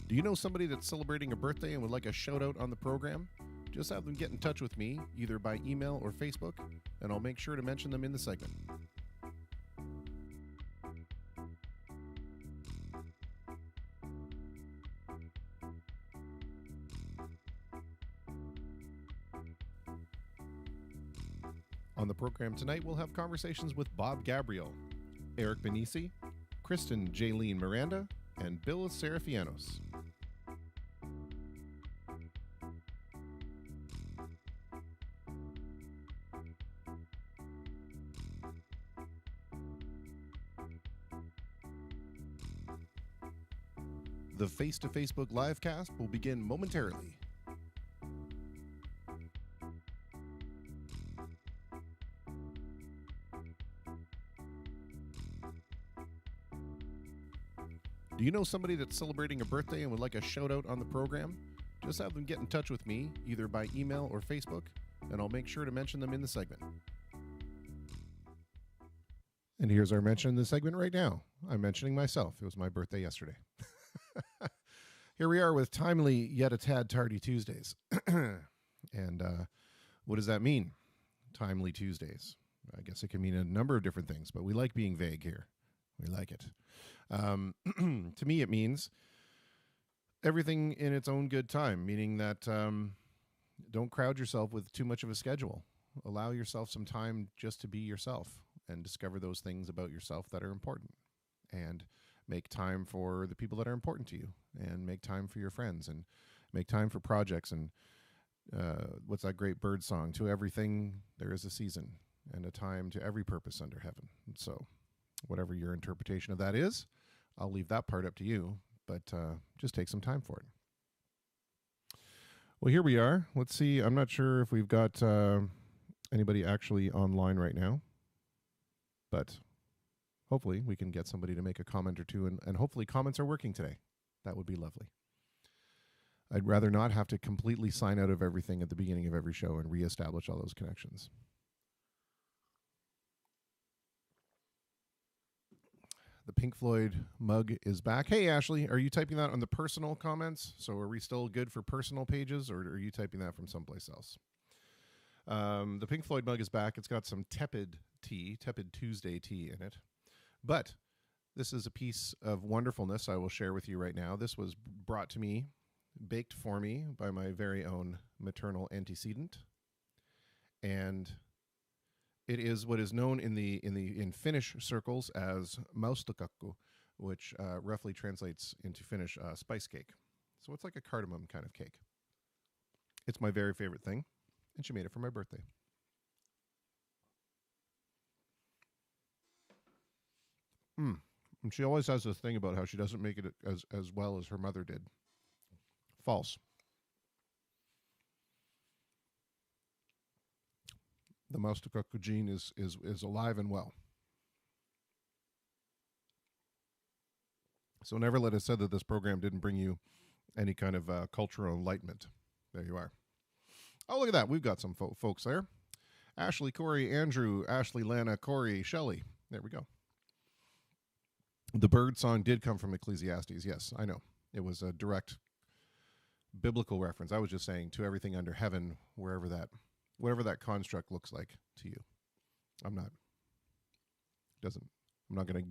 Do you know somebody that's celebrating a birthday and would like a shout out on the program? Just have them get in touch with me, either by email or Facebook, and I'll make sure to mention them in the segment. On the program tonight, we'll have conversations with Bob Gabriele, Eric Bonnici, Kristen Jaylene Miranda, and Bill Sarafianos. The Face to Facebook livecast will begin momentarily. Do you know somebody that's celebrating a birthday and would like a shout out on the program? Just have them get in touch with me, either by email or Facebook, and I'll make sure to mention them in the segment. And here's our mention in the segment right now. I'm mentioning myself. It was my birthday yesterday. Here we are with timely yet a tad tardy Tuesdays. And what does that mean? Timely Tuesdays. I guess it can mean a number of different things, but we like being vague here. We like it. To me, it means everything in its own good time, meaning that don't crowd yourself with too much of a schedule. Allow yourself some time just to be yourself and discover those things about yourself that are important. And make time for the people that are important to you, and make time for your friends, and make time for projects. And what's that great bird song? To everything there is a season, and a time to every purpose under heaven. And so whatever your interpretation of that is, I'll leave that part up to you, but just take some time for it. Well, here we are. Let's see. I'm not sure if we've got anybody actually online right now, but hopefully we can get somebody to make a comment or two, and hopefully comments are working today. That would be lovely. I'd rather not have to completely sign out of everything at the beginning of every show and reestablish all those connections. The Pink Floyd mug is back. Hey, Ashley, are you typing that on the personal comments? So are we still good for personal pages, or are you typing that from someplace else? The Pink Floyd mug is back. It's got some tepid Tuesday tea in it. But this is a piece of wonderfulness I will share with you right now. This was brought to me, baked for me by my very own maternal antecedent. And it is what is known in Finnish circles as maustukakku, which roughly translates into Finnish spice cake. So it's like a cardamom kind of cake. It's my very favorite thing, and she made it for my birthday. And she always has this thing about how she doesn't make it as well as her mother did. False. The maustukakku gene is alive and well. So never let it said that this program didn't bring you any kind of cultural enlightenment. There you are. Oh, look at that. We've got some folks there. Ashley, Corey, Andrew, Ashley, Lana, Corey, Shelley. There we go. The bird song did come from Ecclesiastes. Yes, I know. It was a direct biblical reference. I was just saying to everything under heaven, whatever that construct looks like to you. I'm not going to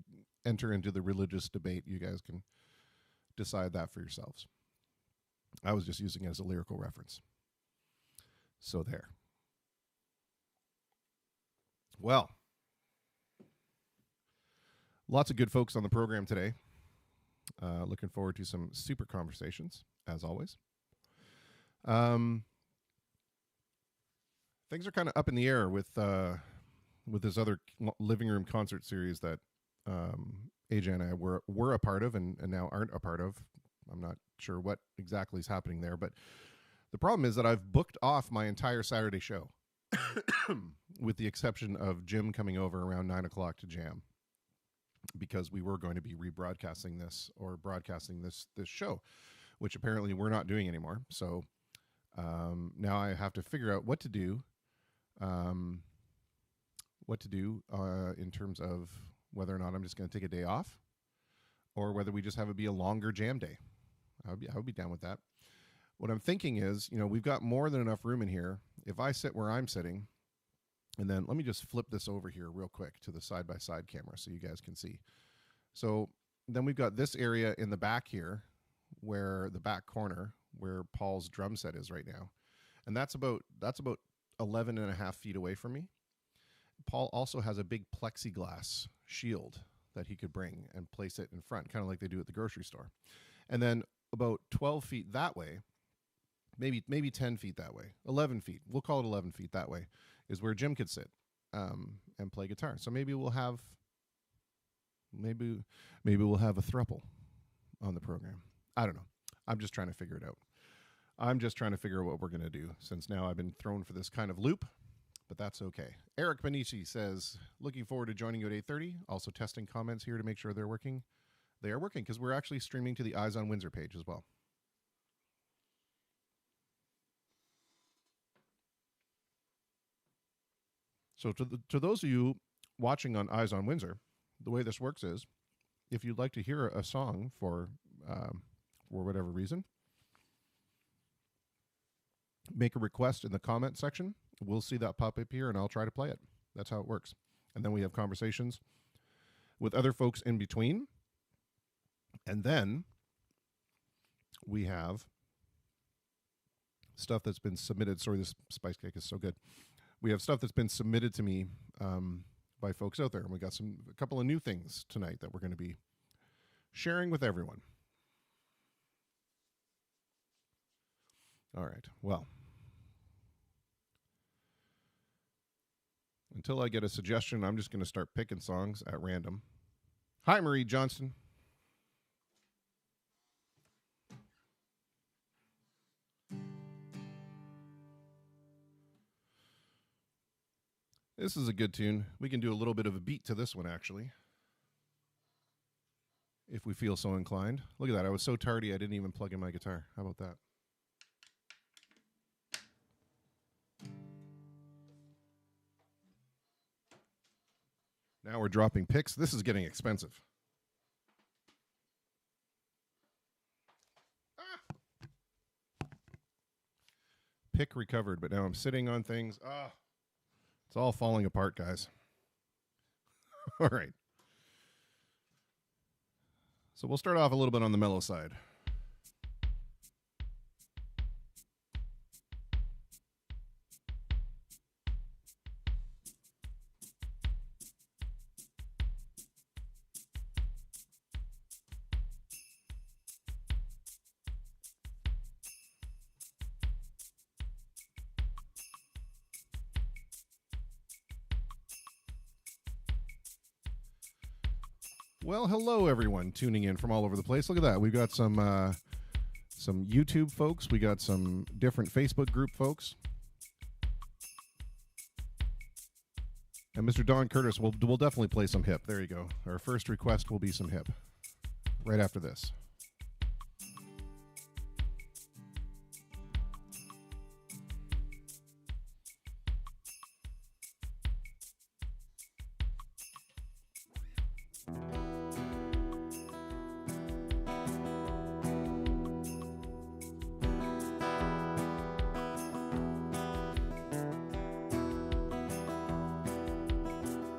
enter into the religious debate. You guys can decide that for yourselves. I was just using it as a lyrical reference. So there. Well, lots of good folks on the program today. Looking forward to some super conversations, as always. Things are kind of up in the air with this other living room concert series that AJ and I were a part of and now aren't a part of. I'm not sure what exactly is happening there, but the problem is that I've booked off my entire Saturday show, with the exception of Jim coming over around 9 o'clock to jam, because we were going to be rebroadcasting this or broadcasting this show, which apparently we're not doing anymore. So now I have to figure out what to do in terms of whether or not I'm just going to take a day off, or whether we just have it be a longer jam day. I would be down with that. What I'm thinking is, we've got more than enough room in here. If I sit where I'm sitting, and then let me just flip this over here real quick to the side-by-side camera so you guys can see. So then we've got this area in the back here, where the back corner, where Paul's drum set is right now. And that's about 11 and a half feet away from me. Paul also has a big plexiglass shield that he could bring and place it in front, kind of like they do at the grocery store. And then about 12 feet that way, maybe 10 feet that way, 11 feet, we'll call it 11 feet that way, is where Jim could sit and play guitar. So maybe we'll have a throuple on the program. I don't know. I'm just trying to figure it out. I'm just trying to figure out what we're going to do, since now I've been thrown for this kind of loop, but that's okay. Eric Bonnici says, looking forward to joining you at 8:30. Also testing comments here to make sure they're working. They are working, because we're actually streaming to the Eyes on Windsor page as well. So to those of you watching on Eyes on Windsor, the way this works is, if you'd like to hear a song for whatever reason, make a request in the comment section. We'll see that pop up here, and I'll try to play it. That's how it works. And then we have conversations with other folks in between. And then we have stuff that's been submitted. Sorry, this spice cake is so good. We have stuff that's been submitted to me by folks out there. And we got a couple of new things tonight that we're going to be sharing with everyone. All right. Well, until I get a suggestion, I'm just going to start picking songs at random. Hi, Marie Johnston. This is a good tune. We can do a little bit of a beat to this one, actually, if we feel so inclined. Look at that. I was so tardy, I didn't even plug in my guitar. How about that? Now we're dropping picks. This is getting expensive. Pick recovered, but now I'm sitting on things. It's all falling apart, guys. All right. So we'll start off a little bit on the mellow side. Well, hello, everyone tuning in from all over the place. Look at that. We've got some YouTube folks. We got some different Facebook group folks. And Mr. Don Curtis will definitely play some hip. There you go. Our first request will be some hip right after this.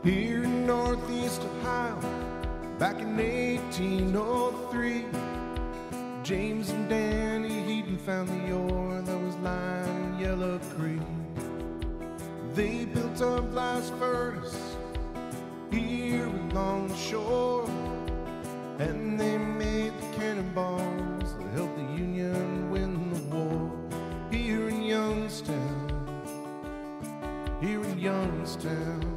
Here in Northeast Ohio, back in 1803, James and Danny Heaton found the ore that was lying in Yellow Creek. They built a blast furnace here along the shore, and they made the cannonballs that helped the Union win the war. Here in Youngstown,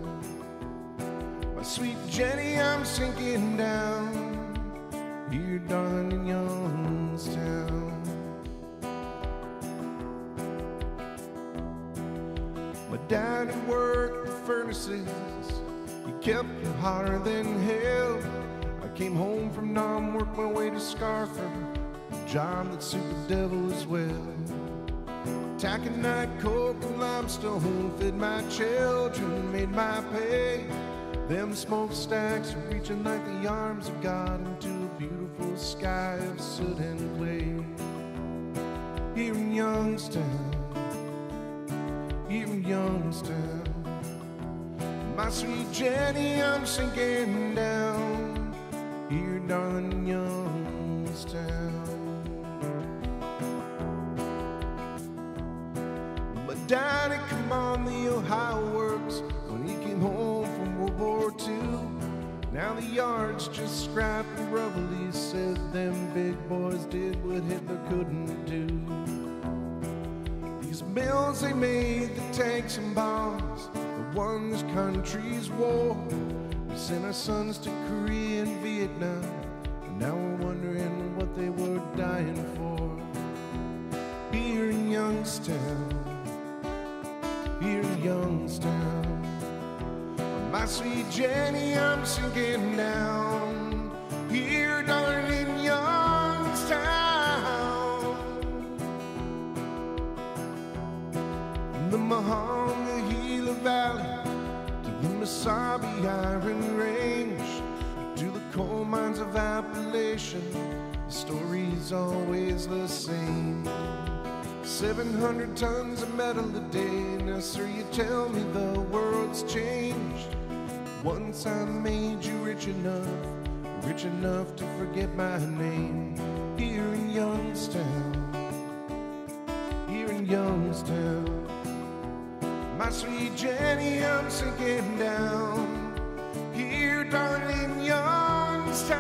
my sweet Jenny, I'm sinking down here, darling, in Youngstown. My dad had worked the furnaces, he kept it hotter than hell. I came home from Nam, worked my way to Scarford, a job that suited the devil as well. Taconite, coke, and limestone fed my children, made my pay. Them smokestacks are reaching like the arms of God into a beautiful sky of soot and clay. Here in Youngstown, here in Youngstown, my sweet Jenny, I'm sinking down here, darling, in Youngstown. My daddy come on the Ohio works when he came home from World War II. Now the yard's just scrap and rubble. He said them big boys did what Hitler couldn't do. These mills, they made the tanks and bombs that won this country's war. We sent our sons to Korea and Vietnam, and now we're wondering what they were dying for. Here in Youngstown, here in Youngstown, my sweet Jenny, I'm sinking down here, darling, in Youngstown. From the Monongahela Valley to the Mesabi Iron Range to the coal mines of Appalachia, the story's always the same. 700 tons of metal a day. Now, sir, you tell me the world's changed. Once I made you rich enough to forget my name. Here in Youngstown, here in Youngstown, my sweet Jenny, I'm sinking down here, darling, in Youngstown.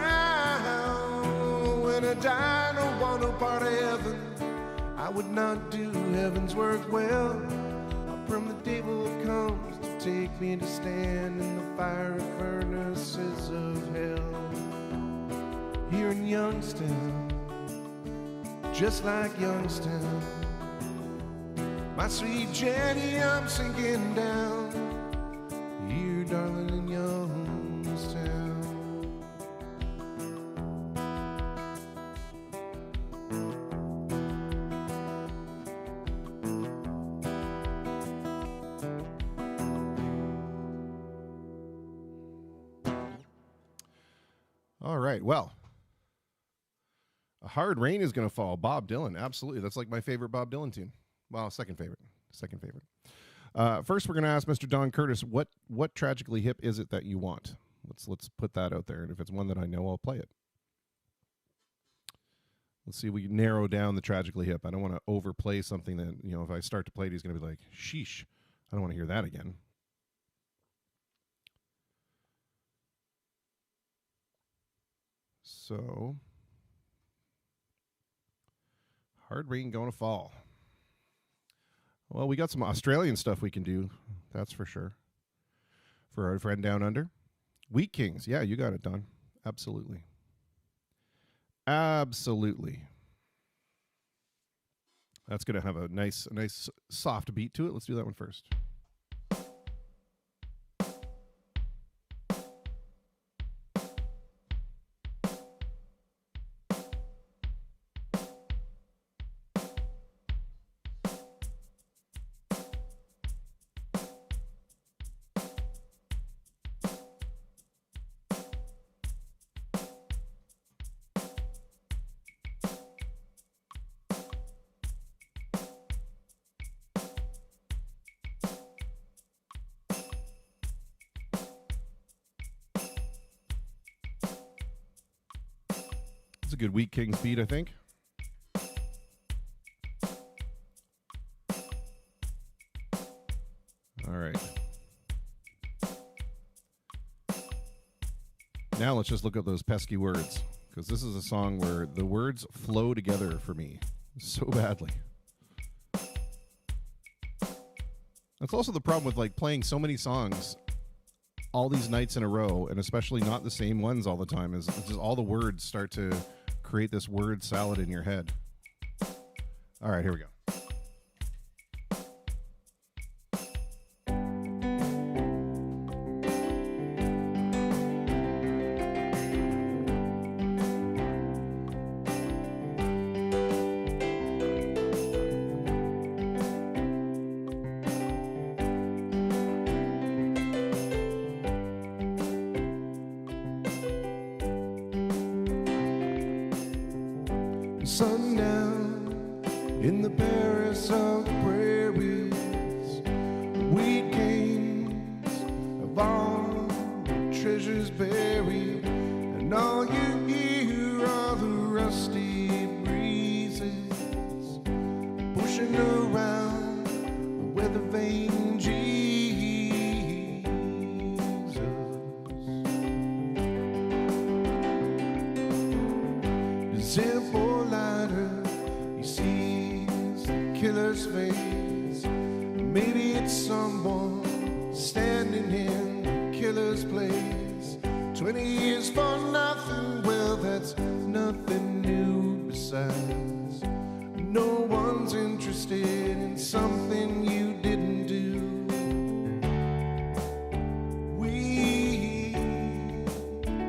When I die, no want no part of heaven. I would not do heaven's work well. From the devil comes to take me to stand in the fiery furnaces of hell. Here in Youngstown, just like Youngstown, my sweet Jenny, I'm sinking down here, darling, in Youngstown. All right. Well, A Hard Rain Is Gonna Fall. Bob Dylan. Absolutely. That's like my favorite Bob Dylan tune. Well, second favorite. First, we're going to ask Mr. Don Curtis, what Tragically Hip is it that you want? Let's put that out there. And if it's one that I know, I'll play it. Let's see if we narrow down the Tragically Hip. I don't want to overplay something that, if I start to play it, he's going to be like, sheesh, I don't want to hear that again. So, Hard Rain Gonna Fall. Well, we got some Australian stuff we can do, that's for sure. For our friend down under. Wheat Kings. Yeah, you got it, Don. Absolutely. Absolutely. That's going to have a nice soft beat to it. Let's do that one first. It's a good Wheat Kings beat, I think. All right. Now let's just look at those pesky words, because this is a song where the words flow together for me so badly. That's also the problem with playing so many songs all these nights in a row, and especially not the same ones all the time, is just all the words start to create this word salad in your head. All right, here we go. sundown in the Paris of the prairies, wheat canes of all the treasures buried, and all you hear are the rusty breezes pushing around the weather vane Jesus. The simple lighter, he sees the killer's face. Maybe it's someone standing in the killer's place. 20 years for nothing, well, that's nothing new. Besides, no one's interested in something you didn't do. We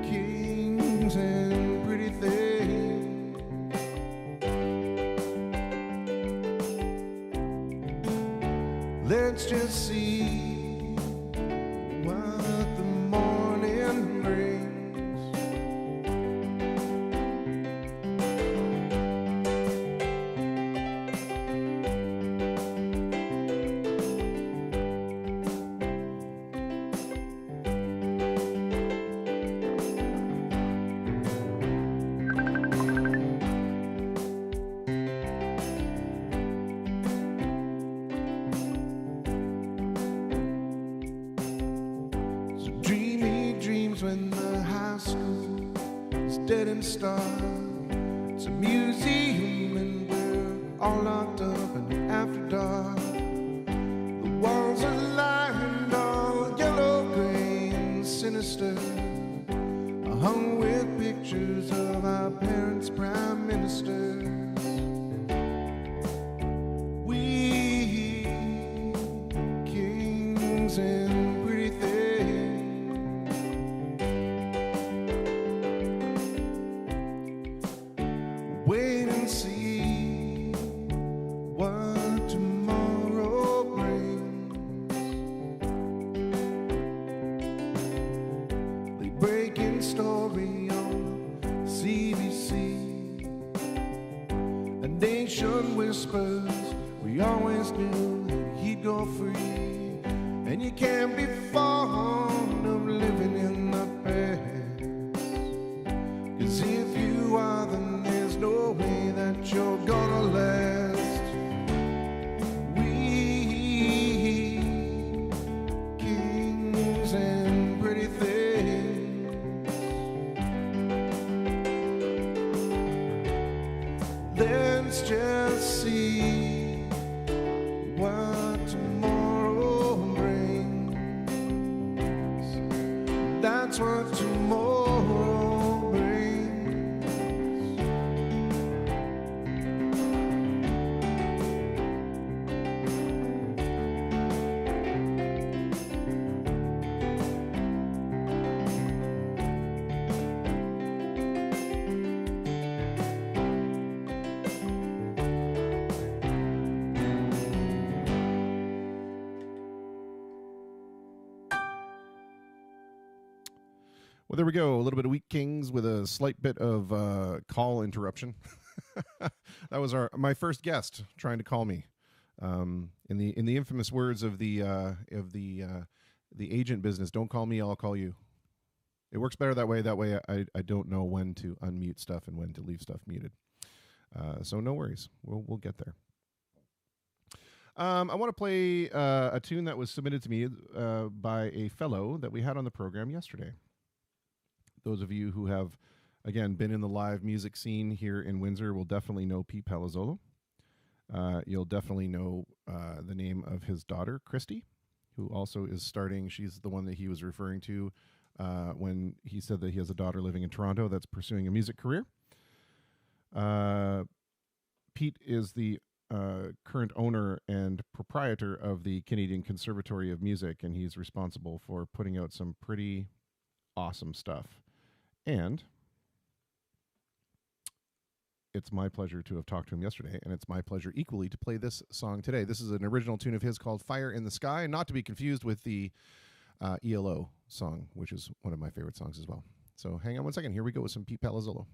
kings and pretty things, let's just see what the morning brings. So dreamy dreams when the high school is dead and stark. It's a museum and we're all locked up and after dark. The walls are lined all yellow, gray and sinister, hung with pictures of our parents' prime ministers. We kings and pretty things, wait and see what tomorrow brings. They breaking story on CBC. A nation whispers, we always knew that he'd go free. And you can't be fond of living in the past, 'cause if you are, then there's no way that you're gonna last. We kings and pretty things, let's just see what tomorrow brings. That's what tomorrow brings. Well, there we go. A little bit of Wheat Kings with a slight bit of call interruption. That was my first guest trying to call me. In the infamous words of the agent business, "Don't call me, I'll call you." It works better that way. That way, I don't know when to unmute stuff and when to leave stuff muted. So no worries. We'll get there. I want to play a tune that was submitted to me by a fellow that we had on the program yesterday. Those of you who have, again, been in the live music scene here in Windsor will definitely know Pete Palazzolo. You'll definitely know the name of his daughter, Christy, who also is starting. She's the one that he was referring to when he said that he has a daughter living in Toronto that's pursuing a music career. Pete is the current owner and proprietor of the Canadian Conservatory of Music, and he's responsible for putting out some pretty awesome stuff. And it's my pleasure to have talked to him yesterday, and it's my pleasure equally to play this song today. This is an original tune of his called Fire in the Sky, not to be confused with the ELO song, which is one of my favorite songs as well. So hang on one second. Here we go with some Pete Palazzolo.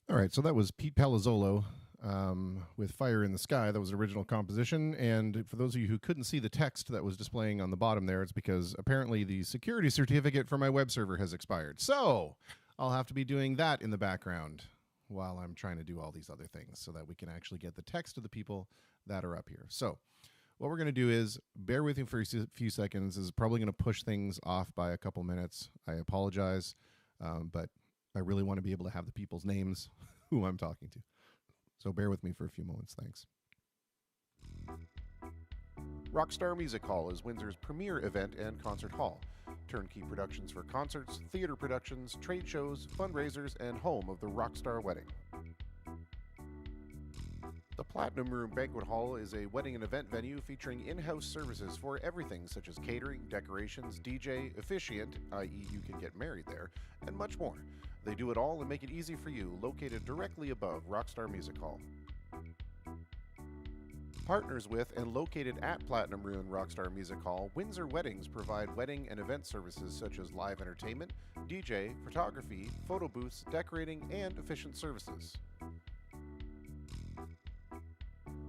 All right, so that was Pete Palazzolo with Fire in the Sky. That was original composition. And for those of you who couldn't see the text that was displaying on the bottom there, it's because apparently the security certificate for my web server has expired. So I'll have to be doing that in the background while I'm trying to do all these other things so that we can actually get the text of the people that are up here. So what we're going to do is bear with me for a few seconds. This is probably going to push things off by a couple minutes. I apologize, but I really want to be able to have the people's names who I'm talking to. So bear with me for a few moments. Thanks. Rockstar Music Hall is Windsor's premier event and concert hall. Turnkey productions for concerts, theater productions, trade shows, fundraisers, and home of the Rockstar Wedding. The Platinum Room Banquet Hall is a wedding and event venue featuring in-house services for everything such as catering, decorations, DJ, officiant, i.e. you can get married there, and much more. They do it all and make it easy for you, located directly above Rockstar Music Hall. Partners with and located at Platinum Ruin Rockstar Music Hall, Windsor Weddings provide wedding and event services such as live entertainment, DJ, photography, photo booths, decorating, and officiant services.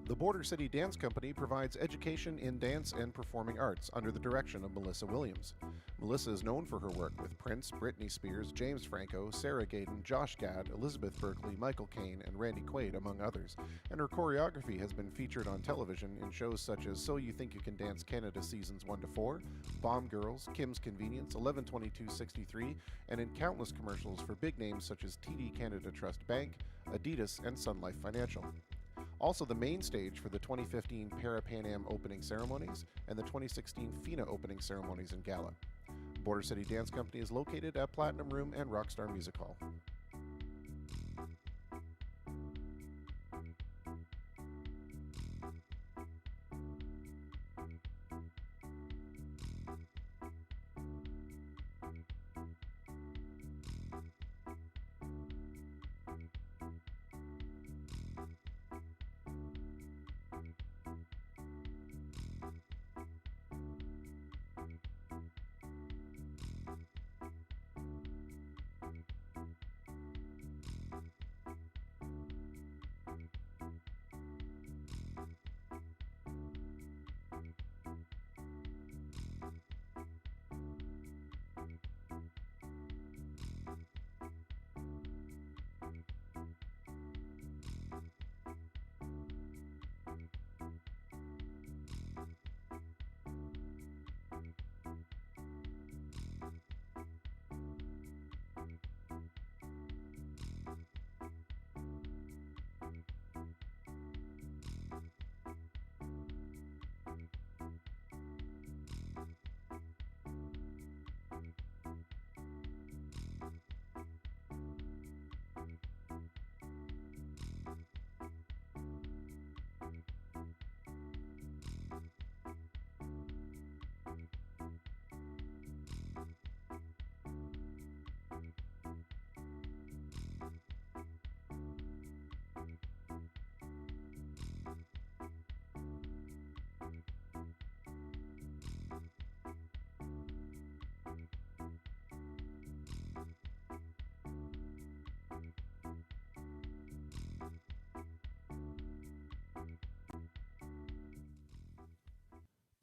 The Border City Dance Company provides education in dance and performing arts under the direction of Melissa Williams. Melissa is known for her work with Prince, Britney Spears, James Franco, Sarah Gaden, Josh Gad, Elizabeth Berkley, Michael Caine, and Randy Quaid, among others, and her choreography has been featured on television in shows such as So You Think You Can Dance Canada Seasons 1-4, Bomb Girls, Kim's Convenience, 11/22/63, and in countless commercials for big names such as TD Canada Trust Bank, Adidas, and Sun Life Financial. Also the main stage for the 2015 Para-Pan Am opening ceremonies and the 2016 FINA opening ceremonies and gala. Border City Dance Company is located at Platinum Room and Rockstar Music Hall.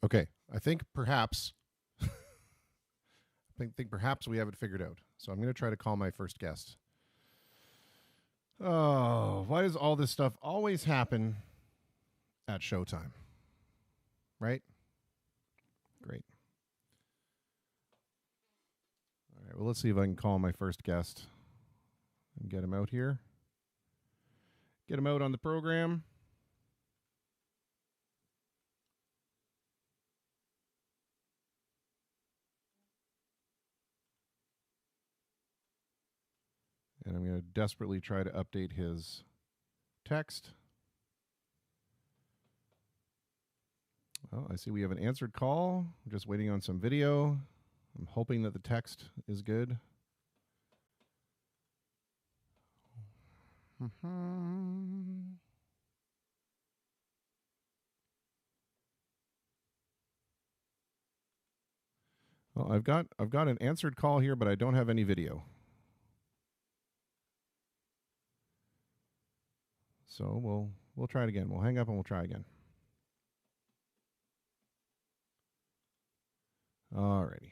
Okay, I think perhaps perhaps we have it figured out. So I'm going to try to call my first guest. Oh, why does all this stuff always happen at showtime? Right? Great. All right, well, let's see if I can call my first guest and get him out here. Get him out on the program. And I'm going to desperately try to update his text. Well, I see we have an answered call. I'm just waiting on some video. I'm hoping that the text is good. Well, I've got an answered call here, but I don't have any video. So we'll try it again. We'll hang up and we'll try again. Alrighty.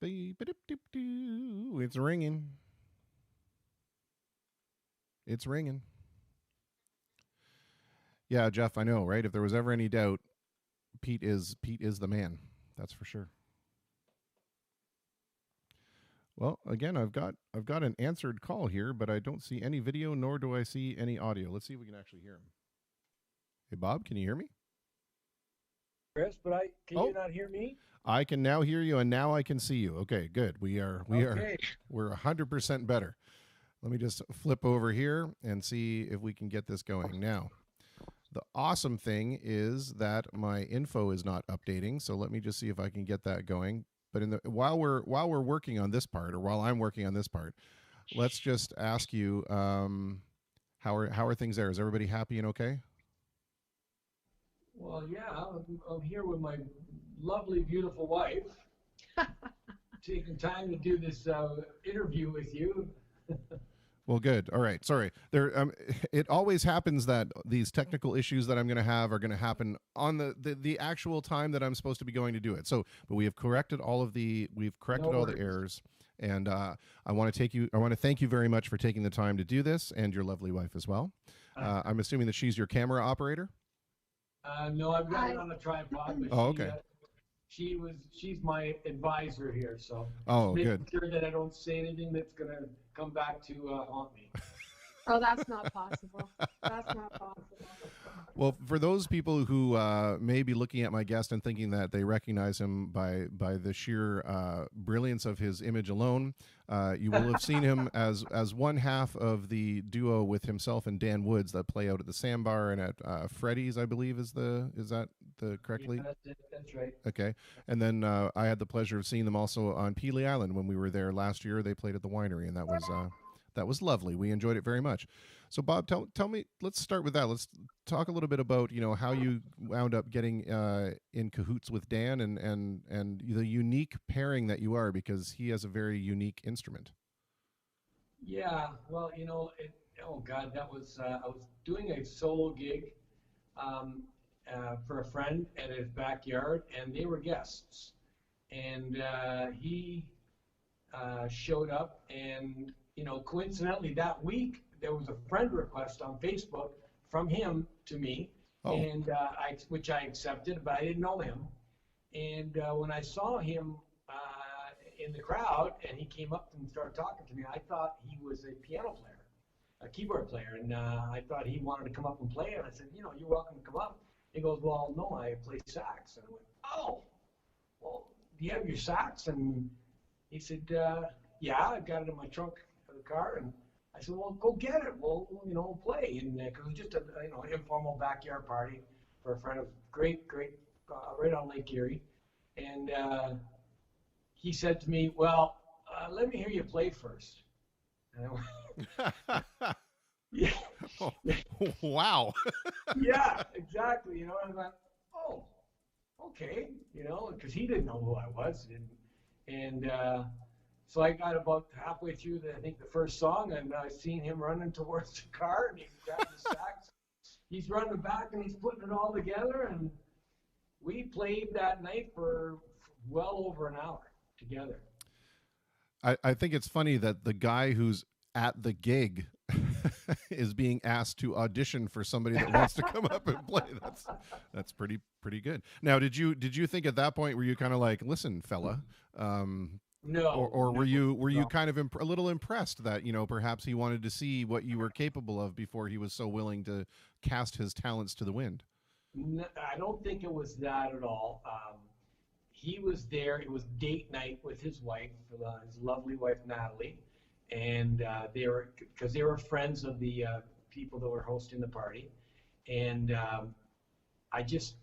It's ringing. It's ringing. Yeah, Jeff, I know, right? If there was ever any doubt, Pete is the man. That's for sure. Well, again, I've got an answered call here, but I don't see any video, nor do I see any audio. Let's see if we can actually hear him. Hey, Bob, can you hear me? Chris, but can you not hear me? I can now hear you, and now I can see you. Okay, good. We're 100% better. Let me just flip over here and see if we can get this going now. The awesome thing is that my info is not updating, so let me just see if I can get that going. But while we're working on this part, or while I'm working on this part, let's just ask you, how are things there? Is everybody happy and okay? Well, yeah, I'm here with my lovely, beautiful wife, taking time to do this interview with you. Well, good. All right. Sorry. It always happens that these technical issues that I'm going to have are going to happen on the actual time that I'm supposed to be going to do it. So, but we have corrected all the errors, and I want to thank you very much for taking the time to do this, and your lovely wife as well. I'm assuming that she's your camera operator. No, I've got it on a tripod. But okay. She's my advisor here, so making sure that I don't say anything that's gonna come back to haunt me. Oh, that's not possible. That's not possible. Well, for those people who may be looking at my guest and thinking that they recognize him by the sheer brilliance of his image alone, you will have seen him as one half of the duo with himself and Dan Woods that play out at the Sandbar and at Freddy's, I believe is that the correctly? Yeah, that's right. Okay, and then I had the pleasure of seeing them also on Peely Island when we were there last year. They played at the winery, and that was lovely. We enjoyed it very much. So, Bob, tell me. Let's start with that. Let's talk a little bit about how you wound up getting in cahoots with Dan and the unique pairing that you are, because he has a very unique instrument. Yeah, well, oh God, that was I was doing a solo gig for a friend at his backyard, and they were guests, and he showed up, and coincidentally that week there was a friend request on Facebook from him to me, and which I accepted, but I didn't know him. And when I saw him in the crowd and he came up and started talking to me, I thought he was a piano player, a keyboard player, and I thought he wanted to come up and play. And I said, you're welcome to come up. He goes, well, no, I play sax. And I went, oh, well, do you have your sax? And he said, yeah, I've got it in my trunk of the car. And I said, well, go get it. We'll play. And because it was just an informal backyard party for a friend of great, right on Lake Erie. And he said to me, well, let me hear you play first. And I went, yeah. Oh, wow. Yeah, exactly. And I went, oh, okay. Because he didn't know who I was. And so I got about halfway through the first song, and I seen him running towards the car, and he grabbed the sax. He's running back, and he's putting it all together, and we played that night for well over an hour together. I think it's funny that the guy who's at the gig is being asked to audition for somebody that wants to come up and play. That's pretty good. Now, did you think at that point, were you kind of like, listen, fella, no, or were you kind of a little impressed that perhaps he wanted to see what you were capable of before he was so willing to cast his talents to the wind? No, I don't think it was that at all. He was there. It was date night with his wife, his lovely wife Natalie, and they were friends of the people that were hosting the party, and I just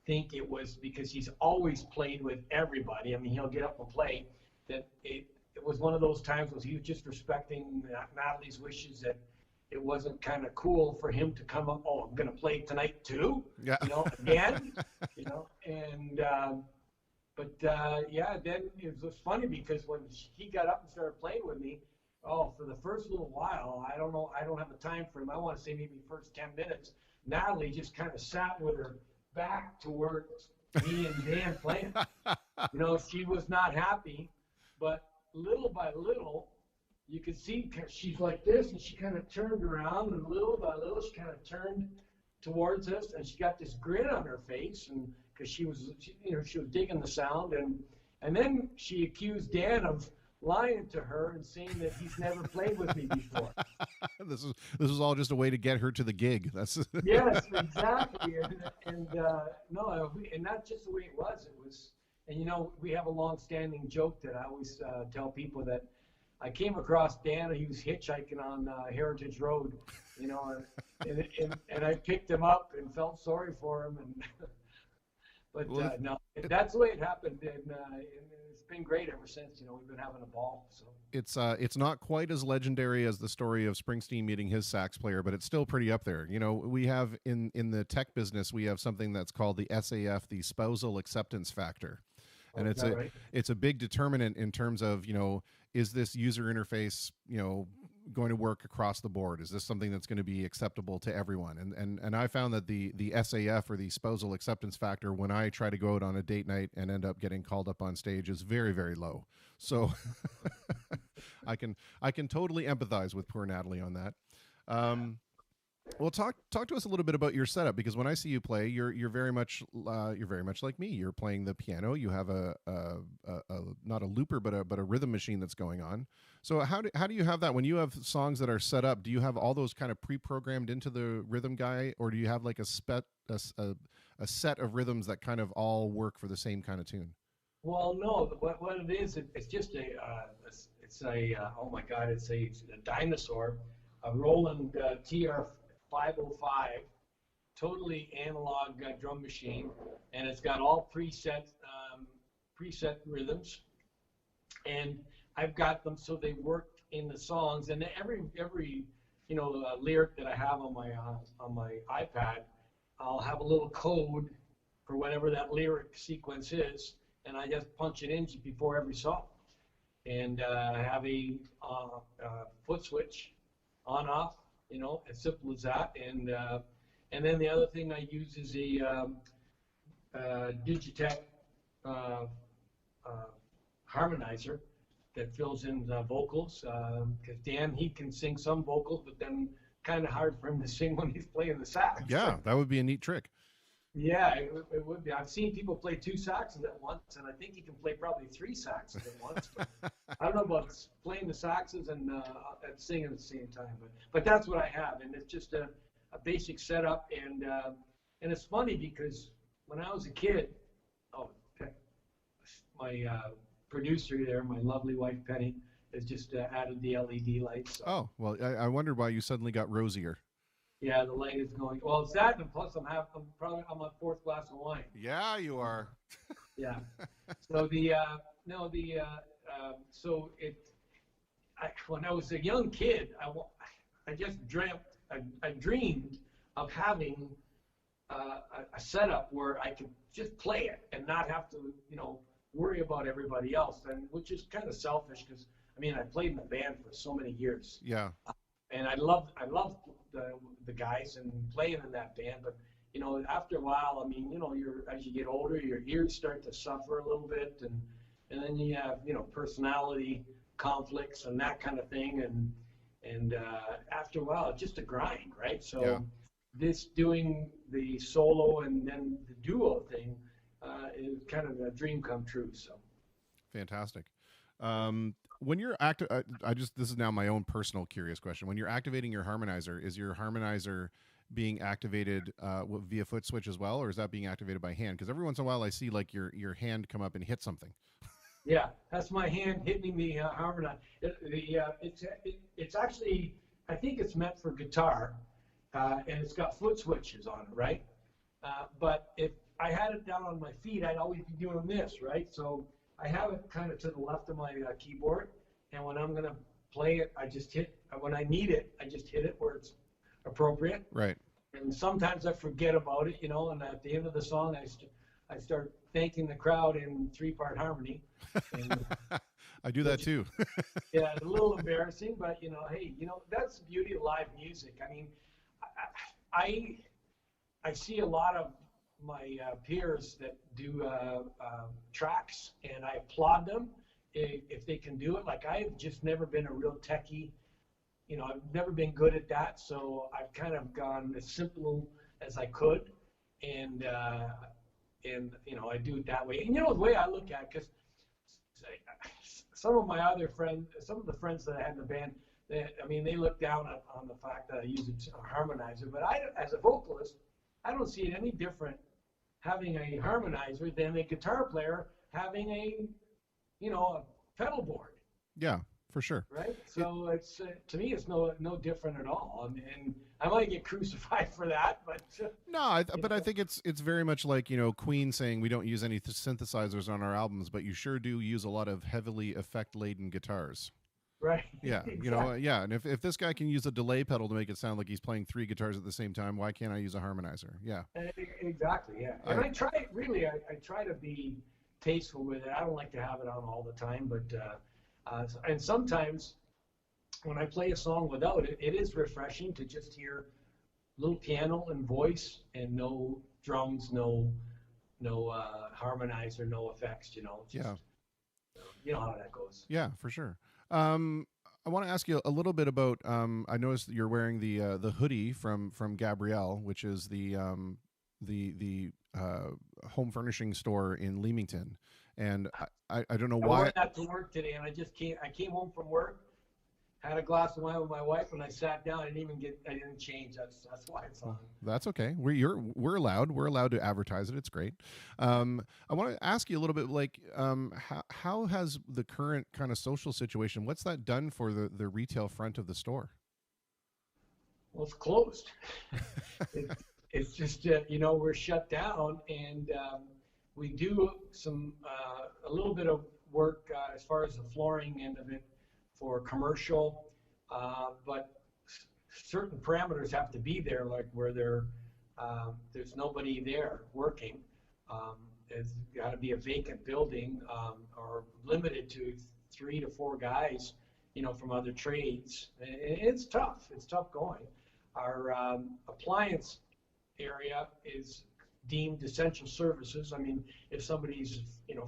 think it was because he's always played with everybody. I mean, he'll get up and play. That it was one of those times where he was just respecting Natalie's wishes, that it wasn't kind of cool for him to come up, oh, I'm going to play tonight too, yeah. Again, and But yeah, then it was funny because when he got up and started playing with me, oh, for the first little while, I don't know, I don't have the time for him. I want to say maybe first 10 minutes. Natalie just kind of sat with her back towards me and Dan playing. You know, she was not happy, but little by little, you could see she's like this, and she kind of turned around, and little by little, she kind of turned towards us, and she got this grin on her face, and because she was digging the sound, and then she accused Dan of lying to her and saying that he's never played with me before. This is all just a way to get her to the gig. That's Yes, exactly, and no, and that's just the way it was. It was, and you know, we have a long-standing joke that I always tell people that I came across Dan. He was hitchhiking on Heritage Road, you know, and I picked him up and felt sorry for him, and but no, that's the way it happened, and it's been great ever since. You know, we've been having a ball. So it's not quite as legendary as the story of Springsteen meeting his sax player, but it's still pretty up there. You know, we have in the tech business, we have something that's called the SAF, the spousal acceptance factor. And it's a big determinant in terms of, you know, is this user interface, you know, going to work across the board? Is this something that's going to be acceptable to everyone? And I found that the SAF, or the spousal acceptance factor, when I try to go out on a date night and end up getting called up on stage, is very, very low. So I can totally empathize with poor Natalie on that. Well, talk to us a little bit about your setup, because when I see you play, you're very much like me. You're playing the piano. You have a not a looper, but a rhythm machine that's going on. So how do you have that when you have songs that are set up? Do you have all those kind of pre-programmed into the rhythm guy, or do you have like a set of rhythms that kind of all work for the same kind of tune? Well, no. What it is, it's just it's a oh my God, it's a dinosaur, a Roland TR 505, totally analog drum machine, and it's got all preset rhythms, and I've got them so they work in the songs. And every you know lyric that I have on my iPad, I'll have a little code for whatever that lyric sequence is, and I just punch it in before every song. And I have a foot switch on off. You know, as simple as that. And then the other thing I use is a Digitech harmonizer that fills in the vocals. Because Dan, he can sing some vocals, but then kind of hard for him to sing when he's playing the sax. Yeah, that would be a neat trick. Yeah, it would be. I've seen people play 2 saxes at once, and I think he can play probably 3 saxes at once. But I don't know about playing the saxes and singing at the same time. But that's what I have, and it's just a basic setup. And it's funny because when I was a kid, my producer there, my lovely wife Penny, has just added the LED lights. So. Oh, well, I wondered why you suddenly got rosier. Yeah, the light is going. Well, it's that, and plus I'm probably on my 4th glass of wine. Yeah, you are. Yeah. So when I was a young kid, I just I dreamed of having a setup where I could just play it and not have to, you know, worry about everybody else, and which is kind of selfish because I mean I played in the band for so many years. Yeah. And I loved the guys and playing in that band, but you know, after a while, I mean, you know, as you get older, your ears start to suffer a little bit, and then you have, you know, personality conflicts and that kind of thing, and after a while, it's just a grind, right? So yeah. This doing the solo and then the duo thing is kind of a dream come true. So fantastic. When you're this is now my own personal curious question. When you're activating your harmonizer, is your harmonizer being activated via foot switch as well, or is that being activated by hand? Because every once in a while I see like your hand come up and hit something. Yeah, that's my hand hitting the harmonizer. It's actually, I think it's meant for guitar, and it's got foot switches on it, right? But if I had it down on my feet, I'd always be doing this, right? So I have it kind of to the left of my keyboard, and when I'm going to play it, I just hit, when I need it, I just hit it where it's appropriate. Right. And sometimes I forget about it, you know, and at the end of the song, I start thanking the crowd in 3-part harmony. And, I do that too. yeah, it's a little embarrassing, but hey, that's the beauty of live music. I mean, I see a lot of my peers that do tracks, and I applaud them if they can do it. Like, I've just never been a real techie. I've never been good at that, so I've kind of gone as simple as I could, and I do it that way. And the way I look at it, because some of the friends that I had in the band, they look down on the fact that I use a harmonizer. But as a vocalist, I don't see it any different having a harmonizer than a guitar player having a pedal board. Yeah, for sure. Right. So it's to me, it's no different at all. And I might get crucified for that, but no, I think it's very much like Queen saying we don't use any synthesizers on our albums, but you sure do use a lot of heavily effect-laden guitars. Right. Yeah. Exactly. Yeah. And if this guy can use a delay pedal to make it sound like he's playing 3 guitars at the same time, why can't I use a harmonizer? Yeah. Exactly. Yeah. And I try to be tasteful with it. I don't like to have it on all the time, but and sometimes when I play a song without it, it is refreshing to just hear little piano and voice and no drums, no harmonizer, no effects. Yeah. You know how that goes. Yeah, for sure. I want to ask you a little bit about. I noticed that you're wearing the hoodie from Gabriele, which is the home furnishing store in Leamington, and I don't know why. I wore that to work today, and I came home from work, had a glass of wine with my wife, and I sat down. I didn't change. That's why it's on. That's okay. We're allowed to advertise it. It's great. I want to ask you a little bit, like, how has the current kind of social situation? What's that done for the retail front of the store? Well, it's closed. It's just we're shut down, and we do a little bit of work as far as the flooring end of it for commercial, but certain parameters have to be there, like where there's nobody there working. It's got to be a vacant building, or limited to 3 to 4 guys, from other trades. It's tough. It's tough going. Our appliance area is deemed essential services. I mean, if somebody's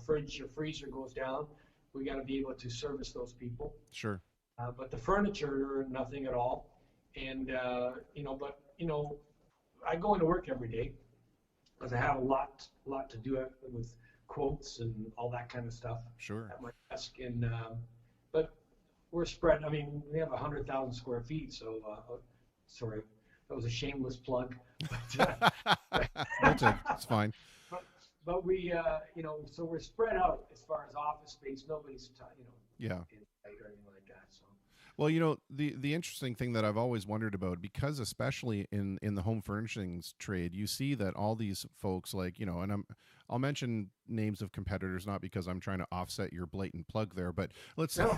fridge or freezer goes down, we got to be able to service those people. Sure. But the furniture, nothing at all. And I go into work every day because I have a lot to do with quotes and all that kind of stuff. Sure. At my desk, and but we're spread. I mean, we have 100,000 square feet. So sorry, that was a shameless plug. It's fine. But we, so we're spread out as far as office space. Nobody's, yeah, or anything like that. So. Well, the interesting thing that I've always wondered about, because especially in the home furnishings trade, you see that all these folks, like, and I'll mention names of competitors, not because I'm trying to offset your blatant plug there, but let's No.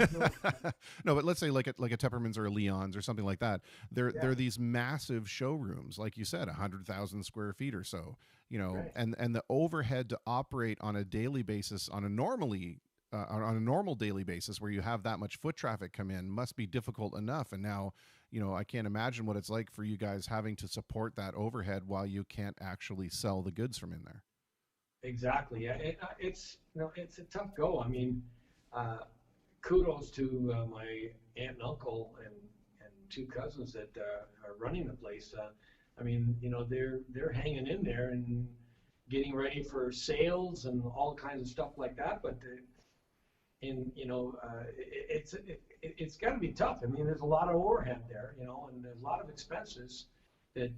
no, but let's say like a Tepperman's or a Leon's or something like that. They're these massive showrooms, like you said, 100,000 square feet or so, Right. and the overhead to operate on a daily basis on a normal daily basis where you have that much foot traffic come in must be difficult enough. And now, I can't imagine what it's like for you guys having to support that overhead while you can't actually sell the goods from in there. Exactly. Yeah. It's a tough go. I mean, kudos to my aunt and uncle and 2 cousins that are running the place. I mean, they're hanging in there and getting ready for sales and all kinds of stuff like that. But it's got to be tough. I mean, there's a lot of overhead there, and there's a lot of expenses that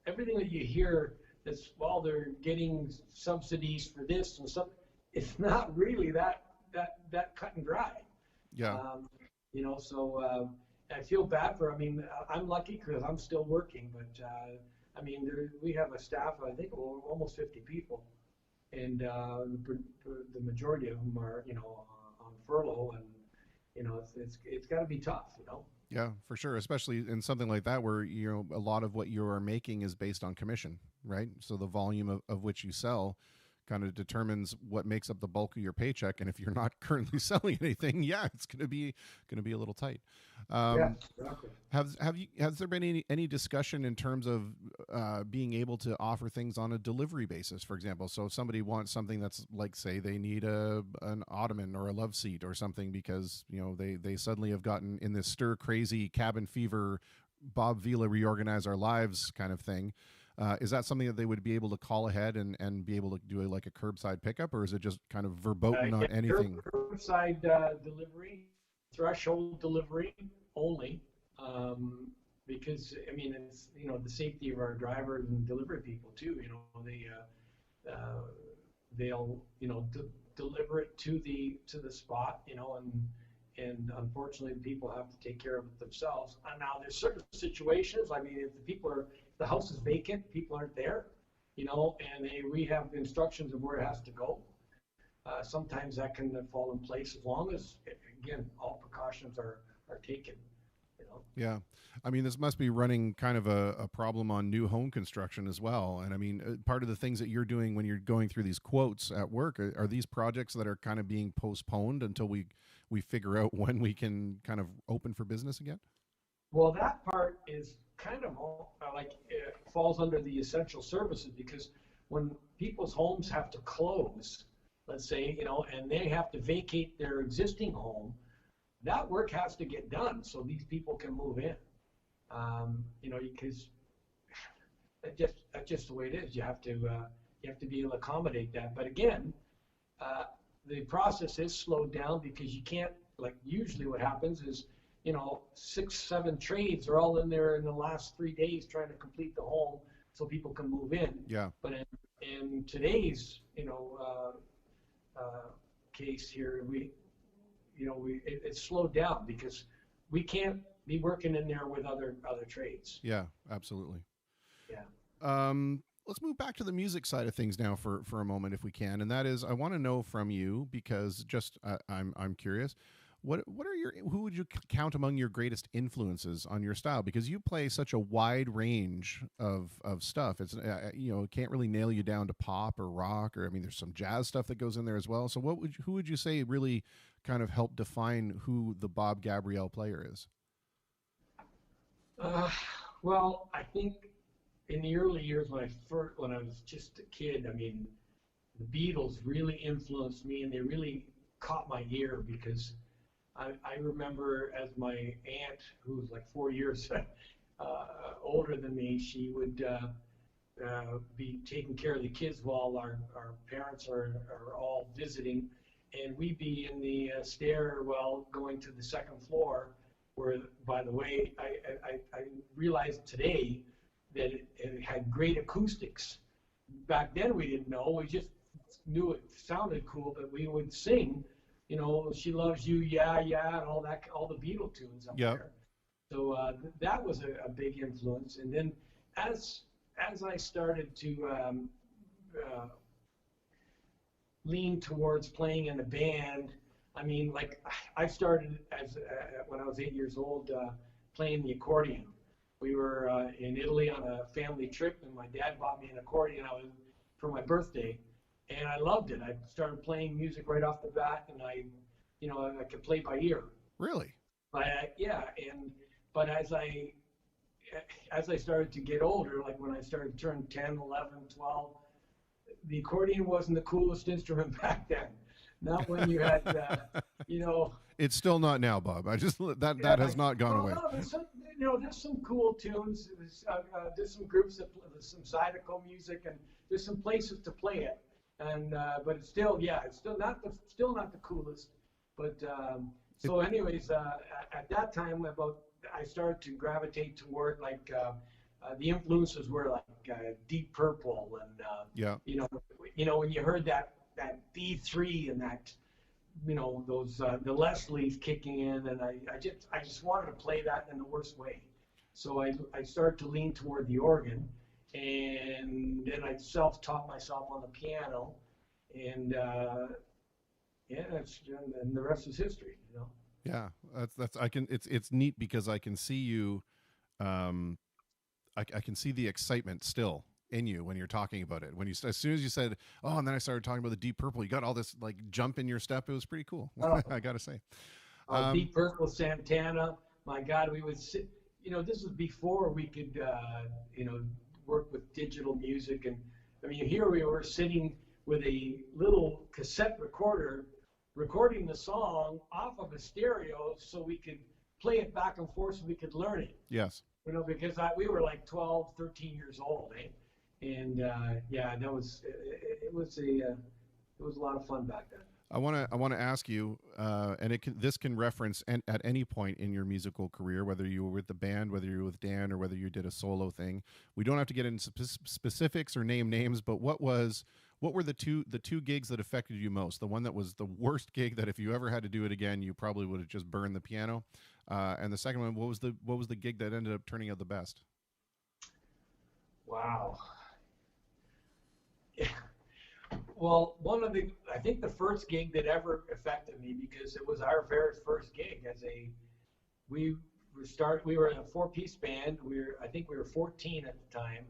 everything that you hear that's, well, they're getting subsidies for this and stuff. It's not really that cut and dry. Yeah. So I feel bad for. I mean, I'm lucky because I'm still working, but I mean, we have a staff, I think, of almost 50 people, and the majority of them are, on furlough, It's got to be tough. Yeah, for sure. Especially in something like that where, a lot of what you are making is based on commission, right? So the volume of which you sell kind of determines what makes up the bulk of your paycheck. And if you're not currently selling anything, yeah, it's going to be a little tight. Yeah, exactly. Has there been any discussion in terms of being able to offer things on a delivery basis, for example? So if somebody wants something that's like, say, they need an ottoman or a love seat or something because they suddenly have gotten in this stir crazy cabin fever, Bob Vila reorganize our lives kind of thing. Is that something that they would be able to call ahead and be able to do like a curbside pickup, or is it just kind of verboten on anything? Curbside delivery, threshold delivery only, because it's the safety of our drivers and delivery people too. They'll deliver it to the spot, and unfortunately people have to take care of it themselves. And now there's certain situations. If the house is vacant, people aren't there, and we have instructions of where it has to go. Sometimes that can fall in place as long as, again, all precautions are taken. Yeah. This must be running kind of a problem on new home construction as well. And part of the things that you're doing when you're going through these quotes at work, are these projects that are kind of being postponed until we figure out when we can kind of open for business again? Well, that part is kind of it falls under the essential services, because when people's homes have to close, let's say, and they have to vacate their existing home, that work has to get done so these people can move in. Because that's just the way it is. You have to be able to accommodate that. But again, the process is slowed down because you can't, usually what happens is, 6-7 trades are all in there in the last 3 days trying to complete the home so people can move in. Yeah. But in today's, case here, it's slowed down because we can't be working in there with other trades. Yeah, absolutely. Yeah. Let's move back to the music side of things now for a moment, if we can. And that is, I want to know from you, because I'm curious, who would you count among your greatest influences on your style? Because you play such a wide range of stuff. It's it can't really nail you down to pop or rock, or there's some jazz stuff that goes in there as well. So who would you say really kind of helped define who the Bob Gabriele player is? Well, I think in the early years when I was just a kid, the Beatles really influenced me, and they really caught my ear, because I remember as my aunt, who was like 4 years older than me, she would be taking care of the kids while our parents are all visiting, and we'd be in the stairwell going to the second floor, where, by the way, I realized today that it had great acoustics. Back then we didn't know, we just knew it sounded cool, but we would sing, She Loves You, Yeah, Yeah, and all the Beatle tunes up there. So that was a big influence. And then as I started to lean towards playing in a band, I started when I was 8 years old playing the accordion. We were in Italy on a family trip, and my dad bought me an accordion for my birthday, and I loved it. I started playing music right off the bat, and I could play by ear. Really? But as I started to get older, like when I started to turn 10, 11, 12, the accordion wasn't the coolest instrument back then. Not when you had, It's still not now, Bob. That has not gone away. No, there's some cool tunes. There's some groups that play some Zydeco music, and there's some places to play it. And but it's still not the coolest. But so, anyways, at that time, I started to gravitate toward the influences were like Deep Purple, and when you heard that D3 and that, those the Leslie's kicking in, and I just wanted to play that in the worst way. So I started to lean toward the organ, and then I self-taught myself on the piano, and and the rest is history. Yeah, that's I can. It's neat because I can see you. I can see the excitement still in you when you're talking about it. When you as soon as you said, "Oh," and then I started talking about the Deep Purple, you got all this like jump in your step. It was pretty cool. Oh, I gotta say. Deep Purple, Santana. My God, we would sit. This was before we could, work with digital music. And I mean, here we were sitting with a little cassette recorder, recording the song off of a stereo, so we could play it back and forth, so we could learn it. Yes. Because we were like 12, 13 years old, eh? And yeah, that was it was a lot of fun back then. I want to ask you, and this can reference at any point in your musical career, whether you were with the band, whether you were with Dan, or whether you did a solo thing. We don't have to get into specifics or name names, but what were the two gigs that affected you most? The one that was the worst gig that if you ever had to do it again, you probably would have just burned the piano, and the second one, what was the gig that ended up turning out the best? Wow. Well, I think the first gig that ever affected me, because it was our very first gig we were in a 4-piece band. I think we were 14 at the time,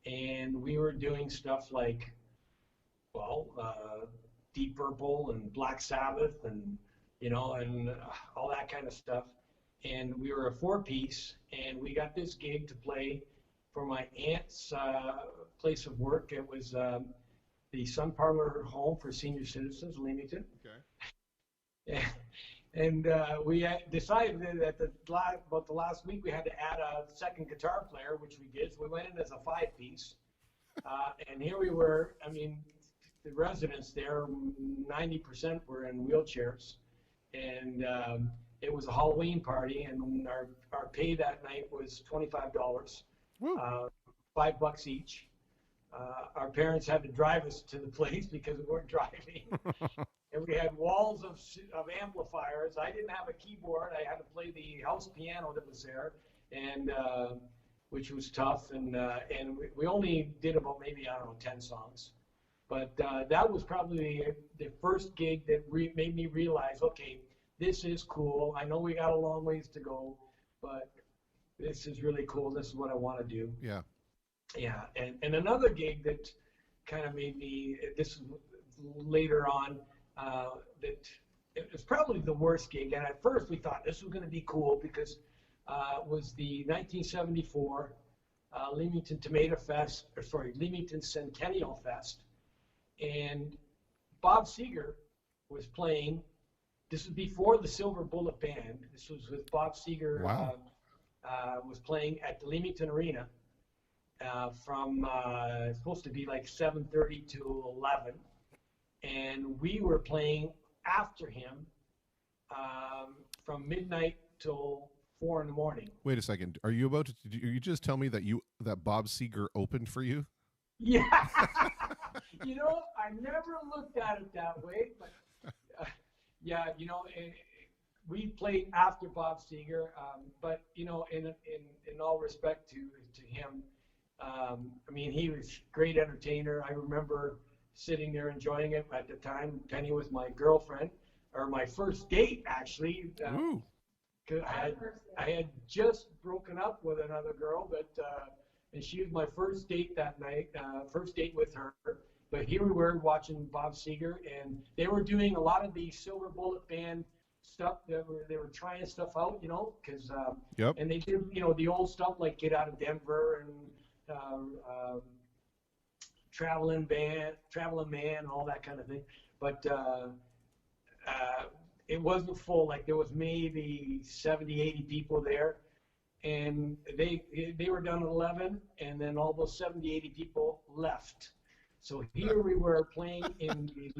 and we were doing stuff like, Deep Purple and Black Sabbath and all that kind of stuff. And we were a 4-piece, and we got this gig to play for my aunt's place of work. It was the Sun Parlor Home for Senior Citizens, Leamington. Okay. And we decided that about the last week we had to add a second guitar player, which we did. So we went in as a 5-piece. And here we were. I mean, the residents there, 90% were in wheelchairs. And it was a Halloween party, and our pay that night was $25, $5 each. Our parents had to drive us to the place because we weren't driving. And we had walls of amplifiers. I didn't have a keyboard. I had to play the house piano that was there, and which was tough. And we only did about maybe, 10 songs. But that was probably the first gig that made me realize, okay, this is cool. I know we got a long ways to go, but this is really cool. This is what I want to do. Yeah. Yeah, and another gig that kind of made me, this later on, that it was probably the worst gig. And at first we thought this was going to be cool because it was the 1974 Leamington Leamington Centennial Fest. And Bob Seger was playing. This was before the Silver Bullet Band. This was with Bob Seger. Wow. Was playing at the Leamington Arena. From supposed to be like 7:30 to 11, and we were playing after him from midnight till 4 in the morning. Wait a second. Are you about to? Did you just tell me that Bob Seger opened for you? Yeah. I never looked at it that way, but yeah, we played after Bob Seger, but in all respect to him. I mean, he was a great entertainer. I remember sitting there enjoying it. At the time, Penny was my girlfriend, or my first date, actually. I had just broken up with another girl, and she was my first date that night, first date with her. But here we were watching Bob Seger, and they were doing a lot of the Silver Bullet Band stuff. They were trying stuff out, because Yep. And they did, the old stuff like Get Out of Denver and Traveling Man, all that kind of thing. But it wasn't full. Like there was maybe 70, 80 people there, and they were done at 11, and then all those 70, 80 people left. So here we were playing in the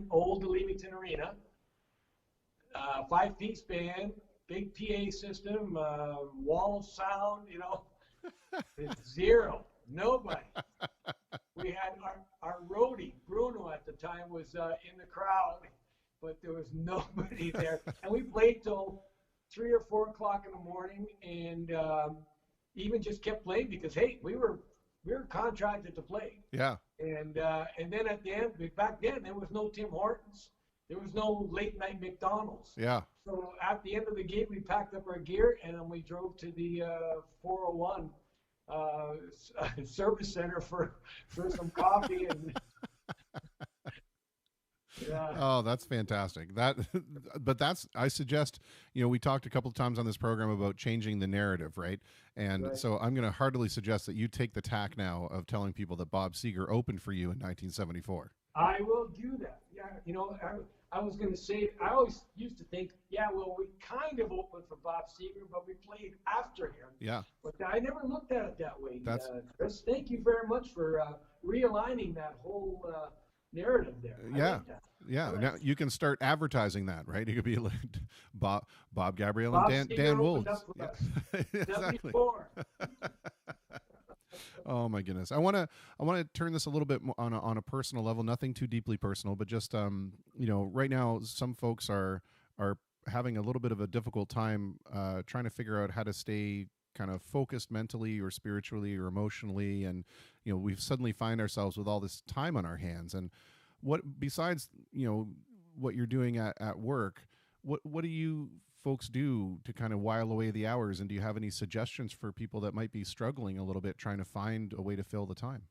old Leamington Arena, 5-piece band, big PA system, wall of sound, Zero. Nobody. We had our roadie, Bruno, at the time was in the crowd, but there was nobody there. And we played till 3 or 4 o'clock in the morning, and even just kept playing because, hey, we were contracted to play. Yeah. And then at the end, back then, there was no Tim Hortons. There was no late night McDonald's. Yeah. So at the end of the game, we packed up our gear and then we drove to the 401 service center for some coffee and. Yeah. Oh, that's fantastic. But I suggest, we talked a couple of times on this program about changing the narrative, right? And Right. so I'm going to heartily suggest that you take the tack now of telling people that Bob Seger opened for you in 1974. I will do that. Yeah, I was going to say, I always used to think, yeah, well, we kind of opened for Bob Seger, but we played after him. Yeah. But I never looked at it that way. That's- Chris, thank you very much for realigning that whole narrative there. I Yeah. like that. Yeah, now you can start advertising that, right? You could be like Bob Gabriele Bob and Seger Dan opened Wolves. up for Yeah. us. Exactly. 74. Oh my goodness! I want to turn this a little bit on a personal level, nothing too deeply personal, but just right now some folks are having a little bit of a difficult time trying to figure out how to stay kind of focused mentally or spiritually or emotionally, and we suddenly find ourselves with all this time on our hands. And what besides what you're doing at work, what do you folks do to kind of while away the hours, and do you have any suggestions for people that might be struggling a little bit trying to find a way to fill the time?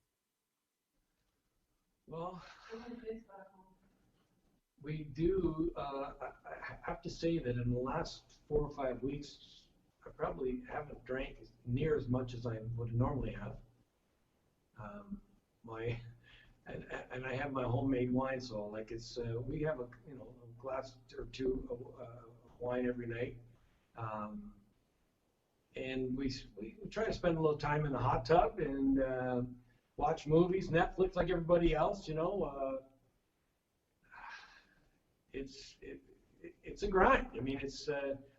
Well, we do. I have to say that in the last 4 or 5 weeks, I probably haven't drank near as much as I would normally have. And I have my homemade wine, so like we have a glass or two of wine every night, and we try to spend a little time in the hot tub and watch movies, Netflix, like everybody else. It's a grind. I mean,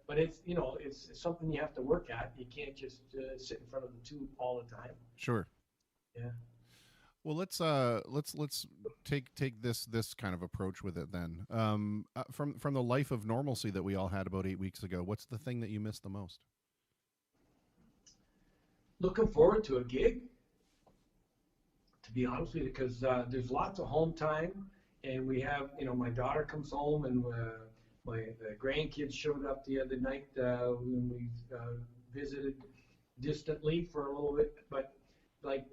but it's something you have to work at. You can't just sit in front of the tube all the time. Sure. Yeah. Well, let's take this kind of approach with it then. From the life of normalcy that we all had about 8 weeks ago, what's the thing that you miss the most? Looking forward to a gig, to be honest with you, because there's lots of home time, and we have, my daughter comes home, and my grandkids showed up the other night when we visited distantly for a little bit, but like.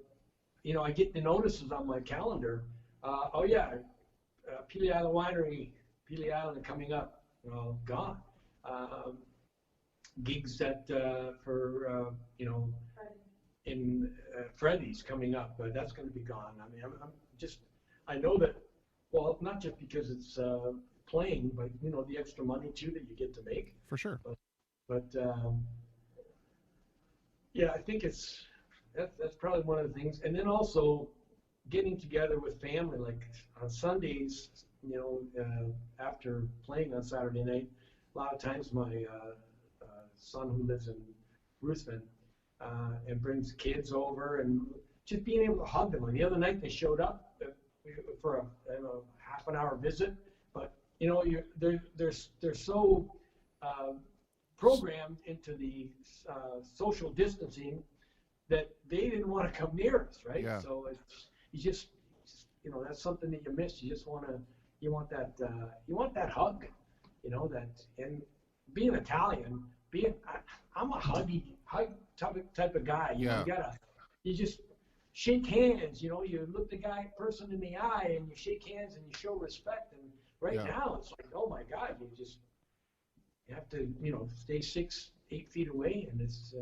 I get the notices on my calendar. Oh yeah, Peely Island Winery, Peely Island coming up. Gone. Gigs for in Freddy's coming up, but that's going to be gone. I mean, I know that. Well, not just because it's playing, but the extra money too that you get to make. For sure. But yeah, I think that's probably one of the things. And then also getting together with family, like on Sundays, after playing on Saturday night, a lot of times my son who lives in Ruthven and brings kids over, and just being able to hug them. And the other night they showed up for a half an hour visit, but they're so programmed into the social distancing that they didn't want to come near us, right? Yeah. So you just that's something that you miss. You just want that hug, that. And being Italian, I'm a hug type of guy. Yeah. You just shake hands. You look the person in the eye and you shake hands and you show respect. And right now it's like, oh my God, you have to stay 6-8 feet away, and it's.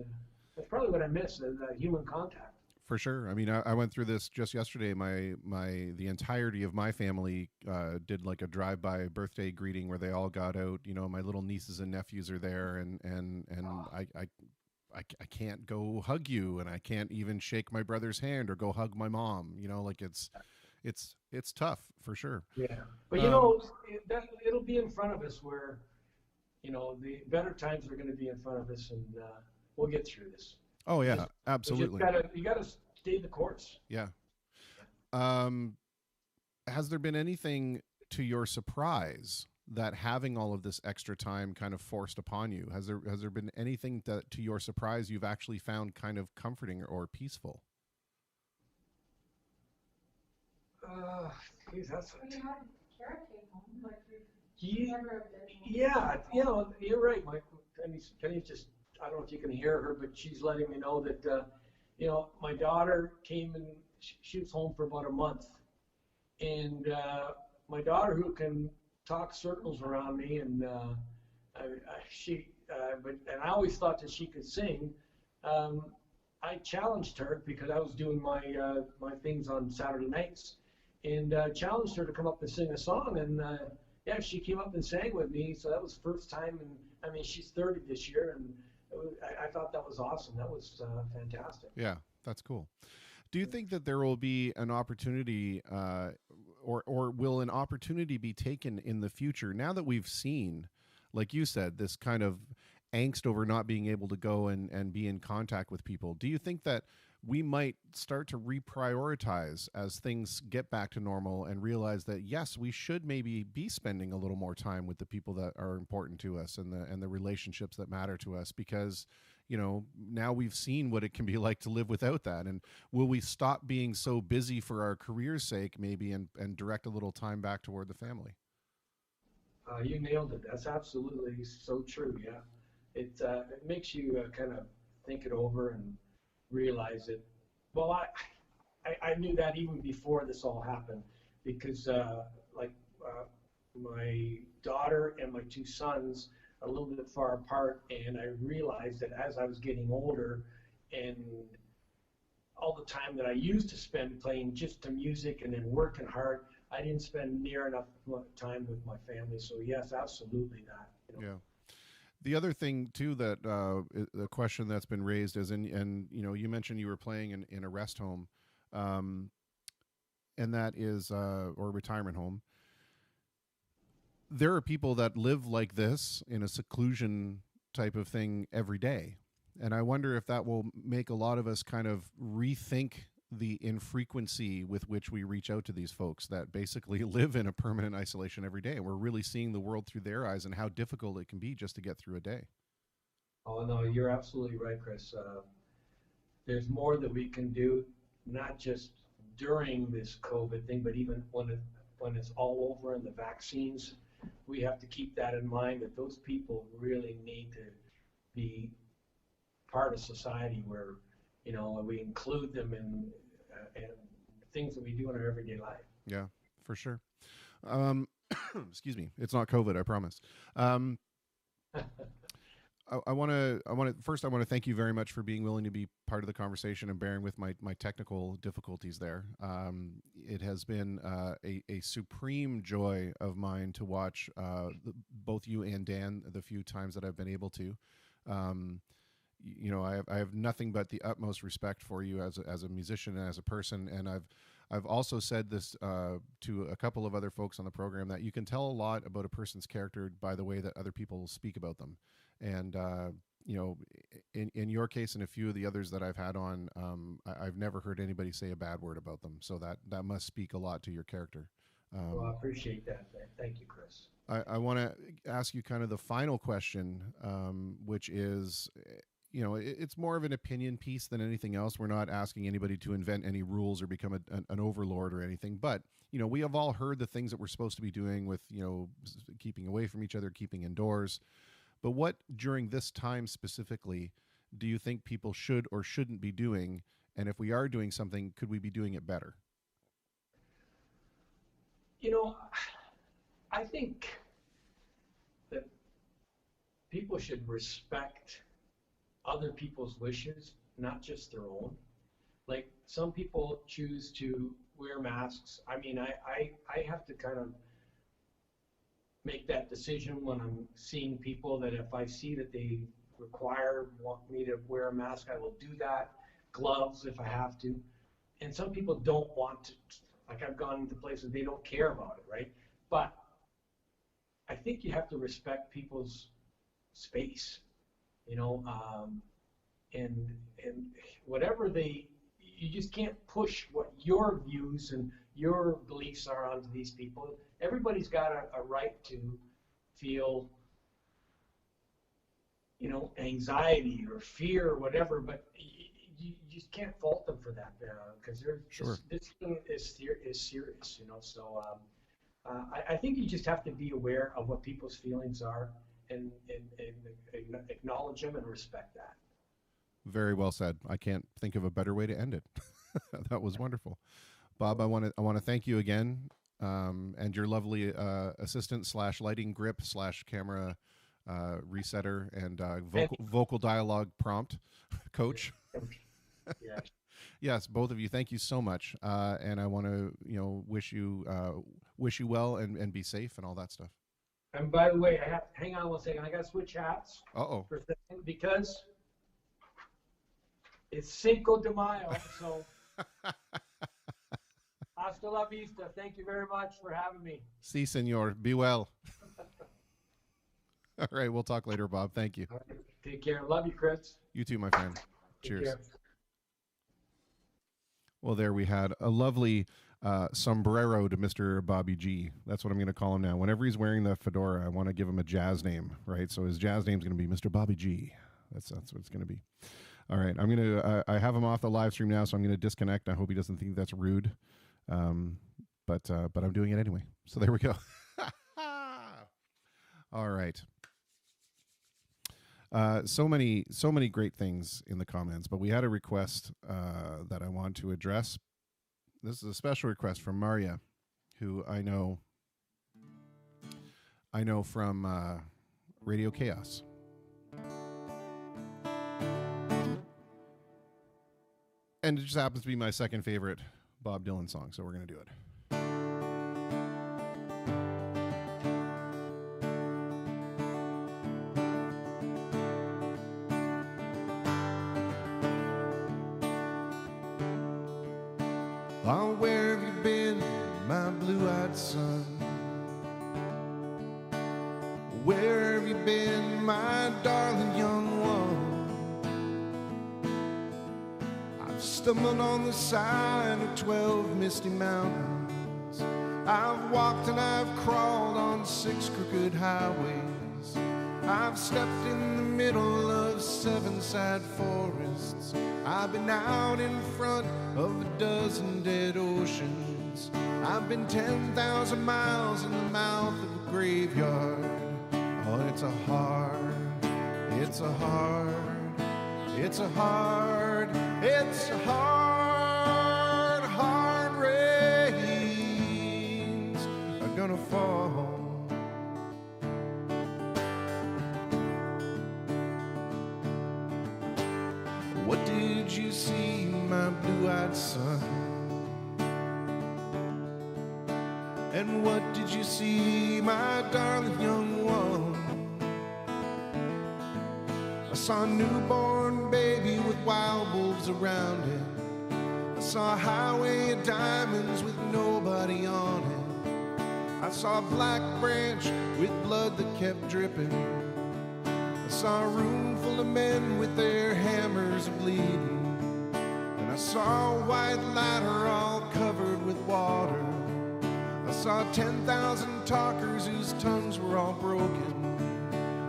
That's probably what I miss, the human contact. For sure. I mean, I went through this just yesterday. The entirety of my family did like a drive-by birthday greeting where they all got out. My little nieces and nephews are there, and I can't go hug you, and I can't even shake my brother's hand or go hug my mom. It's tough for sure. Yeah, but it'll be in front of us where, the better times are going to be in front of us, and we'll get through this. Oh yeah, absolutely. You gotta stay the course. Yeah. Has there been anything to your surprise that having all of this extra time kind of forced upon you? Has there been anything that, to your surprise, you've actually found kind of comforting or peaceful? Geez, that's. We had Kara came home, like Yeah, Never a good one. yeah, you're right, Mike. Penny's just, I don't know if you can hear her, but she's letting me know that, my daughter came and she was home for about a month. And my daughter, who can talk circles around me, and and I always thought that she could sing. Um, I challenged her because I was doing my things on Saturday nights, and challenged her to come up and sing a song. And yeah, she came up and sang with me. So that was the first time. And I mean, she's 30 this year, and I thought that was awesome. That was fantastic. Yeah, that's cool. Do you think that there will be an opportunity, or will an opportunity be taken in the future now that we've seen, like you said, this kind of angst over not being able to go and be in contact with people? Do you think that we might start to reprioritize as things get back to normal and realize that yes, we should maybe be spending a little more time with the people that are important to us and the relationships that matter to us, because now we've seen what it can be like to live without that. And will we stop being so busy for our career's sake maybe and direct a little time back toward the family? You nailed it. That's absolutely so true. Yeah, it makes you kind of think it over and realize it. Well, I knew that even before this all happened, because like uh, my daughter and my two sons are a little bit far apart, and I realized that as I was getting older, and all the time that I used to spend playing just the music and then working hard, I didn't spend near enough time with my family. So yes, absolutely that. Yeah. The other thing too that the question that's been raised is, and you mentioned you were playing in a rest home, um, and that is or retirement home. There are people that live like this in a seclusion type of thing every day. And I wonder if that will make a lot of us kind of rethink the infrequency with which we reach out to these folks that basically live in a permanent isolation every day. And we're really seeing the world through their eyes and how difficult it can be just to get through a day. Oh no, you're absolutely right, Chris. There's more that we can do, not just during this COVID thing, but even when it's all over and the vaccines, we have to keep that in mind, that those people really need to be part of society where we include them in things that we do in our everyday life. Yeah, for sure. Um, excuse me. It's not COVID, I promise. I want to first. I want to thank you very much for being willing to be part of the conversation and bearing with my technical difficulties there. It has been a supreme joy of mine to watch both you and Dan the few times that I've been able to. I have nothing but the utmost respect for you as a musician and as a person, and I've also said this to a couple of other folks on the program, that you can tell a lot about a person's character by the way that other people speak about them. And in your case and a few of the others that I've had on, I've never heard anybody say a bad word about them. So that must speak a lot to your character. Well, I appreciate that. Thank you, Chris. I want to ask you kind of the final question, which is, it's more of an opinion piece than anything else. We're not asking anybody to invent any rules or become an overlord or anything. But, we have all heard the things that we're supposed to be doing with, keeping away from each other, keeping indoors. But what during this time specifically do you think people should or shouldn't be doing? And if we are doing something, could we be doing it better? I think that people should respect other people's wishes, not just their own. Like, some people choose to wear masks. I mean, I have to kind of make that decision when I'm seeing people, that if I see that they want me to wear a mask, I will do that. Gloves if I have to. And some people don't want to. Like, I've gone into places they don't care about it, right? But I think you have to respect people's space, and whatever you just can't push what your views and your beliefs are onto these people. Everybody's got a right to feel, anxiety or fear or whatever, but you just can't fault them for that, because Sure. this thing is serious, So I think you just have to be aware of what people's feelings are and acknowledge them and respect that. Very well said. I can't think of a better way to end it. That was wonderful. Bob, I want to thank you again, and your lovely assistant / lighting grip / camera resetter and vocal dialogue prompt coach. Yeah. Yes, both of you. Thank you so much. And I want to wish you well and be safe and all that stuff. And by the way, hang on one second. I got to switch hats. Uh-oh. For a second because it's Cinco de Mayo, so hasta la vista. Thank you very much for having me. Si, senor. Be well. All right, we'll talk later, Bob. Thank you. All right, take care. Love you, Chris. You too, my friend. Take Cheers. care. Well, there we had a lovely sombrero to Mr. Bobby G. That's what I'm going to call him now. Whenever he's wearing the fedora, I want to give him a jazz name, right? So his jazz name's going to be Mr. Bobby G. That's what it's going to be. All right, I'm going to. I have him off the live stream now, so I'm going to disconnect. I hope he doesn't think that's rude, but I'm doing it anyway. So there we go. All right. So many great things in the comments, but we had a request that I want to address. This is a special request from Maria, who I know from Radio Chaos. And it just happens to be my second favorite Bob Dylan song, so we're going to do it. Oh, where have you been, my blue-eyed son? Where have you been, my darling young one? I've stumbled on the side of 12 misty mountains. I've walked and I've crawled on 6 crooked highways. I've stepped in the middle of 7 sad forests. I've been out in front of a dozen dead oceans. I've been 10,000 miles in the mouth of a graveyard. Oh, it's a hard rains are gonna fall. What did you see, my blue-eyed son? And what did you see, my darling young one? I saw a newborn baby with wild wolves around it. I saw a highway of diamonds with nobody on it. I saw a black branch with blood that kept dripping. I saw a room full of men with their hammers bleeding. And I saw a white ladder all covered with water. I saw 10,000 talkers whose tongues were all broken.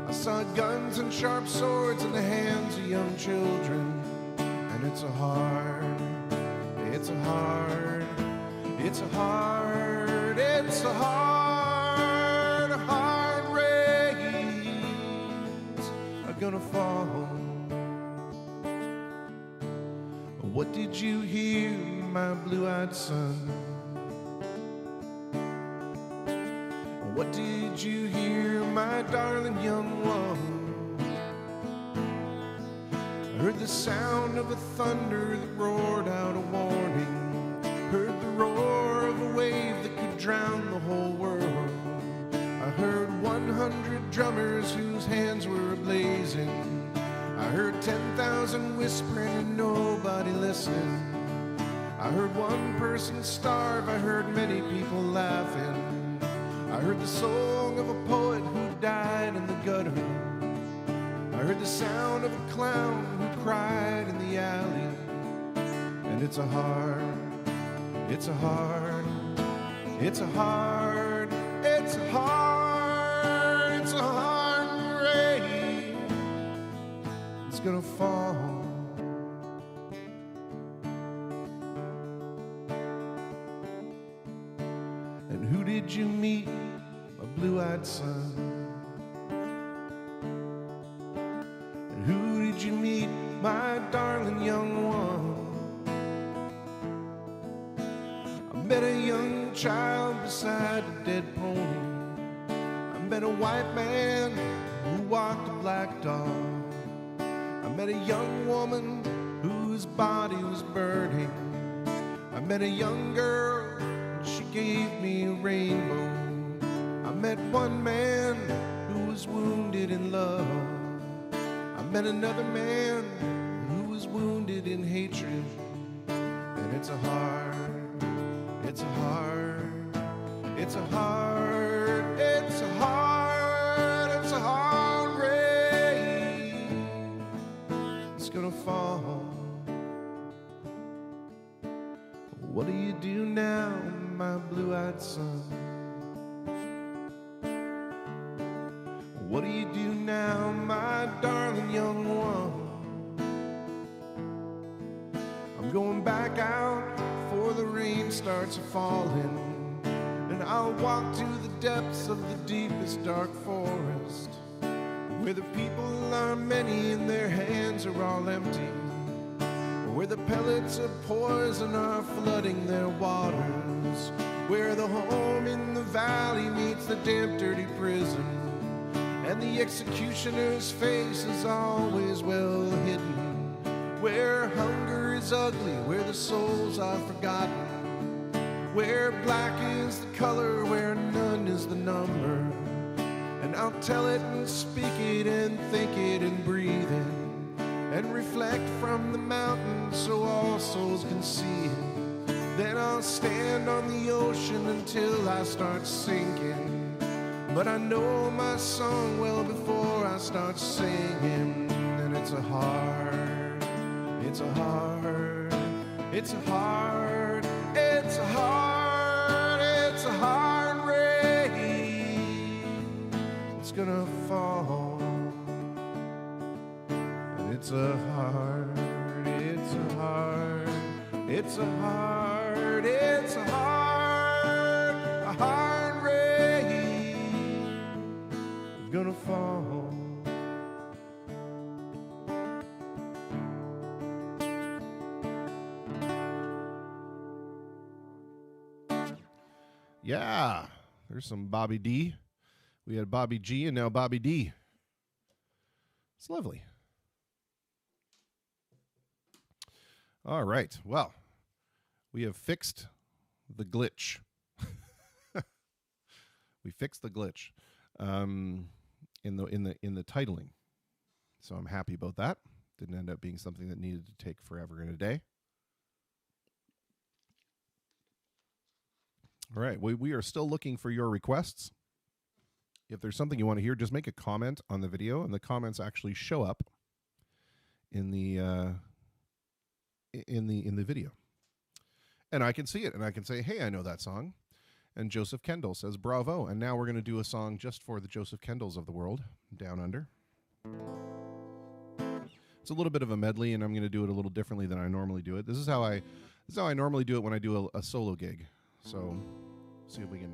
I saw guns and sharp swords in the hands of young children. And it's a hard rains are gonna fall. What did you hear, my blue-eyed son? What did you hear, my darling young one? I heard the sound of a thunder that roared out a warning. Heard the roar of a wave that could drown the whole world. I heard 100 drummers whose hands were ablazing. I heard 10,000 whispering and nobody listening. I heard one person starve, I heard many people laughing. I heard the song of a poet who died in the gutter. I heard the sound of a clown who cried in the alley. And it's a hard rain. It's gonna fall. And who did you meet, blue-eyed son. And who did you meet, my darling young one? I met a young child beside a dead pony. I met a white man who walked a black dog. I met a young woman whose body was burning. I met a young girl and she gave me a rainbow. I met one man who was wounded in love. I met another man who was wounded in hatred. And it's a hard race. It's a hard race. It's gonna fall. What do you do now, my blue-eyed son? What do you do now, my darling young one? I'm going back out before the rain starts falling, and I'll walk to the depths of the deepest dark forest, where the people are many and their hands are all empty, where the pellets of poison are flooding their waters, where the home in the valley meets the damp, dirty prison, and the executioner's face is always well hidden, where hunger is ugly, where the souls are forgotten, where black is the color, where none is the number. And I'll tell it and speak it and think it and breathe it and reflect from the mountain so all souls can see it. Then I'll stand on the ocean until I start sinking. But I know my song well before I start singing. And it's a hard race. It's gonna fall. And it's a hard race. It's gonna fall. Yeah, there's some Bobby D. We had Bobby G and now Bobby D. It's lovely. All right. Well, we have fixed the glitch. We fixed the glitch in the titling. So I'm happy about that. Didn't end up being something that needed to take forever and a day. All right, we are still looking for your requests. If there's something you want to hear, just make a comment on the video, and the comments actually show up in the video. And I can see it, and I can say, hey, I know that song. And Joseph Kendall says, bravo. And now we're going to do a song just for the Joseph Kendalls of the world, Down Under. It's a little bit of a medley, and I'm going to do it a little differently than I normally do it. This is how I normally do it when I do a solo gig. So, see if we can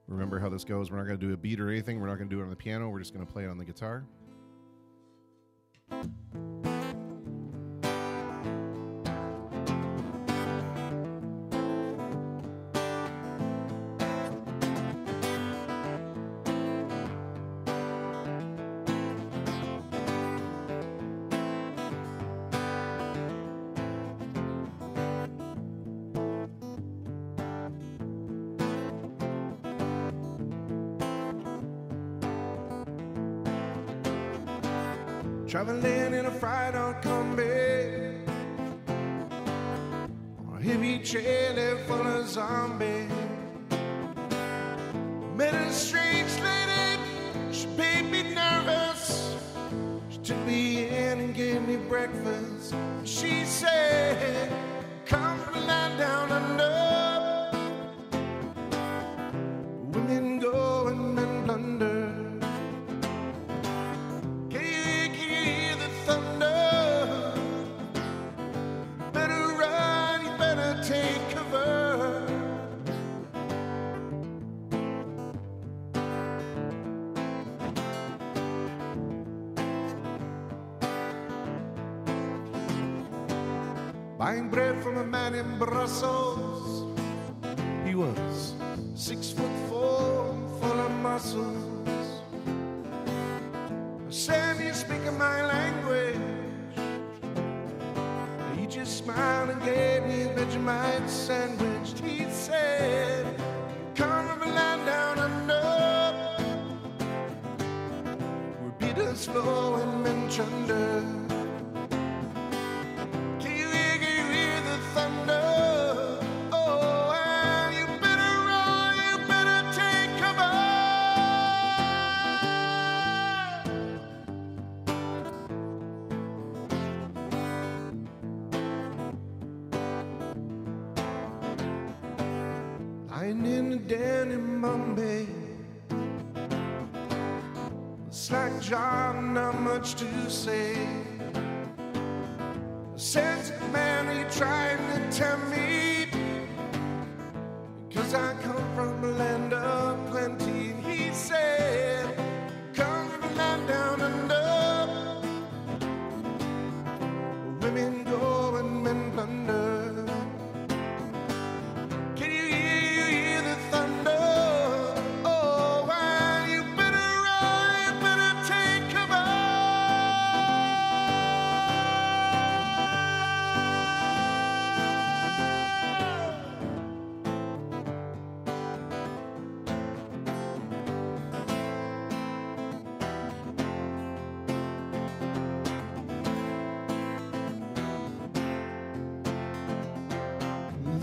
remember how this goes. We're not going to do a beat or anything. We're not going to do it on the piano. We're just going to play it on the guitar. Traveling in a fried out combi on a heavy trailer full of zombies. Met a strange lady, she made me nervous. She took me in and gave me breakfast. She said, come from the land down under. Women go and men plunder. buying bread from a man in Brussels. He was 6'4", full of muscles. I said, "You speak my language?" He just smiled and gave me a Vegemite sandwich. He said, "Come from a land down under, where bitters flow and men chunder. Can you hear the thunder? Oh, and you better run, you better take cover." Lying in a den in Bombay, slack job, not much to say. A sensitive man, he tried to tempt me, because I come from a land of plenty. And he said, "Come from a land down under, where women go and men plunder. Can you hear the thunder? Oh, and you better run, you better take cover."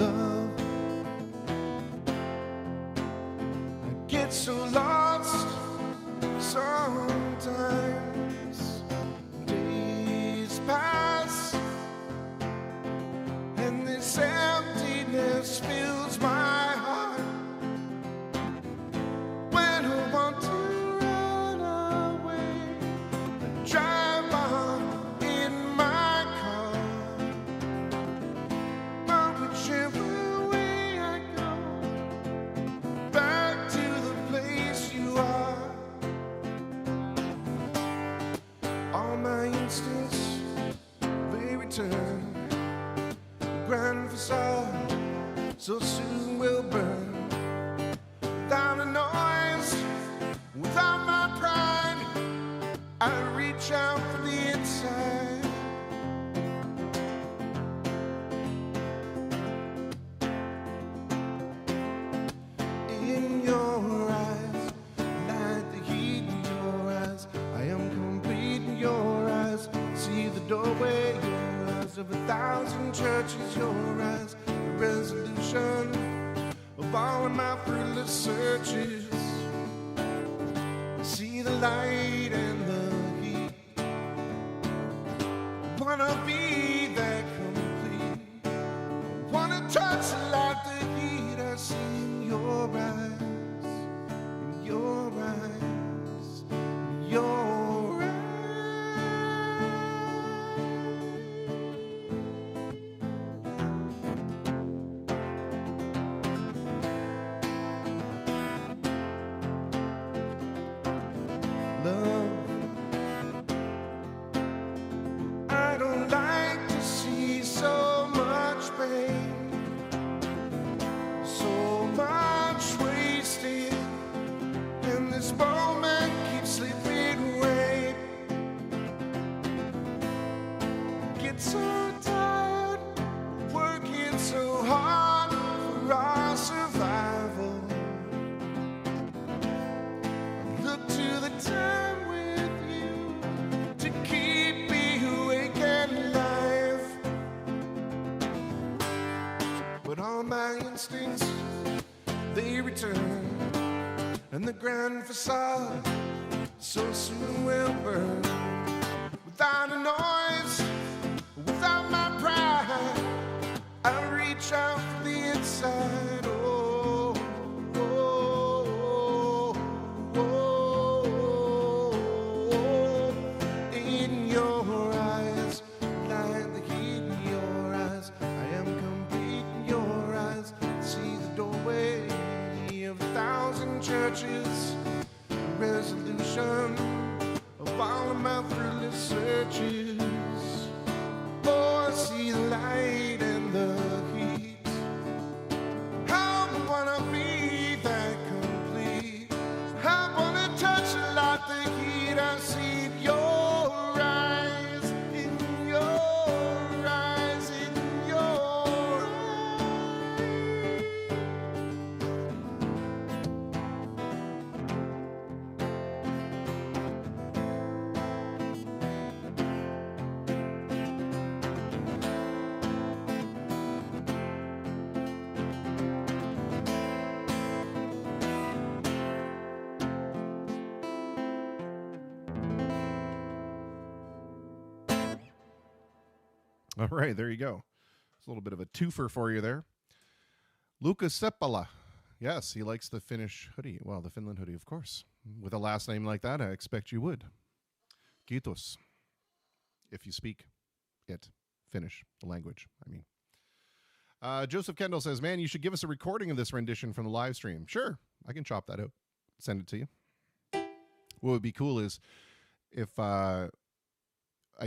Love, I get so lost sometimes. Days pass and this emptiness fills my heart. When I want to run away, I drive on in my car. But whichever way I go, back to the place you are. All my instincts, they return. Grand facade, so soon will burn. Without a noise, without my pride, I reach out for the inside. In your eyes, like the heat in your eyes, I am complete in your eyes. See the doorway, your eyes of 1,000 churches, your eyes, the resolution of all of my fruitless searches. See the light and the heat. I wanna be that complete. I wanna touch like the heat I see in your eyes, in your eyes, in your eyes. Love, I don't like to see so much pain, so much wasted, and this moment keeps slipping away. Get so tired, working so hard for our survival. Look to the time with you to keep me awake and alive. But all my instincts, they return, and the grand facade so soon will burn. Without a noise, without my pride, I reach out for the inside. Oh, oh, oh, oh. In your eyes, like the heat in your eyes, I am complete in your eyes. See the doorway of 1,000 churches, resolution of all of my fruitless searches. Oh, I see the light did I see your eyes, in your eyes, in your All right, there you go. It's a little bit of a twofer for you there. Lukas Seppala. Yes, he likes the Finnish hoodie. Well, the Finland hoodie, of course. With a last name like that, I expect you would. Kiitos. If you speak it. Finnish, the language, I mean. Joseph Kendall says, man, you should give us a recording of this rendition from the live stream. Sure, I can chop that out. Send it to you. What would be cool is if I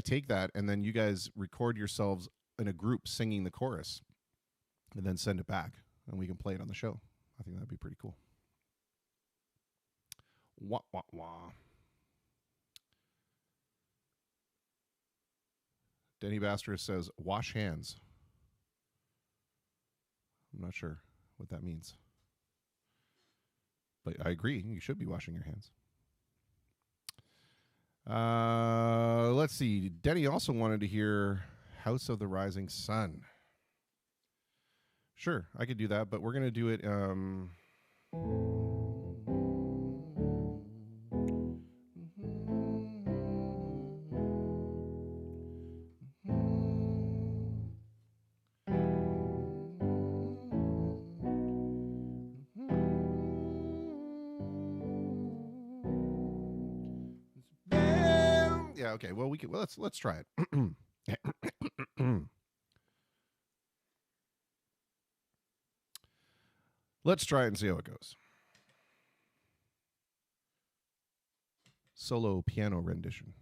take that and then you guys record yourselves in a group singing the chorus and then send it back and we can play it on the show. I think that'd be pretty cool. Wah, wah, wah. Denny Baster says, wash hands. I'm not sure what that means. But I agree. You should be washing your hands. Let's see. Denny also wanted to hear House of the Rising Sun. Sure, I could do that, but we're going to do it. Yeah, okay. Well, we can. Well, let's try it. Let's try it and see how it goes. Solo piano rendition.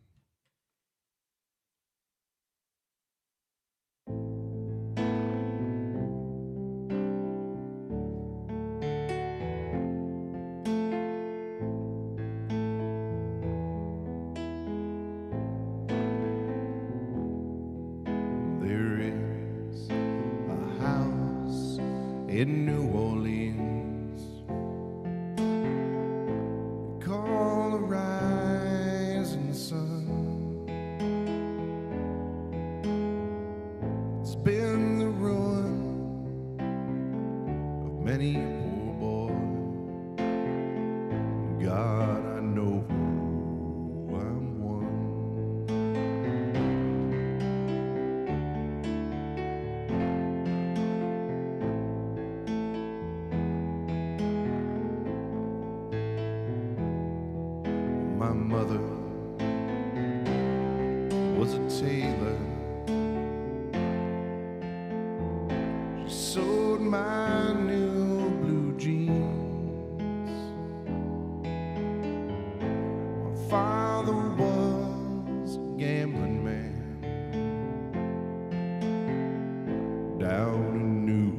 In New Orleans, we call the rising sun. It's been the ruin of many a poor boy. God, I know who I'm one. My mother was a tailor. She sewed my new blue jeans. My father was a gambling man down in New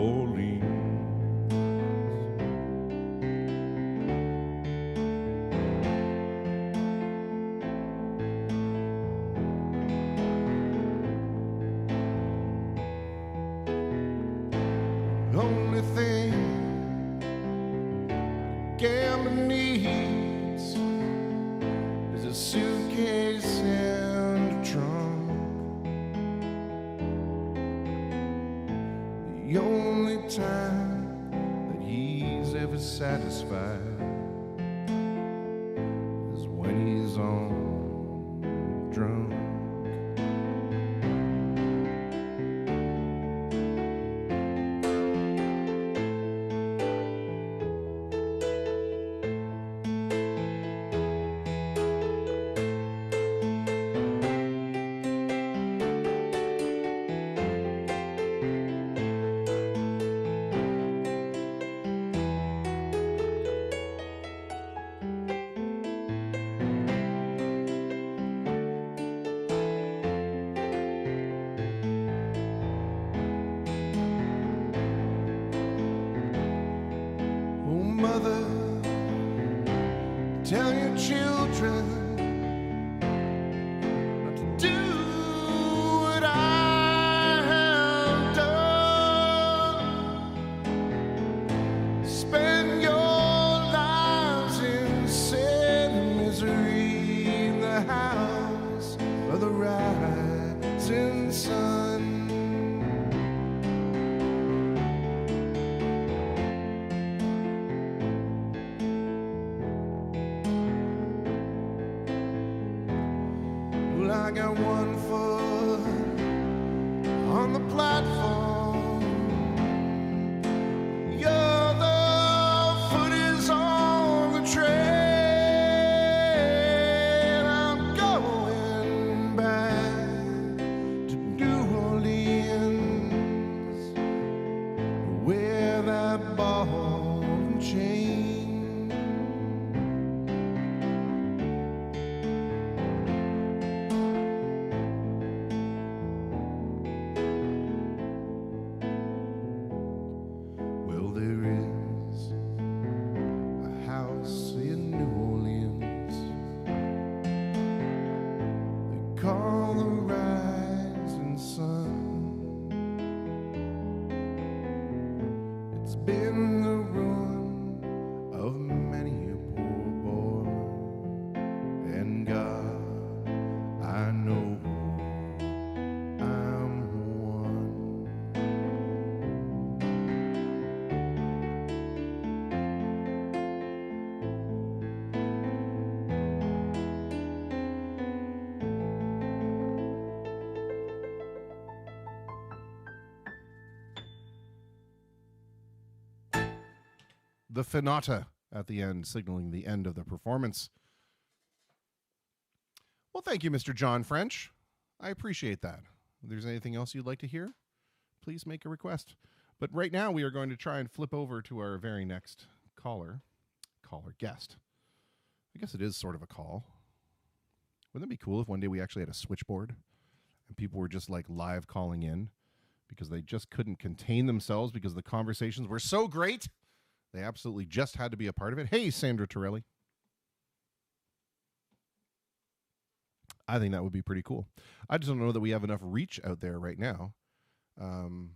Orleans. Only thing gambling needs is a suitcase and a trunk. The only time that he's ever satisfied is when he's on drunk. children not to do what I have done. Spend your lives in sin and misery in the house of the rising sun. Well, I got one foot on the platform, the other foot is on the train. I'm going back to New Orleans, where that ball and chain. Well, there is a house in New Orleans they call the rising sun. It's been the ruin of many a poor boy, and God, I know I'm one. The finata at the end, signaling the end of the performance. Well, thank you, Mr. John French. I appreciate that. If there's anything else you'd like to hear, please make a request. But right now, we are going to try and flip over to our very next guest. I guess it is sort of a call. Wouldn't it be cool if one day we actually had a switchboard and people were just like live calling in because they just couldn't contain themselves because the conversations were so great? They absolutely just had to be a part of it. Hey, Sandra Torelli. I think that would be pretty cool. I just don't know that we have enough reach out there right now to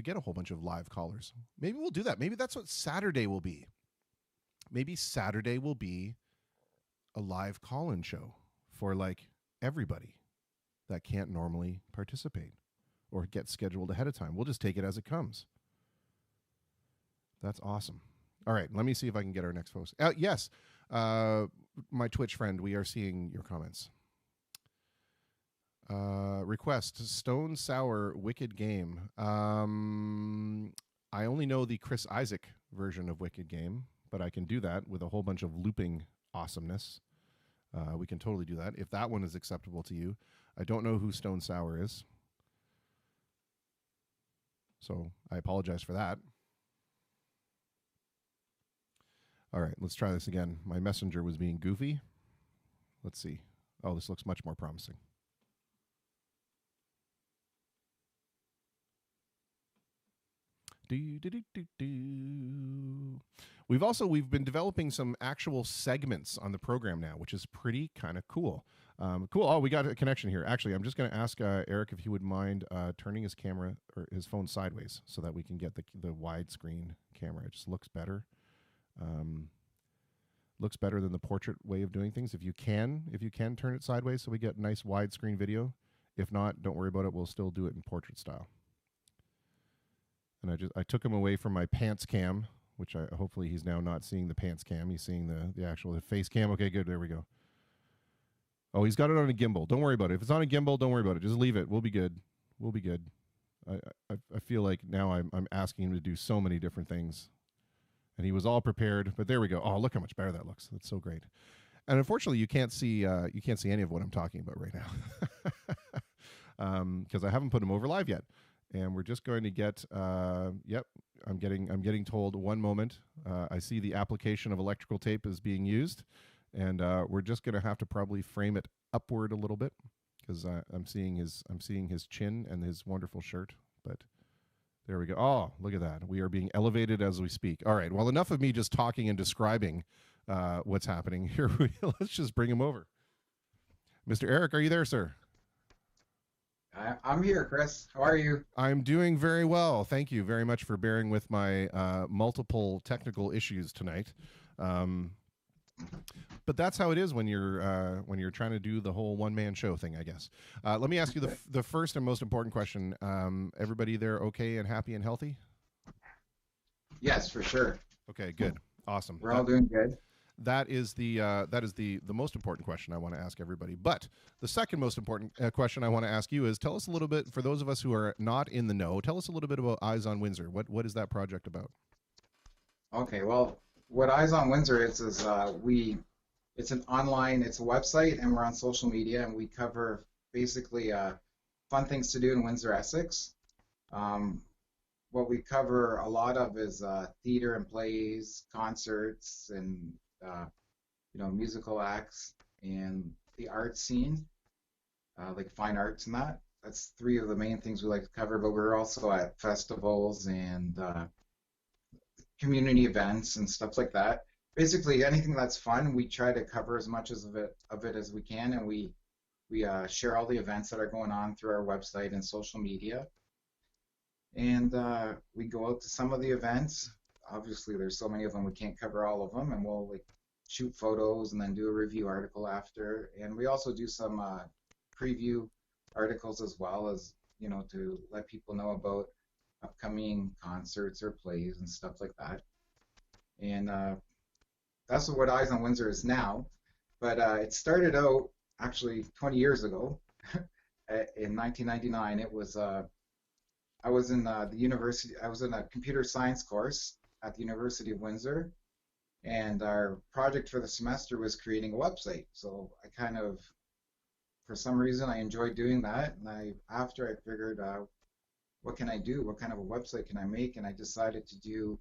get a whole bunch of live callers. Maybe we'll do that. Maybe that's what Saturday will be. Maybe Saturday will be a live call-in show for like everybody that can't normally participate or get scheduled ahead of time. We'll just take it as it comes. That's awesome. All right, let me see if I can get our next post. Yes, my Twitch friend, we are seeing your comments. Request, Stone Sour Wicked Game. I only know the Chris Isaac version of Wicked Game, but I can do that with a whole bunch of looping awesomeness. We can totally do that. If that one is acceptable to you. I don't know who Stone Sour is, so I apologize for that. All right, let's try this again. My messenger was being goofy. Let's see. Oh, this looks much more promising. We've been developing some actual segments on the program now, which is pretty kind of cool. Cool. Oh, we got a connection here. Actually, I'm just going to ask Eric if he would mind turning his camera or his phone sideways so that we can get the widescreen camera. It just looks better. Looks better than the portrait way of doing things. If you can turn it sideways so we get nice widescreen video. If not, don't worry about it. We'll still do it in portrait style. And I took him away from my pants cam, which hopefully he's now not seeing the pants cam. He's seeing the actual face cam. Okay, good. There we go. Oh, he's got it on a gimbal. Don't worry about it. If it's on a gimbal, don't worry about it. Just leave it. We'll be good. We'll be good. I feel like now I'm asking him to do so many different things. And he was all prepared, but there we go. Oh, look how much better that looks. That's so great. And unfortunately, you can't see any of what I'm talking about right now, because I haven't put him over live yet. And we're just going to get. Yep, I'm getting told. One moment, I see the application of electrical tape is being used, and we're just going to have to probably frame it upward a little bit because I'm seeing his chin and his wonderful shirt, but. There we go. Oh, look at that. We are being elevated as we speak. All right. Well, enough of me just talking and describing what's happening here. Let's just bring him over. Mr. Eric, are you there, sir? I'm here, Chris. How are you? I'm doing very well. Thank you very much for bearing with my multiple technical issues tonight. But that's how it is when you're trying to do the whole one-man show thing, I guess. Let me ask you the first and most important question. Everybody there okay and happy and healthy? Yes, for sure. Okay, good. Awesome. We're all doing good. That is the most important question I want to ask everybody. But the second most important question I want to ask you is, tell us a little bit, for those of us who are not in the know, tell us a little bit about Eyes on Windsor. What is that project about? Okay, well, what Eyes on Windsor is it's a website, and we're on social media, and we cover basically fun things to do in Windsor, Essex. What we cover a lot of is theater and plays, concerts, and musical acts, and the art scene, like fine arts and that. That's three of the main things we like to cover, but we're also at festivals and community events and stuff like that. Basically, anything that's fun, we try to cover as much of it as we can, and we share all the events that are going on through our website and social media. And we go out to some of the events. Obviously, there's so many of them, we can't cover all of them, and we'll shoot photos and then do a review article after. And we also do some preview articles as well, as to let people know about upcoming concerts or plays and stuff like that. And that's what Eyes on Windsor is now. But it started out actually 20 years ago. In 1999, it was I was in the university. I was in a computer science course at the University of Windsor, and our project for the semester was creating a website. So I kind of, for some reason, I enjoyed doing that. And after I figured out, what can I do? What kind of a website can I make? And I decided to do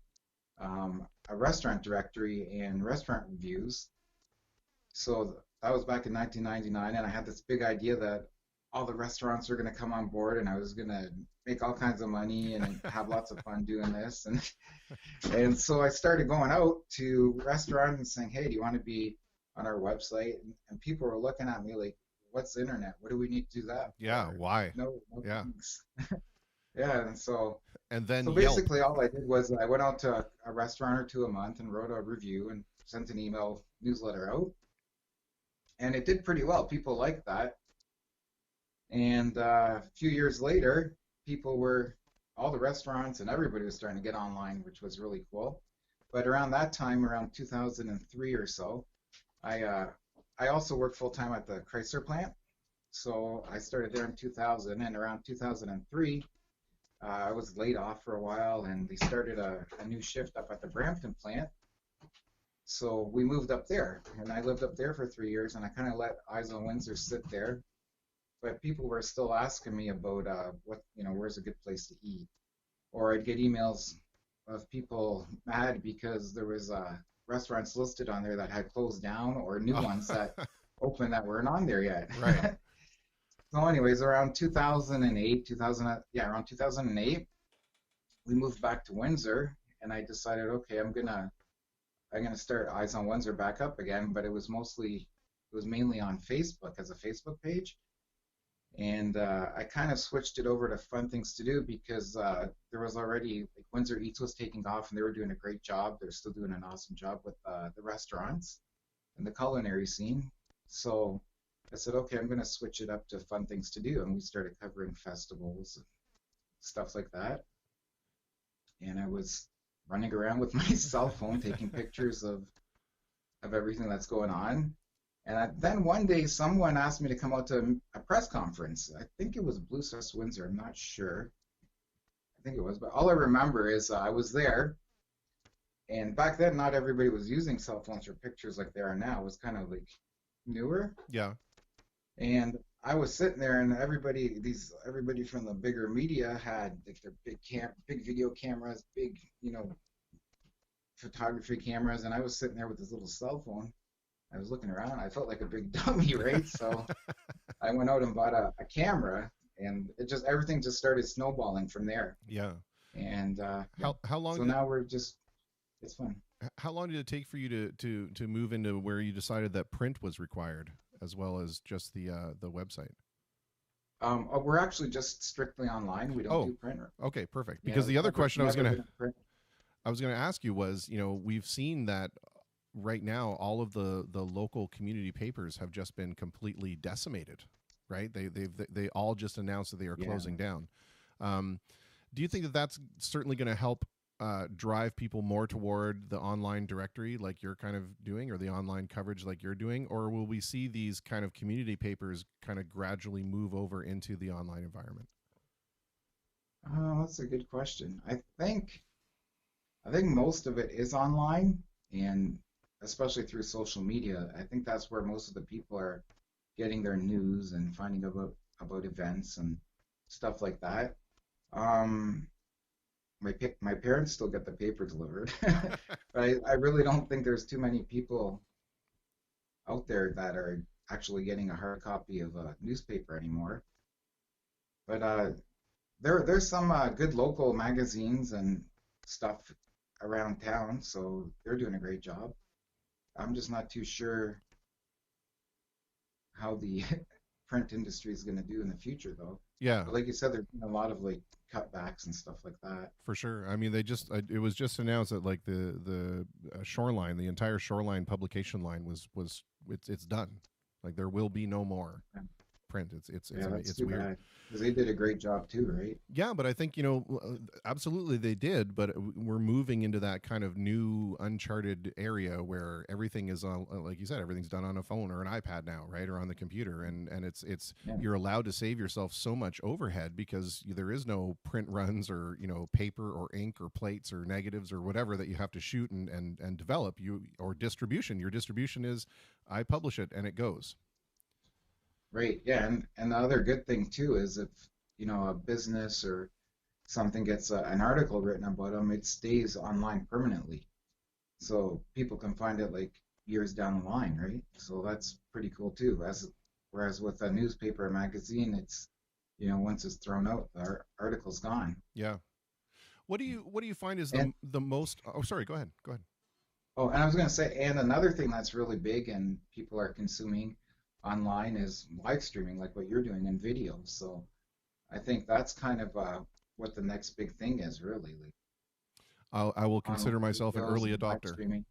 a restaurant directory and restaurant reviews. So that was back in 1999, and I had this big idea that all the restaurants are going to come on board, and I was going to make all kinds of money and have lots of fun doing this. And so I started going out to restaurants and saying, hey, do you want to be on our website? And people were looking at me like, what's the internet? What do we need to do that for? Yeah, why? No yeah. Thanks. Yeah, and then basically all I did was I went out to a restaurant or two a month and wrote a review and sent an email newsletter out. And it did pretty well. People liked that. And a few years later, all the restaurants and everybody was starting to get online, which was really cool. But around that time, around 2003 or so, I also worked full-time at the Chrysler plant. So I started there in 2000, and around 2003, I was laid off for a while, and they started a new shift up at the Brampton plant. So we moved up there, and I lived up there for 3 years, and I kind of let Eyes on Windsor sit there. But people were still asking me about where's a good place to eat, or I'd get emails of people mad because there was restaurants listed on there that had closed down, or new ones that opened that weren't on there yet. Right. So anyways, around 2008, around 2008, we moved back to Windsor, and I decided, okay, I'm gonna start Eyes on Windsor back up again, but it was mainly on Facebook as a Facebook page. And I kind of switched it over to Fun Things to Do because there was already, Windsor Eats was taking off, and they were doing a great job. They're still doing an awesome job with the restaurants and the culinary scene. So I said, okay, I'm going to switch it up to Fun Things to Do. And we started covering festivals and stuff like that. And I was running around with my cell phone taking pictures of everything that's going on. And then one day, someone asked me to come out to a press conference. I think it was Blue Sus Windsor. I'm not sure. I think it was. But all I remember is I was there. And back then, not everybody was using cell phones for pictures like they are now. It was kind of newer. Yeah. And I was sitting there, and everybody from the bigger media had their big video cameras, big photography cameras, and I was sitting there with this little cell phone. I was looking around. I felt like a big dummy, right? So I went out and bought a camera, and everything just started snowballing from there. Yeah. And how long? So now it's fun. How long did it take for you to move into where you decided that print was required as well as just the website? We're actually just strictly online. We don't Oh, do print. okay, perfect. Yeah, Because the other never, question never been print. I was gonna ask you was, we've seen that right now all of the local community papers have just been completely decimated, right? They all just announced that they are closing down. Do you think that that's certainly going to help drive people more toward the online directory like you're kind of doing, or the online coverage like you're doing, or will we see these kind of community papers kind of gradually move over into the online environment? That's a good question. I think most of it is online, and especially through social media. I think that's where most of the people are getting their news and finding about events and stuff like that. Um, my parents still get the paper delivered, but I really don't think there's too many people out there that are actually getting a hard copy of a newspaper anymore. But there's some good local magazines and stuff around town, so they're doing a great job. I'm just not too sure how the print industry is going to do in the future, though. Yeah, But like you said, there's been a lot of like cutbacks and stuff like that. for sure. I mean, it was just announced that like the shoreline, the entire shoreline publication line it's done. Like there will be no more Yeah, print. It's yeah, that's it's too weird. bad because they did a great job too, right? Yeah, but I think, absolutely they did, but we're moving into that kind of new uncharted area where everything is on, like you said, everything's done on a phone or an iPad now, right? Or on the computer. And it's, Yeah, you're allowed to save yourself so much overhead because there is no print runs or, paper or ink or plates or negatives or whatever that you have to shoot and develop or distribution. Your distribution is I publish it and it goes. right. Yeah, and the other good thing too is if a business or something gets an article written about them, it stays online permanently, so people can find it like years down the line, right? So that's pretty cool too. Whereas with a newspaper or magazine, it's once it's thrown out, the article's gone. Yeah. What do you find is And the most, oh, sorry, go ahead. oh, and I was going to say, and another thing that's really big and people are consuming online is live streaming, like what you're doing in video. So I think that's kind of what the next big thing is, really, like I will consider online myself an videos early and live adopter. streaming.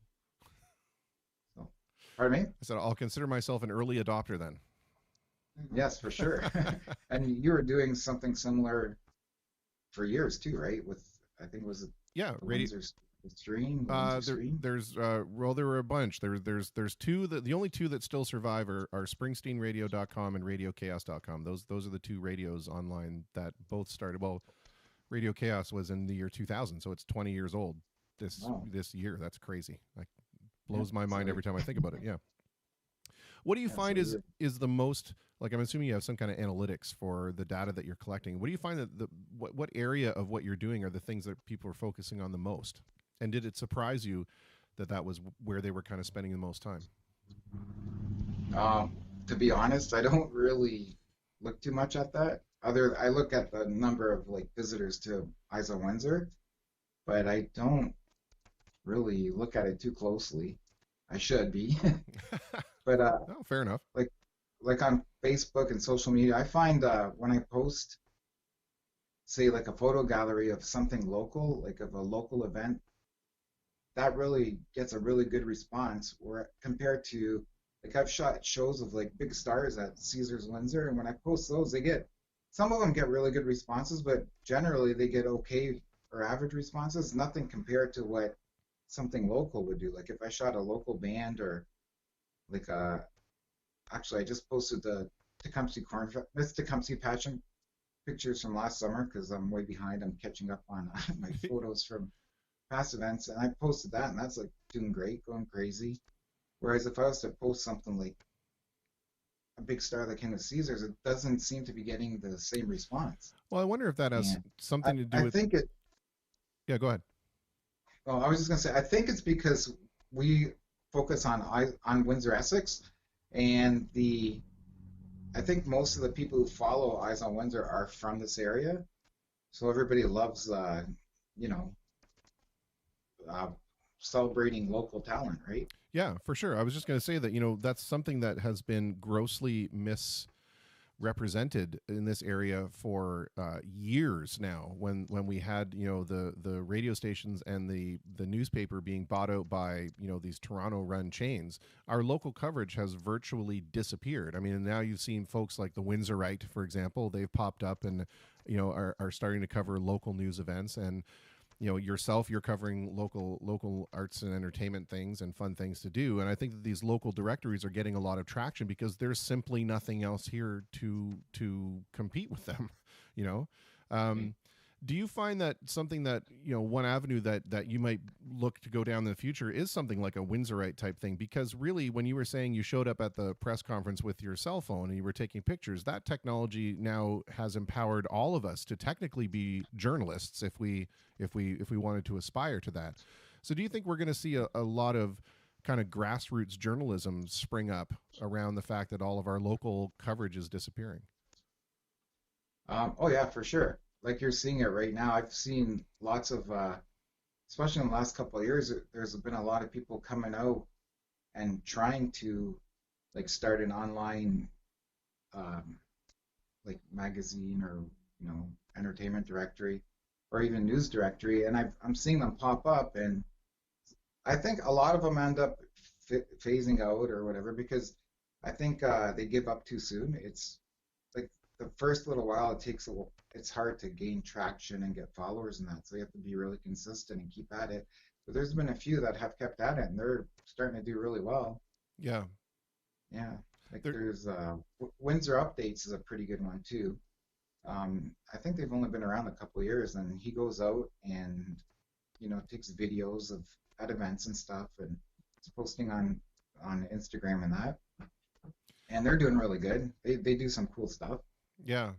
So, pardon me? I said I'll consider myself an early adopter then. Yes, for sure. And you were doing something similar for years too, right? With I think was it Yeah, the radio. The Windsor Stream? There's well, there were a bunch. There's two that the only two that still survive are SpringsteenRadio.com and RadioChaos.com. Those are the two radios online that both started. Well, Radio Chaos was in the year 2000, so it's 20 years old Oh, this year. That's crazy. Like yeah. blows my mind So every time I think about it. Yeah. What do you yeah, find so you're is the most, like, I'm assuming you have some kind of analytics for the data that you're collecting. What do you find that what area of what you're doing are the things that people are focusing on the most? And did it surprise you that was where they were kind of spending the most time? to be honest, I don't really look too much at that. I look at the number of like visitors to Eyes on Windsor, but I don't really look at it too closely. I should be, but Oh, fair enough. like on Facebook and social media, I find when I post, say like a photo gallery of something local, like of a local event, that really gets a really good response. Where compared to like I've shot shows of like big stars at Caesars Windsor, and when I post those, some of them get really good responses, but generally they get okay or average responses. Nothing compared to what something local would do. Like if I shot a local band or like actually I just posted the Tecumseh Miss Tecumseh pageant pictures from last summer because I'm way behind. I'm catching up on my photos from past events, and I posted that, and that's like doing great, going crazy. Whereas if I was to post something like a big star that came to Caesars, it doesn't seem to be getting the same response. Well, I wonder if that has And something to do I with. think it. Yeah, go ahead. Well, I was just gonna say I think it's because we focus on Windsor Essex, and I think most of the people who follow Eyes on Windsor are from this area, so everybody loves you know uh, celebrating local talent, right? Yeah, for sure. I was just going to say that, you know, that's something that has been grossly misrepresented in this area for years now. When we had, you know, the radio stations and the newspaper being bought out by, you know, these Toronto run chains, our local coverage has virtually disappeared. I mean, now you've seen folks like the Windsorite, for example, they've popped up and, you know, are starting to cover local news events. And you know, yourself, you're covering local arts and entertainment things and fun things to do. And I think that these local directories are getting a lot of traction because there's simply nothing else here to compete with them. You know, do you find that something that, you know, one avenue that you might look to go down in the future is something like a Windsorite type thing? Because really, when you were saying you showed up at the press conference with your cell phone and you were taking pictures, that technology now has empowered all of us to technically be journalists if we wanted to aspire to that. So do you think we're going to see a lot of kind of grassroots journalism spring up around the fact that all of our local coverage is disappearing? Oh yeah, for sure. Like you're seeing it right now. I've seen lots of, especially in the last couple of years, there's been a lot of people coming out and trying to like start an online um, like magazine or entertainment directory or even news directory, and I'm seeing them pop up, and I think a lot of them end up phasing out or whatever because I think they give up too soon. It's like the first little while it's hard to gain traction and get followers and that, so you have to be really consistent and keep at it. But there's been a few that have kept at it and they're starting to do really well. Yeah. Yeah, like there's Windsor Updates is a pretty good one too. I think they've only been around a couple of years, and he goes out and takes videos of at events and stuff, and is posting on Instagram and that, and they're doing really good. They do some cool stuff. Yeah.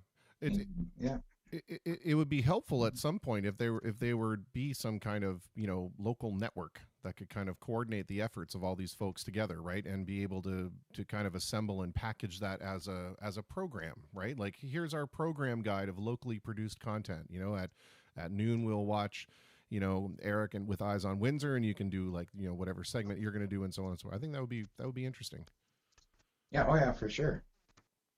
Yeah. It would be helpful at some point if there were be some kind of, you know, local network that could kind of coordinate the efforts of all these folks together, right, and be able to kind of assemble and package that as a program, right? Like, here's our program guide of locally produced content. You know, at noon we'll watch, you know, Eric and with Eyes on Windsor, and you can do like, you know, whatever segment you're going to do and so on and so on. I think that would be interesting. Yeah. Oh yeah, for sure.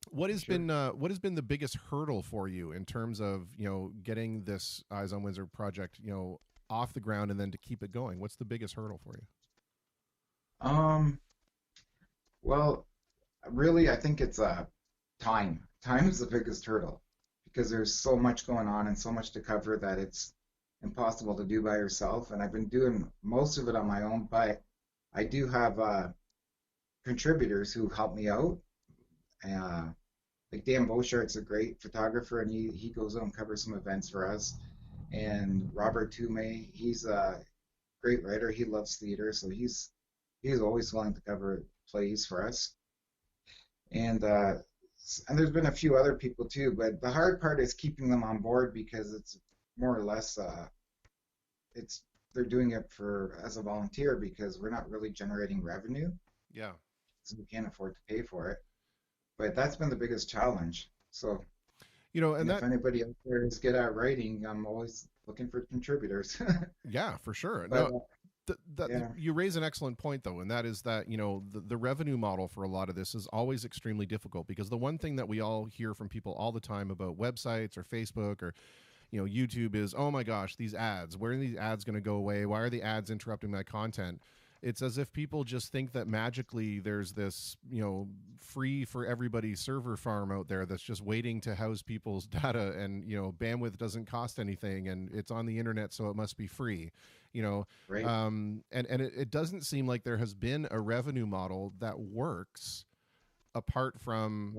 What has been the biggest hurdle for you in terms of, you know, getting this Eyes on Windsor project, you know, off the ground and then to keep it going? What's the biggest hurdle for you? Well, really, I think it's time. Time is the biggest hurdle because there's so much going on and so much to cover that it's impossible to do by yourself. And I've been doing most of it on my own, but I do have contributors who help me out. Like Dan Beauchart's a great photographer, and he goes out and covers some events for us. And Robert Toomey, he's a great writer. He loves theater, so he's always willing to cover plays for us. And there's been a few other people too, but the hard part is keeping them on board because it's more or less they're doing it as a volunteer because we're not really generating revenue. Yeah. So we can't afford to pay for it. But that's been the biggest challenge. So, you know, and if anybody out there is good at writing, I'm always looking for contributors. Yeah, for sure. But, No, yeah. you raise an excellent point, though, and that is that, you know, the revenue model for a lot of this is always extremely difficult because the one thing that we all hear from people all the time about websites or Facebook or, you know, YouTube is, oh my gosh, these ads, where are these ads going to go away? Why are the ads interrupting my content? It's as if people just think that magically there's this, you know, free for everybody server farm out there that's just waiting to house people's data, and, you know, bandwidth doesn't cost anything and it's on the internet, so it must be free, you know. Right. And it doesn't seem like there has been a revenue model that works apart from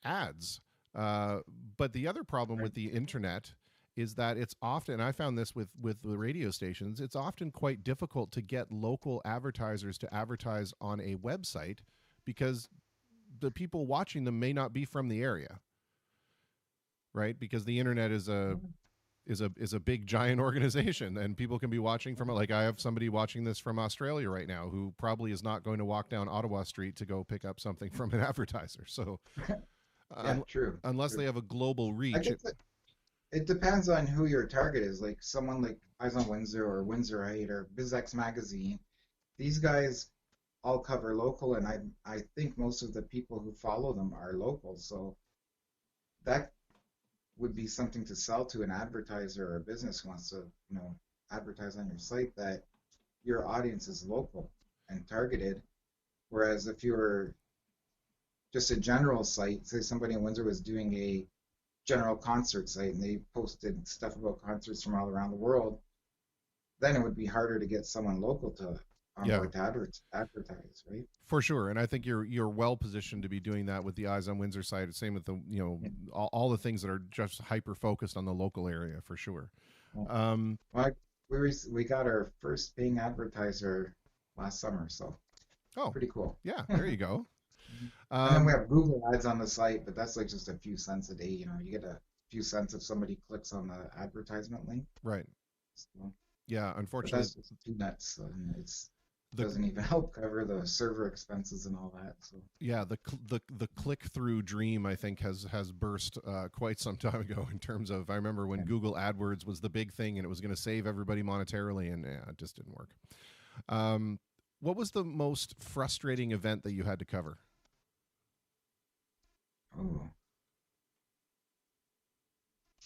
ads. But the other problem with the internet is that it's often, and I found this with the radio stations, it's often quite difficult to get local advertisers to advertise on a website because the people watching them may not be from the area, right? Because the internet is a big giant organization, and people can be watching from it. Like, I have somebody watching this from Australia right now who probably is not going to walk down Ottawa Street to go pick up something from an advertiser. So yeah, true. Unless true. they have a global reach. it depends on who your target is. Like someone like Eyes on Windsor or Windsorite or BizX Magazine. These guys all cover local, and I think most of the people who follow them are local. So that would be something to sell to an advertiser or a business who wants to, advertise on your site, that your audience is local and targeted. Whereas if you were just a general site, say somebody in Windsor was doing a general concert site and they posted stuff about concerts from all around the world, then it would be harder to get someone local to on Yeah, board to advertise, right? for sure. And I think you're well positioned to be doing that with the Eyes on Windsor side. Same with the all the things that are just hyper focused on the local area for sure. Yeah. Um, Well, we got our first paying advertiser last summer, so oh, pretty cool. yeah, there you go. And then we Um, have Google ads on the site, but that's like just a few cents a day. You get a few cents if somebody clicks on the advertisement link. right. So, Yeah, but unfortunately, that's just peanuts, and it's the doesn't even help cover the server expenses and all that. So yeah the click through dream I think has burst quite some time ago in terms of I remember when yeah. Google AdWords was the big thing and it was going to save everybody monetarily and it just didn't work. Um, what was the most frustrating event that you had to cover? Oh,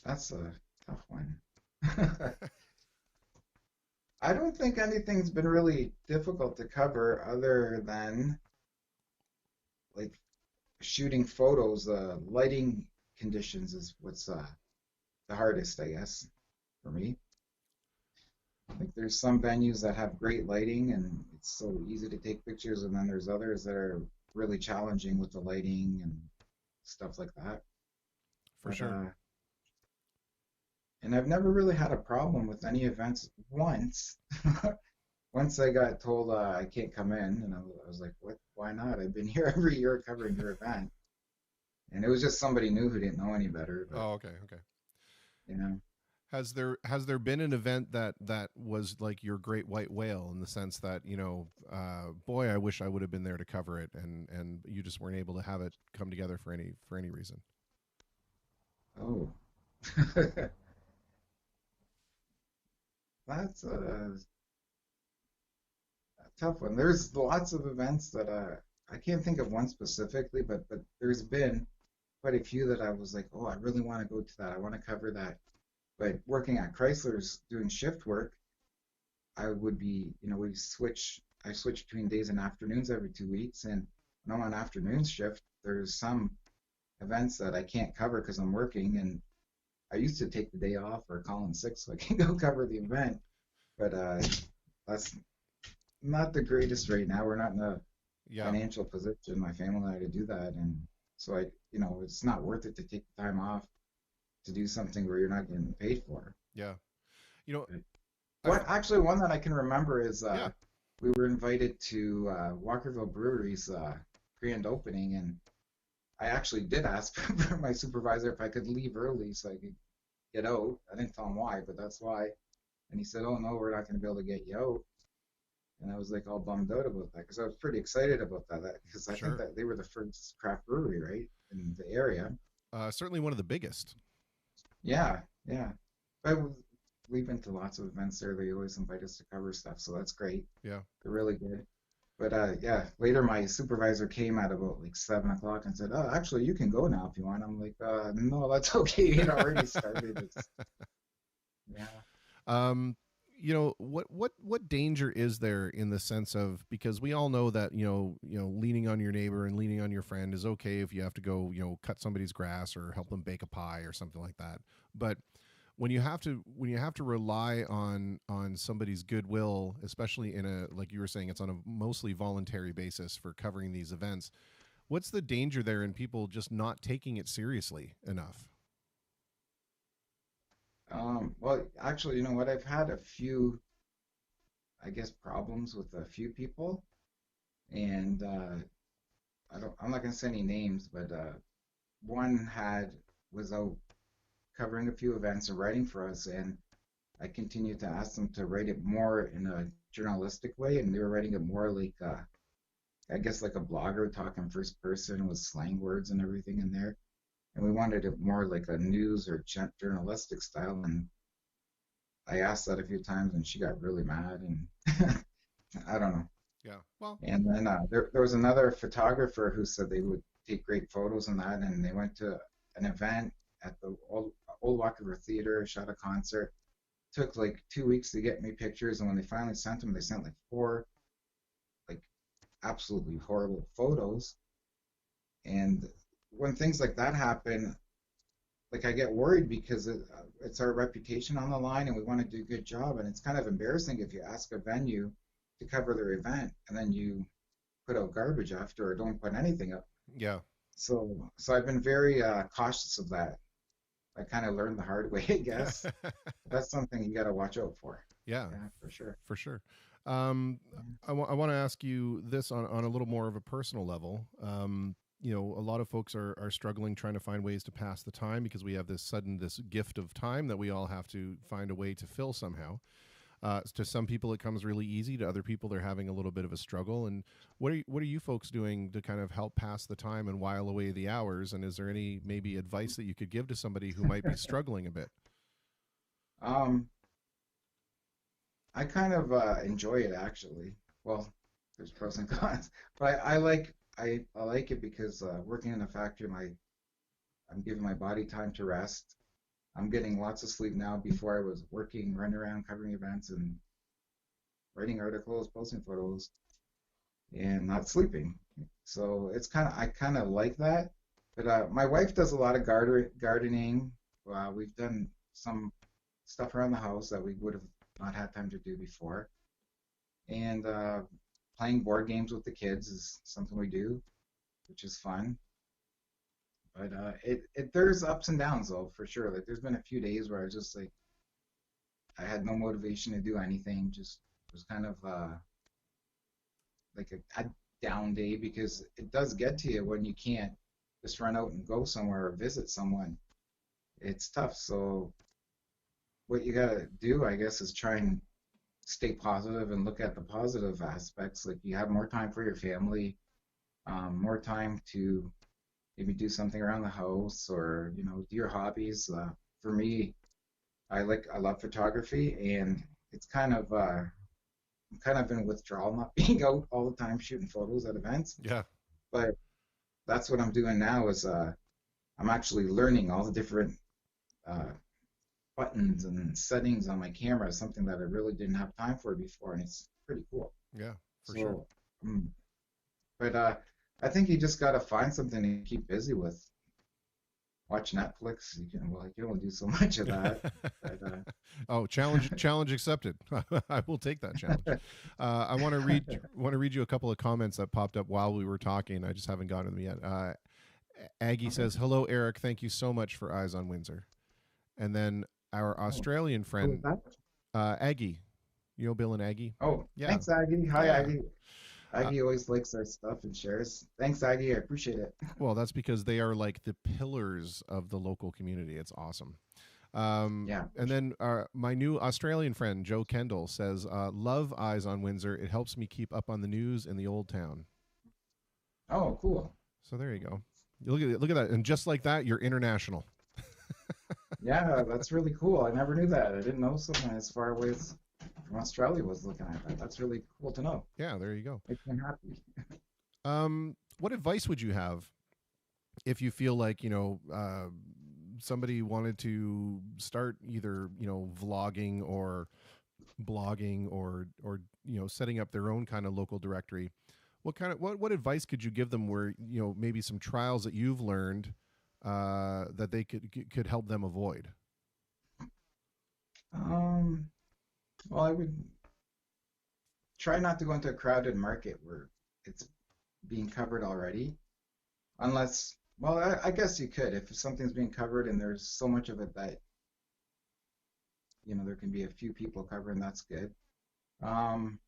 that's a tough one. I don't think anything's been really difficult to cover other than like shooting photos. Lighting conditions is what's the hardest, I guess, for me. Like there's some venues that have great lighting and it's so easy to take pictures, and then there's others that are really challenging with the lighting and stuff like that. For But sure. and I've never really had a problem with any events once. Once I got told I can't come in, and I was like, "What? Why not? I've been here every year covering your event." And it was just somebody new who didn't know any better. But Oh, okay. you know, Has there been an event that was like your great white whale in the sense that boy, I wish I would have been there to cover it, and you just weren't able to have it come together for any reason? oh, that's a tough one. There's lots of events that I can't think of one specifically, but there's been quite a few that I was like, oh, I really want to go to that. I want to cover that. But working at Chrysler's doing shift work, I would be, I switch between days and afternoons every 2 weeks. And when I'm on afternoon shift, there's some events that I can't cover because I'm working. And I used to take the day off or call in sick so I can go cover the event. But that's not the greatest right now. We're not in a Yeah, financial position, my family and I, to do that. And so it's not worth it to take the time off to do something where you're not getting paid for. yeah. You know, What actually one that I can remember is yeah. we were invited to Walkerville Brewery's grand opening, and I actually did ask for my supervisor if I could leave early so I could get out. I didn't tell him why, but that's why. And he said, "Oh no, we're not going to be able to get you out." And I was like all bummed out about that because I was pretty excited about that because I think Sure. that they were the first craft brewery, right, in the area. Certainly one of the biggest. Yeah, yeah. We've been to lots of events there. They always invite us to cover stuff, so that's great. Yeah. They're really good. But yeah, later my supervisor came at about like 7 o'clock and said, "Oh, actually, you can go now if you want." I'm like, "No, that's okay. It already started." Yeah. Um, what danger is there in the sense of, because we all know that leaning on your neighbor and leaning on your friend is okay if you have to go cut somebody's grass or help them bake a pie or something like that, but when you have to rely on somebody's goodwill, especially in a, like you were saying, it's on a mostly voluntary basis for covering these events, what's the danger there in people just not taking it seriously enough? Well, actually, you know what? I've had a few, I guess, problems with a few people, and I'm not gonna say any names, but one was out covering a few events and writing for us, and I continued to ask them to write it more in a journalistic way, and they were writing it more like I guess like a blogger talking first person with slang words and everything in there. and we wanted it more like a news or journalistic style. And I asked that a few times, and she got really mad, and I don't know. Yeah. Well, And then there was another photographer who said they would take great photos and that, and they went to an event at the Old Walk River Theater, shot a concert. Took like 2 weeks to get me pictures, and when they finally sent them, they sent like four like absolutely horrible photos. And when things like that happen, like I get worried because it's our reputation on the line, and we want to do a good job. And it's kind of embarrassing if you ask a venue to cover their event and then you put out garbage after or don't put anything up. yeah. So I've been very cautious of that. I kind of learned the hard way, I guess. That's something you got to watch out for. Yeah, Yeah, for sure. for sure. I want to ask you this on a little more of a personal level. You know, a lot of folks are struggling trying to find ways to pass the time because we have this gift of time that we all have to find a way to fill somehow. To some people, it comes really easy. To other people, they're having a little bit of a struggle. And what are you folks doing to kind of help pass the time and while away the hours? And is there any maybe advice that you could give to somebody who might be struggling a bit? Um, I kind of enjoy it actually. Well, there's pros and cons, but I like it because working in a factory, I'm giving my body time to rest. I'm getting lots of sleep now. Before I was working, running around covering events and writing articles, posting photos, and not sleeping. So I kind of like that. But my wife does a lot of gardening. We've done some stuff around the house that we would have not had time to do before. And playing board games with the kids is something we do, which is fun. But there's ups and downs though, for sure. Like there's been a few days where I was just like I had no motivation to do anything. Just was kind of like a down day because it does get to you when you can't just run out and go somewhere or visit someone. It's tough. So what you gotta do, I guess, is try and stay positive and look at the positive aspects. Like you have more time for your family, more time to maybe do something around the house or do your hobbies. For me, I love photography, and it's I'm kind of in withdrawal, not being out all the time shooting photos at events. Yeah. But that's what I'm doing now is I'm actually learning all the different uh, buttons and settings on my camera, something that I really didn't have time for before, and it's pretty cool. Yeah, for So, sure. mm, but I think you just gotta find something to keep busy with. Watch Netflix. You can only do so much of that. But, Oh, challenge accepted. I will take that challenge. I want to read you a couple of comments that popped up while we were talking. I just haven't gotten to them yet. Aggie okay. says, "Hello, Eric. Thank you so much for Eyes on Windsor." And then our Oh, Australian who was friend, that? Aggie. You know Bill and Aggie? Oh, Yeah, thanks, Aggie. Hi, yeah. Aggie. Uh, Aggie always likes our stuff and shares. Thanks, Aggie. I appreciate it. well, that's because they are like the pillars of the local community. It's awesome. Yeah, for And sure. then my new Australian friend, Joe Kendall, says, "Love Eyes on Windsor. It helps me keep up on the news in the old town." Oh, cool. So there you go. You look at that, and just like that, you're international. Yeah, that's really cool. I never knew that. I didn't know someone as far away as from Australia was looking at that. That's really cool to know. Yeah, there you go. Makes me happy. What advice would you have if you feel like somebody wanted to start either vlogging or blogging or setting up their own kind of local directory? What advice could you give them where maybe some trials that you've learned that they could help them avoid? Um, well, I would try not to go into a crowded market where it's being covered already, unless, well, I guess you could if something's being covered and there's so much of it that there can be a few people covering. That's good. Um,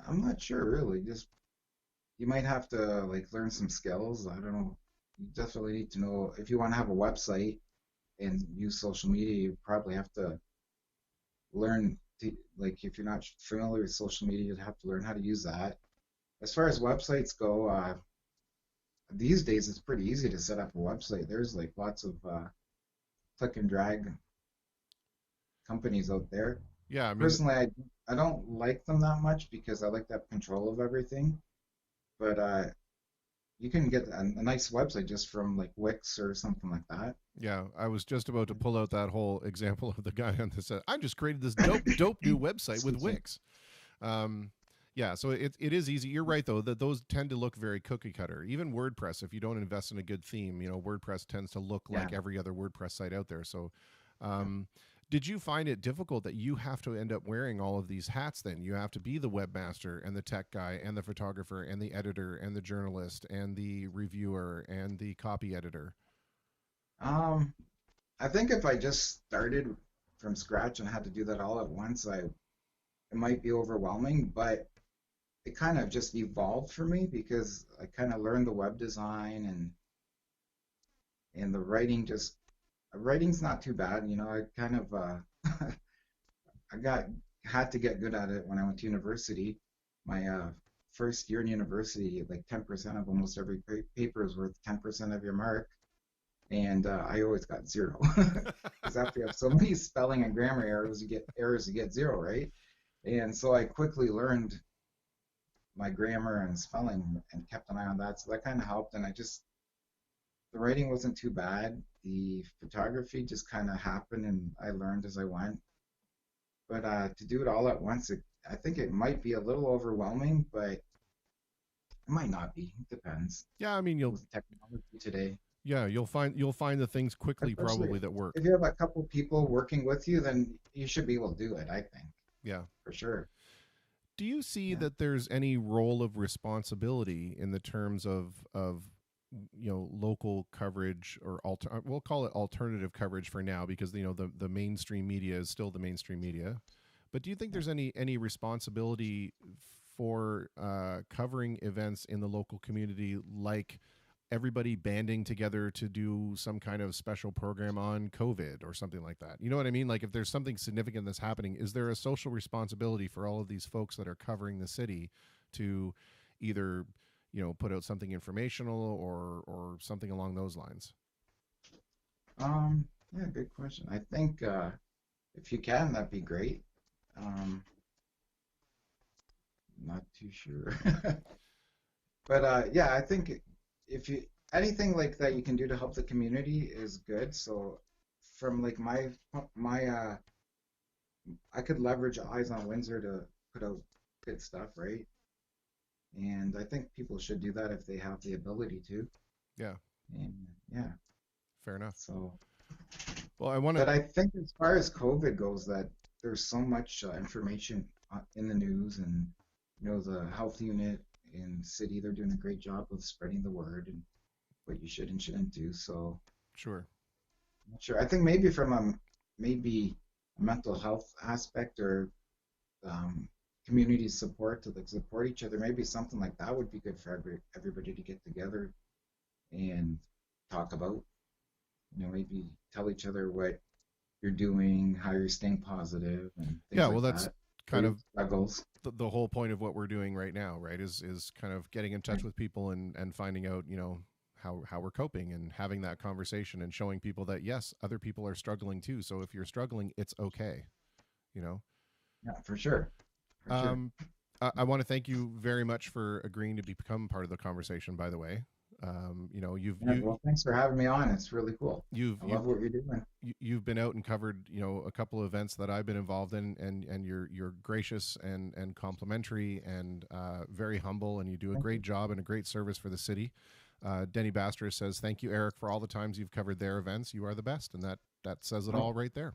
I'm not sure really. Just you might have to like learn some skills. I don't know. You definitely need to know if you want to have a website and use social media. You probably have to learn to, like if you're not familiar with social media, you'd have to learn how to use that. As far as websites go, these days it's pretty easy to set up a website. There's like lots of click and drag companies out there. Yeah, I mean, Personally, I don't like them that much because I like to have control of everything. But you can get a nice website just from like Wix or something like that. yeah, I was just about to pull out that whole example of the guy on this. I just created this dope new website with Excuse me. Wix. Um, yeah, so it is easy. You're right though that those tend to look very cookie cutter. Even WordPress, if you don't invest in a good theme, WordPress tends to look Yeah. like every other WordPress site out there. So, Yeah. um, did you find it difficult that you have to end up wearing all of these hats? Then you have to be the webmaster and the tech guy and the photographer and the editor and the journalist and the reviewer and the copy editor. Um, I think if I just started from scratch and had to do that all at once, it might be overwhelming, but it kind of just evolved for me because I kind of learned the web design and the writing's not too bad, I kind of I got had to get good at it when I went to university. My first year in university, like 10% of almost every paper is worth 10% of your mark, and I always got zero because after you have so many spelling and grammar errors, you get zero, right? And so I quickly learned my grammar and spelling and kept an eye on that. So that kind of helped. And the writing wasn't too bad. The photography just kind of happened and I learned as I went. But to do it all at once, I think it might be a little overwhelming, but it might not be. It depends Yeah, I mean with technology today. you'll find the things quickly Especially probably that work. if you have a couple people working with you, then you should be able to do it, I think, Yeah. for sure. Do you see Yeah. that there's any role of responsibility in the terms of local coverage or we'll call it alternative coverage for now because the mainstream media is still the mainstream media. But do you think there's any responsibility for covering events in the local community, like everybody banding together to do some kind of special program on COVID or something like that? You know what I mean? Like if there's something significant that's happening, is there a social responsibility for all of these folks that are covering the city to either, put out something informational or something along those lines? Yeah, good question. I think if you can, that'd be great. Um, Not too sure. But yeah, I think if you anything like that you can do to help the community is good. So from like my I could leverage Eyes on Windsor to put out good stuff, right? And I think people should do that if they have the ability to. Yeah, And yeah, fair enough. so Well, I want but to. I think as far as COVID goes, that there's so much information in the news, and the health unit in the city, they're doing a great job of spreading the word and what you should and shouldn't do. So Sure. I'm not sure. I think maybe from maybe a mental health aspect or um, community support to like support each other, maybe something like that would be good for everybody to get together and talk about. Maybe tell each other what you're doing, how you're staying positive, and Yeah, things well, like that's that. Or kind your of struggles. the whole point of what we're doing right now, right? Is kind of getting in touch Right. with people and finding out, how we're coping and having that conversation and showing people that yes, other people are struggling too. So if you're struggling, it's okay, you know. Yeah, for sure. For sure. Um, I want to thank you very much for agreeing to become part of the conversation. By the way, you've Yeah, well, thanks for having me on. It's really cool. you've I you've love what you're doing. you've been out and covered a couple of events that I've been involved in, and you're gracious and complimentary and very humble, and you do a Thank great you. job and a great service for the city. Denny Baster says thank you, Eric, for all the times you've covered their events. You are the best, and that says it Oh, all right there.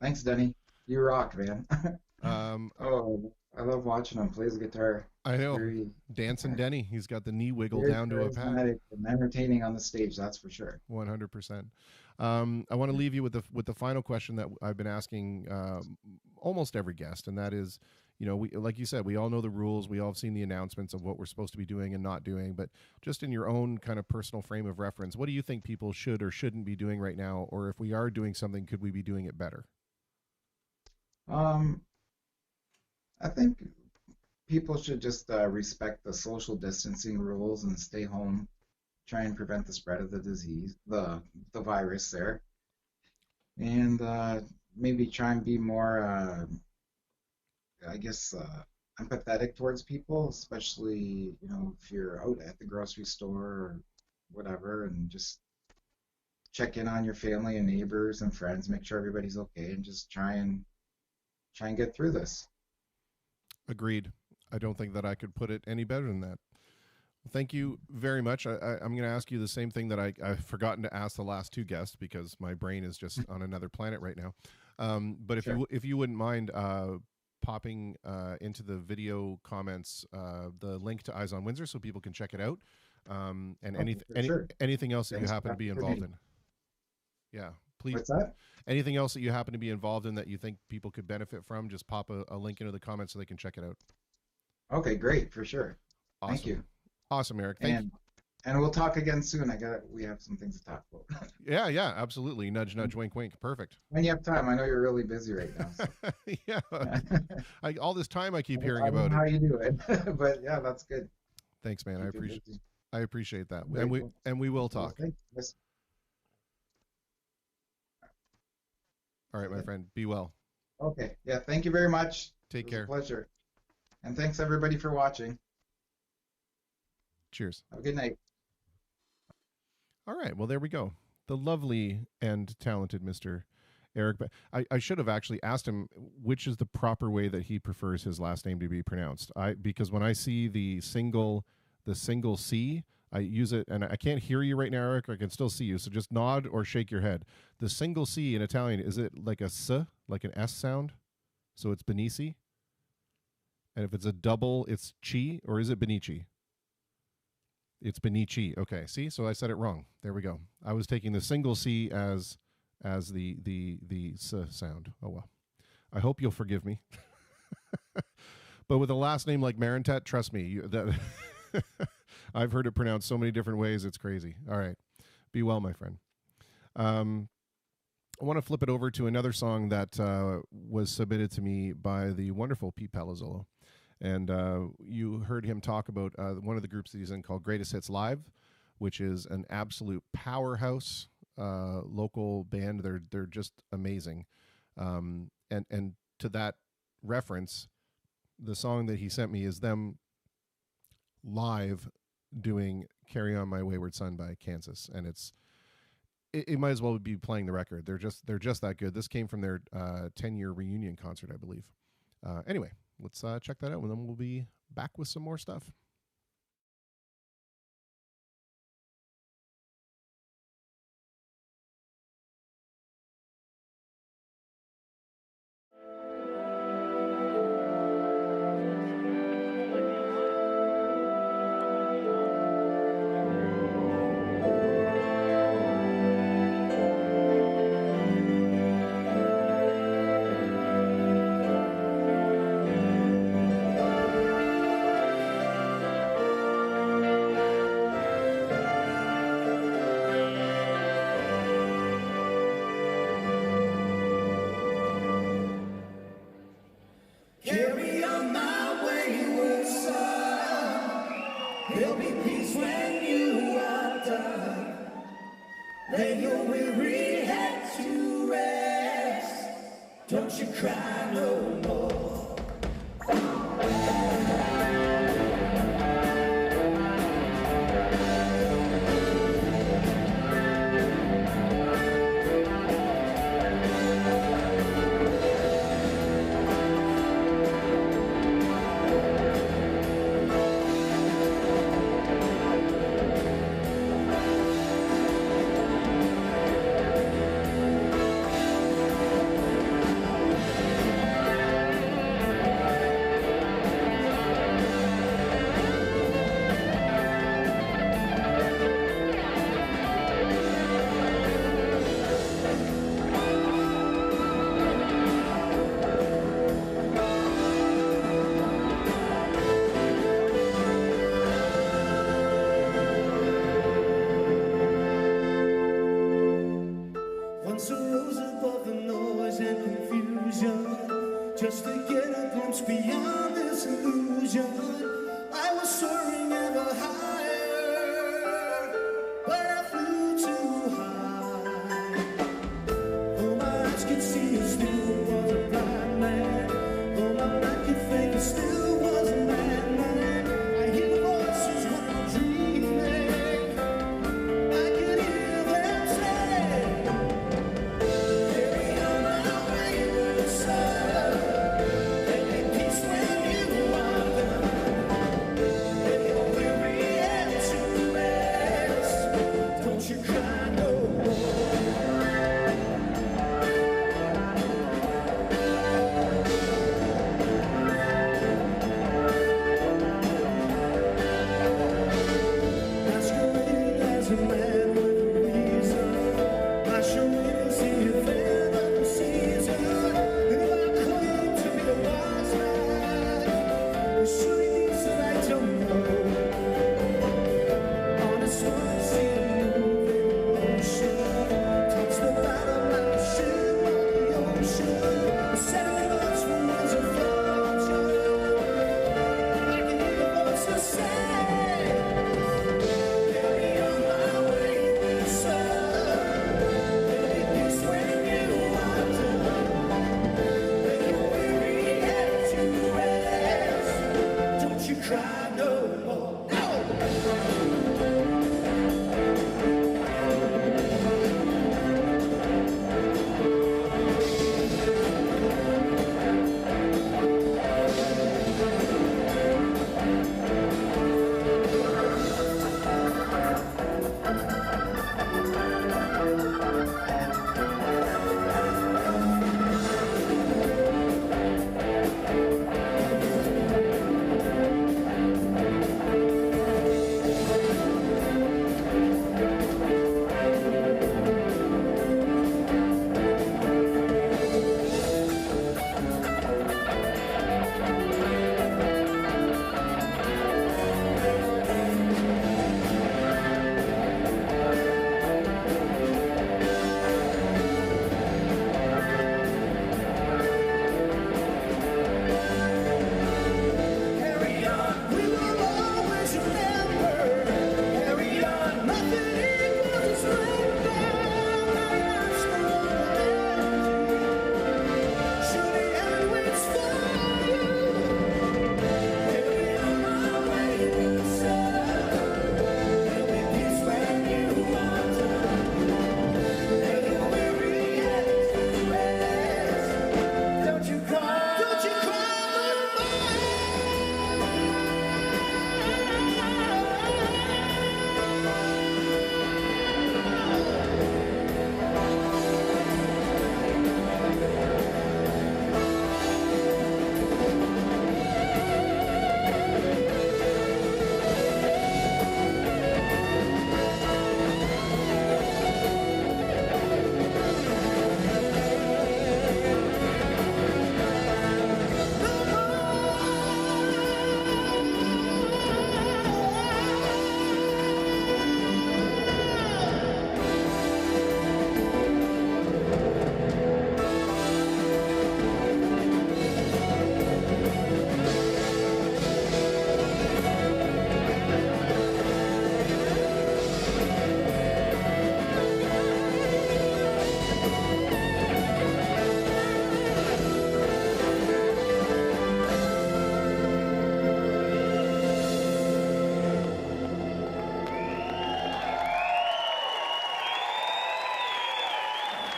thanks, Denny. You rock, man. Um, Oh, I love watching him play the guitar. I know, Very, dancing Denny. He's got the knee wiggle very down to a pat. charismatic and entertaining on the stage, that's for sure. 100%. I want to leave you with the final question that I've been asking almost every guest, and that is, we, like you said, we all know the rules. We all have seen the announcements of what we're supposed to be doing and not doing. But just in your own kind of personal frame of reference, what do you think people should or shouldn't be doing right now? Or if we are doing something, could we be doing it better? Um, I think people should just respect the social distancing rules and stay home. try and prevent the spread of the disease, the virus there, and maybe try and be more, I guess, empathetic towards people, especially, if you're out at the grocery store or whatever, and just check in on your family and neighbors and friends, make sure everybody's okay, and just try and get through this. Agreed. I don't think that I could put it any better than that. Thank you very much. I'm going to ask you the same thing that I've forgotten to ask the last two guests because my brain is just on another planet right now. But if you wouldn't mind popping into the video comments the link to Eyes on Windsor so people can check it out, and anything else that you happen to be involved in. Yeah, please. What's that? Anything else that you happen to be involved in that you think people could benefit from, just pop a link into the comments so they can check it out. Okay, great, for sure. Awesome. Thank you. Awesome, Eric. Thank you. And we'll talk again soon. We have some things to talk about. Yeah, absolutely. Nudge, nudge, wink, wink. Perfect. When you have time. I know you're really busy right now. So. Yeah. All this time I keep hearing about it. How you do it. But yeah, that's good. Thanks, man. I appreciate that. Very And we will talk. Yes. All right, my friend. Be well. Okay. Yeah, thank you very much. Take care. It was a pleasure. And thanks everybody for watching. Cheers. Have a good night. All right. Well, there we go. The lovely and talented Mr. Eric. I should have actually asked him which is the proper way that he prefers his last name to be pronounced. Because when I see the single C, I use it, and I can't hear you right now, Eric. I can still see you, so just nod or shake your head. The single C in Italian, is it like a S, like an S sound? So it's Bonnici? And if it's a double, it's Chi, or is it Bonnici? It's Bonnici. Okay, see? So I said it wrong. There we go. I was taking the single C as the S sound. Oh, well. I hope you'll forgive me. But with a last name like Miranda, trust me, I've heard it pronounced so many different ways. It's crazy. All right. Be well, my friend. I want to flip it over to another song that was submitted to me by the wonderful Pete Palazzolo. And you heard him talk about one of the groups that he's in called Greatest Hits Live, which is an absolute powerhouse local band. They're just amazing. And to that reference, the song that he sent me is them live doing Carry On My Wayward Son by Kansas. And it might as well be playing the record. They're just that good. This came from their 10-year reunion concert, I believe. Anyway, let's check that out, and then we'll be back with some more stuff.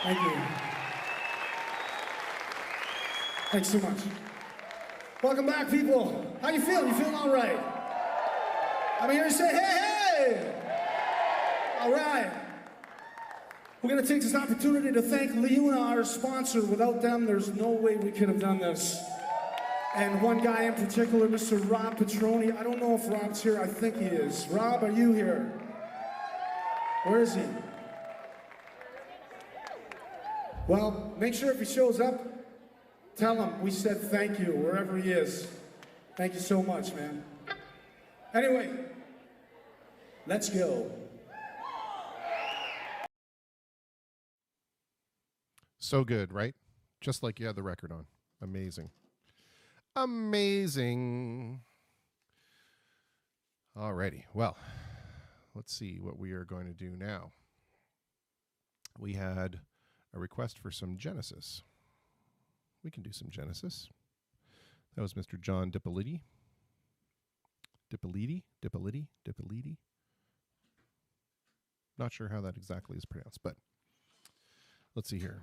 Thank you. Thanks so much. Welcome back, people. How you feeling? You feeling all right? I'm here to say, hey, hey! All right. We're going to take this opportunity to thank Leuna, our sponsor. Without them, there's no way we could have done this. And one guy in particular, Mr. Rob Petroni. I don't know if Rob's here. I think he is. Rob, are you here? Where is he? Well, make sure if he shows up, tell him we said thank you wherever he is. Thank you so much, man. Anyway, let's go. So good, right? Just like you had the record on. Amazing. Amazing. Alrighty. Well, let's see what we are going to do now. We had a request for some Genesis. We can do some Genesis. That was Mr. John Dippoliti. Dippoliti. Not sure how that exactly is pronounced, but let's see here.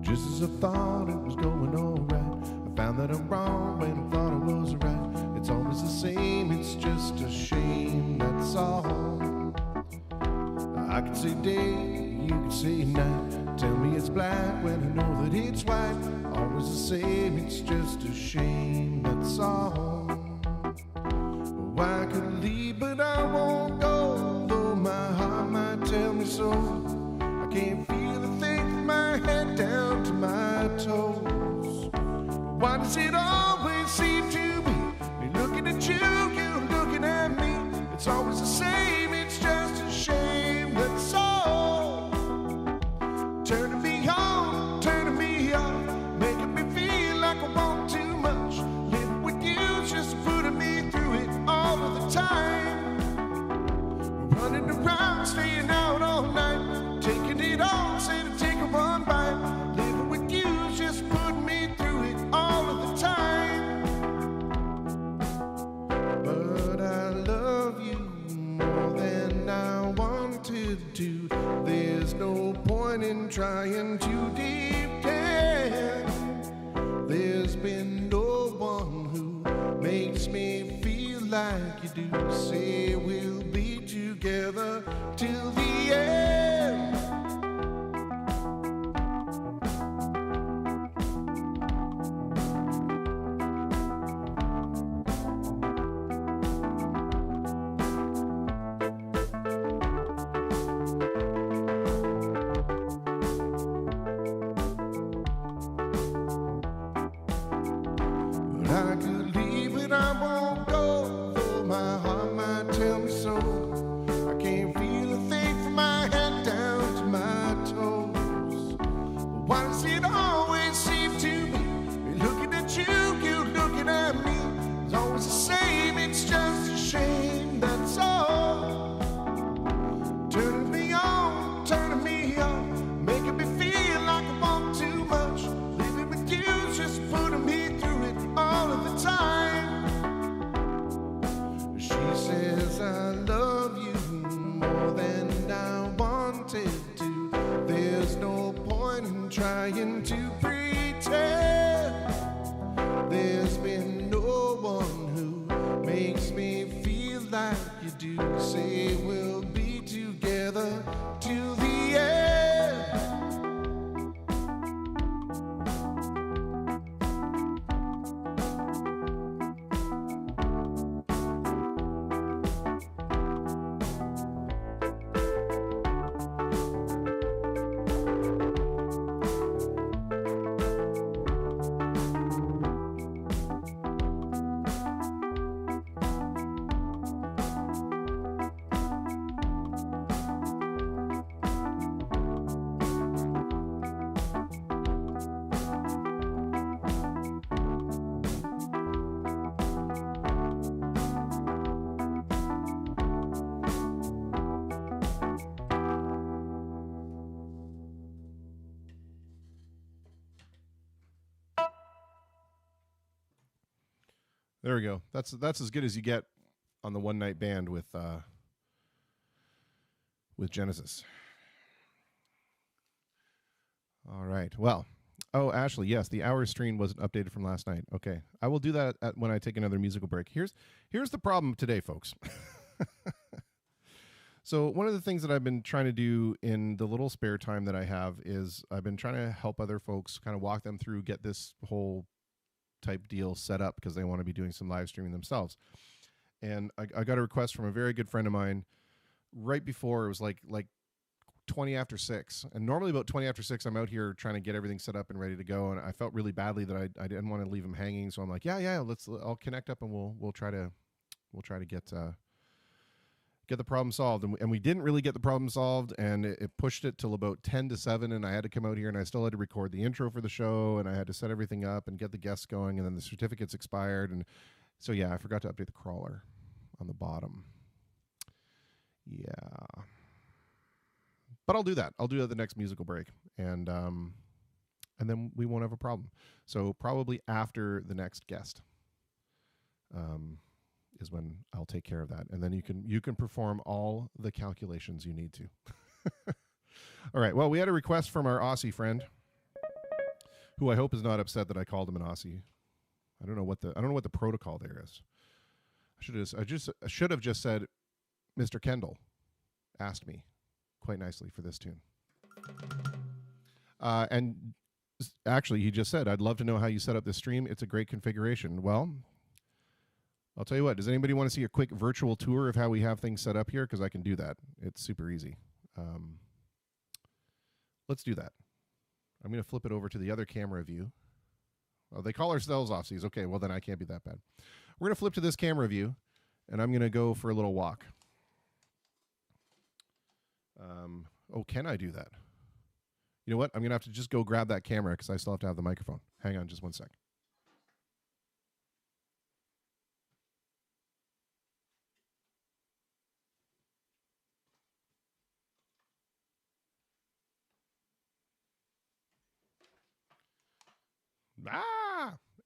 Just as I thought it was going all right, I found that I'm wrong when I thought I was right. It's always the same, it's just a shame, that's all. I could say day, you could say night. Tell me it's black when I know that it's white. Always the same, it's just a shame, that's all. Oh, I could leave, but I won't go, though my heart might tell me so. I can't feel a thing from my head down to my toes. Why does it always seem to be me looking at you, you looking at me? It's always the same, it's just a shame, that's all. Turning me on, turning me off, making me feel like I want too much. Living with you, just putting me through it all of the time. Running around, staying out all night, taking it all, saying to take a one bite. Living with you, just putting me through it all of the time. But I love you more than I wanted to. There's no point in trying to pretend. There's been no one who makes me feel like you do. Say we'll be together till the end. But I could leave, but I won't go, though my heart might tell me so. I can't feel a thing from my head down to my toes. Why does it always seem to be me looking at you, you looking at me? It's always the same, it's just a shame, that's all. Turning me on, turning me off, making me feel like I want too much. Living with you, just putting me through it all of the time. She says I love you more than I wanted to. There's no point in trying to pretend. There's been no one who makes me feel like you do. Say we'll be together till the end. There we go. That's as good as you get on the one night band with Genesis. All right. Well, oh, Ashley, yes, the hour stream wasn't updated from last night. Okay, I will do that when I take another musical break. Here's the problem today, folks. So one of the things that I've been trying to do in the little spare time that I have is I've been trying to help other folks, kind of walk them through, get this whole type deal set up because they want to be doing some live streaming themselves. And I got a request from a very good friend of mine right before. It was like 20 after 6. And normally about 20 after 6, I'm out here trying to get everything set up and ready to go. And I felt really badly that I didn't want to leave him hanging. So I'm like, yeah, I'll connect up and we'll try to get the problem solved. And we didn't really get the problem solved, and it pushed it till about 10 to 7, and I had to come out here, and I still had to record the intro for the show, and I had to set everything up and get the guests going, and then the certificates expired. And so, yeah, I forgot to update the crawler on the bottom. Yeah. But I'll do that. I'll do that the next musical break, and then we won't have a problem. So probably after the next guest. Is when I'll take care of that, and then you can perform all the calculations you need to. All right. Well, we had a request from our Aussie friend, who I hope is not upset that I called him an Aussie. I don't know what the protocol there is. I should have just said, Mr. Kendall asked me quite nicely for this tune. And actually, he just said, I'd love to know how you set up this stream. It's a great configuration. Well, I'll tell you what, does anybody want to see a quick virtual tour of how we have things set up here? Because I can do that. It's super easy. Let's do that. I'm going to flip it over to the other camera view. Oh, they call ourselves Aussies. Okay, well, then I can't be that bad. We're going to flip to this camera view, and I'm going to go for a little walk. Oh, can I do that? You know what? I'm going to have to just go grab that camera because I still have to have the microphone. Hang on just one sec.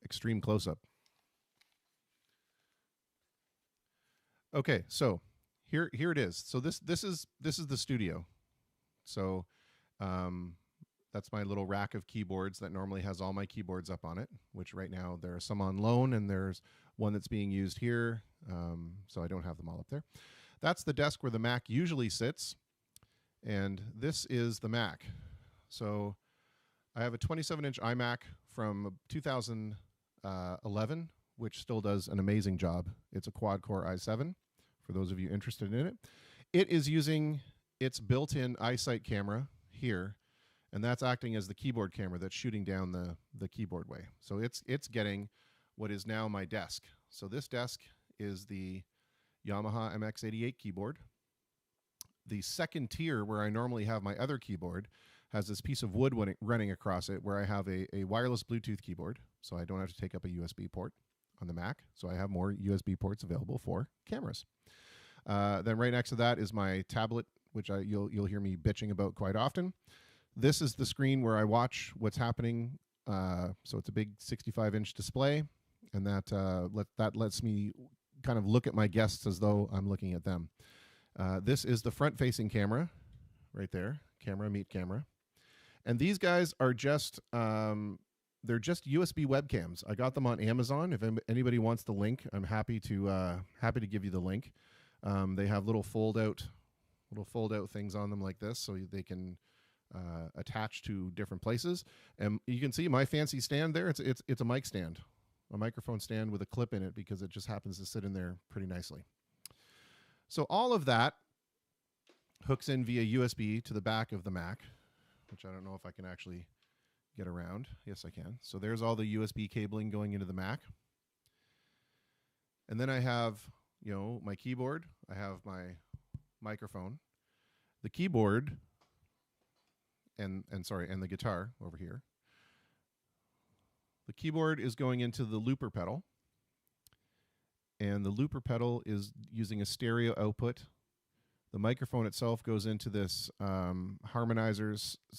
Extreme close-up. Okay, so here it is. So this is the studio. So that's my little rack of keyboards that normally has all my keyboards up on it, which right now there are some on loan, and there's one that's being used here, so I don't have them all up there. That's the desk where the Mac usually sits, and this is the Mac. So I have a 27-inch iMac from 2011, which still does an amazing job. It's a quad-core i7, for those of you interested in it. It is using its built-in iSight camera here, and that's acting as the keyboard camera that's shooting down the keyboard way. So it's getting what is now my desk. So this desk is the Yamaha MX88 keyboard. The second tier, where I normally have my other keyboard, has this piece of wood running across it where I have a wireless Bluetooth keyboard, so I don't have to take up a USB port on the Mac. So I have more USB ports available for cameras. Then right next to that is my tablet, which you'll hear me bitching about quite often. This is the screen where I watch what's happening. So it's a big 65-inch display, and that lets me kind of look at my guests as though I'm looking at them. This is the front-facing camera right there, meet camera. And these guys are just they're just USB webcams. I got them on Amazon. If anybody wants the link, I'm happy to give you the link. They have little fold out things on them like this, so they can attach to different places. And you can see my fancy stand there. It's a mic stand, a microphone stand with a clip in it, because it just happens to sit in there pretty nicely. So all of that hooks in via USB to the back of the Mac, which I don't know if I can actually get around. Yes, I can. So there's all the USB cabling going into the Mac. And then I have, my keyboard. I have my microphone, the keyboard, and the guitar over here. The keyboard is going into the looper pedal, and the looper pedal is using a stereo output. The microphone itself goes into this harmonizers /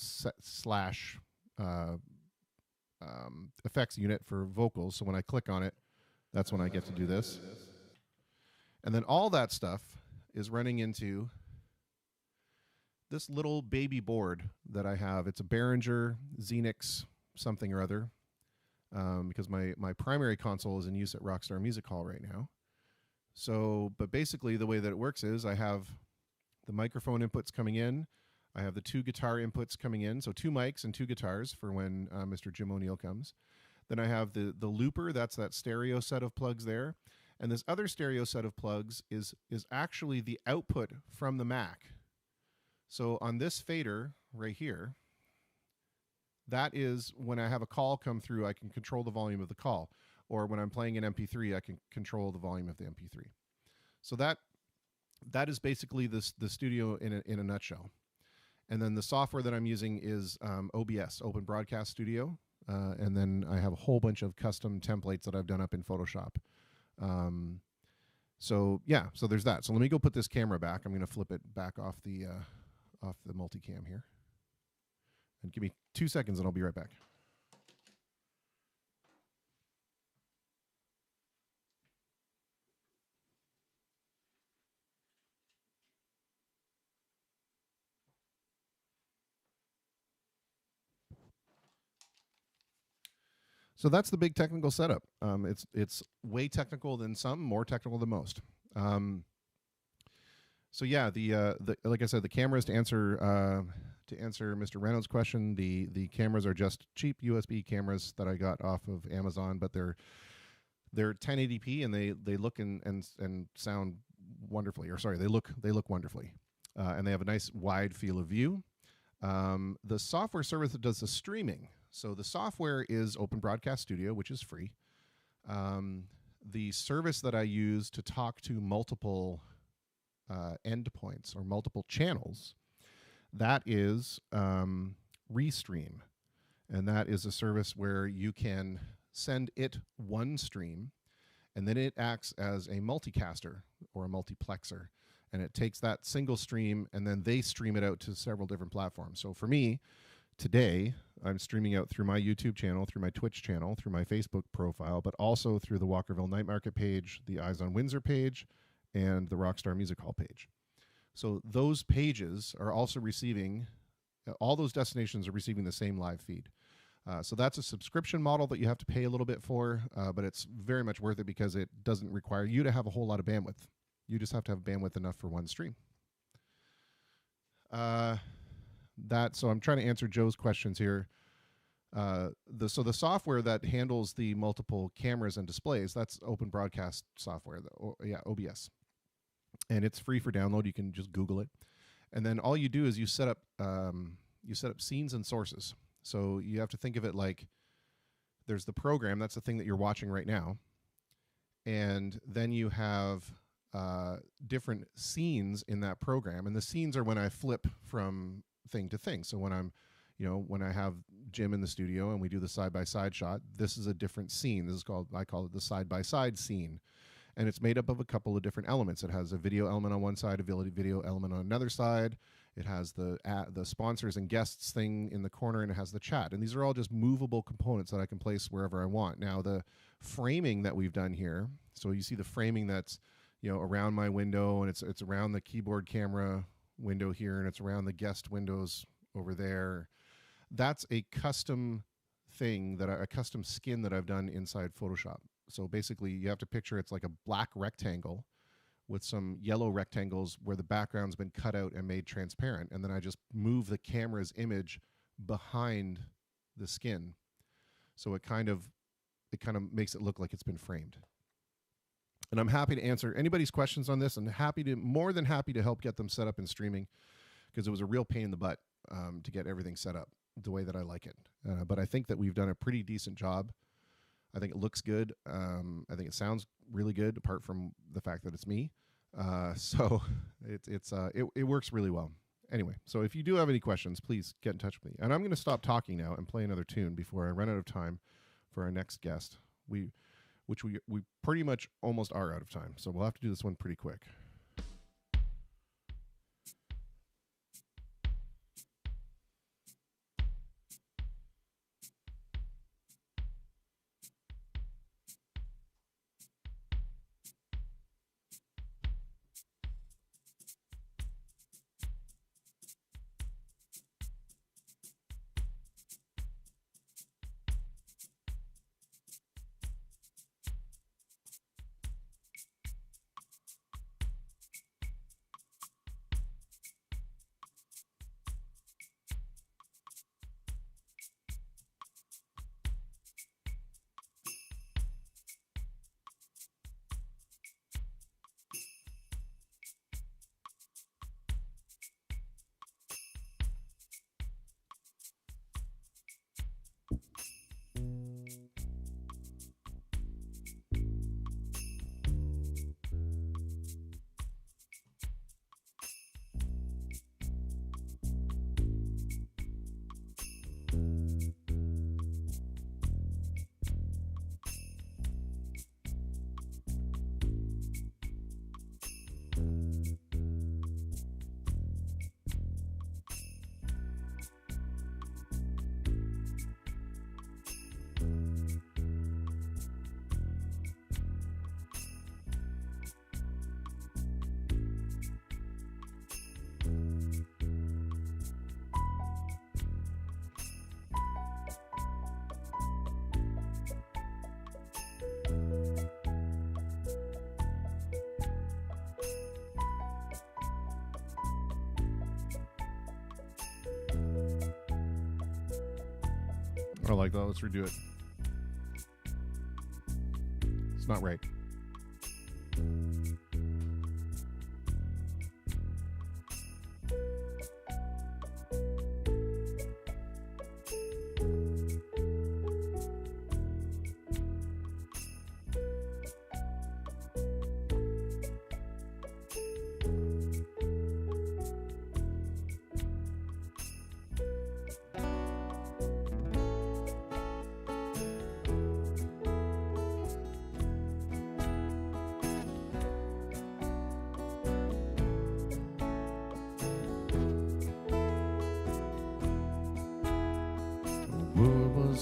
effects unit for vocals. So when I click on it, That's when I get to do this. And then all that stuff is running into this little baby board that I have. It's a Behringer Xenix something or other, because my primary console is in use at Rockstar Music Hall right now. So, but basically the way that it works is I have the microphone inputs coming in. I have the 2 guitar inputs coming in, so 2 mics and 2 guitars for when Mr. Jim O'Neill comes. Then I have the looper, that's that stereo set of plugs there. And this other stereo set of plugs is actually the output from the Mac. So on this fader right here, that is when I have a call come through, I can control the volume of the call. Or when I'm playing an MP3, I can control the volume of the MP3. So that is basically the studio in a nutshell. And then the software that I'm using is OBS, Open Broadcast Studio. And then I have a whole bunch of custom templates that I've done up in Photoshop. So yeah, so there's that. So let me go put this camera back. I'm going to flip it back off the multicam here. And give me 2 seconds and I'll be right back. So that's the big technical setup. It's way technical than some, more technical than most. So yeah, the like I said, the cameras to answer Mr. Reynolds' question, the cameras are just cheap USB cameras that I got off of Amazon, but they're 1080p and they look and sound wonderfully. Or sorry, they look wonderfully, and they have a nice wide field of view. The software service that does the streaming. So the software is Open Broadcast Studio, which is free. The service that I use to talk to multiple endpoints or multiple channels, that is Restream. And that is a service where you can send it one stream, and then it acts as a multicaster or a multiplexer. And it takes that single stream, and then they stream it out to several different platforms. So for me, today, I'm streaming out through my YouTube channel, through my Twitch channel, through my Facebook profile, but also through the Walkerville Night Market page, the Eyes on Windsor page, and the Rockstar Music Hall page. So those pages are also receiving, all those destinations are receiving the same live feed. So that's a subscription model that you have to pay a little bit for, but it's very much worth it because it doesn't require you to have a whole lot of bandwidth. You just have to have bandwidth enough for one stream. So I'm trying to answer Joe's questions here. So the software that handles the multiple cameras and displays, that's Open Broadcast software, OBS. And it's free for download. You can just Google it. And then all you do is you set up scenes and sources. So you have to think of it like there's the program, that's the thing that you're watching right now. And then you have different scenes in that program. And the scenes are when I flip from thing to thing. So when when I have Jim in the studio and we do the side-by-side shot, this is a different scene. I call it the side-by-side scene. And it's made up of a couple of different elements. It has a video element on one side, a video element on another side. It has the sponsors and guests thing in the corner, and it has the chat. And these are all just movable components that I can place wherever I want. Now, the framing that we've done here, so you see the framing that's around my window, and it's around the keyboard camera window here, and it's around the guest windows over there. That's a custom thing, a custom skin that I've done inside Photoshop. So basically, you have to picture it's like a black rectangle with some yellow rectangles where the background's been cut out and made transparent, and then I just move the camera's image behind the skin, so it kind of makes it look like it's been framed. And I'm happy to answer anybody's questions on this, and more than happy to help get them set up in streaming, because it was a real pain in the butt to get everything set up the way that I like it. But I think that we've done a pretty decent job. I think it looks good. I think it sounds really good, apart from the fact that it's me. So it works really well. Anyway, so if you do have any questions, please get in touch with me. And I'm going to stop talking now and play another tune before I run out of time for our next guest. We pretty much almost are out of time, so we'll have to do this one pretty quick. I like that. Let's redo it. It's not right.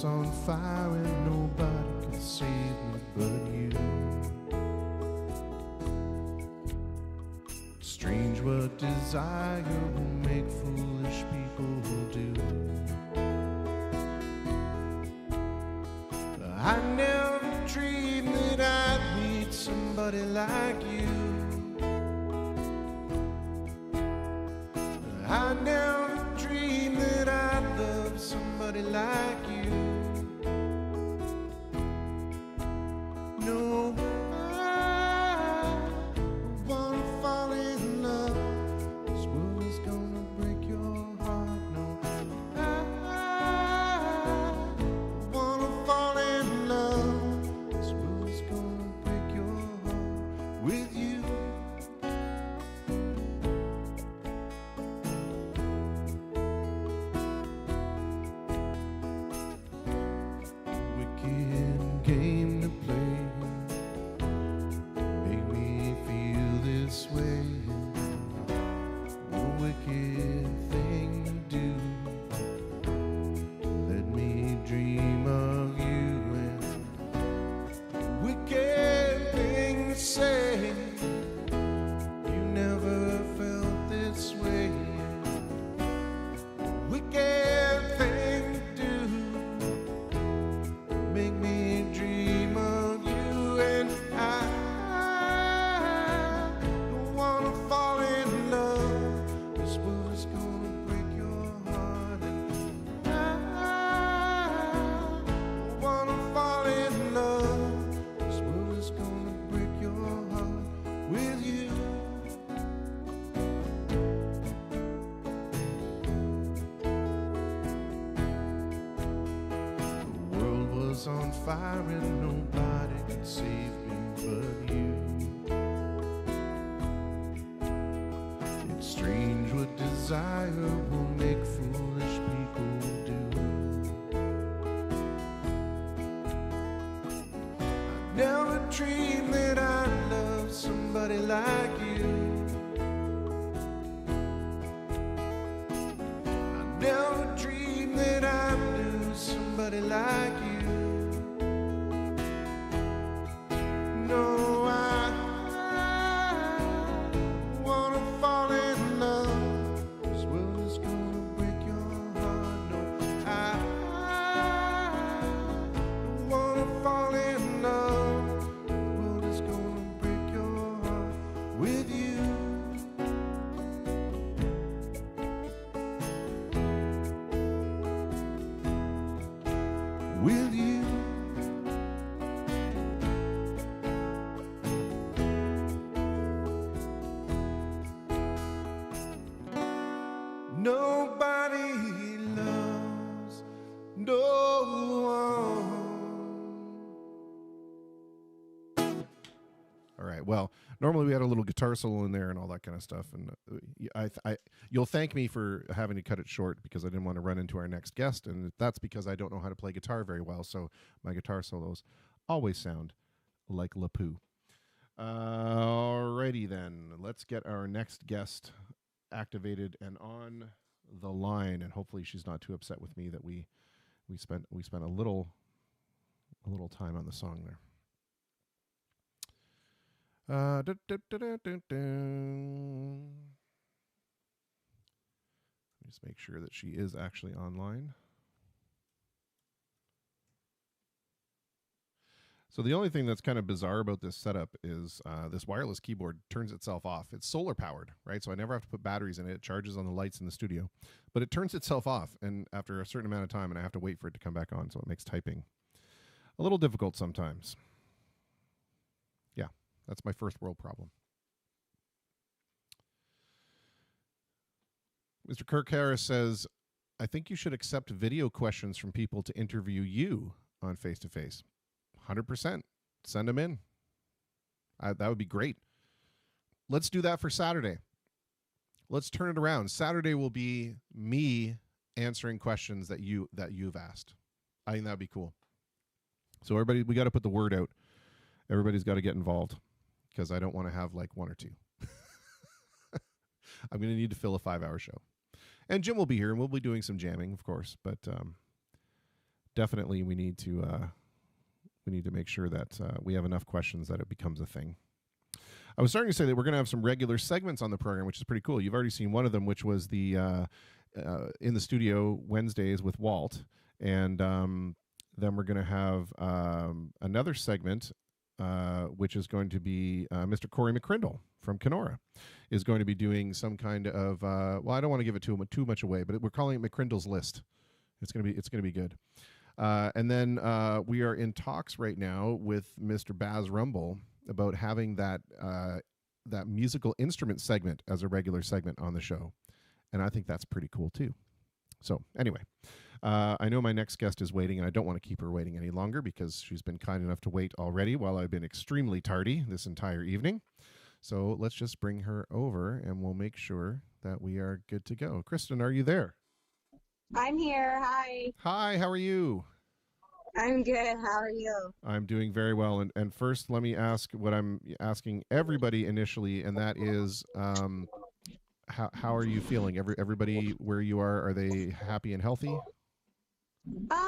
On fire and nobody could save me but you. Strange what desire will make foolish people do. I never dreamed that I'd meet somebody like you. I never dreamed that I'd love somebody like you. On fire and nobody could save me but you. It's strange what desire will make foolish people do. I never dreamed that I'd love somebody like you. I never dreamed that I'd lose somebody like you. Well, normally we had a little guitar solo in there and all that kind of stuff, and you'll thank me for having to cut it short because I didn't want to run into our next guest, and that's because I don't know how to play guitar very well, so my guitar solos always sound like LaPoo. Alrighty then, let's get our next guest activated and on the line, and hopefully she's not too upset with me that we spent a little time on the song there. Just make sure that she is actually online. So the only thing that's kind of bizarre about this setup is this wireless keyboard turns itself off. It's solar powered, right? So I never have to put batteries in it. It charges on the lights in the studio, but it turns itself off, and after a certain amount of time, and I have to wait for it to come back on. So it makes typing a little difficult sometimes. Yeah, that's my first world problem. Mr. Kirk Harris says, I think you should accept video questions from people to interview you on Face to Face. 100%. Send them in. That would be great. Let's do that for Saturday. Let's turn it around. Saturday will be me answering questions that you've asked. I think that'd be cool. So everybody, we got to put the word out. Everybody's got to get involved because I don't want to have like one or two. I'm going to need to fill a 5-hour show. And Jim will be here, and we'll be doing some jamming, of course. But definitely we need to make sure that we have enough questions that it becomes a thing. I was starting to say that we're going to have some regular segments on the program, which is pretty cool. You've already seen one of them, which was the in the studio Wednesdays with Walt. And then we're going to have another segment, which is going to be Mr. Corey McCrindle from Kenora is going to be doing some kind of, well, I don't want to give it too much away, but we're calling it McCrindle's List. It's going to be good. And then we are in talks right now with Mr. Baz Rumble about having that musical instrument segment as a regular segment on the show. And I think that's pretty cool too. So anyway, I know my next guest is waiting, and I don't want to keep her waiting any longer because she's been kind enough to wait already while I've been extremely tardy this entire evening. So let's just bring her over, and we'll make sure that we are good to go. Kristen, are you there? I'm here. Hi. Hi, how are you? I'm good. How are you? I'm doing very well. And first, let me ask what I'm asking everybody initially, and that is, how are you feeling? Everybody where you are they happy and healthy?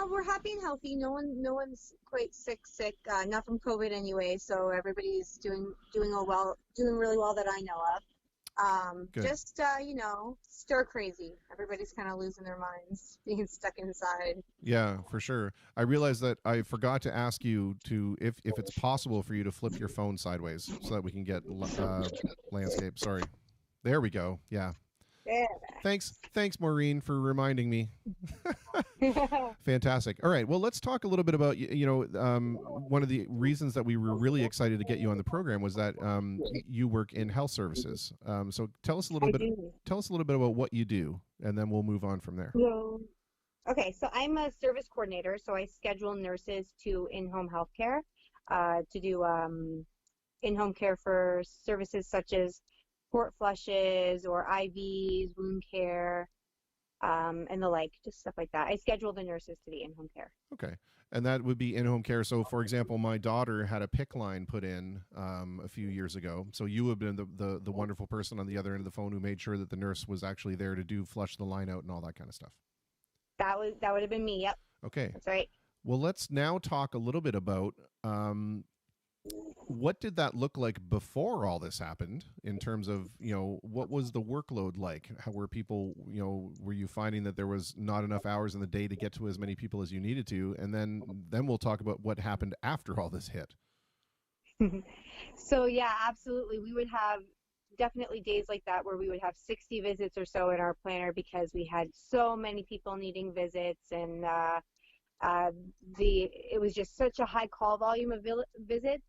We're happy and healthy. No one's quite sick. Not from COVID anyway. So everybody's doing really well that I know of. Good. Just stir crazy. Everybody's kind of losing their minds, being stuck inside. Yeah, for sure. I realized that I forgot to ask you to, if it's possible for you to flip your phone sideways so that we can get landscape. Sorry. There we go. Yeah. Yeah. Thanks, Maureen, for reminding me. Fantastic. All right. Well, let's talk a little bit about, one of the reasons that we were really excited to get you on the program was that you work in health services. So tell us a little bit about what you do, and then we'll move on from there. Okay. So I'm a service coordinator. So I schedule nurses to in-home healthcare, to do in-home care for services such as port flushes or IVs, wound care, and the like, just stuff like that. I schedule the nurses to the in-home care. Okay. And that would be in-home care. So, for example, my daughter had a PICC line put in a few years ago. So you have been the wonderful person on the other end of the phone who made sure that the nurse was actually there to flush the line out and all that kind of stuff. That would have been me. Yep. Okay. That's right. Well, let's now talk a little bit about what did that look like before all this happened in terms of, what was the workload like? How were people, were you finding that there was not enough hours in the day to get to as many people as you needed to? And then we'll talk about what happened after all this hit. So, yeah, absolutely. We would have definitely days like that where we would have 60 visits or so in our planner because we had so many people needing visits, and it was just such a high call volume of visits.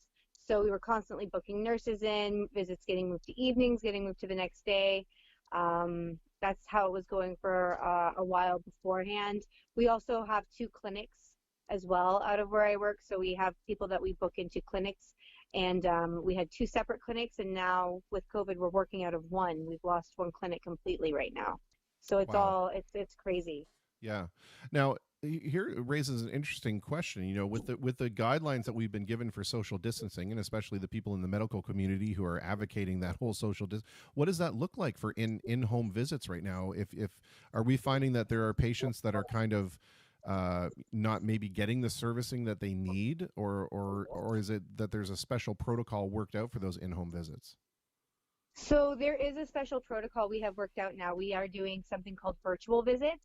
So we were constantly booking nurses in, visits getting moved to evenings, getting moved to the next day. That's how it was going for a while beforehand. We also have 2 clinics as well out of where I work. So we have people that we book into clinics, and we had 2 separate clinics, and now with COVID, we're working out of 1. We've lost 1 clinic completely right now. So it's it's crazy. Yeah. Now, here it raises an interesting question, with the guidelines that we've been given for social distancing, and especially the people in the medical community who are advocating that whole social distance, what does that look like for in-home visits right now? If are we finding that there are patients that are kind of not maybe getting the servicing that they need, or is it that there's a special protocol worked out for those in-home visits? So there is a special protocol we have worked out now. We are doing something called virtual visits.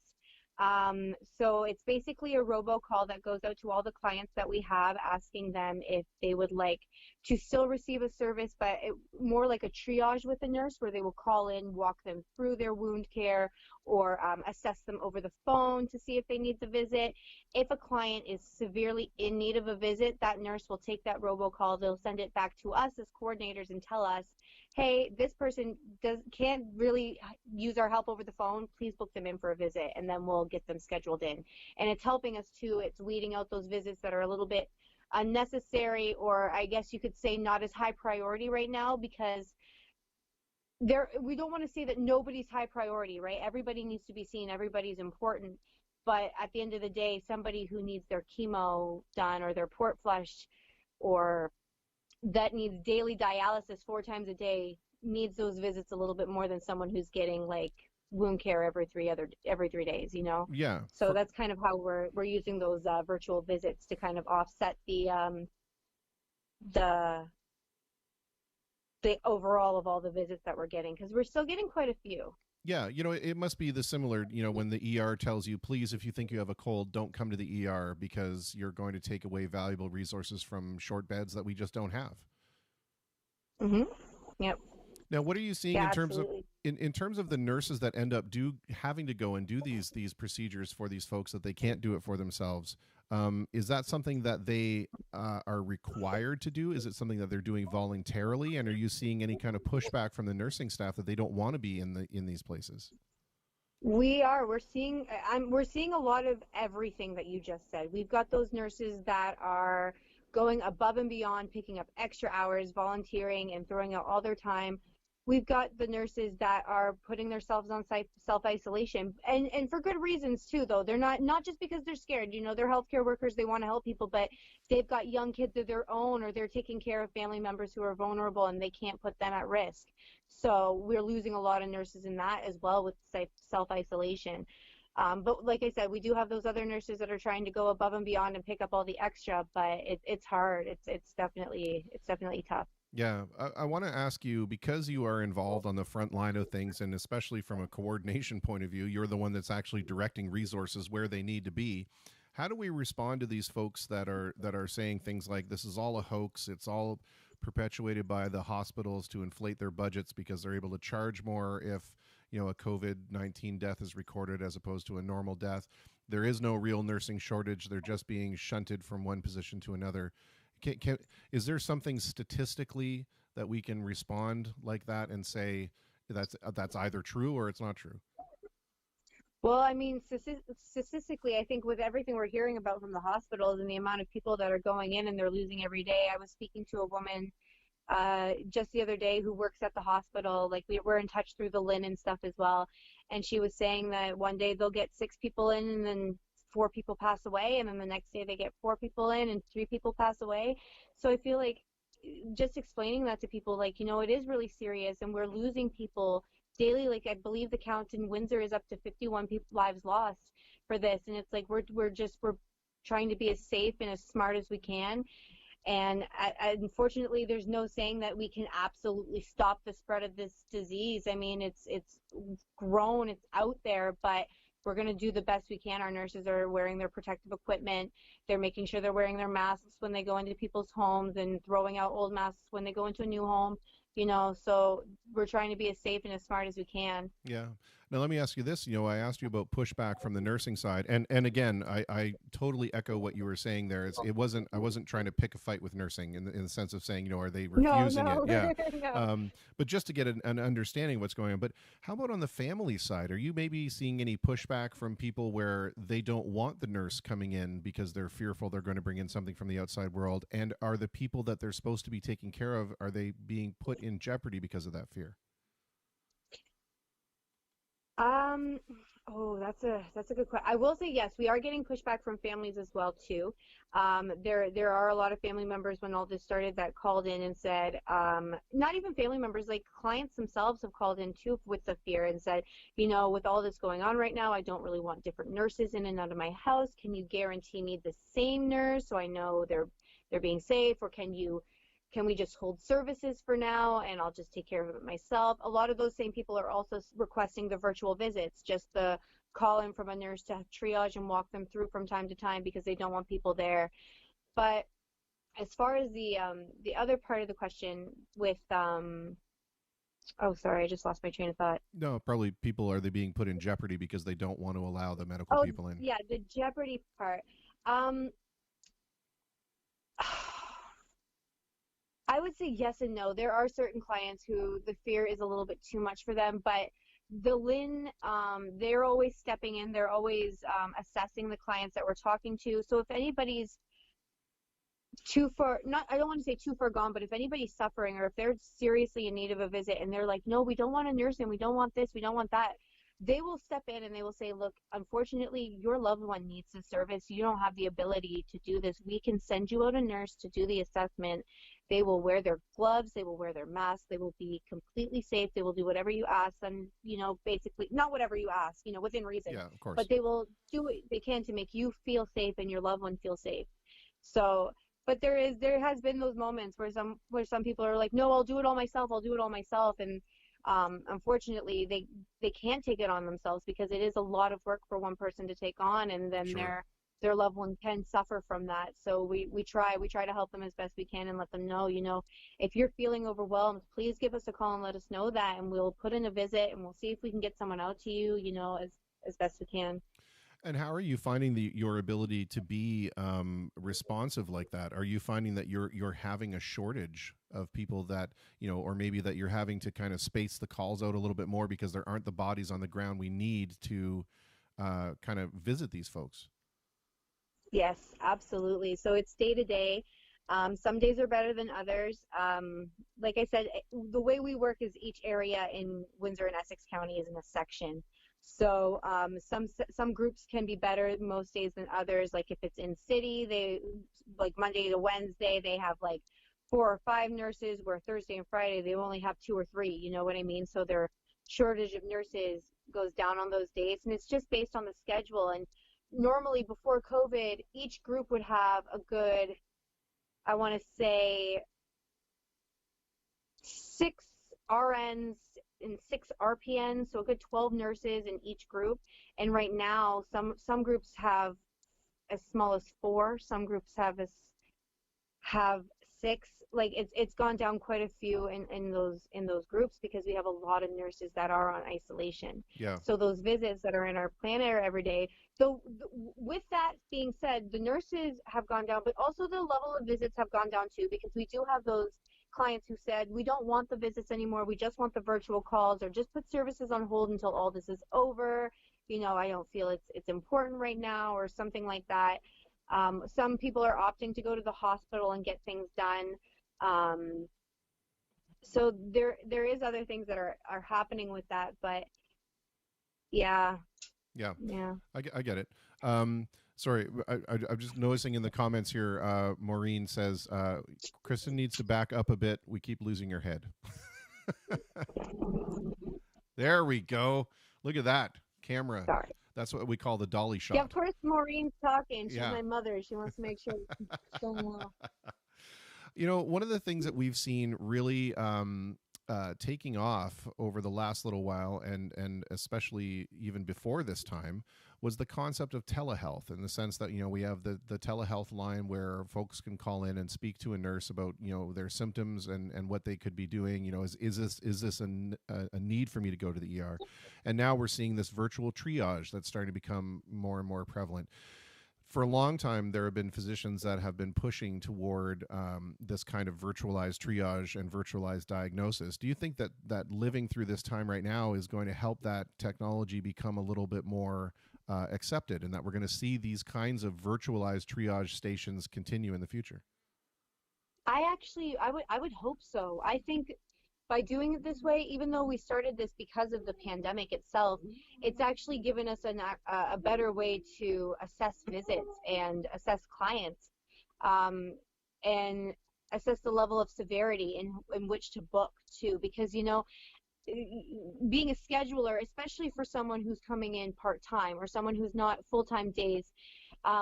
So it's basically a robocall that goes out to all the clients that we have, asking them if they would like to still receive a service, but more like a triage with a nurse, where they will call in, walk them through their wound care, or assess them over the phone to see if they need the visit. If a client is severely in need of a visit, that nurse will take that robocall. They'll send it back to us as coordinators and tell us, hey, this person can't really use our help over the phone. Please book them in for a visit, and then we'll get them scheduled in. And it's helping us too. It's weeding out those visits that are a little bit unnecessary, or I guess you could say not as high priority right now, because we don't want to say that nobody's high priority, right? Everybody needs to be seen. Everybody's important. But at the end of the day, somebody who needs their chemo done, or their port flush, or that needs daily dialysis 4 times a day, needs those visits a little bit more than someone who's getting like wound care every 3 days, you know? Yeah. So that's kind of how we're using those virtual visits to kind of offset the overall of all the visits that we're getting, because we're still getting quite a few. Yeah, it must be the similar, when the ER tells you, please, if you think you have a cold, don't come to the ER because you're going to take away valuable resources from short beds that we just don't have. Mm-hmm. Yep. Now, what are you seeing Yeah, in terms absolutely. of in terms of the nurses that end up having to go and do these procedures for these folks that they can't do it for themselves? Is that something that they are required to do? Is it something that they're doing voluntarily? And are you seeing any kind of pushback from the nursing staff that they don't want to be in these places? We're seeing a lot of everything that you just said. We've got those nurses that are going above and beyond, picking up extra hours, volunteering, and throwing out all their time. We've got the nurses that are putting themselves on self-isolation, and for good reasons too, though. They're not just because they're scared. They're healthcare workers. They want to help people, but they've got young kids of their own, or they're taking care of family members who are vulnerable, and they can't put them at risk. So we're losing a lot of nurses in that as well, with self-isolation. But like I said, we do have those other nurses that are trying to go above and beyond and pick up all the extra, but it's hard. It's definitely tough. Yeah, I want to ask you, because you are involved on the front line of things, and especially from a coordination point of view, you're the one that's actually directing resources where they need to be. How do we respond to these folks that are saying things like, this is all a hoax, it's all perpetuated by the hospitals to inflate their budgets because they're able to charge more if a COVID-19 death is recorded as opposed to a normal death? There is no real nursing shortage. They're just being shunted from one position to another. Is there something statistically that we can respond like that and say that's either true or it's not true? Well, I mean, statistically, I think with everything we're hearing about from the hospitals and the amount of people that are going in and they're losing every day, I was speaking to a woman just the other day who works at the hospital. Like, we're in touch through the LIN and stuff as well, and she was saying that one day they'll get 6 people in, and then 4 people pass away, and then the next day they get 4 people in and 3 people pass away. So I feel like just explaining that to people, like, it is really serious, and we're losing people daily. Like, I believe the count in Windsor is up to 51 lives lost for this, and it's like we're trying to be as safe and as smart as we can. And unfortunately, there's no saying that we can absolutely stop the spread of this disease. I mean, it's grown, it's out there, but we're going to do the best we can. Our nurses are wearing their protective equipment. They're making sure they're wearing their masks when they go into people's homes and throwing out old masks when they go into a new home. So we're trying to be as safe and as smart as we can. Yeah. Now, let me ask you this. I asked you about pushback from the nursing side. And again, I totally echo what you were saying there. I wasn't trying to pick a fight with nursing in the sense of saying, are they refusing it? Yeah. No. But just to get an understanding of what's going on. But how about on the family side? Are you maybe seeing any pushback from people where they don't want the nurse coming in because they're fearful they're going to bring in something from the outside world? And are the people that they're supposed to be taking care of, are they being put in jeopardy because of that fear? That's a good question. I will say yes, we are getting pushback from families as well too. There are a lot of family members when all this started that called in and said, not even family members, like clients themselves have called in too with the fear and said, with all this going on right now, I don't really want different nurses in and out of my house. Can you guarantee me the same nurse so I know they're being safe, or can we just hold services for now and I'll just take care of it myself? A lot of those same people are also requesting the virtual visits, just the call in from a nurse to triage and walk them through from time to time because they don't want people there. But as far as the other part of the question with oh, sorry, I just lost my train of thought. No, probably people, are they being put in jeopardy because they don't want to allow the medical people in? Yeah, the jeopardy part. I would say yes and no. There are certain clients who the fear is a little bit too much for them, but the LHIN, they're always stepping in. They're always assessing the clients that we're talking to. So if anybody's too far, I don't want to say too far gone, but if anybody's suffering or if they're seriously in need of a visit and they're like, no, we don't want a nurse and we don't want this, we don't want that, they will step in and they will say, look, unfortunately, your loved one needs the service. You don't have the ability to do this. We can send you out a nurse to do the assessment. They will wear their gloves. They will wear their masks. They will be completely safe. They will do whatever you ask them, basically, not whatever you ask, within reason. Yeah, of course. But they will do what they can to make you feel safe and your loved one feel safe. So, but there has been those moments where some people are like, no, I'll do it all myself. And unfortunately, they can't take it on themselves because it is a lot of work for one person to take on, and then Sure. their loved one can suffer from that. So we try to help them as best we can and let them know, if you're feeling overwhelmed, please give us a call and let us know that, and we'll put in a visit and we'll see if we can get someone out to you, as best we can. And how are you finding your ability to be responsive like that? Are you finding that you're having a shortage of people that, or maybe that you're having to kind of space the calls out a little bit more because there aren't the bodies on the ground we need to kind of visit these folks? Yes, absolutely. So it's day to day. Some days are better than others. Like I said, the way we work is each area in Windsor and Essex County is in a section. So some groups can be better most days than others. Like if it's in city, they like Monday to Wednesday, they have like 4 or 5 nurses, where Thursday and Friday they only have 2 or 3. You know what I mean? So their shortage of nurses goes down on those days, and it's just based on the schedule. And normally before COVID, each group would have a good, I want to say, 6 RNs and 6 RPNs, so a good 12 nurses in each group. And right now, some groups have as small as 4. Some groups have 6. Like it's gone down quite a few in those groups because we have a lot of nurses that are on isolation. Yeah. So those visits that are in our planner every day. So with that being said, the nurses have gone down, but also the level of visits have gone down too, because we do have those clients who said, we don't want the visits anymore, we just want the virtual calls, or just put services on hold until all this is over. I don't feel it's important right now, or something like that. Some people are opting to go to the hospital and get things done. So there is other things that are happening with that, but yeah. I get it. Sorry, I'm just noticing in the comments here, Maureen says, Kristen needs to back up a bit. We keep losing your head. There we go. Look at that camera. Sorry. That's what we call the dolly shot. Yeah, of course Maureen's talking. She's Yeah. my mother. She wants to make sure it's going well. One of the things that we've seen really taking off over the last little while, and especially even before this time, was the concept of telehealth, in the sense that, we have the telehealth line where folks can call in and speak to a nurse about, their symptoms and what they could be doing. Is this a need for me to go to the ER? And now we're seeing this virtual triage that's starting to become more and more prevalent. For a long time, there have been physicians that have been pushing toward this kind of virtualized triage and virtualized diagnosis. Do you think that living through this time right now is going to help that technology become a little bit more accepted, and that we're going to see these kinds of virtualized triage stations continue in the future? I would hope so. I think by doing it this way, even though we started this because of the pandemic itself, it's actually given us a better way to assess visits and assess clients, and assess the level of severity in which to book too. Because, being a scheduler, especially for someone who's coming in part-time or someone who's not full-time days,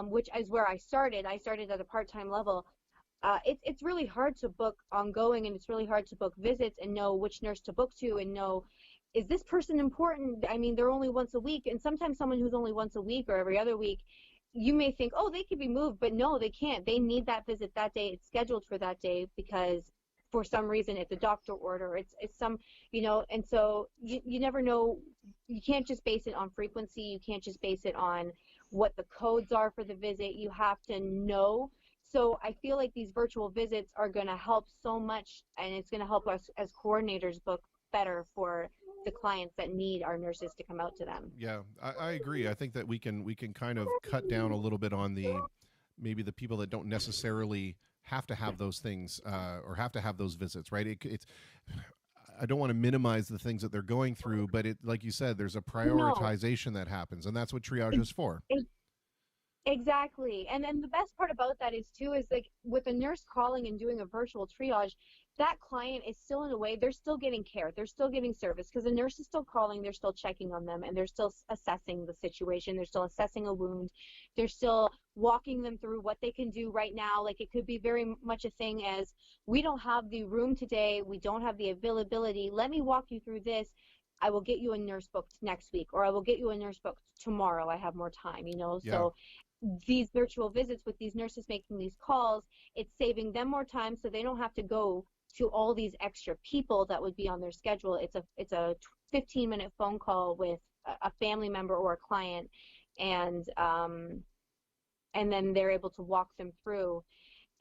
which is where I started at a part-time level. It's really hard to book ongoing, and it's really hard to book visits and know which nurse to book to, and know is this person important? I mean, they're only once a week. And sometimes someone who's only once a week or every other week, you may think, oh, they could be moved, but no, they can't. They need that visit that day. It's scheduled for that day because for some reason it's a doctor order. It's some, and so you never know. You can't just base it on frequency. You can't just base it on what the codes are for the visit. You have to know. So I feel like these virtual visits are going to help so much, and it's going to help us as coordinators book better for the clients that need our nurses to come out to them. Yeah, I agree. I think that we can kind of cut down a little bit on maybe the people that don't necessarily have to have those things or have to have those visits, right? It's I don't want to minimize the things that they're going through, but like you said, there's a prioritization that happens, and that's what triage is for. Exactly. And then the best part about that is like with a nurse calling and doing a virtual triage, that client is still, in a way, they're still getting care. They're still getting service because the nurse is still calling. They're still checking on them, and they're still assessing the situation. They're still assessing a wound. They're still walking them through what they can do right now. Like, it could be very much a thing as, we don't have the room today. We don't have the availability. Let me walk you through this. I will get you a nurse booked next week, or I will get you a nurse booked tomorrow. I have more time, Yeah. So these virtual visits with these nurses making these calls, it's saving them more time, so they don't have to go to all these extra people that would be on their schedule. It's a 15-minute phone call with a family member or a client, and then they're able to walk them through.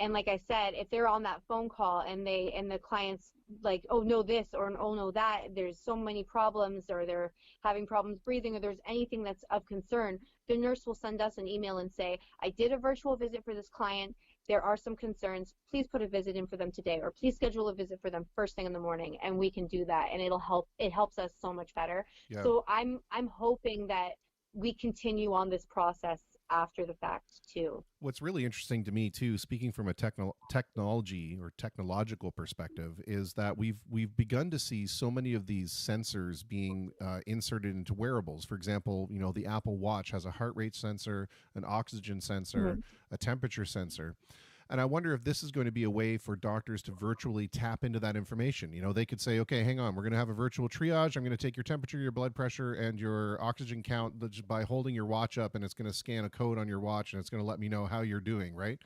And like I said, if they're on that phone call and the client's like, oh no this, or oh no that, there's so many problems, or they're having problems breathing, or there's anything that's of concern, the nurse will send us an email and say, I did a virtual visit for this client. There are some concerns. Please put a visit in for them today, or please schedule a visit for them first thing in the morning, and we can do that, and it helps us so much better. Yeah. So I'm hoping that we continue on this process after the fact too. What's really interesting to me too, speaking from a technology or technological perspective, is that we've begun to see so many of these sensors being inserted into wearables. For example, the Apple Watch has a heart rate sensor, an oxygen sensor, a temperature sensor. And I wonder if this is going to be a way for doctors to virtually tap into that information. They could say, okay, hang on, we're going to have a virtual triage. I'm going to take your temperature, your blood pressure, and your oxygen count just by holding your watch up, and it's going to scan a code on your watch, and it's going to let me know how you're doing, right?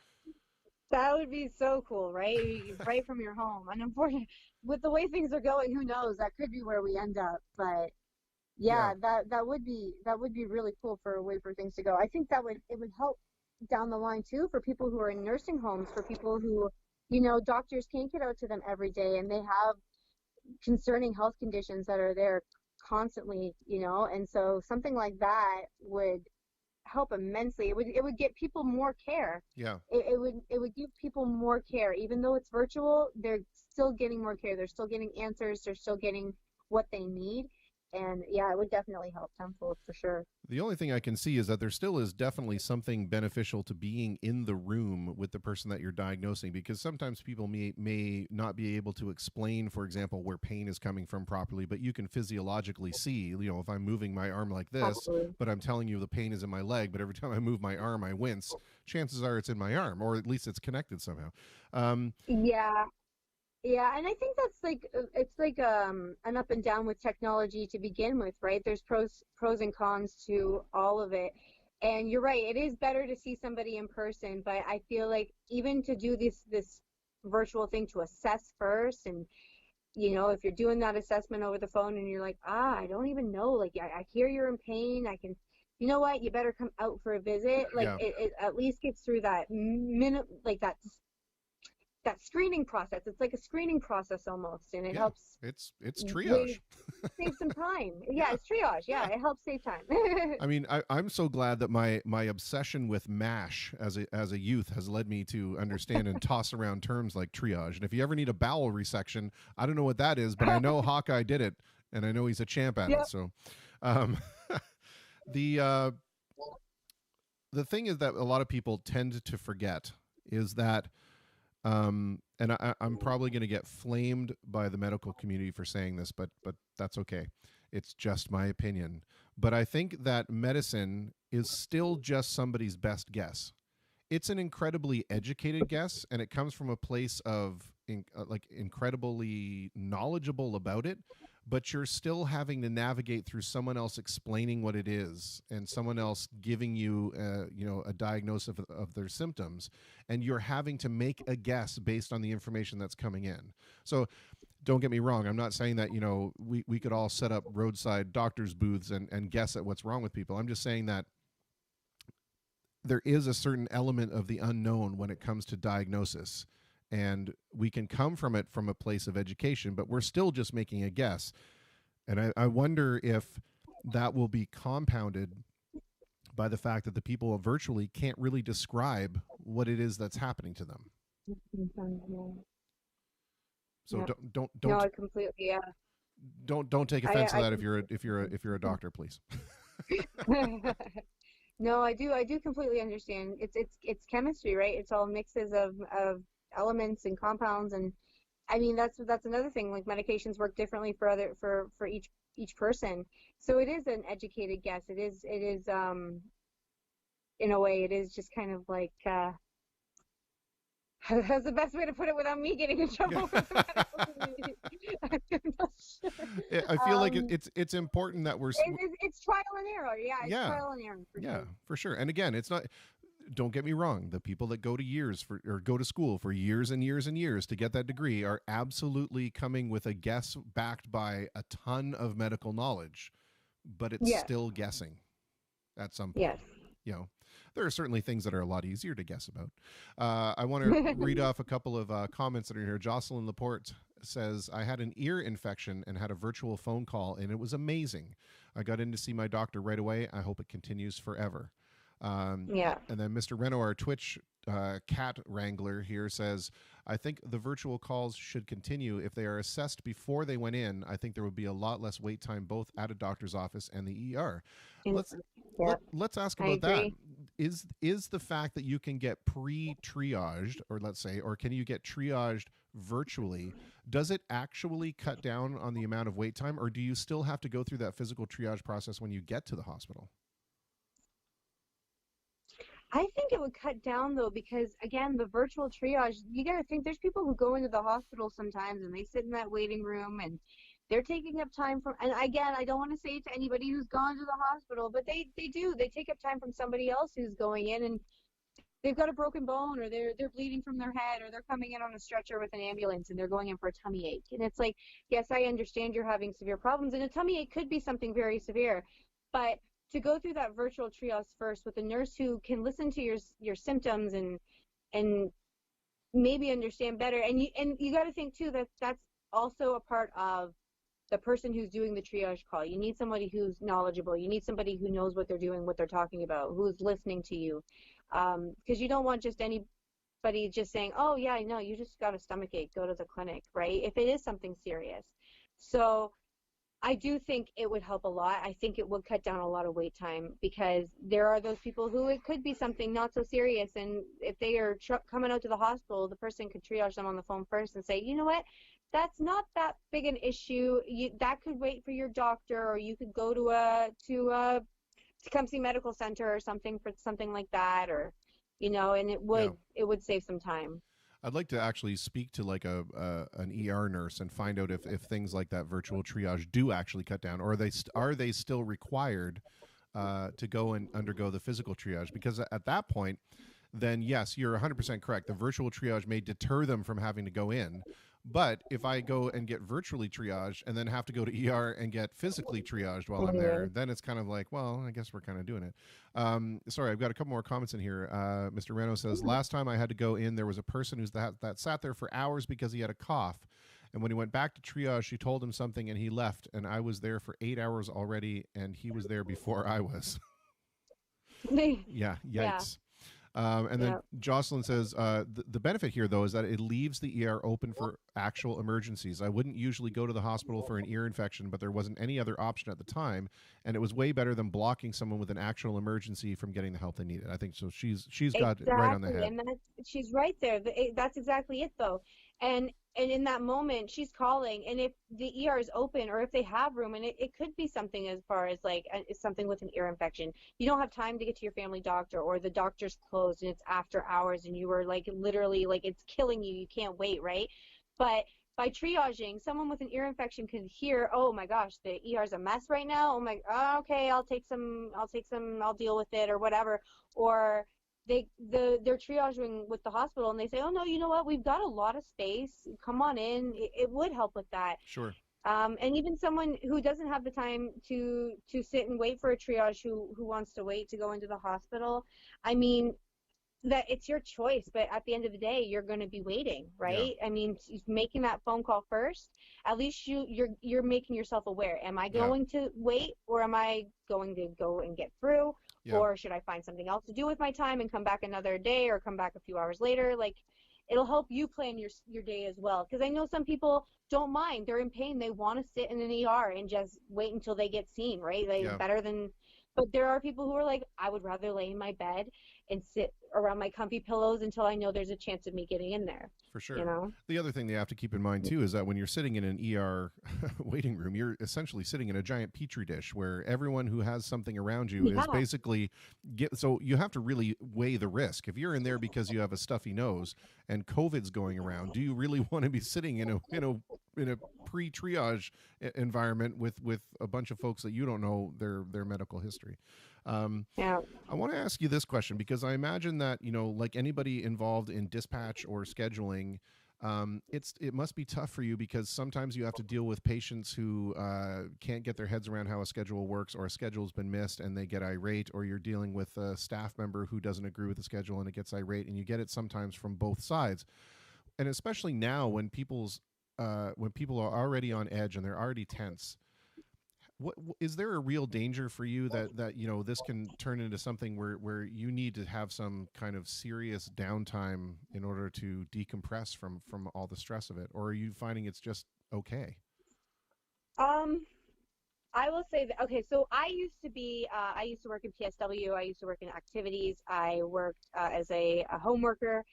That would be so cool, right? Right from your home. And unfortunately, with the way things are going, who knows? That could be where we end up. But yeah. that would be really cool for a way for things to go. I think it would help down the line too for people who are in nursing homes, for people who, doctors can't get out to them every day, and they have concerning health conditions that are there constantly, and so something like that would help immensely. It would get people more care. Yeah. It would give people more care. Even though it's virtual, they're still getting more care. They're still getting answers. They're still getting what they need. And yeah, it would definitely help tenfold for sure. The only thing I can see is that there still is definitely something beneficial to being in the room with the person that you're diagnosing, because sometimes people may not be able to explain, for example, where pain is coming from properly, but you can physiologically see, if I'm moving my arm like this, Absolutely. But I'm telling you the pain is in my leg, but every time I move my arm, I wince. Chances are it's in my arm, or at least it's connected somehow. Yeah, and I think that's it's like an up and down with technology to begin with, right? There's pros and cons to all of it. And you're right, it is better to see somebody in person, but I feel like even to do this virtual thing to assess first, and if you're doing that assessment over the phone and you're like, I don't even know, like I hear you're in pain, I can, you know what, you better come out for a visit. Like it at least gets through that that screening process. It's like a screening process almost, and it helps. It's triage. Save some time. Yeah, it's triage. Yeah, it helps save time. I mean, I'm so glad that my obsession with MASH as a youth has led me to understand and toss around terms like triage. And if you ever need a bowel resection, I don't know what that is, but I know Hawkeye did it, and I know he's a champ at it. So, the thing is that a lot of people tend to forget is that. And I'm probably going to get flamed by the medical community for saying this, but that's okay. It's just my opinion. But I think that medicine is still just somebody's best guess. It's an incredibly educated guess, and it comes from a place of incredibly knowledgeable about it. but you're still having to navigate through someone else explaining what it is and someone else giving you, a diagnosis of their symptoms, and you're having to make a guess based on the information that's coming in. So don't get me wrong. I'm not saying that, we could all set up roadside doctors' booths and guess at what's wrong with people. I'm just saying that there is a certain element of the unknown when it comes to diagnosis. And we can come from it from a place of education, but we're still just making a guess. And I wonder if that will be compounded by the fact that the people virtually can't really describe what it is that's happening to them. So yeah. don't No, I completely, yeah. Don't take offense to that if you're a doctor, please. No, I do completely understand. It's chemistry, right? It's all mixes of elements and compounds, and I mean that's another thing. Like medications work differently for each person. So it is an educated guess. It is in a way it is just kind of like that's the best way to put it without me getting in trouble with the medical community. I'm not sure. I feel like it's important that it's trial and error. Yeah, it's trial and error. For sure. And again, it's not. Don't get me wrong. The people that go to school for years and years and years to get that degree are absolutely coming with a guess backed by a ton of medical knowledge, but it's still guessing at some point. Yes. There are certainly things that are a lot easier to guess about. I want to read off a couple of comments that are here. Jocelyn Laporte says, I had an ear infection and had a virtual phone call, and it was amazing. I got in to see my doctor right away. I hope it continues forever. And then Mr. Reno, our Twitch cat wrangler here, says, I think the virtual calls should continue. If they are assessed before they went in, I think there would be a lot less wait time both at a doctor's office and the ER. Let's ask about that. Is the fact that you can get pre-triaged, or can you get triaged virtually, does it actually cut down on the amount of wait time, or do you still have to go through that physical triage process when you get to the hospital? I think it would cut down, though, because, again, the virtual triage, you got to think there's people who go into the hospital sometimes and they sit in that waiting room and they're taking up time from, and again, I don't want to say it to anybody who's gone to the hospital, but they do. They take up time from somebody else who's going in and they've got a broken bone, or they're bleeding from their head, or they're coming in on a stretcher with an ambulance and they're going in for a tummy ache. And it's like, yes, I understand you're having severe problems, and a tummy ache could be something very severe, but to go through that virtual triage first with a nurse who can listen to your symptoms and maybe understand better, and you got to think too that that's also a part of the person who's doing the triage call. You need somebody who's knowledgeable. You need somebody who knows what they're doing, what they're talking about, who's listening to you, because you don't want just anybody just saying, oh yeah, I know, you just got a stomach ache, go to the clinic, right? If it is something serious. So I do think it would help a lot. I think it would cut down a lot of wait time, because there are those people who it could be something not so serious, and if they are coming out to the hospital, the person could triage them on the phone first and say, you know what, that's not that big an issue. That could wait for your doctor, or you could go to Tecumseh Medical Center or something for something like that, or and it would save some time. I'd like to actually speak to like an ER nurse and find out if things like that virtual triage do actually cut down, or are they still required to go and undergo the physical triage? Because at that point, then yes, you're 100% correct. The virtual triage may deter them from having to go in. But if I go and get virtually triaged and then have to go to ER and get physically triaged while I'm there, then it's kind of like, well, I guess we're kind of doing it. Sorry, I've got a couple more comments in here. Mr. Reno says, last time I had to go in, there was a person that sat there for hours because he had a cough. And when he went back to triage, she told him something and he left. And I was there for 8 hours already, and he was there before I was. Yeah, yikes. And then Jocelyn says, the benefit here, though, is that it leaves the ER open for actual emergencies. I wouldn't usually go to the hospital for an ear infection, but there wasn't any other option at the time, and it was way better than blocking someone with an actual emergency from getting the help they needed. I think so. She's got it right on the head. And she's right there. That's exactly it, though. And in that moment, she's calling, and if the ER is open, or if they have room, and it could be something as far as like something with an ear infection, you don't have time to get to your family doctor, or the doctor's closed and it's after hours, and you were like literally like it's killing you, you can't wait, right? But by triaging, someone with an ear infection could hear, oh my gosh, the ER's a mess right now. Okay, I'll deal with it or whatever. Or they're triaging with the hospital and they say, oh no, you know what? We've got a lot of space. Come on in. It would help with that. Sure. And even someone who doesn't have the time to sit and wait for a triage, who wants to wait to go into the hospital, I mean, that it's your choice, but at the end of the day, you're going to be waiting, right? Yeah. I mean, making that phone call first, at least you're making yourself aware. Am I going to wait, or am I going to go and get through, or should I find something else to do with my time and come back another day or come back a few hours later? Like, it'll help you plan your day as well, because I know some people don't mind. They're in pain. They want to sit in an ER and just wait until they get seen, right? But there are people who are like, I would rather lay in my bed and sit around my comfy pillows until I know there's a chance of me getting in there. For sure. You know? The other thing they have to keep in mind, too, is that when you're sitting in an ER waiting room, you're essentially sitting in a giant petri dish where everyone who has something around you is basically so you have to really weigh the risk. If you're in there because you have a stuffy nose and COVID's going around, do you really want to be sitting in a pre-triage environment with a bunch of folks that you don't know their medical history? I want to ask you this question, because I imagine that, like anybody involved in dispatch or scheduling, it must be tough for you, because sometimes you have to deal with patients who can't get their heads around how a schedule works, or a schedule's been missed and they get irate, or you're dealing with a staff member who doesn't agree with the schedule and it gets irate, and you get it sometimes from both sides. And especially now when people are already on edge and they're already tense, what is there a real danger for you that this can turn into something where you need to have some kind of serious downtime in order to decompress from all the stress of it, or are you finding it's just okay? I will say that, okay, so I used to work in PSW, I used to work in activities, I worked as a home worker,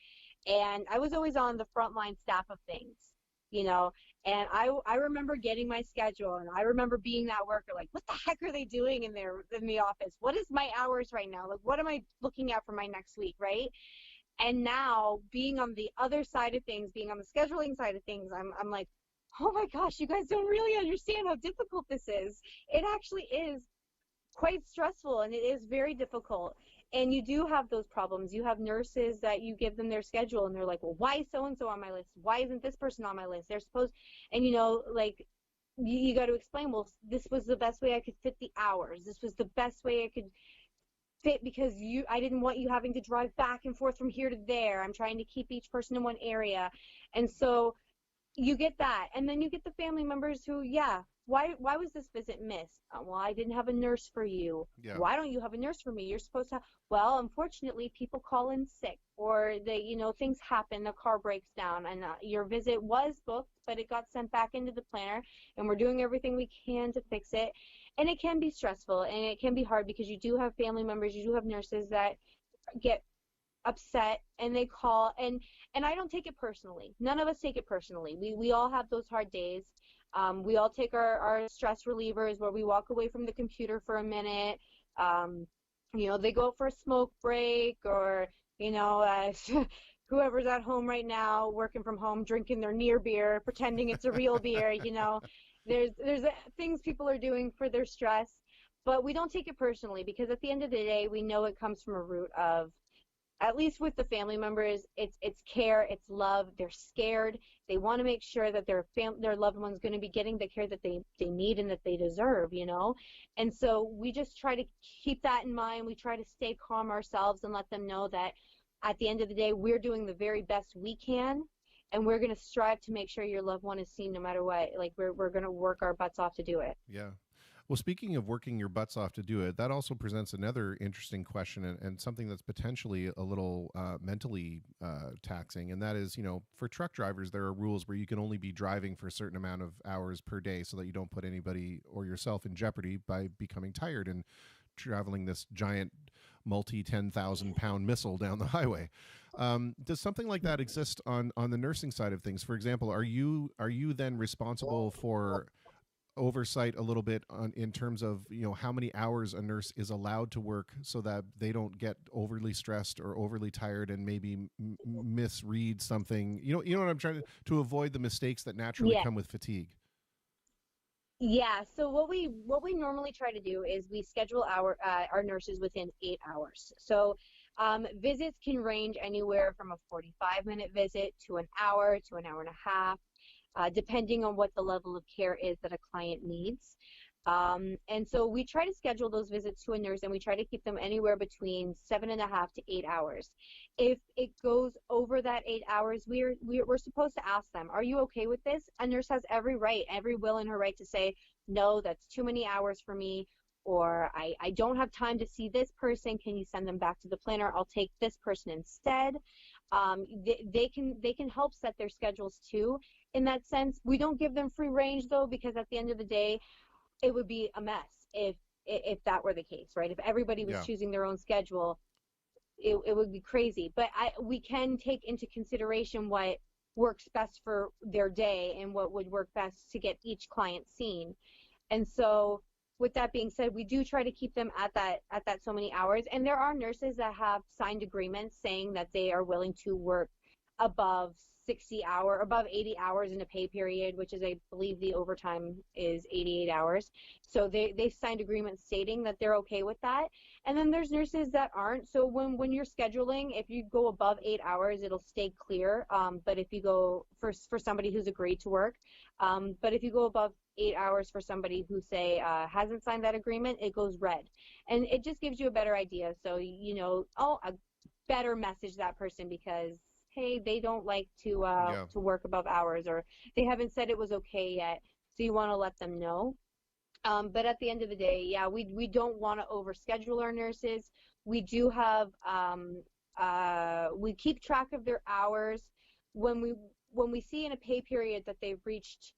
and I was always on the frontline staff of things, and I remember getting my schedule, and I remember being that worker, like, what the heck are they doing in the office? What is my hours right now? Like, what am I looking at for my next week, right? And now, being on the other side of things, being on the scheduling side of things, I'm like, oh my gosh, you guys don't really understand how difficult this is. It actually is quite stressful, and it is very difficult. And you do have those problems. You have nurses that you give them their schedule, and they're like, well, why is so-and-so on my list? Why isn't this person on my list? They're supposed, and like, you got to explain, well, this was the best way I could fit the hours. This was the best way I could fit, because I didn't want you having to drive back and forth from here to there. I'm trying to keep each person in one area. And so you get that. And then you get the family members who, why was this visit missed? Well, I didn't have a nurse for you. Yeah. Why don't you have a nurse for me? You're supposed to have, well, unfortunately, people call in sick, or things happen, the car breaks down, and your visit was booked, but it got sent back into the planner, and we're doing everything we can to fix it. And it can be stressful, and it can be hard, because you do have family members, you do have nurses that get upset, and they call, and I don't take it personally. None of us take it personally. We all have those hard days. We all take our stress relievers, where we walk away from the computer for a minute. They go out for a smoke break, or whoever's at home right now, working from home, drinking their near beer, pretending it's a real beer. There's things people are doing for their stress, but we don't take it personally, because at the end of the day, we know it comes from a root of, at least with the family members, it's care, it's love. They're scared. They want to make sure that their loved one's going to be getting the care that they need and that they deserve, And so we just try to keep that in mind. We try to stay calm ourselves and let them know that at the end of the day, we're doing the very best we can, and we're going to strive to make sure your loved one is seen no matter what. Like, we're going to work our butts off to do it. Yeah. Well, speaking of working your butts off to do it, that also presents another interesting question, and something that's potentially a little mentally taxing. And that is, for truck drivers, there are rules where you can only be driving for a certain amount of hours per day, so that you don't put anybody or yourself in jeopardy by becoming tired and traveling this giant multi-10,000-pound missile down the highway. Does something like that exist on the nursing side of things? For example, are you then responsible for oversight a little bit in terms of, how many hours a nurse is allowed to work so that they don't get overly stressed or overly tired and maybe misread something? You know what I'm trying to avoid the mistakes that naturally come with fatigue. Yeah. So what we normally try to do is we schedule our nurses within 8 hours. So visits can range anywhere from a 45-minute visit to an hour to an hour and a half, depending on what the level of care is that a client needs. And so we try to schedule those visits to a nurse, and we try to keep them anywhere between 7.5 to 8 hours. If it goes over that 8 hours, we're supposed to ask them, are you okay with this? A nurse has every will in her right to say, no, that's too many hours for me, or I don't have time to see this person. Can you send them back to the planner? I'll take this person instead. They can help set their schedules too. In that sense, we don't give them free range though, because at the end of the day, it would be a mess if that were the case, right? If everybody was choosing their own schedule, it would be crazy. But we can take into consideration what works best for their day and what would work best to get each client seen. And so with that being said, we do try to keep them at that so many hours. And there are nurses that have signed agreements saying that they are willing to work above 80 hours in a pay period, which is, I believe the overtime is 88 hours. So they signed agreements stating that they're okay with that. And then there's nurses that aren't. So when you're scheduling, if you go above 8 hours, it'll stay clear. But if you go for somebody who's agreed to work, but if you go above 8 hours for somebody who say hasn't signed that agreement, it goes red. And it just gives you a better idea. So, a better message that person, because hey, they don't like to work above hours, or they haven't said it was okay yet, so you want to let them know. But at the end of the day, we don't want to overschedule our nurses. We do have we keep track of their hours. When we see in a pay period that they've reached,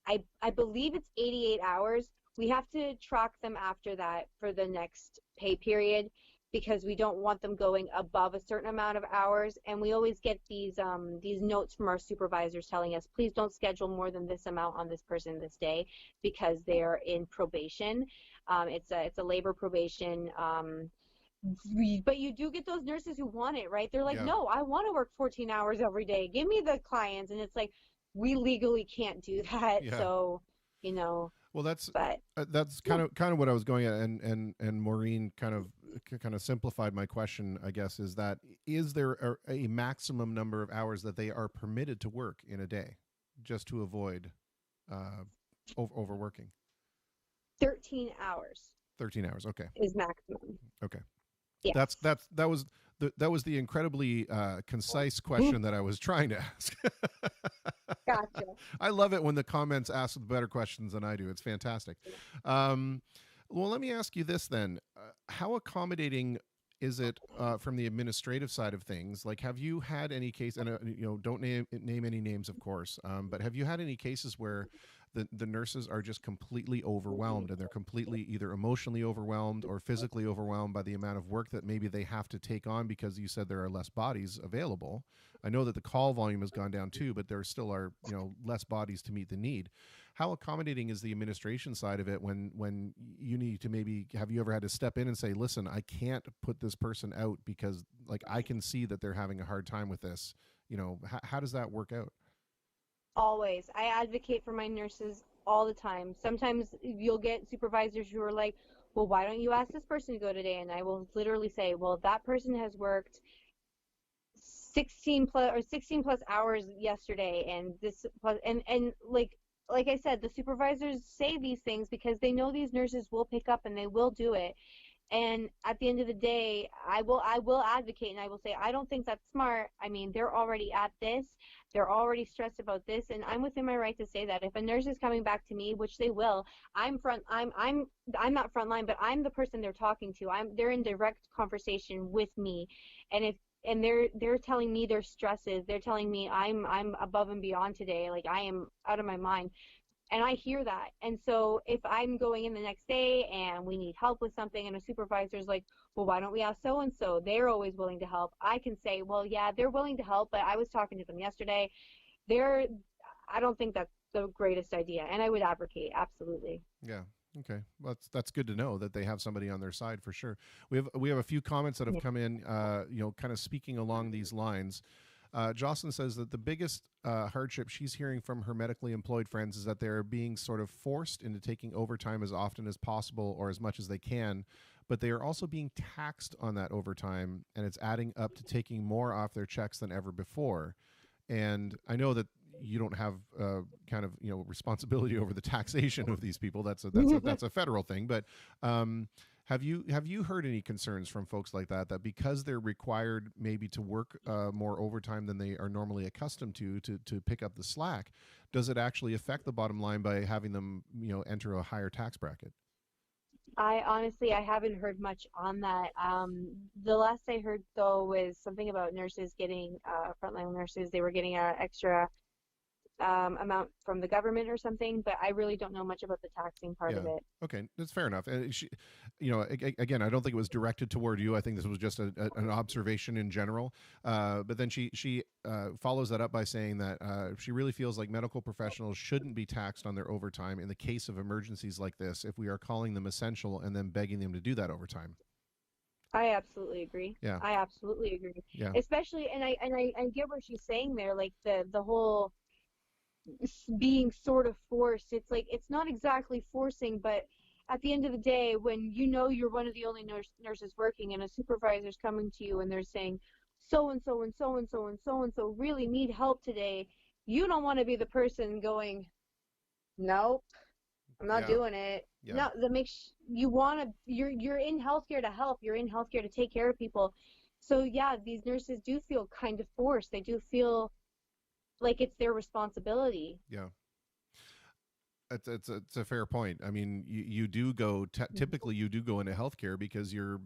I believe it's 88 hours, we have to track them after that for the next pay period, because we don't want them going above a certain amount of hours. And we always get these notes from our supervisors telling us, please don't schedule more than this amount on this person this day, because they're in probation. It's a labor probation. But you do get those nurses who want it, right? They're like, no, I want to work 14 hours every day. Give me the clients. And it's like, we legally can't do that. Yeah. So, Well, that's kind of what I was going at, and Maureen kind of simplified my question, I guess, is there a maximum number of hours that they are permitted to work in a day, just to avoid overworking? 13 hours. 13 hours, okay. Is maximum. Okay. Yes. That was the incredibly concise question that I was trying to ask. Gotcha. I love it when the comments ask better questions than I do. It's fantastic. Well, let me ask you this then. How accommodating is it from the administrative side of things? Like, have you had any case, and don't name any names, of course, but have you had any cases where the nurses are just completely overwhelmed, and they're completely either emotionally overwhelmed or physically overwhelmed by the amount of work that maybe they have to take on, because you said there are less bodies available? I know that the call volume has gone down too, but there still are less bodies to meet the need. How accommodating is the administration side of it when you need to maybe, have you ever had to step in and say, listen, I can't put this person out because I can see that they're having a hard time with this? How does that work out? Always. I advocate for my nurses all the time. Sometimes you'll get supervisors who are like, well, why don't you ask this person to go today? And I will literally say, well, that person has worked 16 plus hours yesterday, and this plus, and like I said, the supervisors say these things because they know these nurses will pick up and they will do it. And at the end of the day, I will advocate, and I will say, I don't think that's smart. I mean, they're already at this. They're already stressed about this, and I'm within my right to say that. If a nurse is coming back to me, which they will, I'm not frontline, but I'm the person they're talking to. They're in direct conversation with me, and they're telling me their stresses. They're telling me I'm above and beyond today. Like, I am out of my mind. And I hear that. And so if I'm going in the next day and we need help with something, and a supervisor's like, well, why don't we ask so-and-so? They're always willing to help. I can say, well, yeah, they're willing to help, but I was talking to them yesterday. I don't think the greatest idea, and I would advocate absolutely. Yeah. Okay. Well, that's good to know that they have somebody on their side for sure. We have a few comments that have come in, kind of speaking along these lines. Jocelyn says that the biggest hardship she's hearing from her medically employed friends is that they're being sort of forced into taking overtime as often as possible or as much as they can, but they are also being taxed on that overtime, and it's adding up to taking more off their checks than ever before. And I know that you don't have kind of responsibility over the taxation of these people. That's a federal thing. But have you heard any concerns from folks like that because they're required maybe to work more overtime than they are normally accustomed to pick up the slack? Does it actually affect the bottom line by having them enter a higher tax bracket? I haven't heard much on that. The last I heard though was something about nurses getting frontline nurses. They were getting an extra amount from the government or something, but I really don't know much about the taxing part of it. Okay, that's fair enough. And again, I don't think it was directed toward you. I think this was just an observation in general. But then she follows that up by saying that she really feels like medical professionals shouldn't be taxed on their overtime in the case of emergencies like this if we are calling them essential and then begging them to do that overtime. I absolutely agree. Yeah, I absolutely agree. Yeah, especially, and I get what she's saying there, like the whole being sort of forced. It's like it's not exactly forcing, but at the end of the day, when you're one of the only nurses working and a supervisor's coming to you and they're saying so and so and so and so and so and so really need help today, you don't want to be the person going, nope, I'm not doing it. No, that makes you want to. You're in healthcare to help. You're in healthcare to take care of people. So yeah, these nurses do feel kind of forced. They do feel like it's their responsibility. Yeah. It's a fair point. I mean, you do go typically you do go into healthcare because you're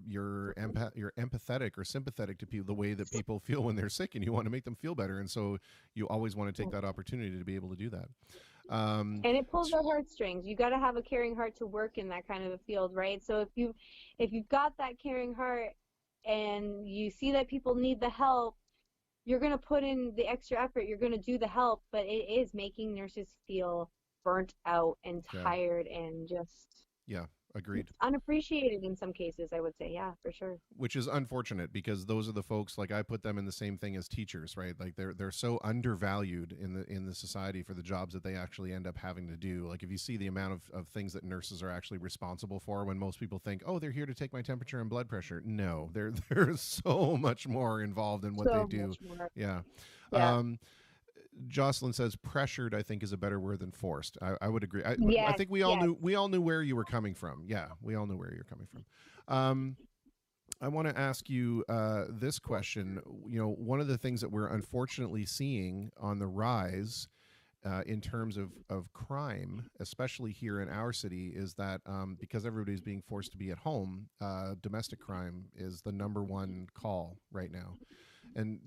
empathetic or sympathetic to people, the way that people feel when they're sick, and you want to make them feel better, and so you always want to take that opportunity to be able to do that. And it pulls the heartstrings. You got to have a caring heart to work in that kind of a field, right? So if you've got that caring heart and you see that people need the help, you're going to put in the extra effort. You're going to do the help, but it is making nurses feel burnt out and tired and just agreed, unappreciated in some cases, I would say. Yeah, for sure. Which is unfortunate because those are the folks, like I put them in the same thing as teachers, right? Like they're so undervalued in the society for the jobs that they actually end up having to do. Like if you see the amount of things that nurses are actually responsible for, when most people think, oh, they're here to take my temperature and blood pressure. No, there's so much more involved in what they do. Yeah. Jocelyn says pressured, I think, is a better word than forced. I would agree. I think we all knew where you were coming from. Yeah, we all knew where you're coming from. I want to ask you this question. One of the things that we're unfortunately seeing on the rise in terms of crime, especially here in our city, is that because everybody's being forced to be at home, domestic crime is the number one call right now. And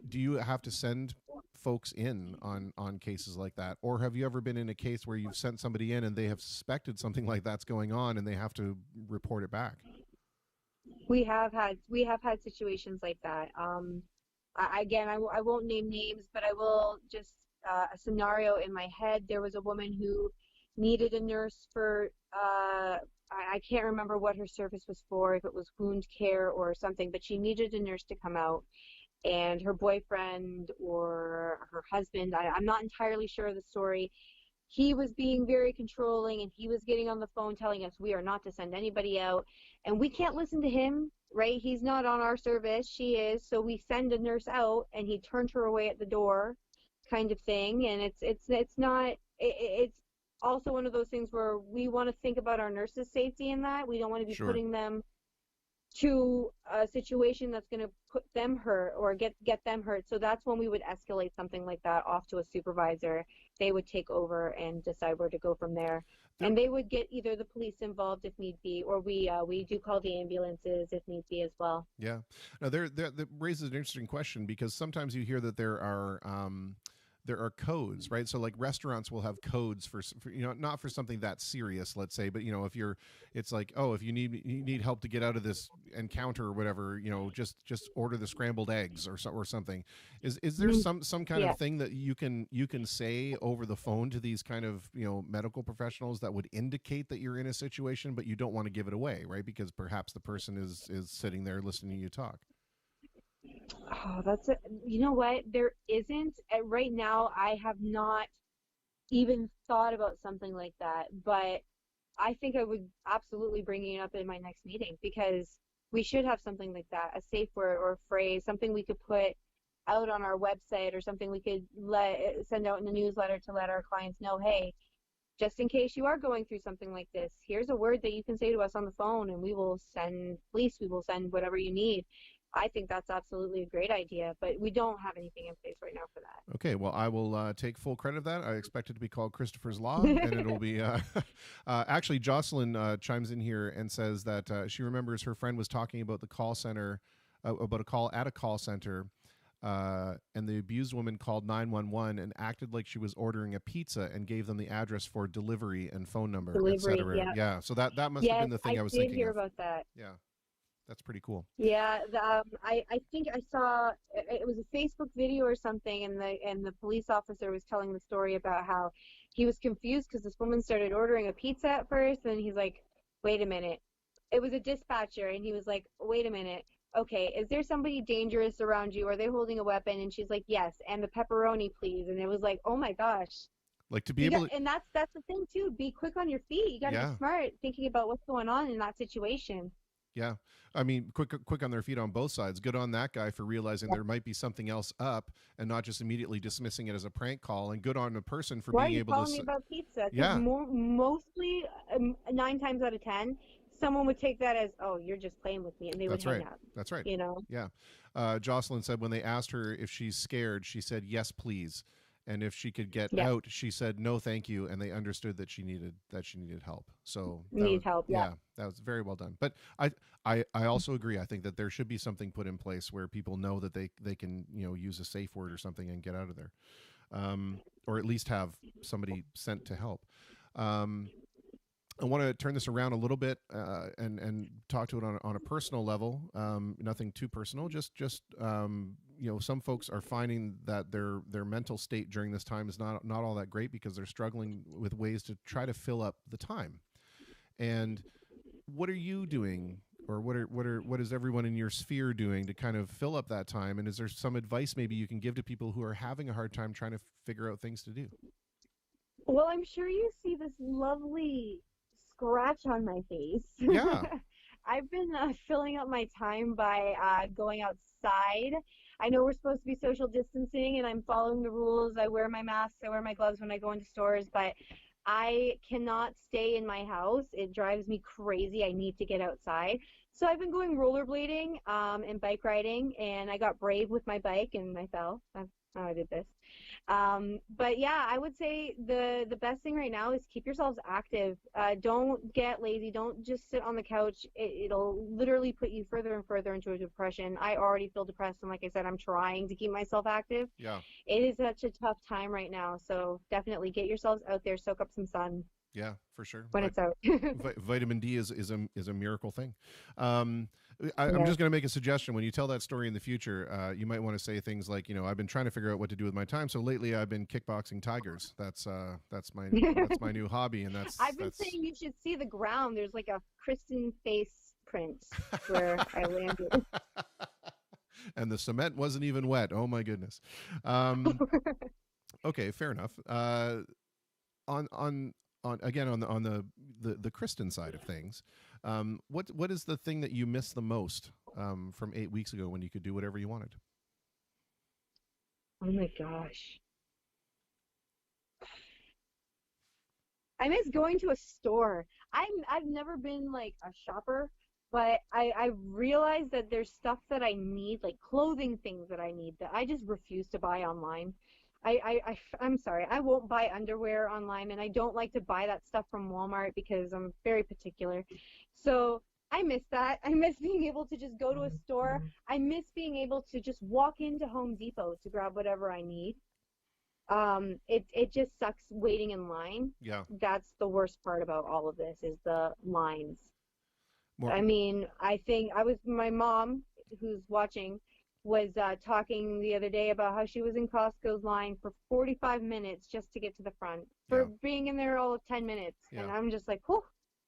do you have to send folks in on cases like that, or have you ever been in a case where you've sent somebody in and they have suspected something like that's going on and they have to report it back? We have had situations like that. I won't name names, but I will just a scenario in my head. There was a woman who needed a nurse for I can't remember what her service was for, if it was wound care or something, but she needed a nurse to come out. And her boyfriend or her husband, I'm not entirely sure of the story, he was being very controlling, and he was getting on the phone telling us we are not to send anybody out. And we can't listen to him, right? He's not on our service. She is. So we send a nurse out, and he turned her away at the door kind of thing. And it's also one of those things where we want to think about our nurses' safety in that. We don't want to be putting them to a situation that's going to put them hurt or get them hurt. So that's when we would escalate something like that off to a supervisor. They would take over and decide where to go from there. And they would get either the police involved if need be, or we do call the ambulances if need be as well. Yeah. Now that raises an interesting question, because sometimes you hear that there are there are codes, right? So like restaurants will have codes for not for something that serious, let's say, but if it's like, oh, if you need help to get out of this encounter or whatever, just order the scrambled eggs or something. Is there some kind of thing that you can say over the phone to these kind of medical professionals that would indicate that you're in a situation, but you don't want to give it away, right? Because perhaps the person is sitting there listening to you talk. Oh, you know what? There isn't. Right now, I have not even thought about something like that, but I think I would absolutely bring it up in my next meeting, because we should have something like that, a safe word or a phrase, something we could put out on our website, or something we could send out in the newsletter to let our clients know, hey, just in case you are going through something like this, here's a word that you can say to us on the phone, and we will send police, we will send whatever you need. I think that's absolutely a great idea, but we don't have anything in place right now for that. Okay, well, I will take full credit of that. I expect it to be called Christopher's Law, and it'll be actually, Jocelyn chimes in here and says that she remembers her friend was talking about the call center, about a call at a call center, and the abused woman called 911 and acted like she was ordering a pizza and gave them the address for delivery and phone number, etc. Yeah, so that must have been the thing I was thinking of. I did hear about that. Yeah. That's pretty cool. Yeah, I think I saw it was a Facebook video or something, and the police officer was telling the story about how he was confused because this woman started ordering a pizza at first, and he's like, wait a minute. It was a dispatcher, and he was like, wait a minute. Okay, is there somebody dangerous around you? Are they holding a weapon? And she's like, yes, and the pepperoni, please. And it was like, oh my gosh. Like to be able to... And that's the thing too. Be quick on your feet. You got to be smart, thinking about what's going on in that situation. Yeah. I mean, quick on their feet on both sides. Good on that guy for realizing there might be something else up and not just immediately dismissing it as a prank call. And good on the person for being able to... Why are you calling me about pizza? Yeah. Mostly, 9 times out of 10, someone would take that as, oh, you're just playing with me, and they would hang up. That's right. Yeah. Jocelyn said when they asked her if she's scared, she said, yes, please. And if she could get out, she said, no, thank you. And they understood that she needed help. So help. Yeah, that was very well done. But I also agree. I think that there should be something put in place where people know that they can, use a safe word or something and get out of there. Or at least have somebody sent to help. I want to turn this around a little bit and talk to it on a personal level. Nothing too personal. Just some folks are finding that their mental state during this time is not all that great because they're struggling with ways to try to fill up the time. And what are you doing, or what is everyone in your sphere doing to kind of fill up that time? And is there some advice maybe you can give to people who are having a hard time trying to figure out things to do? Well, I'm sure you see this lovely scratch on my face. Yeah. I've been filling up my time by going outside. I know we're supposed to be social distancing, and I'm following the rules. I wear my mask, I wear my gloves when I go into stores, but I cannot stay in my house. It drives me crazy. I need to get outside. So I've been going rollerblading and bike riding, and I got brave with my bike, and I fell. That's how I did this. But yeah, I would say the best thing right now is keep yourselves active. Don't get lazy. Don't just sit on the couch. It'll literally put you further and further into a depression. I already feel depressed, and like I said, I'm trying to keep myself active. Yeah. It is such a tough time right now, so definitely get yourselves out there, soak up some sun. Yeah, for sure. When it's out. Vitamin D is a miracle thing. I'm just going to make a suggestion. When you tell that story in the future, you might want to say things like, I've been trying to figure out what to do with my time. So lately, I've been kickboxing tigers. That's my new hobby, and I've been saying you should see the ground. There's like a Kristen face print where I landed. And the cement wasn't even wet. Oh my goodness. Okay, fair enough. On the Kristen side of things, what is the thing that you miss the most from 8 weeks ago when you could do whatever you wanted? Oh my gosh. I miss going to a store. I've never been like a shopper, but I realized that there's stuff that I need, like clothing things that I need, that I just refuse to buy online. I'm sorry, I won't buy underwear online, and I don't like to buy that stuff from Walmart because I'm very particular. So I miss that. I miss being able to just go to a store. I miss being able to just walk into Home Depot to grab whatever I need. It just sucks waiting in line. Yeah. That's the worst part about all of this is the lines. More. I mean, I think my mom, who's watching, was talking the other day about how she was in Costco's line for 45 minutes just to get to the front for being in there all of 10 minutes. Yeah. And I'm just like, whew,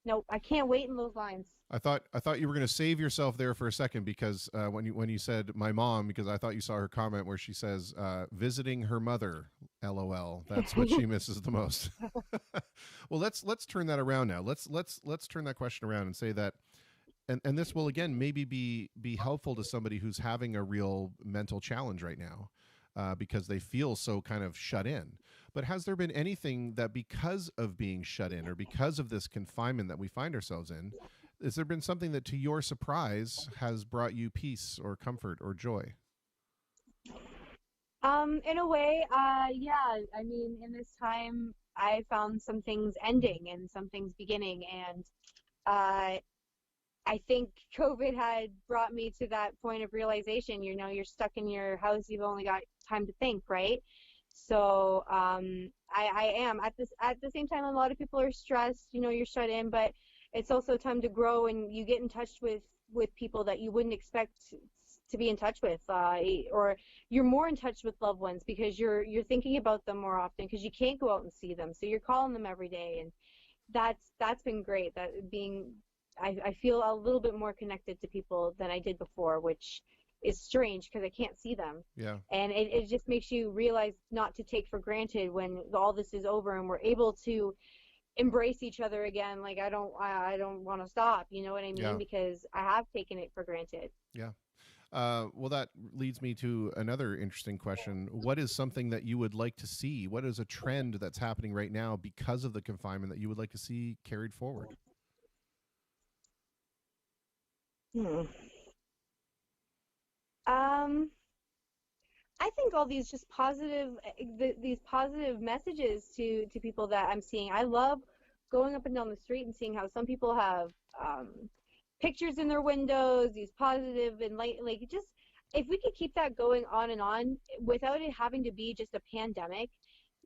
nope, I can't wait in those lines. I thought you were going to save yourself there for a second because when you said my mom, because I thought you saw her comment where she says visiting her mother, LOL. That's what she misses the most. Well, let's turn that around now. Let's turn that question around and say that, and this will again maybe be helpful to somebody who's having a real mental challenge right now because they feel so kind of shut in. But has there been anything that because of being shut in or because of this confinement that we find ourselves in, has there been something that, to your surprise, has brought you peace or comfort or joy? In a way, yeah. I mean, in this time, I found some things ending and some things beginning, and I think COVID had brought me to that point of realization. You know, you're stuck in your house; you've only got time to think, right? So, I am at the same time. A lot of people are stressed. You know, you're shut in, but it's also time to grow and you get in touch with people that you wouldn't expect to be in touch with, or you're more in touch with loved ones because you're thinking about them more often because you can't go out and see them, so you're calling them every day, and that's been great. I feel a little bit more connected to people than I did before, which is strange because I can't see them. Yeah. And it just makes you realize not to take for granted when all this is over and we're able to embrace each other again. Like I don't want to stop, you know what I mean? Yeah. Because I have taken it for granted. Yeah. Well, that leads me to another interesting question. What is something that you would like to see? What is a trend that's happening right now because of the confinement that you would like to see carried forward? I think all these just positive, these positive messages to people that I'm seeing. I love going up and down the street and seeing how some people have pictures in their windows, these positive and light, like just if we could keep that going on and on without it having to be just a pandemic,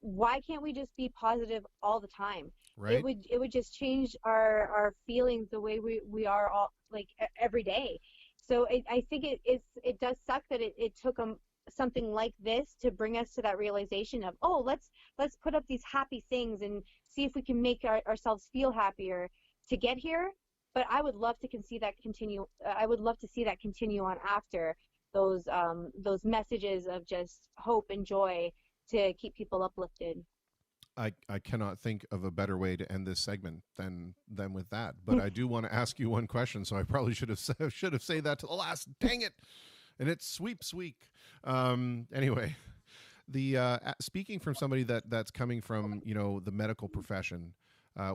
why can't we just be positive all the time? Right. It would just change our feelings the way we are all like every day. So I think it does suck that it took something like this to bring us to that realization of, oh, let's put up these happy things and see if we can make ourselves feel happier to get here. But I would love to see that continue. I would love to see that continue on after those messages of just hope and joy to keep people uplifted. I cannot think of a better way to end this segment than with that. But I do want to ask you one question, so I probably should have saved that to the last. Dang it! And it's sweeps week. Anyway, the speaking from somebody that's coming from the medical profession,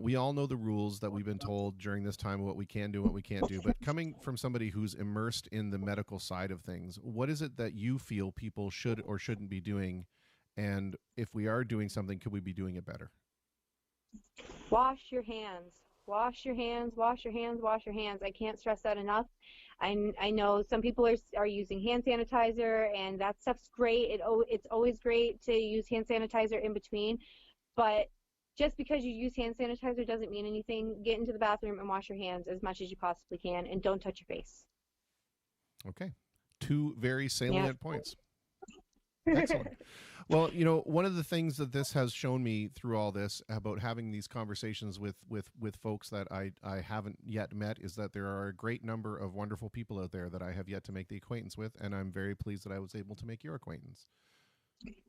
we all know the rules that we've been told during this time, what we can do, what we can't do. But coming from somebody who's immersed in the medical side of things, what is it that you feel people should or shouldn't be doing? And if we are doing something, could we be doing it better? Wash your hands. Wash your hands. Wash your hands. Wash your hands. I can't stress that enough. I know some people are using hand sanitizer, and that stuff's great. It's always great to use hand sanitizer in between, but just because you use hand sanitizer doesn't mean anything. Get into the bathroom and wash your hands as much as you possibly can, and don't touch your face. Okay. 2 very salient points. Excellent. Well, one of the things that this has shown me through all this about having these conversations with folks that I haven't yet met is that there are a great number of wonderful people out there that I have yet to make the acquaintance with, and I'm very pleased that I was able to make your acquaintance.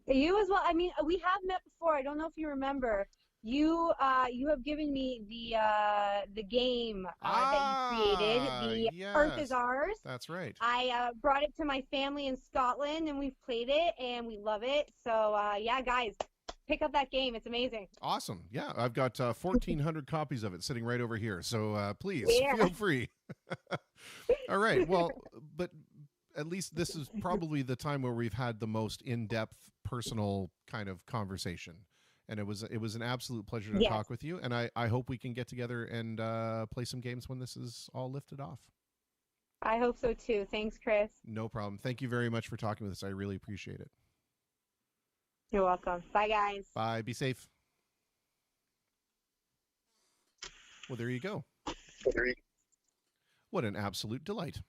You as well. I mean, we have met before. I don't know if you remember. You have given me the game that you created. Yes. Earth is Ours. That's right. I brought it to my family in Scotland, and we've played it, and we love it. So yeah, guys, pick up that game. It's amazing. Awesome. Yeah, I've got 1,400 copies of it sitting right over here. So please feel free. All right. Well, but at least this is probably the time where we've had the most in-depth personal kind of conversation. And it was an absolute pleasure to talk with you. And I hope we can get together and play some games when this is all lifted off. I hope so too. Thanks, Chris. No problem. Thank you very much for talking with us. I really appreciate it. You're welcome. Bye, guys. Bye. Be safe. Well, there you go. What an absolute delight.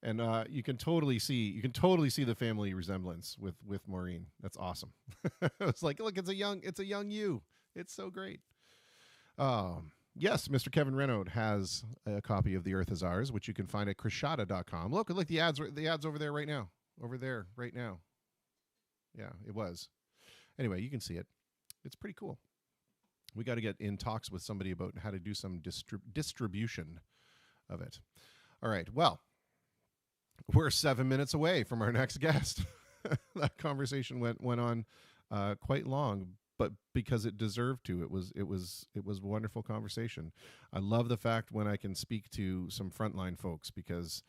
And you can totally see the family resemblance with Maureen. That's awesome. It's like, look, it's a young you. It's so great. Yes, Mr. Kevin Renaud has a copy of The Earth Is Ours, which you can find at krishada.com. Look, the ads over there right now. Over there right now. Yeah, it was. Anyway, you can see it. It's pretty cool. We got to get in talks with somebody about how to do some distribution of it. All right. Well, we're 7 minutes away from our next guest. That conversation went on quite long, but because it deserved to. It was a wonderful conversation. I love the fact when I can speak to some frontline folks because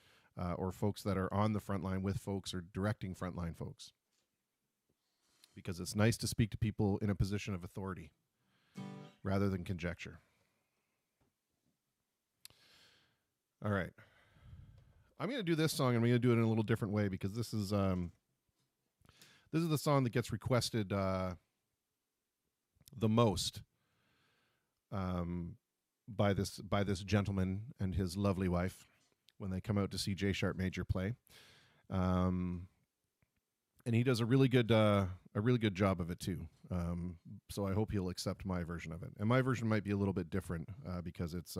or folks that are on the front line with folks or directing frontline folks. Because it's nice to speak to people in a position of authority rather than conjecture. All right. I'm going to do this song, and I'm going to do it in a little different way because this is the song that gets requested the most by this gentleman and his lovely wife when they come out to see J Sharp Major play. And he does a really good job of it too. So I hope he'll accept my version of it. And my version might be a little bit different because it's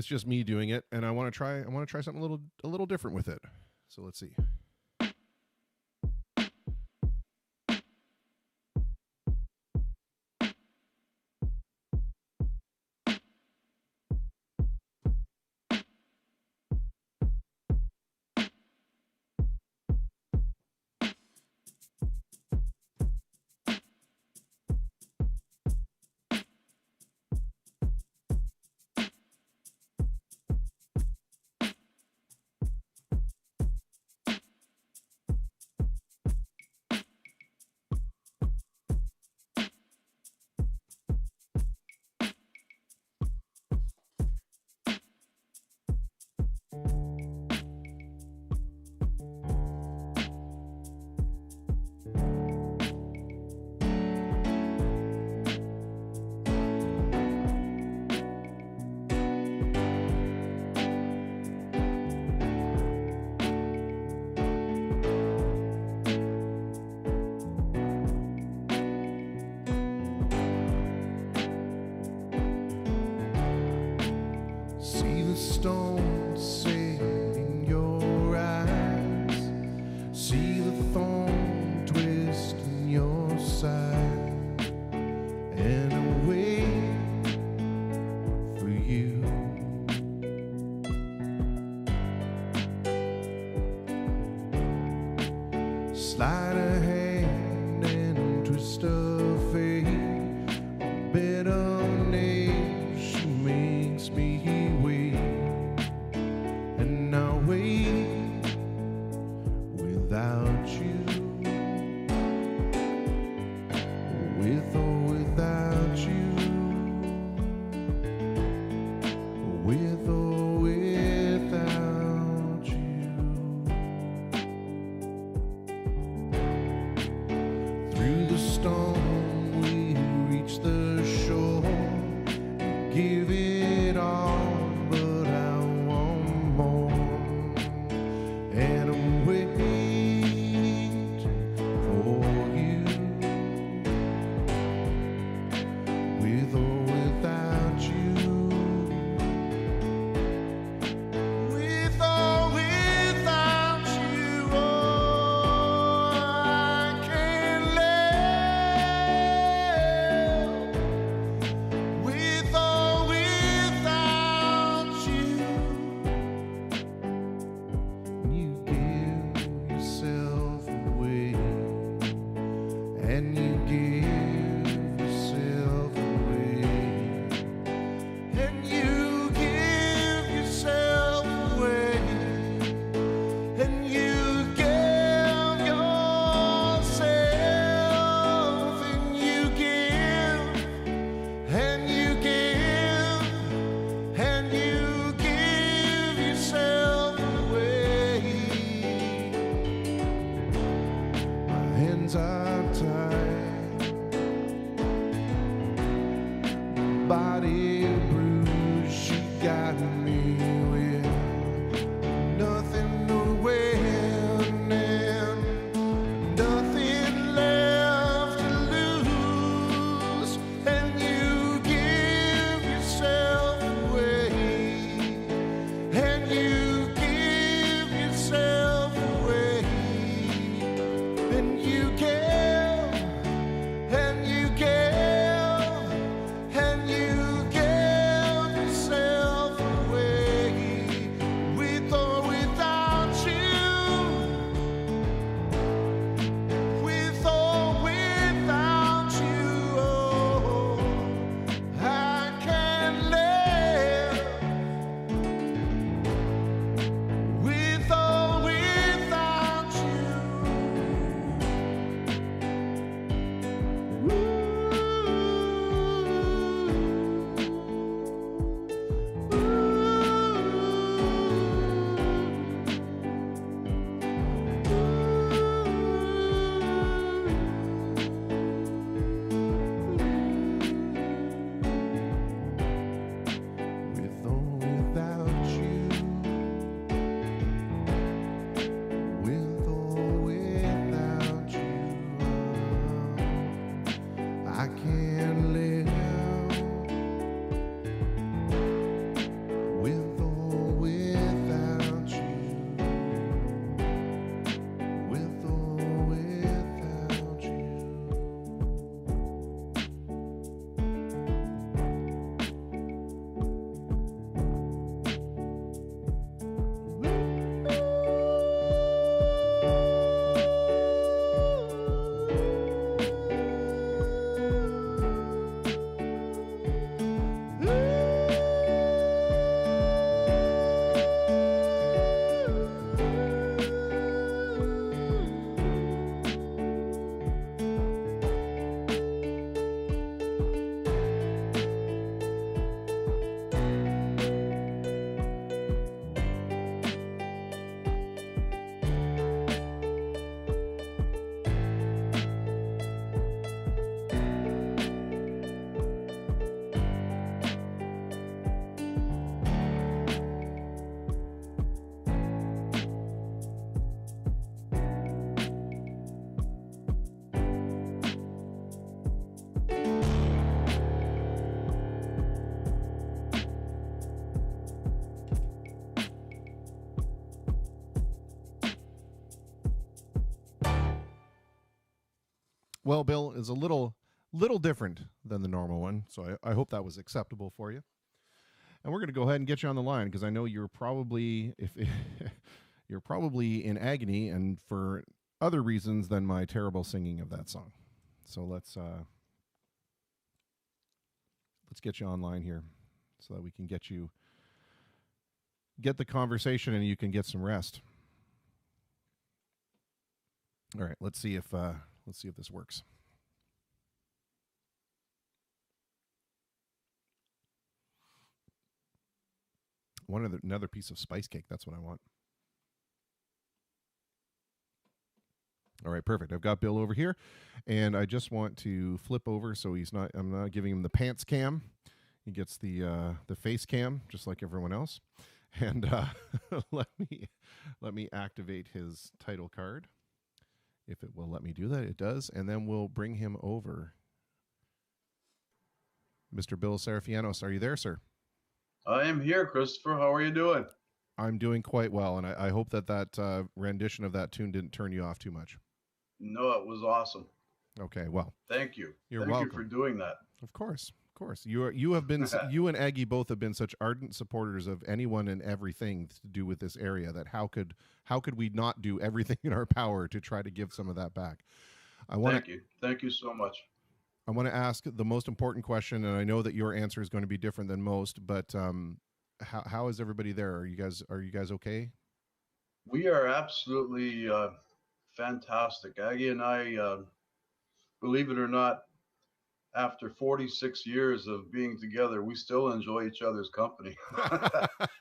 just me doing it, and I want to try something a little different with it. So let's see. Slide a hand and twist a fate. A better nation makes me wait, and I'll wait without you, with or without you, with or without you. hands are tied, body bruised, she got me with nothing to win and nothing left to lose, and you give yourself away, and you give yourself away, and you give, and you give, and you give yourself away, with or without you, with or without you, oh, I can't live, with or without with or without you, with or without you, I can't live, with or without you, with or without you. Well, Bill is a little different than the normal one, so I hope that was acceptable for you. And we're going to go ahead and get you on the line because I know you're probably if you're probably in agony and for other reasons than my terrible singing of that song. So let's get you online here so that we can get the conversation and you can get some rest. All right, let's see if this works. Another piece of spice cake. That's what I want. All right, perfect. I've got Bill over here, and I just want to flip over so I'm not giving him the pants cam. He gets the face cam just like everyone else. And let me activate his title card. If it will let me do that, it does. And then we'll bring him over. Mr. Bill Sarafianos, are you there, sir? I am here, Christopher. How are you doing? I'm doing quite well, and I hope that rendition of that tune didn't turn you off too much. No, it was awesome. Okay, well. Thank you. You're welcome. welcome. Thank you for doing that. Of course. You have been you and Aggie both have been such ardent supporters of anyone and everything to do with this area that how could we not do everything in our power to try to give some of that back? Thank you so much. I want to ask the most important question, and I know that your answer is going to be different than most, but how is everybody there? Are you guys okay? We are absolutely fantastic. Aggie and I, believe it or not, after 46 years of being together, we still enjoy each other's company,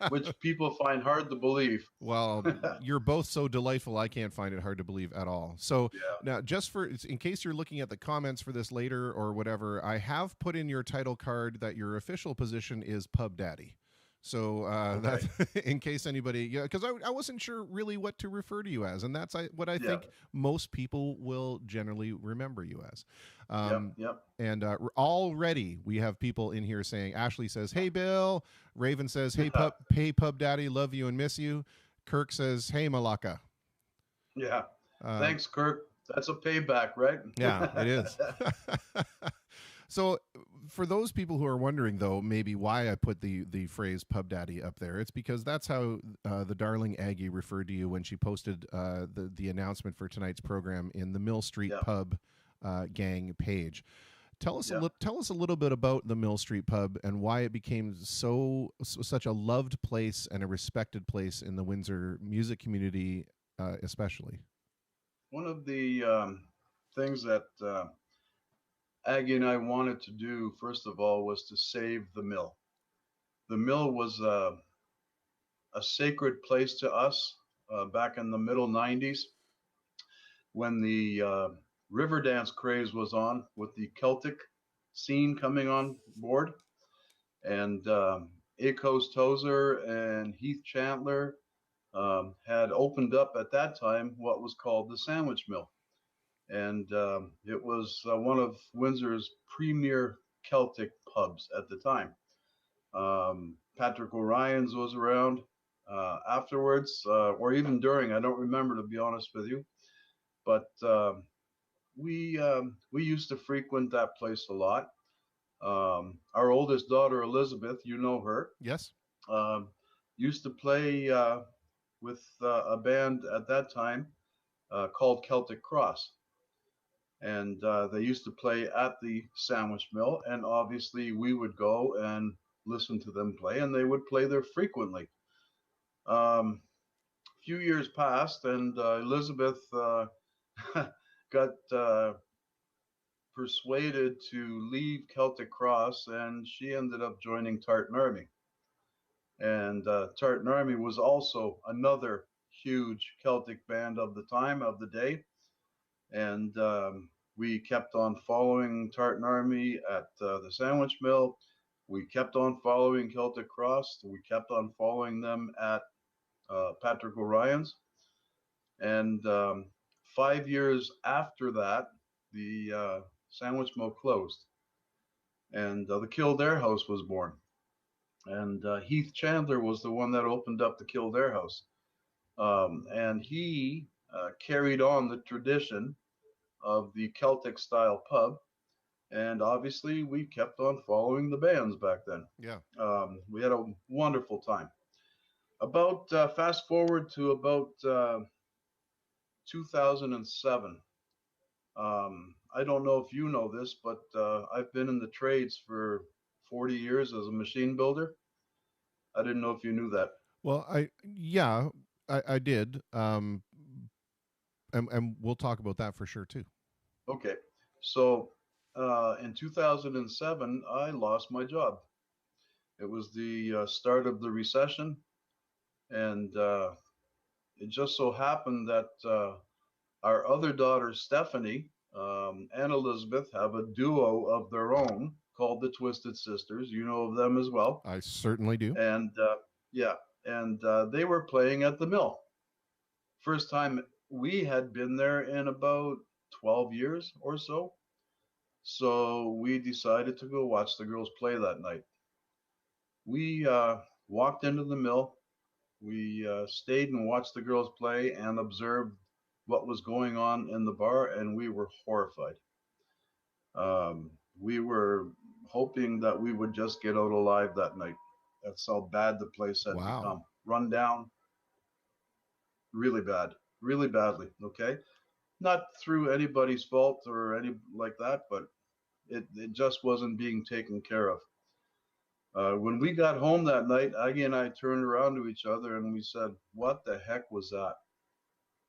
which people find hard to believe. Well, you're both so delightful, I can't find it hard to believe at all. So now, just for in case you're looking at the comments for this later or whatever, I have put in your title card that your official position is Pub Daddy. So that's in case anybody, because I wasn't sure really what to refer to you as, and that's what I think most people will generally remember you as. And already we have people in here saying, Ashley says, "Hey Bill." Raven says, "Hey Pub Daddy, love you and miss you." Kirk says, "Hey Malaka." Yeah. Thanks, Kirk. That's a payback, right? Yeah, it is. So for those people who are wondering, though, maybe why I put the phrase Pub Daddy up there, it's because that's how the darling Aggie referred to you when she posted the announcement for tonight's program in the Mill Street Pub gang page. Tell us a little bit about the Mill Street Pub and why it became such a loved place and a respected place in the Windsor music community, especially. One of the things that Aggie and I wanted to do, first of all, was to save the mill. The mill was a sacred place to us back in the middle 90s when the river dance craze was on with the Celtic scene coming on board. And Akos Tozer and Heath Chandler had opened up at that time what was called the Sandwich Mill. And it was one of Windsor's premier Celtic pubs at the time. Patrick O'Ryan's was around afterwards, or even during. I don't remember, to be honest with you. But we used to frequent that place a lot. Our oldest daughter, Elizabeth, you know her. Yes. Used to play with a band at that time called Celtic Cross. And they used to play at the Sandwich Mill, and obviously we would go and listen to them play, and they would play there frequently. A few years passed, and Elizabeth got persuaded to leave Celtic Cross, and she ended up joining Tartan Army. And Tartan Army was also another huge Celtic band of the time, of the day. And we kept on following Tartan Army at the Sandwich Mill. We kept on following Celtic Cross. We kept on following them at Patrick O'Ryan's. And 5 years after that, the Sandwich Mill closed. And the Kildare House was born. And Heath Chandler was the one that opened up the Kildare House. And he carried on the tradition of the Celtic style pub, and obviously we kept on following the bands back then. We had a wonderful time. About fast forward to about 2007. I don't know if you know this, but I've been in the trades for 40 years as a machine builder. I didn't know if you knew that. Well, I did. And we'll talk about that for sure too. Okay, so in 2007, I lost my job. It was the start of the recession, and it just so happened that our other daughter, Stephanie, and Elizabeth have a duo of their own called the Twisted Sisters. You know of them as well. I certainly do. And they were playing at the mill. First time we had been there in about 12 years or so. So we decided to go watch the girls play that night. We walked into the mill. We stayed and watched the girls play and observed what was going on in the bar, and we were horrified. We were hoping that we would just get out alive that night. That's how bad the place had become. Run down, really bad, really badly, okay? Not through anybody's fault or any like that, but it just wasn't being taken care of. When we got home that night, Aggie and I turned around to each other and we said, what the heck was that?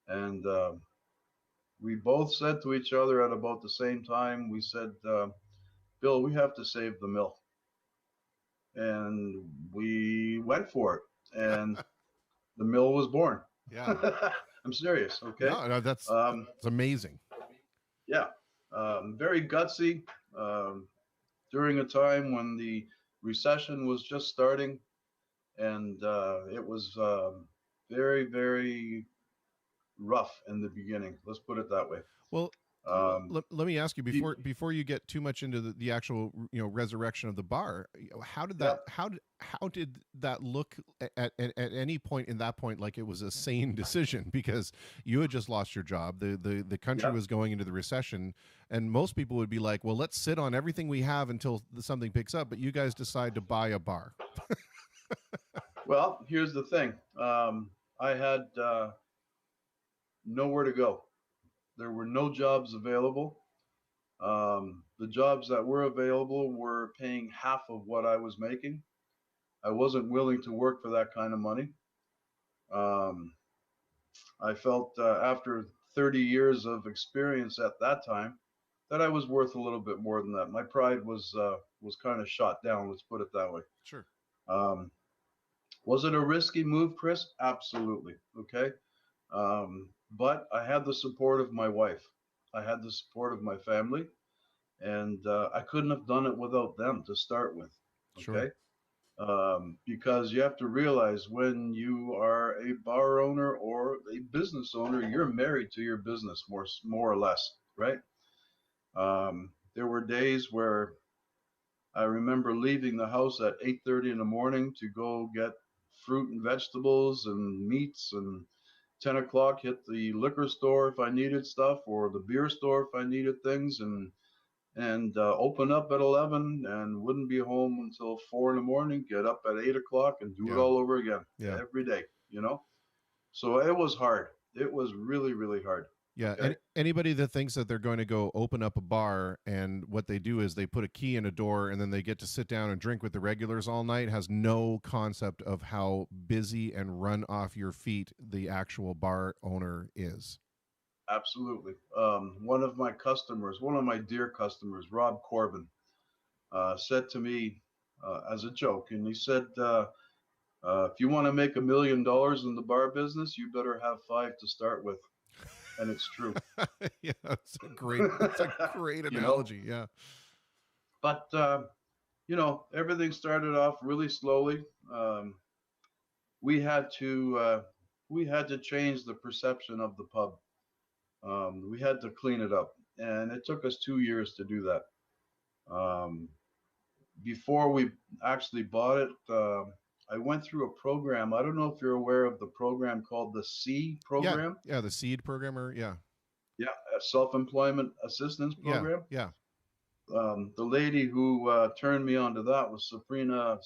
And we both said to each other at about the same time, we said, Bill, we have to save the mill. And we went for it. And the mill was born. Yeah. I'm serious. Okay. No, that's amazing. Yeah. Very gutsy. During a time when the recession was just starting, and it was very, very rough in the beginning. Let's put it that way. Well, let me ask you before you get too much into the actual resurrection of the bar. How did that how did that look at any point in that point like it was a sane decision? Because you had just lost your job, the country was going into the recession, and most people would be like, well, let's sit on everything we have until something picks up. But you guys decide to buy a bar. Well, here's the thing. I had nowhere to go. There were no jobs available. The jobs that were available were paying half of what I was making. I wasn't willing to work for that kind of money. I felt after 30 years of experience at that time that I was worth a little bit more than that. My pride was kind of shot down. Let's put it that way. Sure. Was it a risky move, Chris? Absolutely. Okay. But I had the support of my wife. I had the support of my family, and I couldn't have done it without them to start with. Okay. Sure. Because you have to realize when you are a bar owner or a business owner, you're married to your business more or less, right? There were days where I remember leaving the house at 8:30 in the morning to go get fruit and vegetables and meats, and 10 o'clock hit the liquor store if I needed stuff, or the beer store if I needed things, and open up at 11 and wouldn't be home until 4 in the morning, get up at 8 o'clock and do it all over again every day, So it was hard. It was really, really hard. Yeah. Okay? Anybody that thinks that they're going to go open up a bar and what they do is they put a key in a door and then they get to sit down and drink with the regulars all night has no concept of how busy and run off your feet the actual bar owner is. Absolutely. One of my dear customers, Rob Corbin, said to me as a joke, and he said, if you want to make $1 million in the bar business, you better have 5 to start with. And it's true. Yeah, that's a great analogy. Yeah. But, everything started off really slowly. We had to change the perception of the pub. We had to clean it up, and it took us 2 years to do that. Before we actually bought it, I went through a program. I don't know if you're aware of the program called the SEED program. Yeah, the SEED program, yeah, a self-employment assistance program. Yeah. The lady who turned me onto that was Sabrina.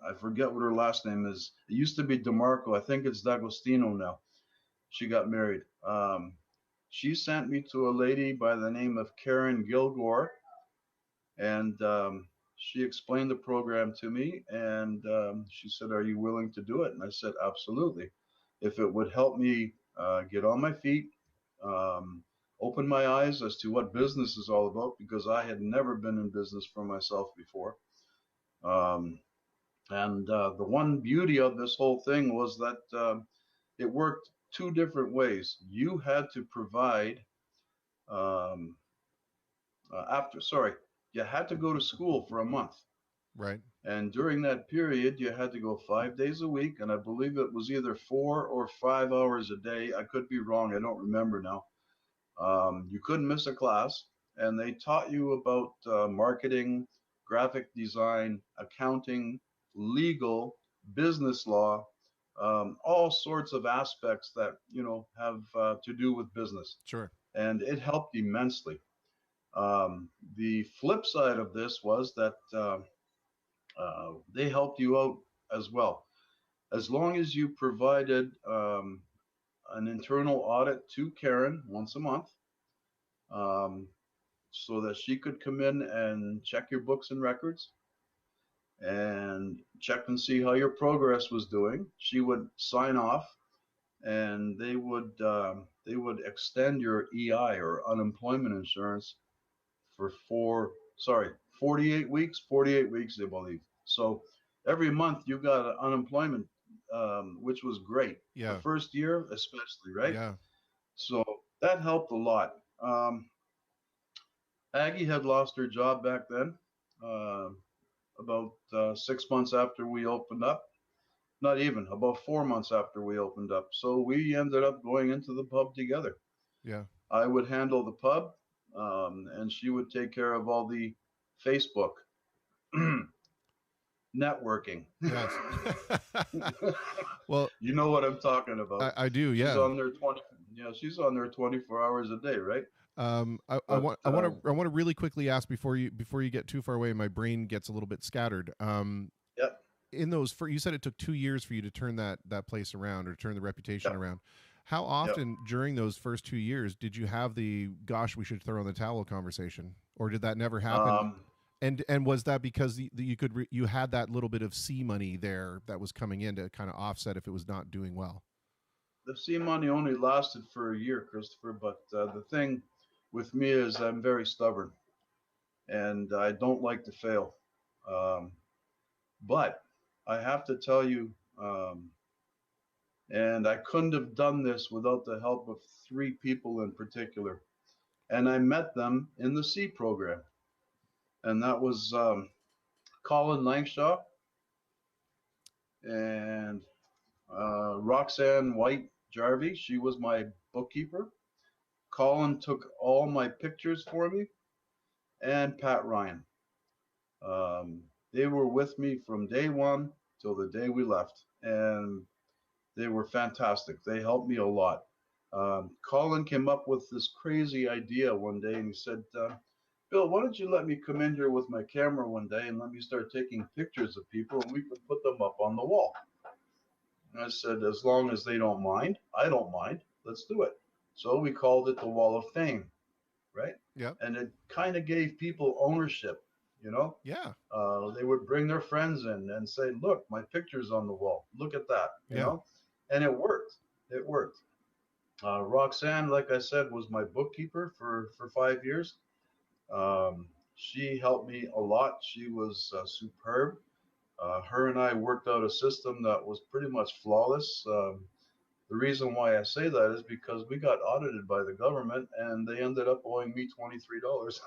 I forget what her last name is. It used to be DeMarco. I think it's D'Agostino now. She got married. She sent me to a lady by the name of Karen Gilgore, and she explained the program to me, and she said, "Are you willing to do it?" And I said, "Absolutely. If it would help me get on my feet, open my eyes as to what business is all about, because I had never been in business for myself before." And the one beauty of this whole thing was that it worked 2 different ways. You had to provide you had to go to school for a month. Right. And during that period, you had to go 5 days a week. And I believe it was either 4 or 5 hours a day. I could be wrong. I don't remember now. You couldn't miss a class. And they taught you about marketing, graphic design, accounting, legal, business law, all sorts of aspects that, have to do with business. Sure. And it helped immensely. The flip side of this was that they helped you out as well. As long as you provided an internal audit to Karen once a month, so that she could come in and check your books and records and check and see how your progress was doing. She would sign off, and they would extend your EI or unemployment insurance for 48 weeks, 48 weeks, I believe. So every month you got an unemployment, which was great. Yeah. The first year, especially, right? Yeah. So that helped a lot. Aggie had lost her job back then, uh, about 6 months after we opened up. Not even, about 4 months after we opened up. So we ended up going into the pub together. Yeah. I would handle the pub, and she would take care of all the Facebook networking. Yes. Well, you know what I'm talking about. I do. Yeah. She's on there 20. Yeah, she's on there 24 hours a day, right? I want to really quickly ask before you get too far away. My brain gets a little bit scattered. Yep. In those, you said it took 2 years for you to turn that place around or turn the reputation around. How often during those first 2 years did you have the "gosh, we should throw in the towel" conversation, or did that never happen? And was that because you had that little bit of C money there that was coming in to kind of offset if it was not doing well? The C money only lasted for a year, Christopher. But the thing with me is I'm very stubborn, and I don't like to fail. But I have to tell you, and I couldn't have done this without the help of 3 people in particular. And I met them in the C program. And that was Colin Langshaw and Roxanne White Jarvie. She was my bookkeeper. Colin took all my pictures for me, and Pat Ryan. They were with me from day one till the day we left, and they were fantastic. They helped me a lot. Colin came up with this crazy idea one day, and he said, Bill, why don't you let me come in here with my camera one day and let me start taking pictures of people, and we could put them up on the wall. And I said, as long as they don't mind, I don't mind. Let's do it. So we called it the Wall of Fame, right? Yeah. And it kind of gave people ownership, you know? Yeah. They would bring their friends in and say, look, my picture's on the wall. Look at that, you know? And it worked. It worked. Roxanne, like I said, was my bookkeeper for 5 years. She helped me a lot. She was superb. Her and I worked out a system that was pretty much flawless. The reason why I say that is because we got audited by the government, and they ended up owing me $23,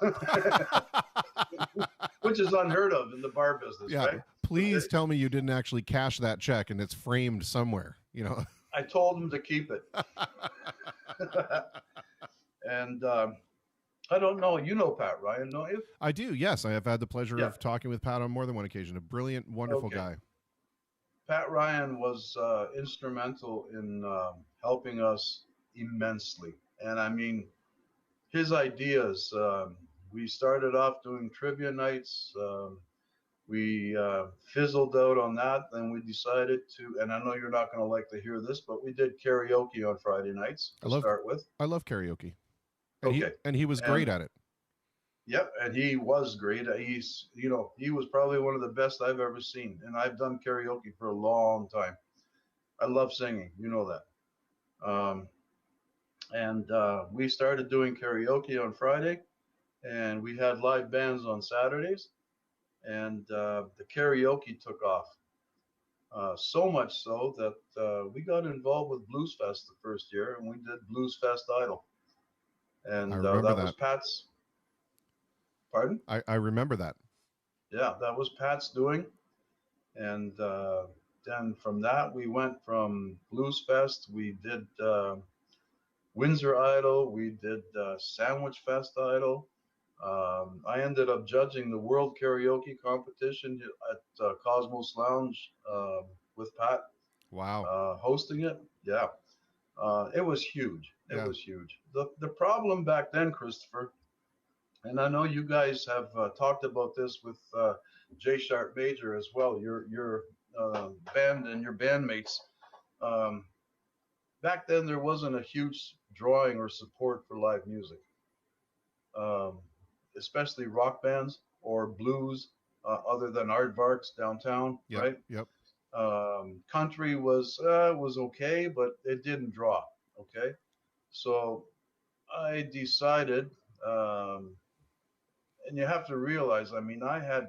which is unheard of in the bar business. Yeah. Right? Please tell me you didn't actually cash that check and it's framed somewhere, you know. I told them to keep it. And I don't know. You know Pat Ryan, don't you? I do. Yes, I have had the pleasure of talking with Pat on more than one occasion. A brilliant, wonderful guy. Pat Ryan was instrumental in helping us immensely. And I mean, his ideas, we started off doing trivia nights. We fizzled out on that. Then we decided to, and I know you're not going to like to hear this, but we did karaoke on Friday nights to start with. I love karaoke. And he was great at it. Yep, and he was great. He was probably one of the best I've ever seen. And I've done karaoke for a long time. I love singing, you know that. And we started doing karaoke on Friday, and we had live bands on Saturdays, and the karaoke took off. So much so that we got involved with Blues Fest the first year, and we did Blues Fest Idol. And that was Pat's. Pardon? I remember that. Yeah, that was Pat's doing. And then from that, we went from Blues Fest. We did Windsor Idol. We did Sandwich Fest Idol. I ended up judging the World Karaoke Competition at Cosmos Lounge with Pat. Wow. Hosting it. Yeah. It was huge. It was huge. The problem back then, Christopher, and I know you guys have talked about this with J Sharp Major as well, your band and your bandmates. Back then, there wasn't a huge drawing or support for live music, especially rock bands or blues, other than Aardvarks downtown, right? Yep. Country was okay, but it didn't draw. Okay, so I decided and you have to realize, I mean, I had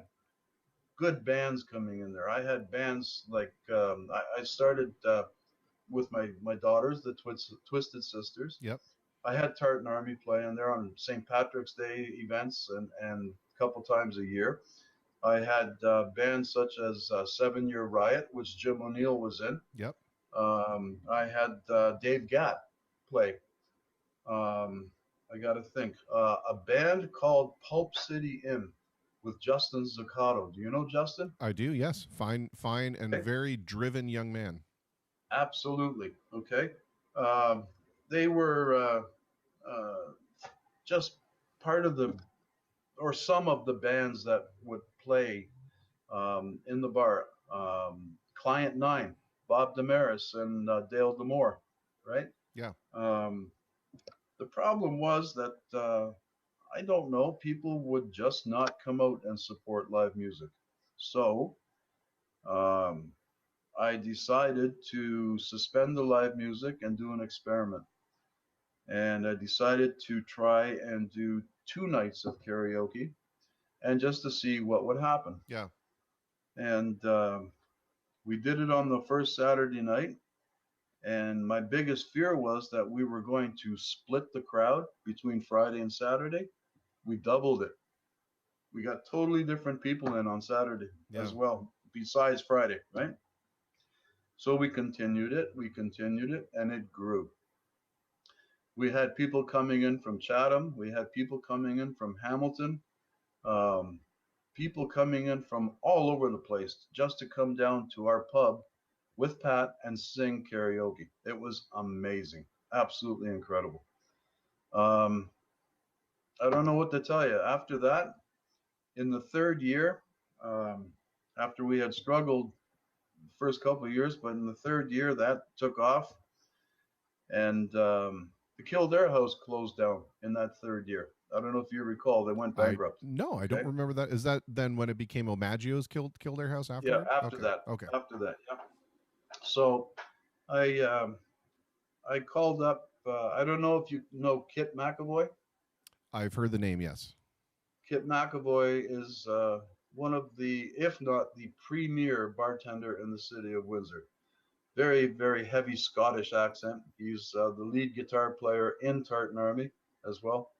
good bands coming in there. I had bands like I started with my daughters, the Twisted Sisters. Yep. I had Tartan Army play in there on St. Patrick's Day events and a couple times a year. I had bands such as 7 Year Riot, which Jim O'Neill was in. Yep. I had Dave Gatt play. I got to think. A band called Pulp City Inn with Justin Zuccato. Do you know Justin? I do. Yes. Fine, and Okay. very driven young man. Absolutely. Okay. They were just part of or some of the bands that would play in the bar. Client 9, Bob Damaris and Dale Demore, right? Yeah. The problem was that I don't know, people would just not come out and support live music. So I decided to suspend the live music and do an experiment. And I decided to try and do 2 nights of karaoke, and just to see what would happen. Yeah. And we did it on the first Saturday night. And my biggest fear was that we were going to split the crowd between Friday and Saturday. We doubled it. We got totally different people in on Saturday as well, besides Friday, right? So we continued it, and it grew. We had people coming in from Chatham. We had people coming in from Hamilton. People coming in from all over the place just to come down to our pub with Pat and sing karaoke. It was amazing. Absolutely incredible. I don't know what to tell you. After that, in the 3rd year, after we had struggled the first couple of years, but in the 3rd year, that took off. And the Kildare House closed down in that 3rd year. I don't know if you recall, they went bankrupt. No, I don't remember that. Is that then when it became Omaggio's Kildare House after? Yeah, after that. Okay. After that, yeah. So I called up, I don't know if you know Kit McAvoy. I've heard the name, yes. Kit McAvoy is one of the, if not the premier bartender in the city of Windsor. Very, very heavy Scottish accent. He's the lead guitar player in Tartan Army as well.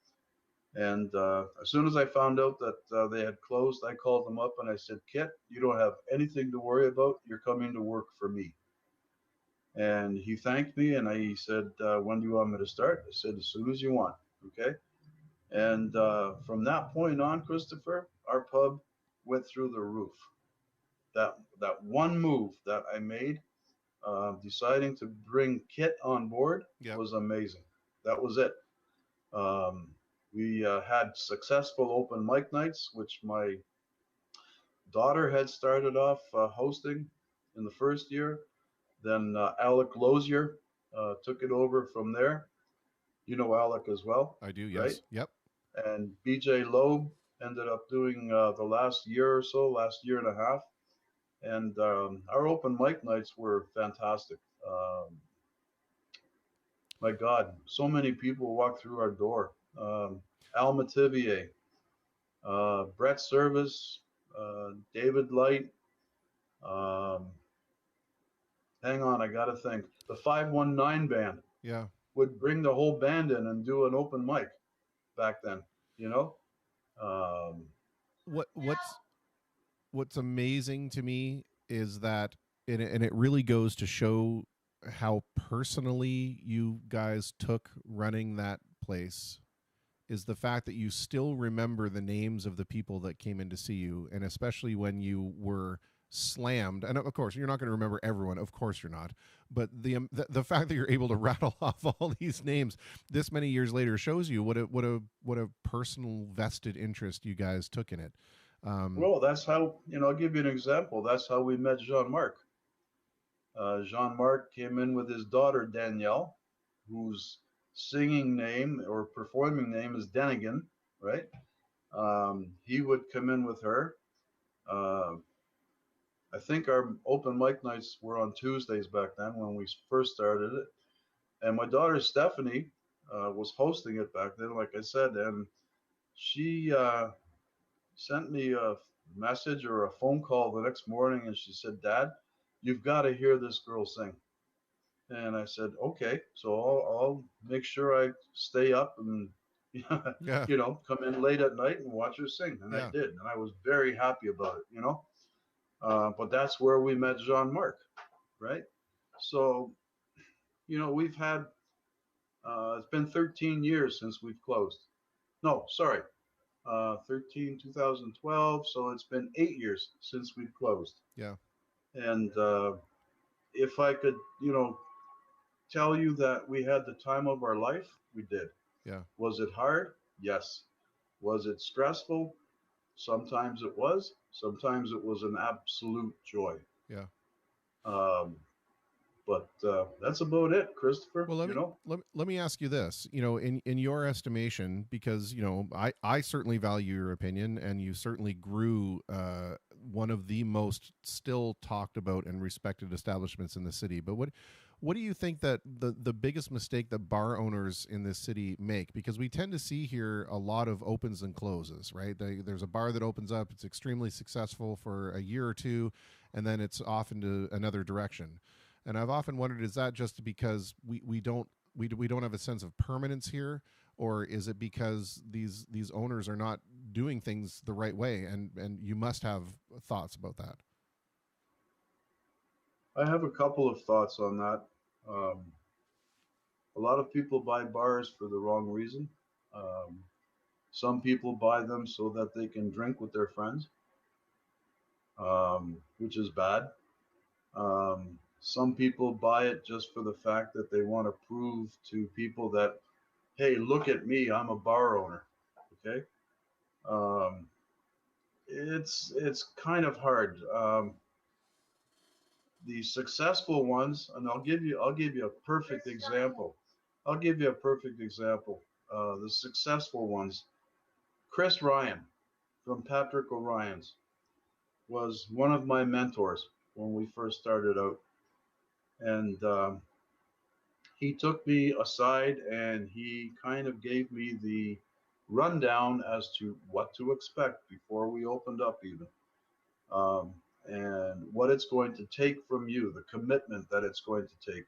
And as soon as I found out that they had closed, I called them up and I said, Kit, you don't have anything to worry about. You're coming to work for me. And he thanked me and he said, when do you want me to start? I said, as soon as you want. Okay. And from that point on, Christopher, our pub went through the roof. That one move that I made, deciding to bring Kit on board, was amazing. That was it. We had successful open mic nights, which my daughter had started off hosting in the first year. Then Alec Lozier took it over from there. You know Alec as well. I do, yes. Right? Yep. And BJ Loeb ended up doing the last year or so, last year and a half. And our open mic nights were fantastic. My God, so many people walked through our door. Al Mativier, Brett Service, David Light. Hang on, I got to think. The 519 band. Yeah. Would bring the whole band in and do an open mic back then, you know? What's amazing to me is that, and it really goes to show how personally you guys took running that place, is the fact that you still remember the names of the people that came in to see you, and especially when you were slammed. And of course, you're not going to remember everyone. Of course, you're not. But the fact that you're able to rattle off all these names this many years later shows you what a personal vested interest you guys took in it. Well, that's how, I'll give you an example. That's how we met Jean-Marc. Jean-Marc came in with his daughter, Danielle, whose singing name or performing name is Denigan, right? He would come in with her. I think our open mic nights were on Tuesdays back then when we first started it. And my daughter, Stephanie, was hosting it back then, like I said. And she sent me a message or a phone call the next morning, and she said, "Dad, you've got to hear this girl sing." And I said, "Okay, so I'll make sure I stay up and Yeah. come in late at night and watch her sing." And I Yeah. did, and I was very happy about it. But that's where we met Jean-Marc, right? So we've had it's been 13 years since we've closed. No, sorry, 2012. So it's been 8 years since we've closed. Yeah. And if I could, tell you that we had the time of our life, we did. Yeah. Was it hard? Yes. Was it stressful? Sometimes it was. Sometimes it was an absolute joy. Yeah. Um, but that's about it, Christopher. Well, let me ask you this. In your estimation, because I certainly value your opinion, and you certainly grew one of the most still talked about and respected establishments in the city. But what do you think that the biggest mistake that bar owners in this city make? Because we tend to see here a lot of opens and closes, right? There's a bar that opens up, it's extremely successful for a year or two, and then it's off into another direction. And I've often wondered, is that just because we don't have a sense of permanence here, or is it because these owners are not doing things the right way? And you must have thoughts about that. I have a couple of thoughts on that. A lot of people buy bars for the wrong reason. Um, some people buy them so that they can drink with their friends, which is bad. Some people buy it just for the fact that they want to prove to people that, hey, look at me, I'm a bar owner. Okay, um, it's kind of hard. The successful ones, and I'll give you a perfect example. I'll give you a perfect example. The successful ones. Chris Ryan from Patrick O'Ryan's was one of my mentors when we first started out, and he took me aside and he kind of gave me the rundown as to what to expect before we opened up, even. Um, and what it's going to take from you, the commitment that it's going to take.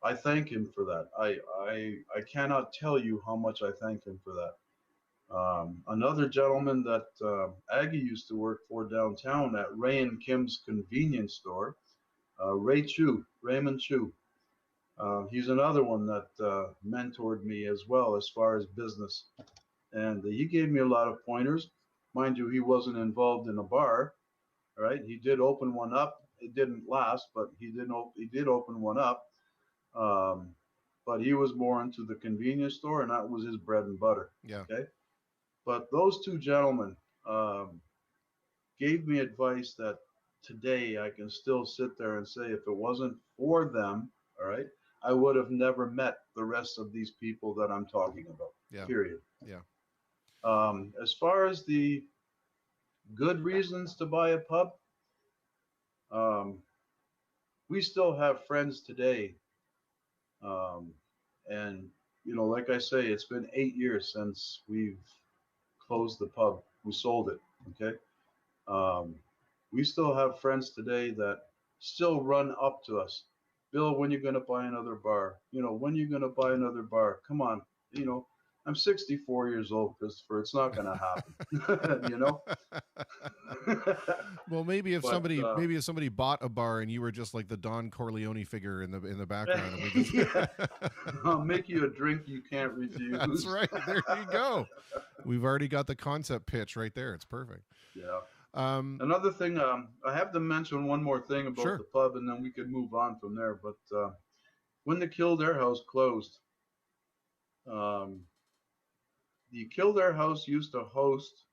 I thank him for that. I cannot tell you how much I thank him for that. Another gentleman that Aggie used to work for downtown at Ray and Kim's convenience store, Raymond Chu. He's another one that mentored me as well as far as business. And he gave me a lot of pointers. Mind you, he wasn't involved in a bar, right? He did open one up. It didn't last, but he did open one up. Um, but he was more into the convenience store, and that was his bread and butter. Yeah. Okay. But those two gentlemen gave me advice that today I can still sit there and say, if it wasn't for them, all right, I would have never met the rest of these people that I'm talking about. Yeah. Period. Yeah. As far as the good reasons to buy a pub, um, we still have friends today. Um, and, like I say, it's been 8 years since we've closed the pub. We sold it. Okay. We still have friends today that still run up to us. Bill, when you going to buy another bar? When you going to buy another bar? Come on. I'm 64 years old, Christopher. It's not going to happen. Well, maybe if But, somebody bought a bar and you were just like the Don Corleone figure in the background, and we just I'll make you a drink you can't refuse. That's right. There you go. We've already got the concept pitch right there. It's perfect. Yeah. Another thing, I have to mention one more thing about Sure. the pub, and then we could move on from there. But when the Kildare House closed, the Kildare House used to host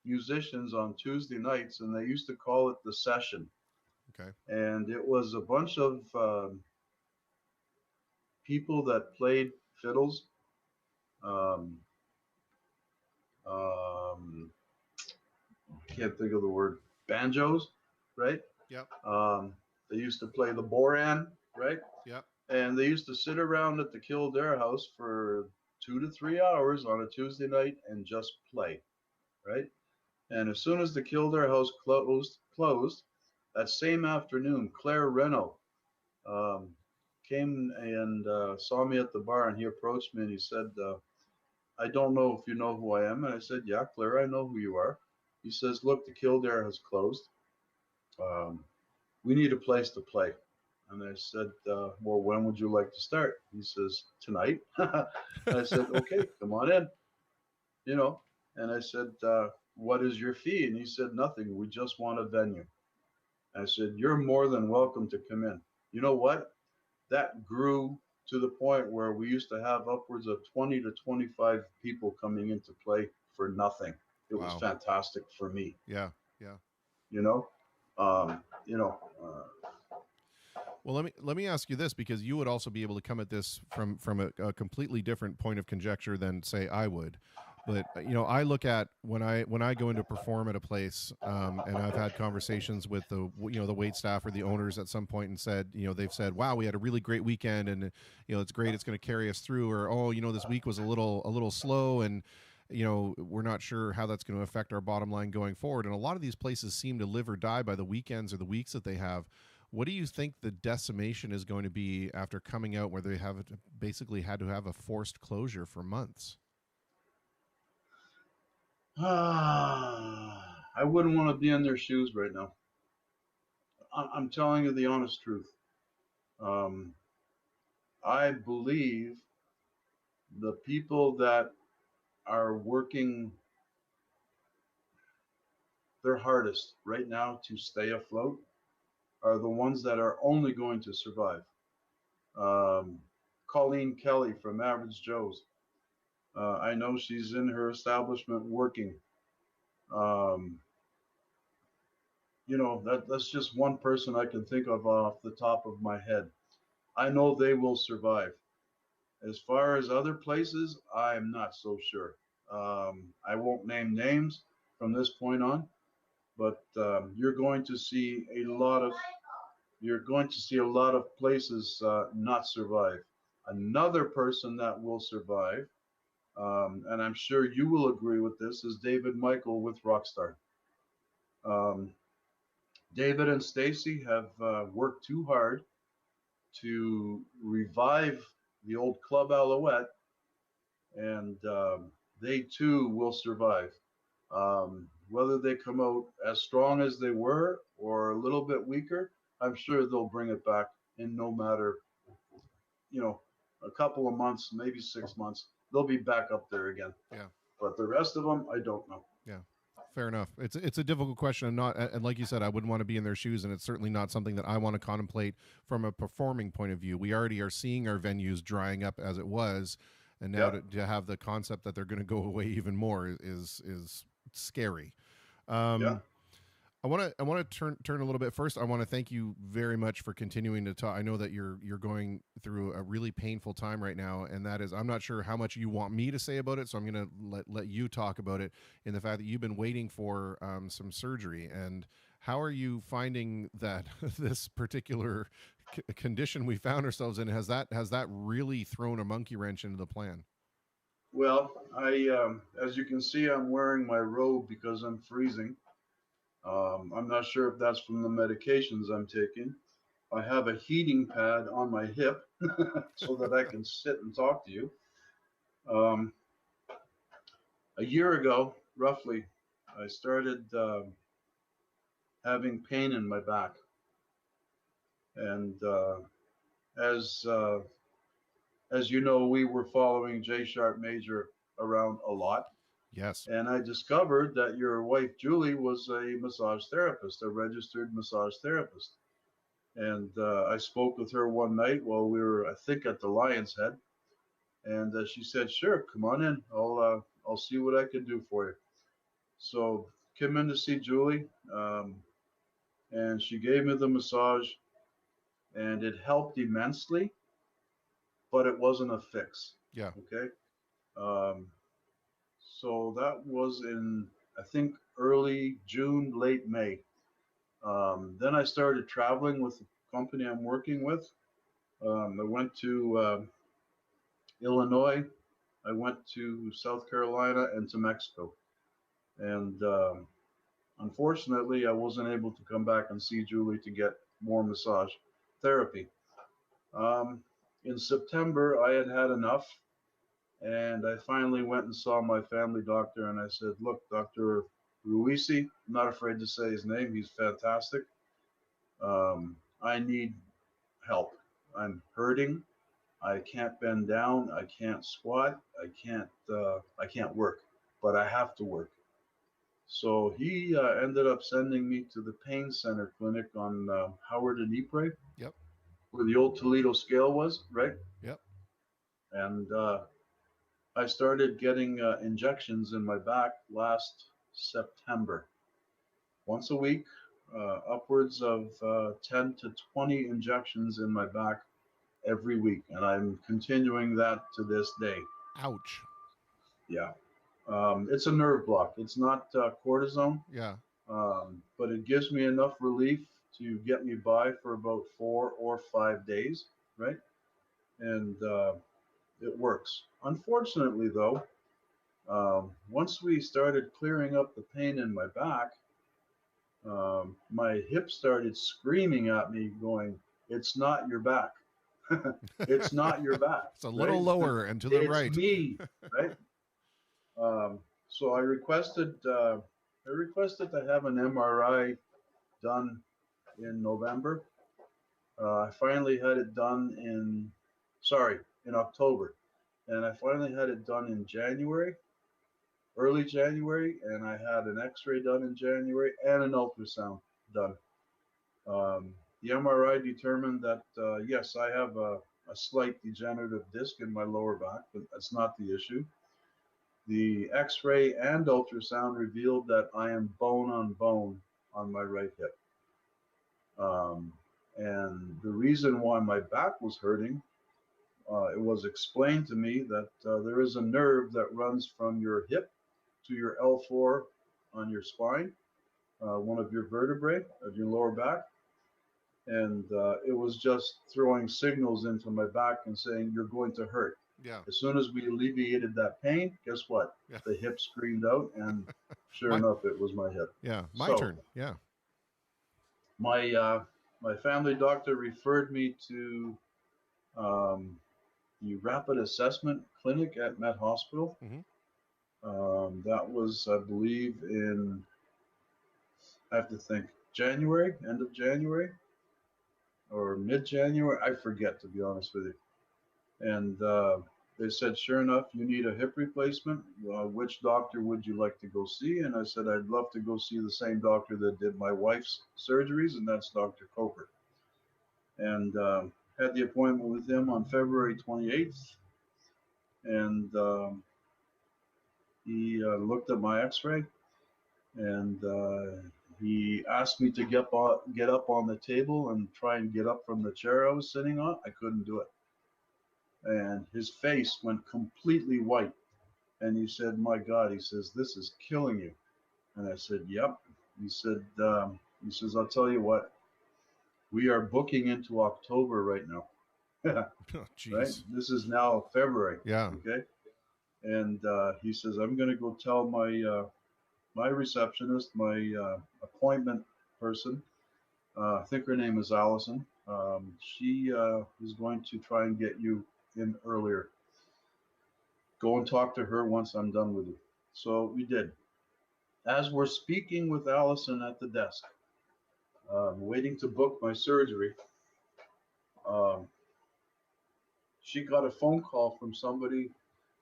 musicians on Tuesday nights, and they used to call it the session. Okay. And it was a bunch of people that played fiddles. Can't think of the word. Banjos, right? Yep. They used to play the boran, right? Yep. And they used to sit around at the Kildare House for 2 to 3 hours on a Tuesday night and just play. right? And as soon as the Kildare House closed, that same afternoon, Claire Renault um, came and saw me at the bar, and he approached me and he said, I don't know if you know who I am. And I said, yeah, Claire, I know who you are. He says, look, the Kildare has closed. We need a place to play. And I said, well, when would you like to start? He says, tonight. I said, okay, come on in, you know. And I said, what is your fee? And he said, nothing. We just want a venue. I said, you're more than welcome to come in. You know what? That grew to the point where we used to have upwards of 20 to 25 people coming in to play for nothing. It was Wow. fantastic for me. Yeah. Yeah. You know, um, you know. Well, let me ask you this, because you would also be able to come at this from a completely different point of conjecture than, say, I would. But I look at when I go in to perform at a place, and I've had conversations with the wait staff or the owners at some point and said, they've said, wow, we had a really great weekend, and it's great, it's going to carry us through, or this week was a little slow, and we're not sure how that's going to affect our bottom line going forward. And a lot of these places seem to live or die by the weekends or the weeks that they have. What do you think the decimation is going to be after coming out where they have basically had to have a forced closure for months? I wouldn't want to be in their shoes right now. I'm telling you the honest truth. I believe the people that are working their hardest right now to stay afloat are the ones that are only going to survive. Colleen Kelly from Average Joe's. I know she's in her establishment working. Um, that's just one person I can think of off the top of my head. I know they will survive. As far as other places, I'm not so sure. I won't name names from this point on, but you're going to see a lot of places not survive. Another person that will survive, and I'm sure you will agree with this, is David Michael with Rockstar. Um, David and Stacy have worked too hard to revive the old Club Alouette, and they too will survive. Whether they come out as strong as they were or a little bit weaker, I'm sure they'll bring it back in no matter, a couple of months, maybe 6 months, they'll be back up there again. Yeah. But the rest of them, I don't know. Yeah. Fair enough. It's a difficult question. And like you said, I wouldn't want to be in their shoes, and it's certainly not something that I want to contemplate from a performing point of view. We already are seeing our venues drying up as it was, and now to have the concept that they're going to go away even more is scary. I want to turn a little bit. First, I want to thank you very much for continuing to talk. I know that you're going through a really painful time right now, and that is, I'm not sure how much you want me to say about it, so I'm going to let you talk about it, in the fact that you've been waiting for some surgery. And how are you finding that this particular condition we found ourselves in, has that really thrown a monkey wrench into the plan? Well, as you can see, I'm wearing my robe because I'm freezing. I'm not sure if that's from the medications I'm taking. I have a heating pad on my hip so that I can sit and talk to you. A year ago, roughly, I started having pain in my back. And as you know, we were following J Sharp Major around a lot. Yes. And I discovered that your wife, Julie, was a massage therapist, a registered massage therapist. And I spoke with her one night while we were, I think, at the Lion's Head. And she said, sure, come on in. I'll see what I can do for you. So came in to see Julie, and she gave me the massage, and it helped immensely, but it wasn't a fix. Yeah. Okay. So that was in, I think, early June, late May. Then I started traveling with the company I'm working with. I went to Illinois, I went to South Carolina, and to Mexico. And unfortunately, I wasn't able to come back and see Julie to get more massage therapy. Um, in September, I had had enough, and I finally went and saw my family doctor, and I said, "Look, Dr. Ruisi, I'm not afraid to say his name. He's fantastic. I need help. I'm hurting. I can't bend down. I can't squat. I can't work, but I have to work." So he ended up sending me to the pain center clinic on Howard and Ypres, Yep. where the old Toledo scale was, right? Yep. And I started getting injections in my back last September, once a week, upwards of 10 to 20 injections in my back every week, and I'm continuing that to this day. Ouch. Yeah. It's a nerve block. It's not cortisone, Yeah. but it gives me enough relief to get me by for about 4 or 5 days, right? And it works. Unfortunately, though, once we started clearing up the pain in my back, my hip started screaming at me, going, "It's not your back. It's not your back." It's a little right? lower and to the right. It's me, right? So I requested to have an MRI done in November. I finally had it done in October, and I finally had it done in January, early January, and I had an X-ray done in January and an ultrasound done. The MRI determined that yes, I have a slight degenerative disc in my lower back, but that's not the issue. The X-ray and ultrasound revealed that I am bone on bone on my right hip. And the reason why my back was hurting, it was explained to me that there is a nerve that runs from your hip to your L4 on your spine, one of your vertebrae of your lower back. And it was just throwing signals into my back and saying, "You're going to hurt." Yeah. As soon as we alleviated that pain, guess what? Yeah. The hip screamed out, and sure enough, it was my hip. Yeah. My So, turn. Yeah. My family doctor referred me to the Rapid Assessment Clinic at Met Hospital. Mm-hmm. That was, I believe, I have to think, January, end of January, or mid-January. I forget, to be honest with you. And they said, "Sure enough, you need a hip replacement. Which doctor would you like to go see?" And I said, "I'd love to go see the same doctor that did my wife's surgeries, and that's Dr. Coker." And had the appointment with him on February 28th. And he looked at my X-ray, and he asked me to get up on the table and try and get up from the chair I was sitting on. I couldn't do it. And his face went completely white. And he said, "My God," he says, "this is killing you." And I said, "Yep." He said, "I'll tell you what, we are booking into October right now." Oh, geez. Right? This is now February. Yeah. Okay. And he says, "I'm going to go tell my receptionist, my appointment person. I think her name is Allison. She is going to try and get you in earlier. Go and talk to her once I'm done with you." So we did. As we're speaking with Allison at the desk, waiting to book my surgery, she got a phone call from somebody,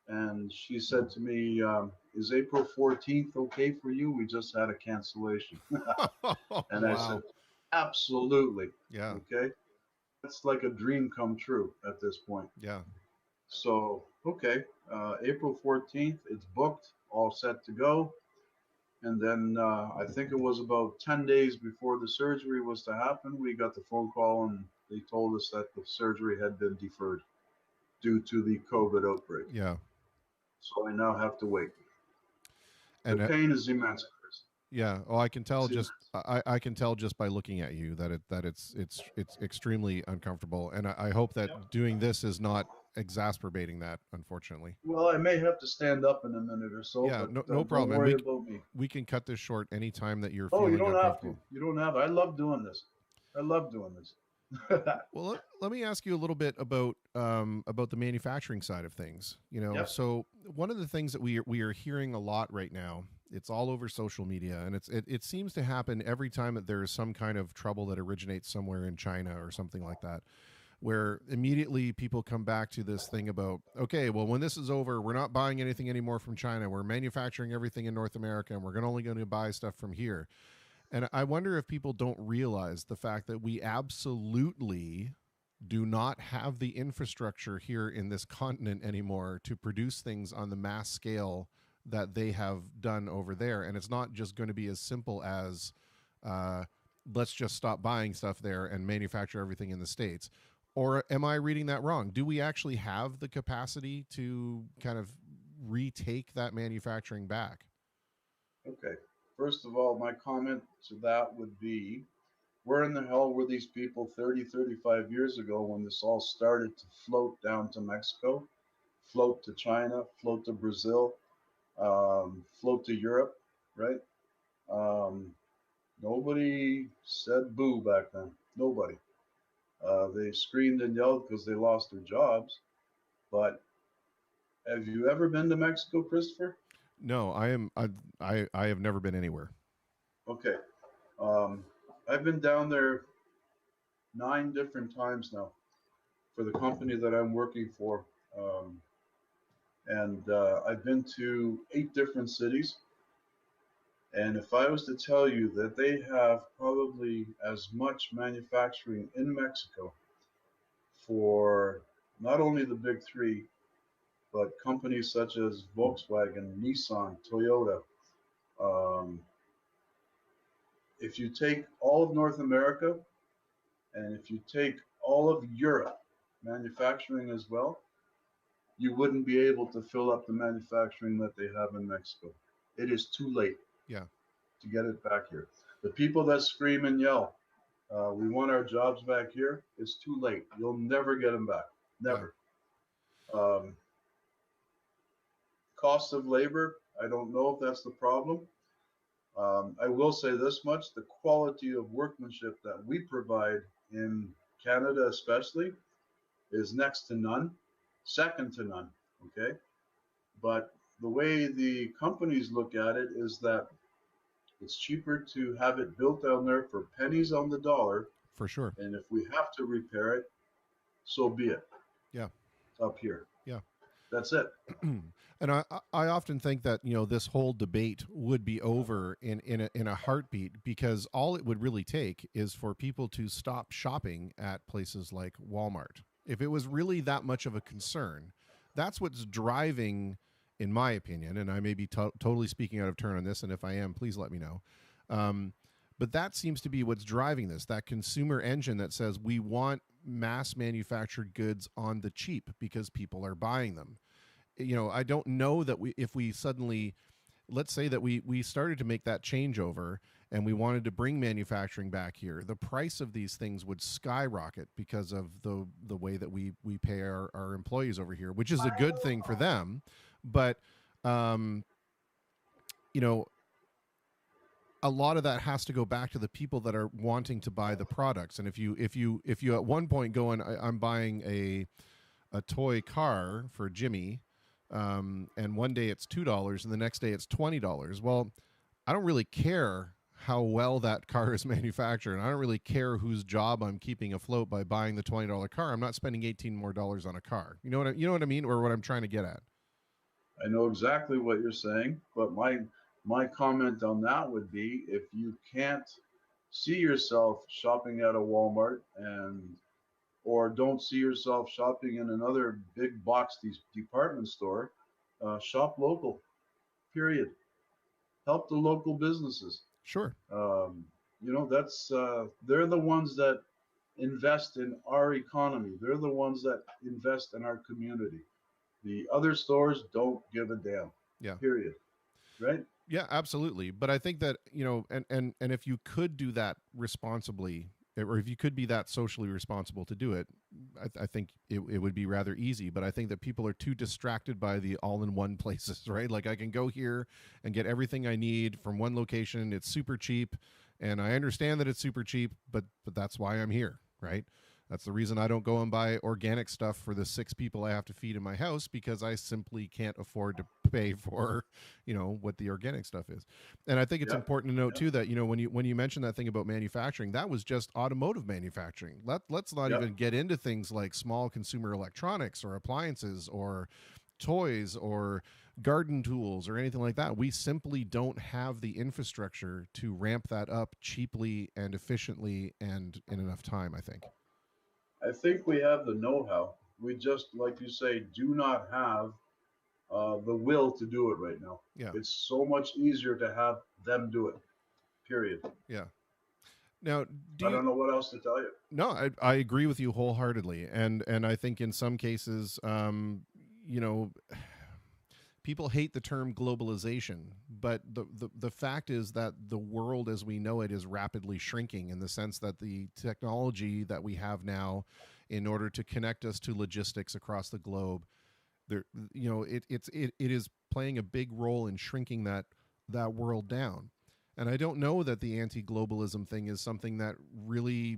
and she said to me, "Is April 14th okay for you? We just had a cancellation." And Wow. I said, "Absolutely." Yeah. Okay. It's like a dream come true at this point. Yeah. So, okay, April 14th, it's booked, all set to go. And then I think it was about 10 days before the surgery was to happen, we got the phone call, and they told us that the surgery had been deferred due to the COVID outbreak. Yeah. So I now have to wait. And the pain is immense, Chris. Yeah. Oh, I can tell I can tell just by looking at you that it's extremely uncomfortable. And I hope that doing this is not exacerbating that, unfortunately. Well, I may have to stand up in a minute or so, Yeah, but no problem. don't And worry about me. we can cut this short anytime that you're Oh, you feeling don't have to. uncomfortable. You don't have to. I love doing this. I love doing this. Well, let me ask you a little bit about the manufacturing side of things. You know, Yep. so one of the things that we are hearing a lot right now, it's all over social media, and it seems to happen every time that there is some kind of trouble that originates somewhere in China or something like that, where immediately people come back to this thing about, okay, well, when this is over, we're not buying anything anymore from China. We're manufacturing everything in North America, and we're only going to buy stuff from here. And I wonder if people don't realize the fact that we absolutely do not have the infrastructure here in this continent anymore to produce things on the mass scale that they have done over there. And it's not just going to be as simple as let's just stop buying stuff there and manufacture everything in the States. Or am I reading that wrong? Do we actually have the capacity to kind of retake that manufacturing back? Okay. First of all, my comment to that would be, where in the hell were these people 30, 35 years ago when this all started to float down to Mexico, float to China, float to Brazil, float to Europe, right? Nobody said boo back then. Nobody. They screamed and yelled because they lost their jobs. But have you ever been to Mexico, Christopher? No, I have never been anywhere. Okay. I've been down there 9 different times now for the company that I'm working for. And I've been to 8 different cities. And if I was to tell you that they have probably as much manufacturing in Mexico for not only the big 3, but companies such as Volkswagen, Nissan, Toyota. If you take all of North America and if you take all of Europe manufacturing as well, you wouldn't be able to fill up the manufacturing that they have in Mexico. It is too late. Yeah. To get it back here. The people that scream and yell, we want our jobs back here, it's too late. You'll never get them back. Never. Yeah. Cost of labor, I don't know if that's the problem. I will say this much, the quality of workmanship that we provide in Canada especially is next to none, second to none, okay? But the way the companies look at it is that it's cheaper to have it built down there for pennies on the dollar. For sure. And if we have to repair it, so be it. Yeah. Up here. Yeah. That's it. And I often think that, you know, this whole debate would be over in a heartbeat, because all it would really take is for people to stop shopping at places like Walmart. If it was really that much of a concern, that's what's driving, in my opinion, and I may be totally speaking out of turn on this, and if I am, please let me know. But that seems to be what's driving this, that consumer engine that says we want mass manufactured goods on the cheap because people are buying them. You know, I don't know that if we suddenly, let's say that we started to make that changeover and we wanted to bring manufacturing back here, the price of these things would skyrocket because of the way that we pay our employees over here, which is a good thing for them. But, you know, a lot of that has to go back to the people that are wanting to buy the products. And if you at one point go and I'm buying a toy car for Jimmy, and one day it's $2 and the next day it's $20. Well, I don't really care how well that car is manufactured, and I don't really care whose job I'm keeping afloat by buying the $20 car. I'm not spending $18 more on a car. You know what I mean, or what I'm trying to get at. I know exactly what you're saying, but my comment on that would be, if you can't see yourself shopping at a Walmart or don't see yourself shopping in another big box department store, shop local, period. Help the local businesses. Sure. You know, that's they're the ones that invest in our economy. They're the ones that invest in our community. The other stores don't give a damn. Yeah. Period. Right? Yeah, absolutely. But I think that, you know, and if you could do that responsibly, or if you could be that socially responsible to do it, I think it would be rather easy, but I think that people are too distracted by the all-in-one places, right? Like I can go here and get everything I need from one location. It's super cheap, and I understand that it's super cheap, but that's why I'm here, right? That's the reason I don't go and buy organic stuff for the 6 people I have to feed in my house, because I simply can't afford to pay for, what the organic stuff is. And I think it's important to note too that, when you mentioned that thing about manufacturing, that was just automotive manufacturing. Let's not even get into things like small consumer electronics or appliances or toys or garden tools or anything like that. We simply don't have the infrastructure to ramp that up cheaply and efficiently and in enough time, I think. I think we have the know-how. We just, like you say, do not have the will to do it right now. Yeah. It's so much easier to have them do it. Period. Yeah. Now, I don't know what else to tell you. No, I agree with you wholeheartedly, and I think in some cases, people hate the term globalization, but the fact is that the world as we know it is rapidly shrinking, in the sense that the technology that we have now, in order to connect us to logistics across the globe, it is playing a big role in shrinking that world down. And I don't know that the anti-globalism thing is something that really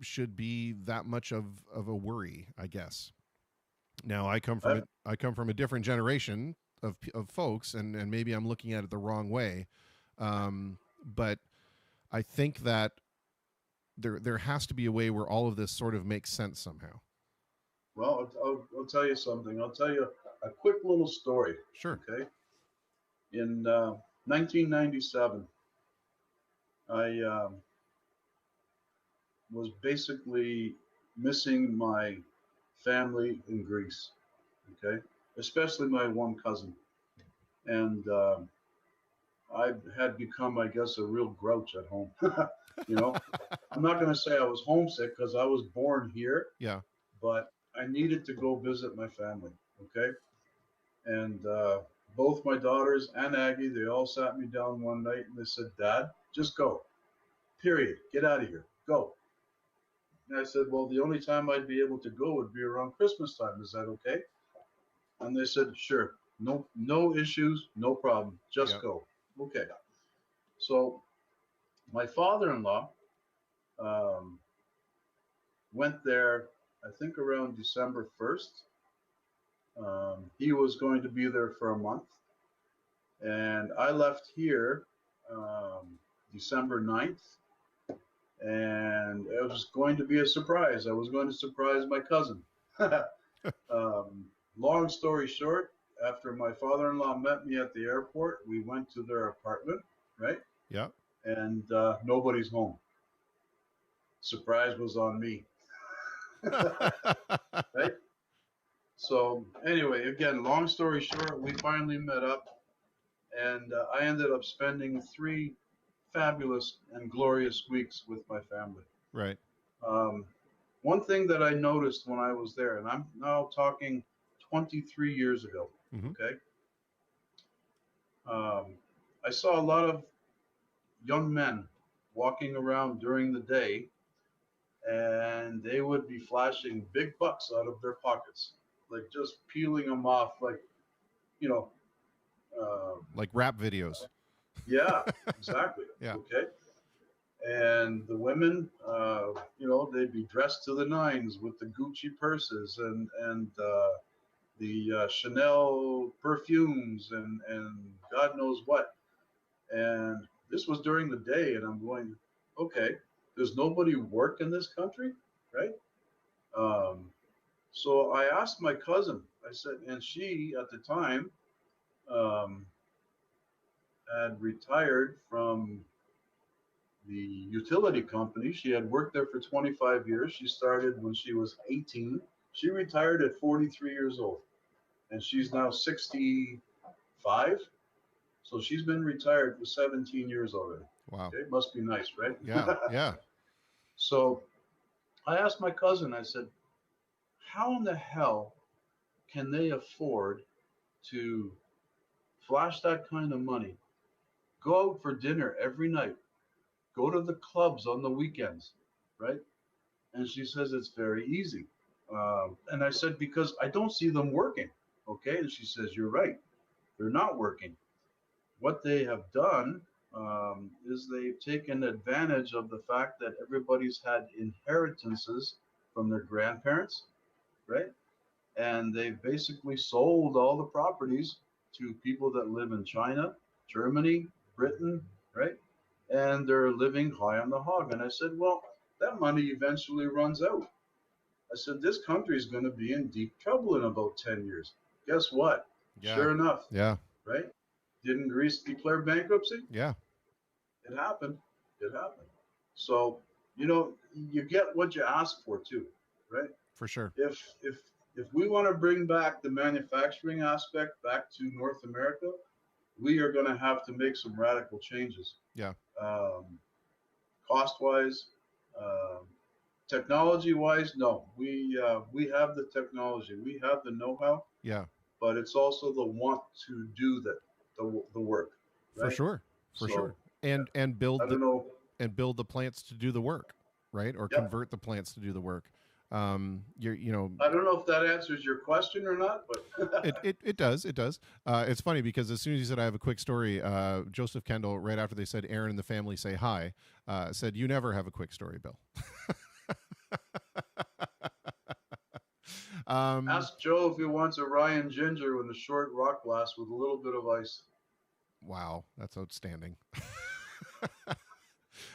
should be that much of a worry, I guess. Now, I come from a different generation of folks, and maybe I'm looking at it the wrong way, but I think that there has to be a way where all of this sort of makes sense somehow. Well, I'll tell you something. I'll tell you a quick little story. Sure. Okay. In 1997, I was basically missing my family in Greece. Okay, especially my one cousin, and I had become, I guess, a real grouch at home. I'm not going to say I was homesick because I was born here. Yeah. But I needed to go visit my family. Okay, and both my daughters and Aggie, they all sat me down one night and they said, "Dad, just go. Period. Get out of here. Go." And I said, "Well, the only time I'd be able to go would be around Christmas time. Is that okay?" And they said, "Sure. No issues. No problem. Just go." Okay. So my father-in-law went there, I think around December 1st. He was going to be there for a month. And I left here December 9th. And it was going to be a surprise. I was going to surprise my cousin. Long story short, after my father-in-law met me at the airport, we went to their apartment, right? Yeah. And nobody's home. Surprise was on me. Right? So anyway, again, long story short, we finally met up, and I ended up spending 3 fabulous and glorious weeks with my family. Right. One thing that I noticed when I was there, and I'm now talking 23 years ago, okay? I saw a lot of young men walking around during the day, and they would be flashing big bucks out of their pockets, like just peeling them off, like, like rap videos. Yeah, exactly. Yeah. Okay. And the women, they'd be dressed to the nines with the Gucci purses and the Chanel perfumes and God knows what. And this was during the day, and I'm going, okay, there's nobody work in this country, right? So I asked my cousin, I said, and she at the time had retired from the utility company. She had worked there for 25 years. She started when she was 18. She retired at 43 years old, and she's now 65. So she's been retired for 17 years already. Wow. Okay, must be nice, right? Yeah, yeah. So I asked my cousin, I said, how in the hell can they afford to flash that kind of money, go out for dinner every night, go to the clubs on the weekends, right? And she says it's very easy. And I said, because I don't see them working. Okay. And she says, you're right. They're not working. What they have done is they've taken advantage of the fact that everybody's had inheritances from their grandparents, right? And they've basically sold all the properties to people that live in China, Germany, Britain, right? And they're living high on the hog. And I said, well, that money eventually runs out. I said, this country is going to be in deep trouble in about 10 years. Guess what? Yeah. Sure enough, Yeah. right? Didn't Greece declare bankruptcy? Yeah. It happened. It happened. So, you get what you ask for too, right? For sure. If we want to bring back the manufacturing aspect back to North America, we are going to have to make some radical changes. Yeah. Cost wise, technology wise, no. We have the technology, we have the know-how. Yeah. But it's also the want to do the work. Right? For sure. For sure. And build I don't know. And build the plants to do the work, right? Or convert the plants to do the work. I don't know if that answers your question or not, but it does. It's funny because as soon as you said I have a quick story, Joseph Kendall, right after they said Aaron and the family say hi, said you never have a quick story, Bill. Ask Joe if he wants a Ryan Ginger with a short rock glass with a little bit of ice. Wow, that's outstanding.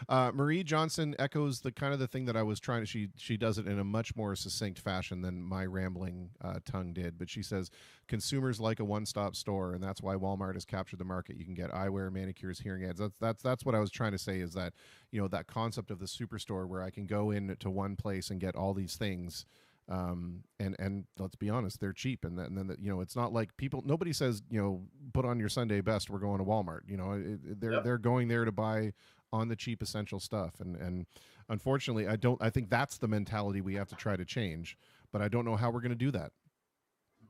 Marie Johnson echoes the kind of the thing that I was trying to. She does it in a much more succinct fashion than my rambling tongue did. But she says consumers like a one-stop store, and that's why Walmart has captured the market. You can get eyewear, manicures, hearing aids. That's what I was trying to say. Is that that concept of the superstore where I can go in to one place and get all these things. And let's be honest, they're cheap, and then it's not like nobody says put on your Sunday best. We're going to Walmart. They're going there to buy on the cheap essential stuff, and unfortunately, I think that's the mentality we have to try to change. But I don't know how we're going to do that.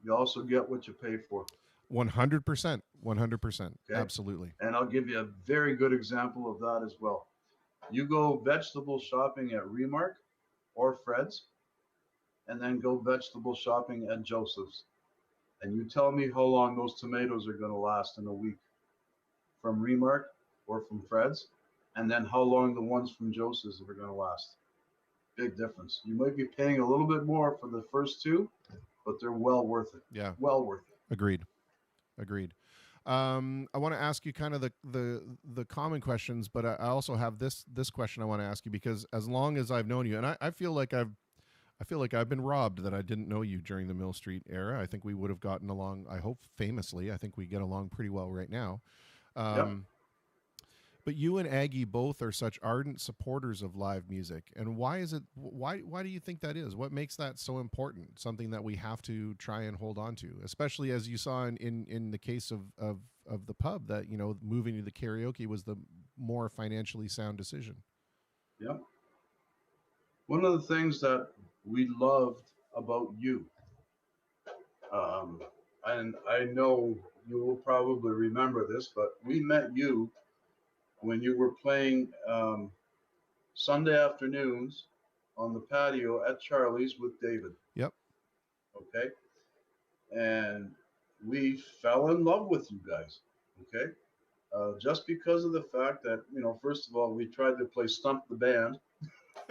You also get what you pay for. 100%, 100%, absolutely. And I'll give you a very good example of that as well. You go vegetable shopping at Remark or Fred's, and then go vegetable shopping at Joseph's. And you tell me how long those tomatoes are going to last in a week from Remark or from Fred's, and then how long the ones from Joseph's are going to last. Big difference. You might be paying a little bit more for the first two, but they're well worth it. Yeah. Well worth it. Agreed. I want to ask you kind of the common questions, but I also have this question I want to ask you, because as long as I've known you, and I feel like I've been robbed that I didn't know you during the Mill Street era. I think we would have gotten along, I hope famously. I think we get along pretty well right now. But you and Aggie both are such ardent supporters of live music. And why do you think that is? What makes that so important? Something that we have to try and hold on to, especially as you saw in the case of the pub, that, moving to the karaoke was the more financially sound decision. Yeah. One of the things that we loved about you, and I know you will probably remember this, but we met you when you were playing Sunday afternoons on the patio at Charlie's with David. Yep. Okay. And we fell in love with you guys. Okay. Just because of the fact that, first of all, we tried to play Stump the Band.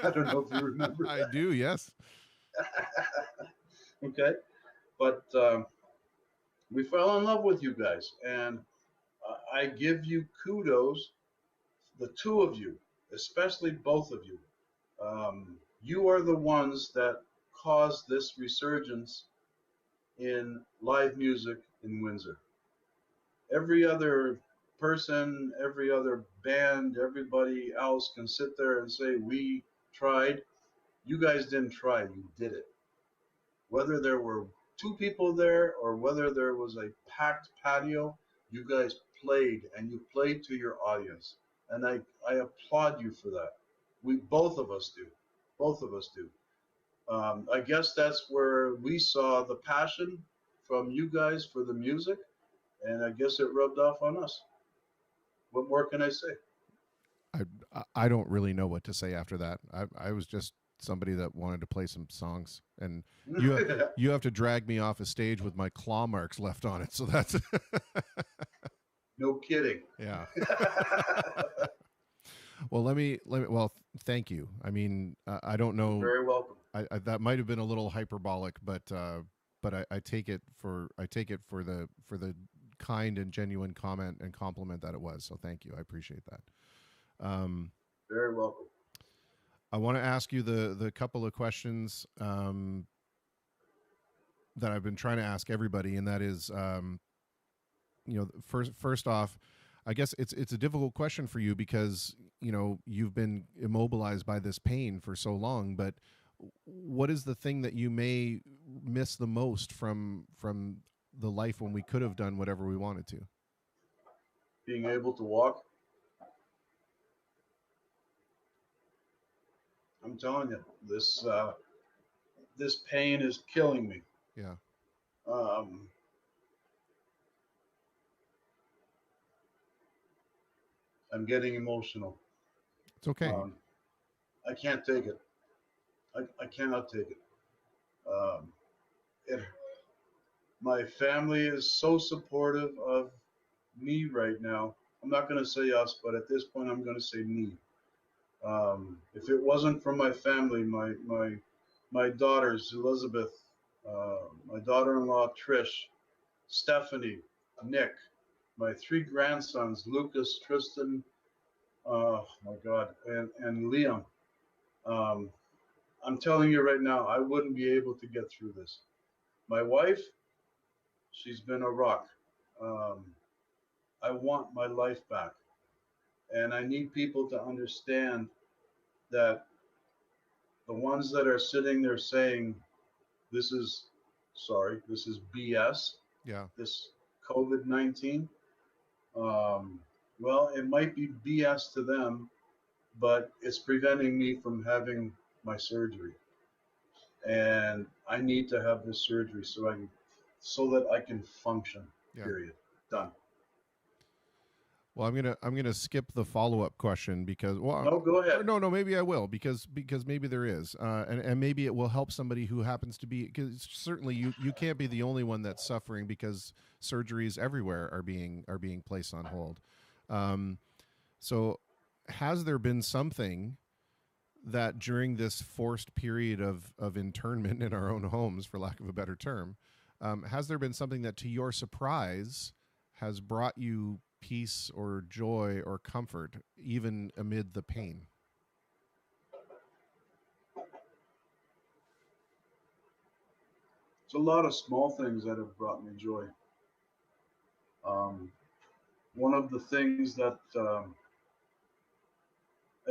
I don't know if you remember that. I do, yes. Okay. But we fell in love with you guys. And I give you kudos, the two of you, especially both of you. You are the ones that caused this resurgence in live music in Windsor. Every other person, every other band, everybody else can sit there and say, we tried. You guys didn't try, you did it. Whether there were two people there or whether there was a packed patio, you guys played, and you played to your audience. And I applaud you for that. Both of us do. I guess that's where we saw the passion from you guys for the music, and I guess it rubbed off on us. What more can I say? I don't really know what to say after that. I was just somebody that wanted to play some songs, and you have to drag me off a stage with my claw marks left on it. So that's No kidding. yeah. Well, well, thank you. I mean, I don't know. You're very welcome. I that might have been a little hyperbolic, but I take it for the kind and genuine comment and compliment that it was. So thank you. I appreciate that. Very welcome. I want to ask you the couple of questions that I've been trying to ask everybody, and that is, first off, I guess it's a difficult question for you because you've been immobilized by this pain for so long. But what is the thing that you may miss the most from the life when we could have done whatever we wanted to? Being able to walk. I'm telling you, this pain is killing me. Yeah. I'm getting emotional. It's okay. I can't take it. I cannot take it. My family is so supportive of me right now. I'm not going to say us, but at this point, I'm going to say me. If it wasn't for my family, my daughters, Elizabeth, my daughter-in-law, Trish, Stephanie, Nick, my 3 grandsons, Lucas, Kristen, oh my God, and Liam. I'm telling you right now, I wouldn't be able to get through this. My wife, she's been a rock. I want my life back. And I need people to understand that the ones that are sitting there saying, this is BS. Yeah. This COVID-19. Well, it might be BS to them, but it's preventing me from having my surgery. And I need to have this surgery so that I can function. Yeah. Period. Done. Well, I'm gonna skip the follow-up question because no, go ahead. No, maybe I will because maybe there is, and maybe it will help somebody who happens to be, because certainly you can't be the only one that's suffering because surgeries everywhere are being placed on hold. So, has there been something that during this forced period of internment in our own homes, for lack of a better term, has there been something that, to your surprise, has brought you peace or joy or comfort, even amid the pain? It's a lot of small things that have brought me joy. One of the things that,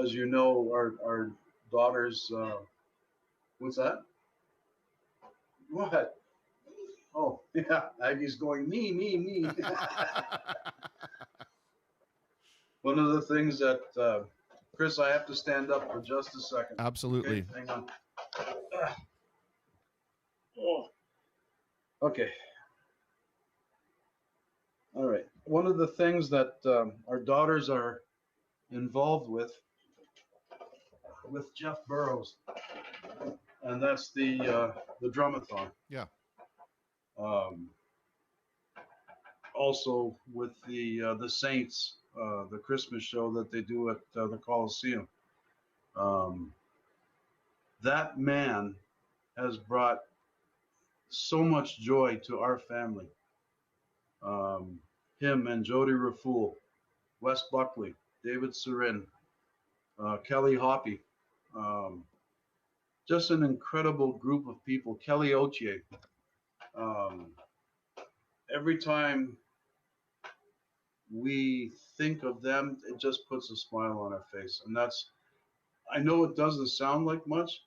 as you know, our daughters, what's that? What? Oh, yeah, Aggie's going, me. One of the things that, Chris, I have to stand up for just a second. Absolutely. Okay, hang on. Oh. Okay. All right. One of the things that our daughters are involved with Jeff Burrows, and that's the drumathon. Yeah. Also with the Saints, the Christmas show that they do at the Coliseum. That man has brought so much joy to our family. Him and Jody Raffoul, Wes Buckley, David Surin, Kelly Hoppy, just an incredible group of people. Kelly Ochier. Every time we think of them, it just puts a smile on our face. And I know it doesn't sound like much,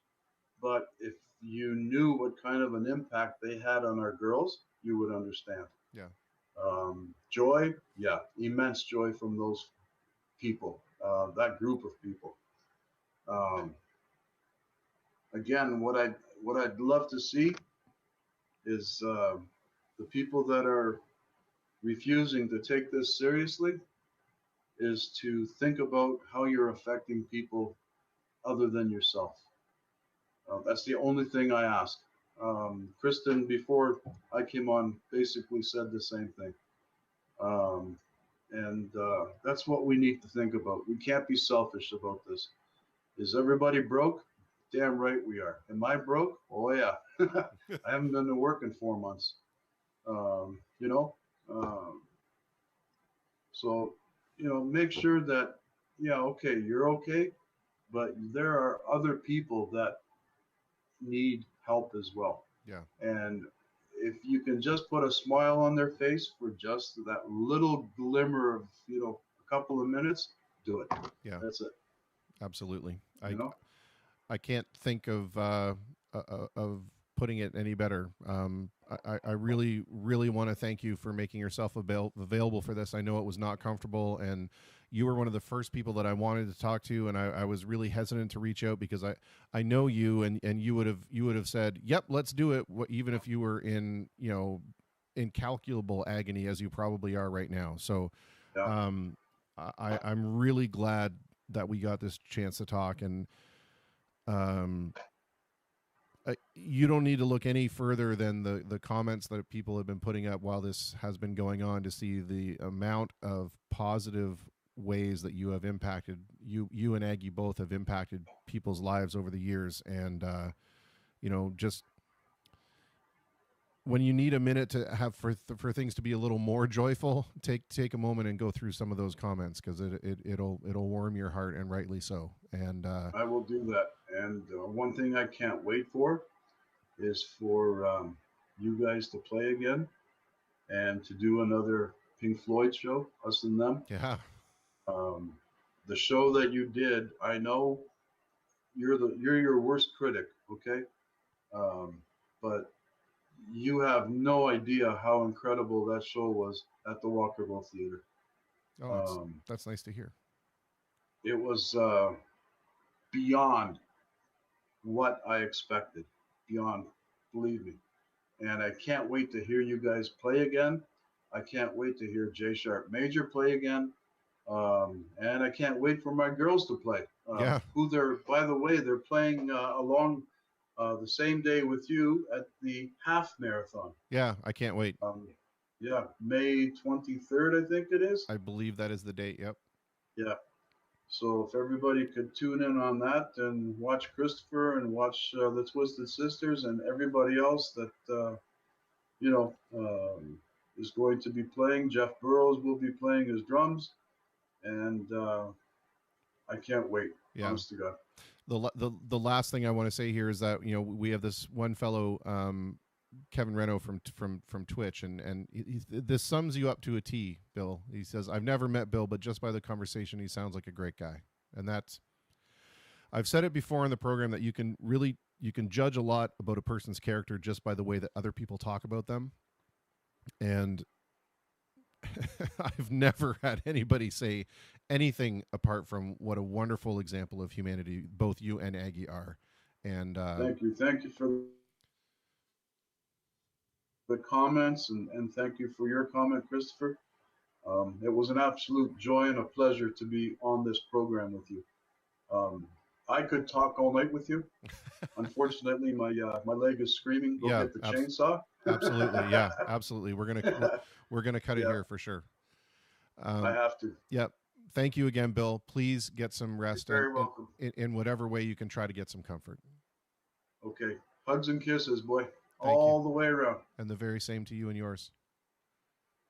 but if you knew what kind of an impact they had on our girls, you would understand. Yeah. Joy, yeah, immense joy from those people, that group of people. Again, what I'd love to see is the people that are refusing to take this seriously is to think about how you're affecting people other than yourself. That's the only thing I ask. Kristen, before I came on, basically said the same thing. And that's what we need to think about. We can't be selfish about this. Is everybody broke? Damn right we are. Am I broke? Oh, yeah. I haven't been to work in 4 months. You know? So, you know, make sure that, yeah, okay, you're okay, but there are other people that need help as well. Yeah. And if you can just put a smile on their face for just that little glimmer of, you know, a couple of minutes, do it. Yeah. That's it. Absolutely. You know? I can't think of putting it any better. I really, really want to thank you for making yourself available for this. I know it was not comfortable, and you were one of the first people that I wanted to talk to, and I was really hesitant to reach out because I know you, and you would have said, "Yep, let's do it," even if you were in, you know, incalculable agony as you probably are right now. So, Yeah. I'm really glad that we got this chance to talk, and you don't need to look any further than the comments that people have been putting up while this has been going on to see the amount of positive ways that you have impacted, you and Aggie both have impacted people's lives over the years. And you know, just when you need a minute to have for things to be a little more joyful, take a moment and go through some of those comments, because it'll warm your heart, and rightly so. And I will do that. And one thing I can't wait for is for you guys to play again and to do another Pink Floyd show, us and them. Yeah. The show that you did, I know you're your worst critic, okay? But you have no idea how incredible that show was at the Walkerville Theater. Oh, that's nice to hear. It was beyond what I expected, beyond, believe me. And I can't wait to hear you guys play again. I can't wait to hear J Sharp Major play again. And I can't wait for my girls to play. Who by the way, they're playing along the same day with you at the half marathon. Yeah, I can't wait. Yeah, May 23rd, I think it is. I believe that is the date. Yep. Yeah. So if everybody could tune in on that and watch Christopher and watch the Twisted Sisters and everybody else that, you know, is going to be playing. Jeff Burrows will be playing his drums. And I can't wait. Yeah. Honest to God. The last thing I want to say here is that, you know, we have this one fellow, Kevin Reno from Twitch, and this sums you up to a T, Bill. He says, "I've never met Bill, but just by the conversation, he sounds like a great guy." And I've said it before in the program that you can judge a lot about a person's character just by the way that other people talk about them. And I've never had anybody say anything apart from what a wonderful example of humanity both you and Aggie are. And thank you for the comments, and thank you for your comment, Christopher. It was an absolute joy and a pleasure to be on this program with you. I could talk all night with you. Unfortunately, my leg is screaming. Go get the chainsaw. Absolutely, yeah, absolutely. We're gonna cut it here for sure. I have to. Yep. Thank you again, Bill. Please get some rest. You're very welcome. In whatever way you can try to get some comfort. Okay. Hugs and kisses, boy. All the way around. And the very same to you and yours.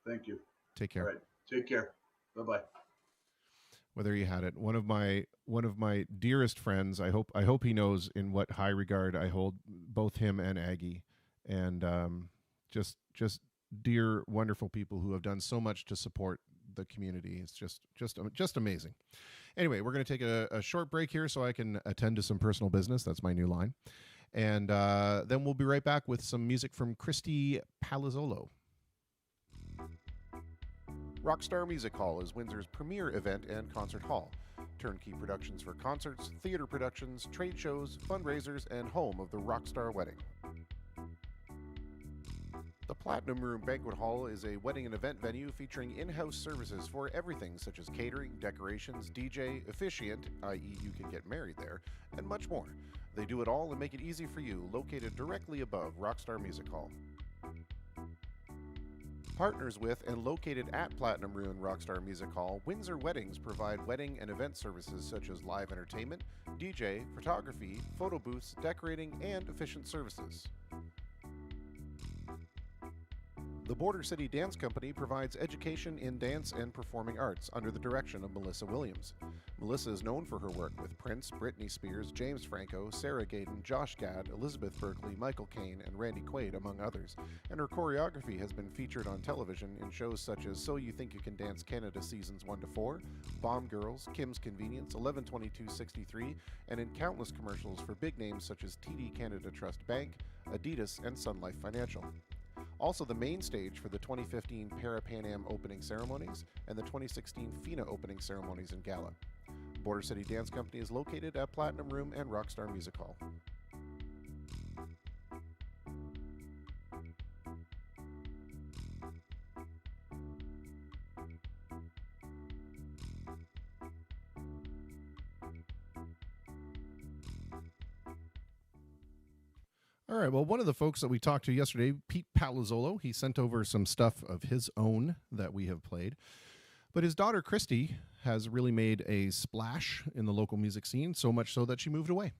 Thank you. Take care. All right. Take care. Bye-bye. Well, there you had it. One of my dearest friends. I hope he knows in what high regard I hold both him and Aggie, and just dear, wonderful people who have done so much to support the community. It's just amazing. Anyway, we're going to take a short break here so I can attend to some personal business. That's my new line. And then we'll be right back with some music from Christy Palazzolo. Rockstar Music Hall is Windsor's premier event and concert hall. Turnkey productions for concerts, theater productions, trade shows, fundraisers, and home of the Rockstar Wedding. The Platinum Room Banquet Hall is a wedding and event venue featuring in-house services for everything such as catering, decorations, DJ, officiant, i.e. you can get married there, and much more. They do it all and make it easy for you, located directly above Rockstar Music Hall. Partners with and located at Platinum Room and Rockstar Music Hall, Windsor Weddings provide wedding and event services such as live entertainment, DJ, photography, photo booths, decorating, and efficient services. The Border City Dance Company provides education in dance and performing arts under the direction of Melissa Williams. Melissa is known for her work with Prince, Britney Spears, James Franco, Sarah Gaden, Josh Gad, Elizabeth Berkley, Michael Caine, and Randy Quaid, among others, and her choreography has been featured on television in shows such as So You Think You Can Dance Canada Seasons 1-4, Bomb Girls, Kim's Convenience, 11/22/63, and in countless commercials for big names such as TD Canada Trust Bank, Adidas, and Sun Life Financial. Also the main stage for the 2015 Para-Pan Am opening ceremonies and the 2016 FINA opening ceremonies and gala. Border City Dance Company is located at Platinum Room and Rockstar Music Hall. All right, well, one of the folks that we talked to yesterday, Pete Palazzolo, he sent over some stuff of his own that we have played. But his daughter, Christy, has really made a splash in the local music scene, so much so that she moved away,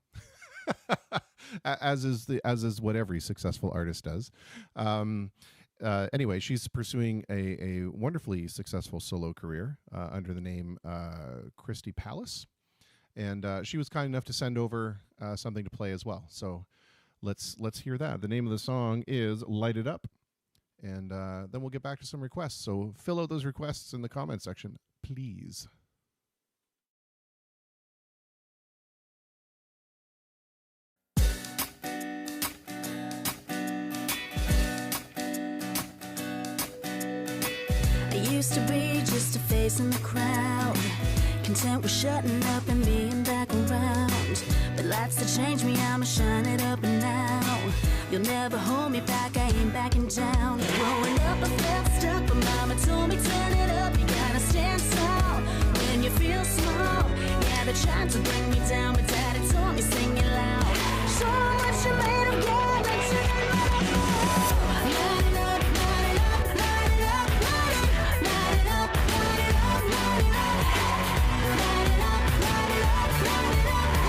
as is what every successful artist does. Anyway, she's pursuing a wonderfully successful solo career under the name Christy Palace. And she was kind enough to send over something to play as well. So let's hear that. The name of the song is Light It Up. And then we'll get back to some requests. So fill out those requests in the comment section, please. I used to be just a face in the crowd, content with shutting up and being back around. But life's to change me, I'ma shine it up and now. You'll never hold me back, I ain't backing down. Growing up I felt stuck, but mama told me turn it up. You gotta stand tall when you feel small. Yeah, they tried to bring me down, but daddy told me sing it loud. Show 'em what you're made of, yeah, let's sing it loud. Light it up, light it up, light it up, light it up, light it up, light it up, light it up, light it up, light it up, light it up.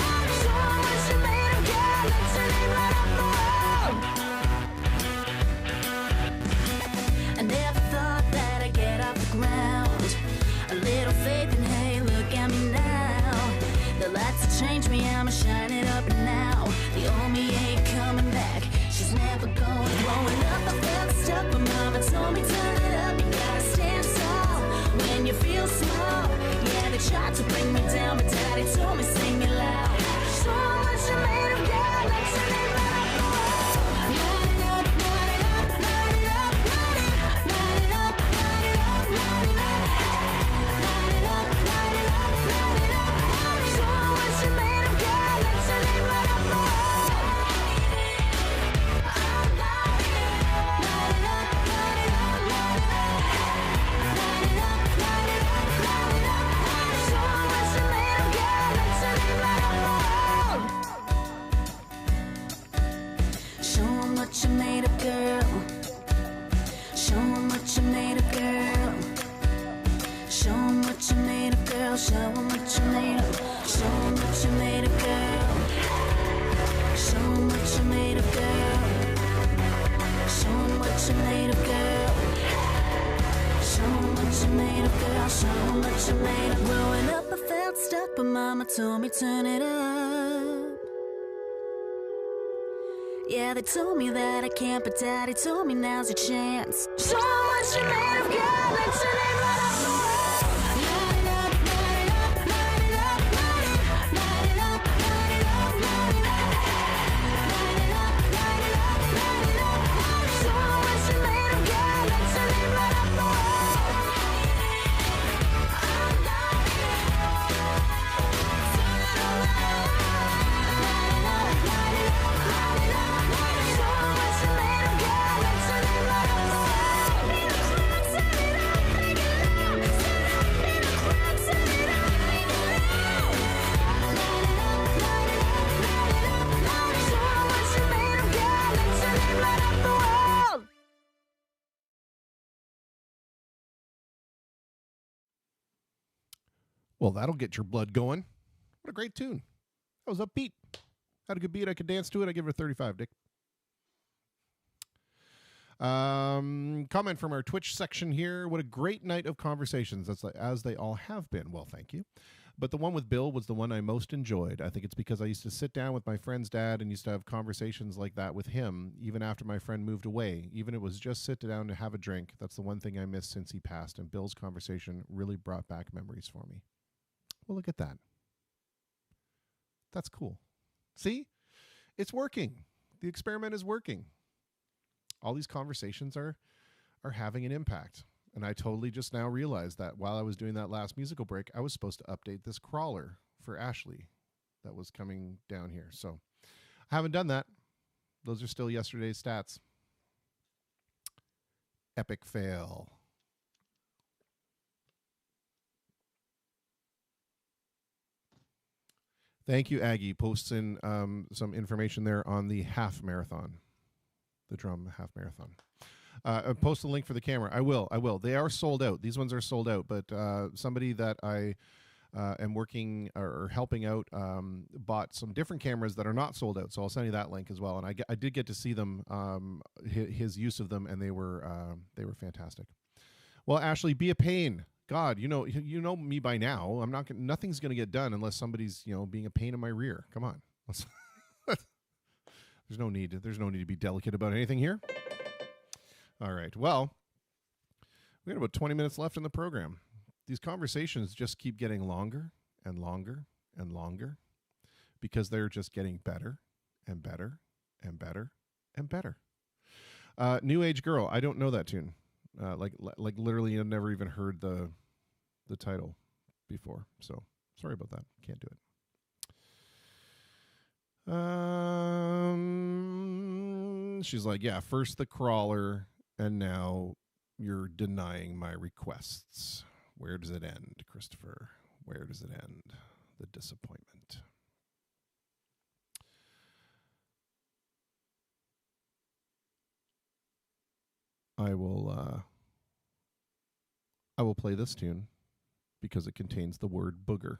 Show 'em what you're made of, yeah, let's sing it right up. I never thought that I'd get off the ground. A little faith and hey, look at me now. The lights have changed me, I'ma shine it up and now. The old me ain't coming back, she's never going. Growing up I felt stuck, but mama told me turn it up. You gotta stand tall when you feel small. Yeah, they tried to bring me down, but daddy told me sing it loud. Show 'em what you're made of, yeah, let's sing it loud. Light it up, light it up, light it up, light it up, light it up, light it up, light it up, light it up, light it up, light it up. Show 'em what you're made of, yeah, let's sing it right up. Show 'em what you made of, girl. Show 'em what you made of, girl. Show 'em what you made of, girl. Show 'em what you made of. Show 'em what you made of, girl. Show 'em what you made of, girl. Show 'em what you made of, girl. Show 'em what you made of, girl. Show 'em what you made of. Growing up I felt stuck, but mama told me turn it up. Yeah, they told me that I can't, but daddy told me now's your chance. Show 'em what you made of, girl, let's sing it right up. Light it up, light it up, light it up, light it up, light it up, light it up, light it up, light it up, light it up, light it up. Show 'em what you made of, girl, let's sing it right up. Light it up, light it up, light it up. Well, that'll get your blood going. What a great tune. That was upbeat. Had a good beat. I could dance to it. I give it a 35, Dick. Comment from our Twitch section here. What a great night of conversations, as they all have been. Well, thank you. But the one with Bill was the one I most enjoyed. I think it's because I used to sit down with my friend's dad and used to have conversations like that with him, even after my friend moved away. Even it was just sit down to have a drink. That's the one thing I missed since he passed, and Bill's conversation really brought back memories for me. Well, look at that. That's cool. See? It's working. The experiment is working. All these conversations are having an impact. And I totally just now realized that while I was doing that last musical break, I was supposed to update this crawler for Ashley that was coming down here. So I haven't done that. Those are still yesterday's stats. Epic fail. Thank you, Aggie. Posts in some information there on the half marathon, the drum half marathon. Post a link for the camera. I will. They are sold out. These ones are sold out, but somebody that I am working or helping out bought some different cameras that are not sold out. So I'll send you that link as well. And I did get to see them, his use of them, and they were fantastic. Well, Ashley, be a pain. God, you know me by now. Nothing's going to get done unless somebody's being a pain in my rear. Come on. There's no need to be delicate about anything here. All right. Well, we got about 20 minutes left in the program. These conversations just keep getting longer and longer and longer because they're just getting better and better and better and better. New Age Girl. I don't know that tune. Like literally, I've never even heard the title before. So sorry about that. Can't do it. She's like, yeah, first the crawler, and now you're denying my requests. Where does it end, Christopher? Where does it end? The disappointment. I will play this tune because it contains the word booger.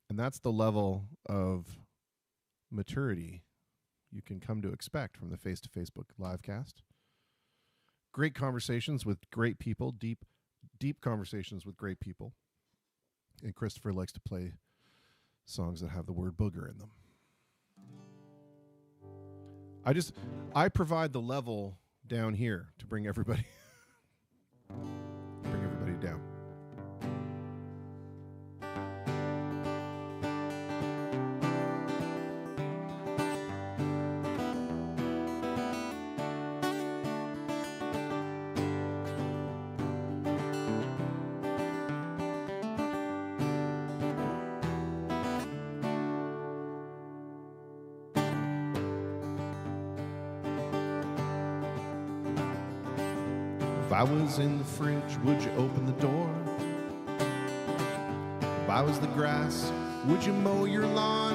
And that's the level of maturity you can come to expect from the Face to Facebook livecast. Great conversations with great people, deep conversations with great people. And Christopher likes to play songs that have the word booger in them. I provide the level down here to bring everybody down. If I was in the fridge, would you open the door? If I was the grass, would you mow your lawn?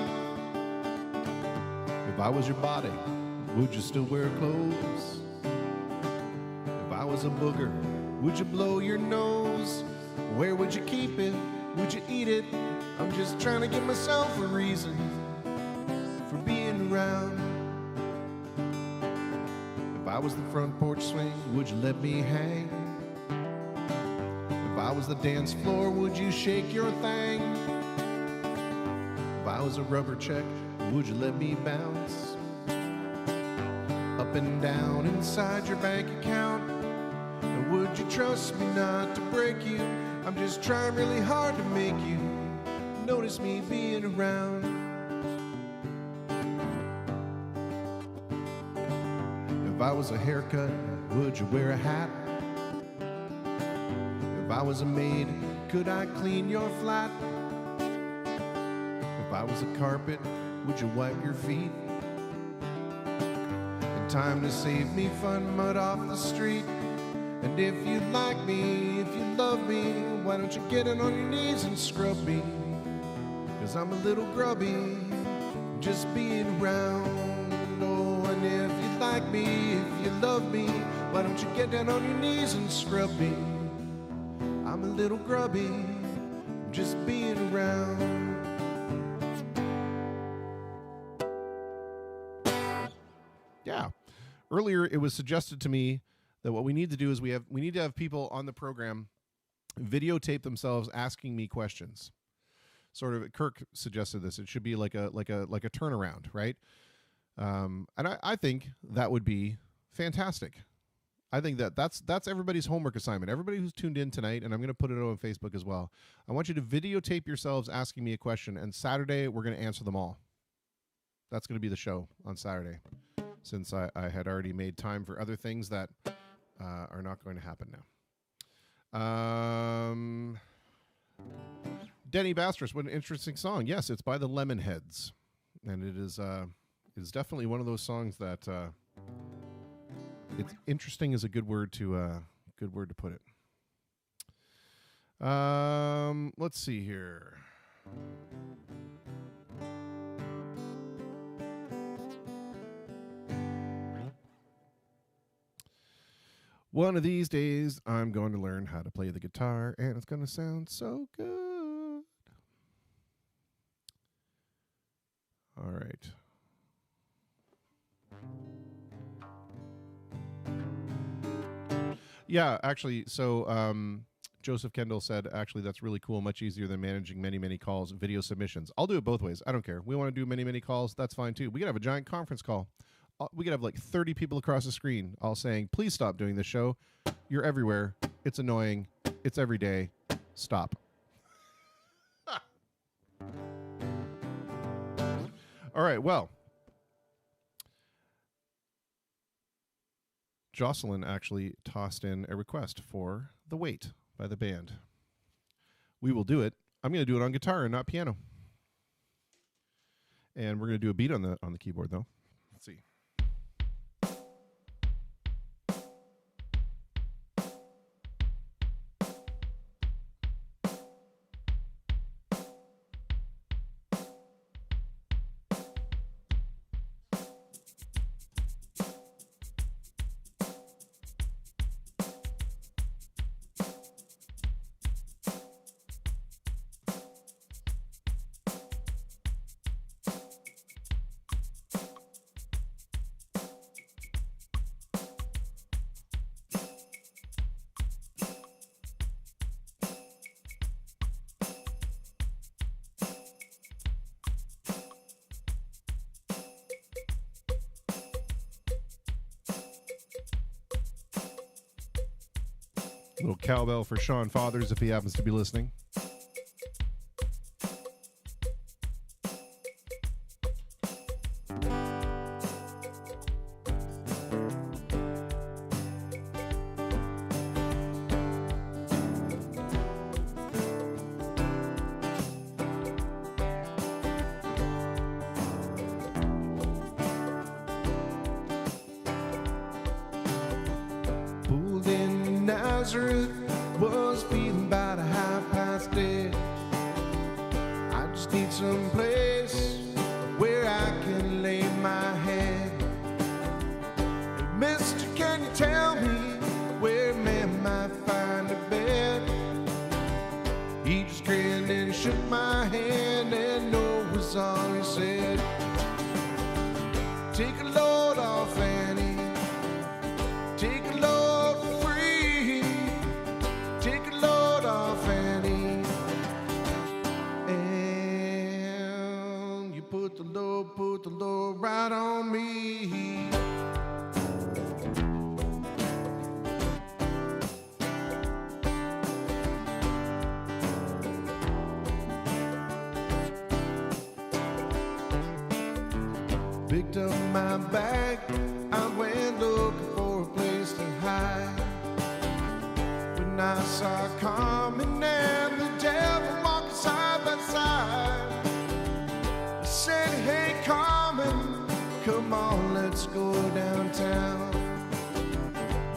If I was your body, would you still wear clothes? If I was a booger, would you blow your nose? Where would you keep it? Would you eat it? I'm just trying to give myself a reason for being around. If I was the front porch swing, would you let me hang? If I was the dance floor, would you shake your thing? If I was a rubber check, would you let me bounce up and down inside your bank account? And would you trust me not to break you? I'm just trying really hard to make you notice me being around. If I was a haircut, would you wear a hat? If I was a maid, could I clean your flat? If I was a carpet, would you wipe your feet? In time to save me fun mud off the street. And if you like me, if you love me, why don't you get it on your knees and scrub me? 'Cause I'm a little grubby, just being around. Oh, and if you like me, if you love me, why don't you get down on your knees and scrub me? I'm a little grubby, just being around. Yeah. Earlier, it was suggested to me that what we need to do is we need to have people on the program videotape themselves asking me questions. Sort of, Kirk suggested this. It should be like a turnaround, right? And I think that would be fantastic. I think that's everybody's homework assignment. Everybody who's tuned in tonight, and I'm going to put it on Facebook as well. I want you to videotape yourselves asking me a question, and Saturday we're going to answer them all. That's going to be the show on Saturday, since I had already made time for other things that are not going to happen now. Denny Bastress, what an interesting song. Yes, it's by the Lemonheads, and it is definitely one of those songs that it's interesting is a good word to put it. Let's see here. One of these days, I'm going to learn how to play the guitar, and it's going to sound so good. All right. Yeah, actually, so Joseph Kendall said, actually, that's really cool, much easier than managing many, many calls, video submissions. I'll do it both ways. I don't care. We want to do many, many calls. That's fine, too. We could have a giant conference call. We could have like 30 people across the screen all saying, please stop doing this show. You're everywhere. It's annoying. It's every day. Stop. All right, well. Jocelyn actually tossed in a request for The Wait by the band. We will do it. I'm going to do it on guitar and not piano. And we're going to do a beat on the keyboard, though. Let's see. Little cowbell for Sean Fathers if he happens to be listening. Pulled in Nazareth, was feeling about a half past dead. I just need some place where I can lay my head. Hey, mister, can you tell me where man might find a bed? He just grinned and shook my hand, and no was all he said. Take a load off, Annie. Take a load for free. Take a load off, Annie. And you put the load right on me. Picked up my bag, I went looking for a place to hide. When I saw Carmen and the devil walking side by side, I said, hey Carmen, come on, let's go downtown.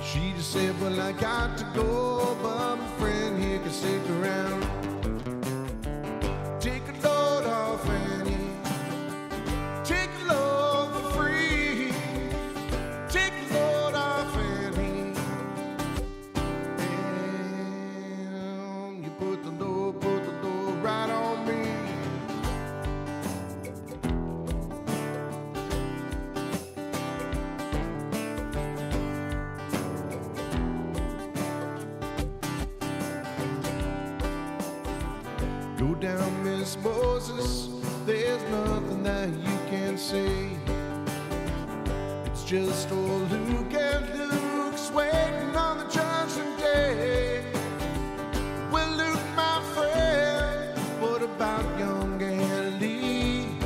She just said, well, I got to go, but my friend here can stick around. Take a load off, Annie. Take a load for free. Take a load off, Annie. And you put the load down, Miss Moses. There's nothing that you can say. It's just old Luke and Luke's waiting on the judgment day. Well, Luke, my friend, what about young Annie Lee?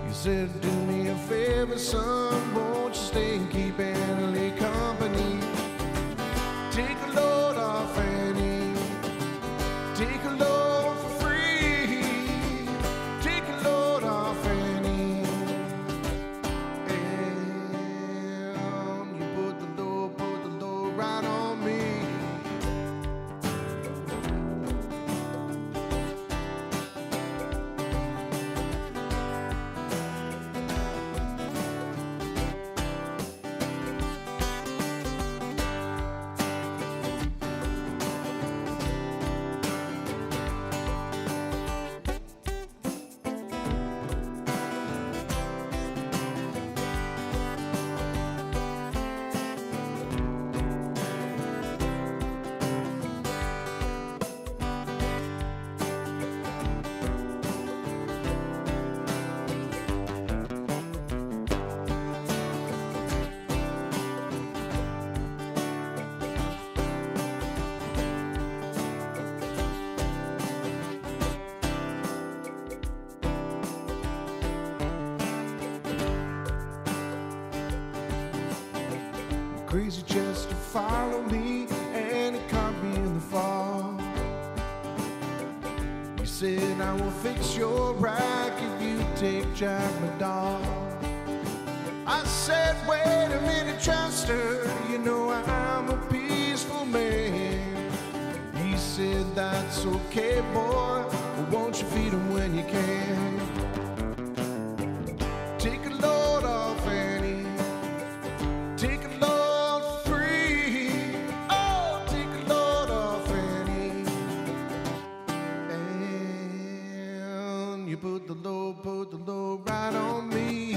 You said, do me a favor, son, won't you stay and keep Annie Lee company? Take a load off Annie, take a load for free, take a load off Annie, and you put the load right on me. Crazy just to follow me, and it caught me in the fall. You said I will fix your rack if you take Jack my dog. I said, wait a minute, Chester, you know I'm a peaceful man. He said, that's okay, boy, but won't you feed him when you can? Take a load off Annie, take a load. Put the load right on me.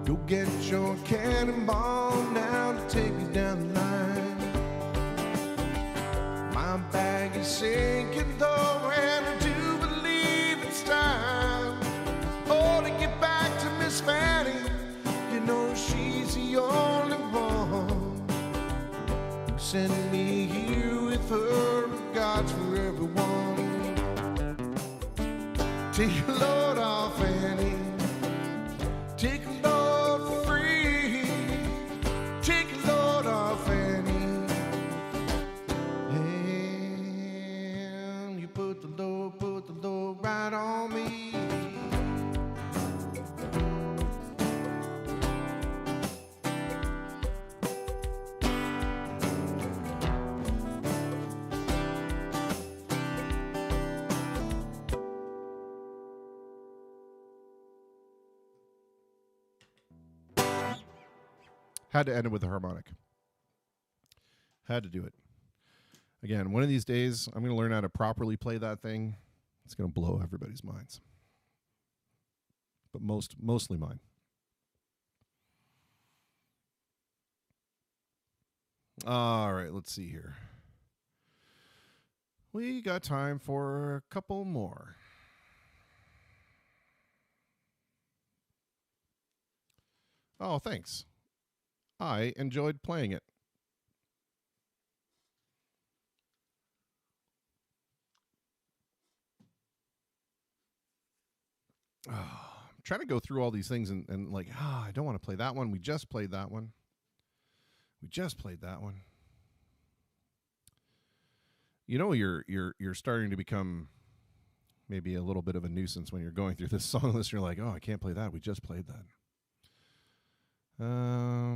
Go get your cannonball now to take me down the line. My bag is sinking though, and I do believe it's time. Oh, to get back to Miss Fanny, you know she's the only one who sent me here with her. Regards for everyone. Take a load off Annie, take a load for free, take a load off Annie, and you put the load right on me. Had to end it with a harmonic. Had to do it. Again, one of these days, I'm going to learn how to properly play that thing. It's going to blow everybody's minds. But mostly mine. All right, let's see here. We got time for a couple more. Oh, thanks. I enjoyed playing it. I'm trying to go through all these things and like, I don't want to play that one. We just played that one. You know, you're starting to become maybe a little bit of a nuisance when you're going through this song list. You're like, oh, I can't play that. We just played that. I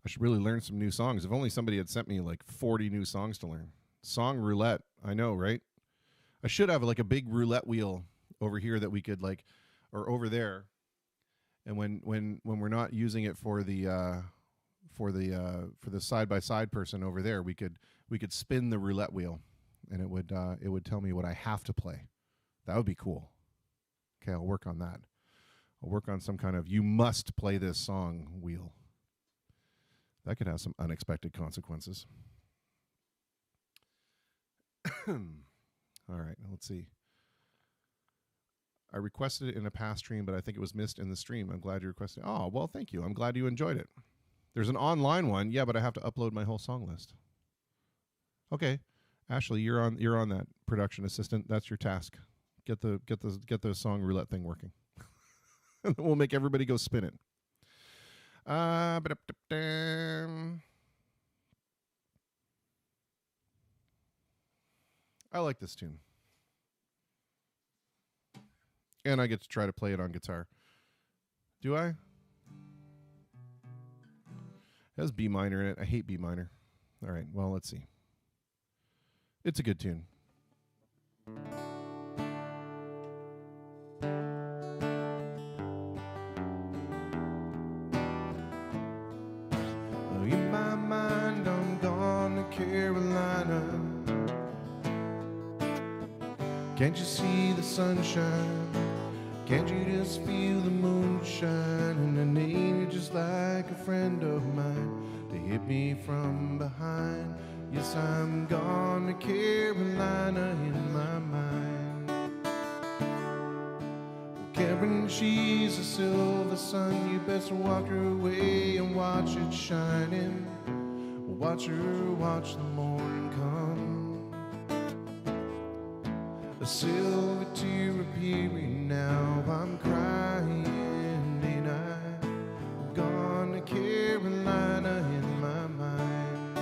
should really learn some new songs. If only somebody had sent me like 40 new songs to learn. Song roulette. I know, right? I should have like a big roulette wheel over here that we could like, or over there. And when we're not using it for the side by side person over there, we could spin the roulette wheel and it would tell me what I have to play. That would be cool. Okay, I'll work on that. I'll work on some kind of you must play this song wheel. That could have some unexpected consequences. All right, let's see. I requested it in a past stream, but I think it was missed in the stream. I'm glad you requested it. Oh, well, thank you. I'm glad you enjoyed it. There's an online one. Yeah, but I have to upload my whole song list. Okay. Ashley, you're on that production assistant. That's your task. Get the song roulette thing working. And then we'll make everybody go spin it. I like this tune. And I get to try to play it on guitar. Do I? It has B minor in it. I hate B minor. All right, well, let's see. It's a good tune. In my mind, I'm gone to Carolina. Can't you see the sunshine? Can't you just feel the moonshine? And I need you just like a friend of mine to hit me from behind. Yes, I'm gone to Carolina in my mind. Well, Karen, she's a silver sun. You best walk her way and watch it shining. Watch her watch the morning come. A silver tear appearing now. I'm crying, ain't I? I'm gone to Carolina in my mind.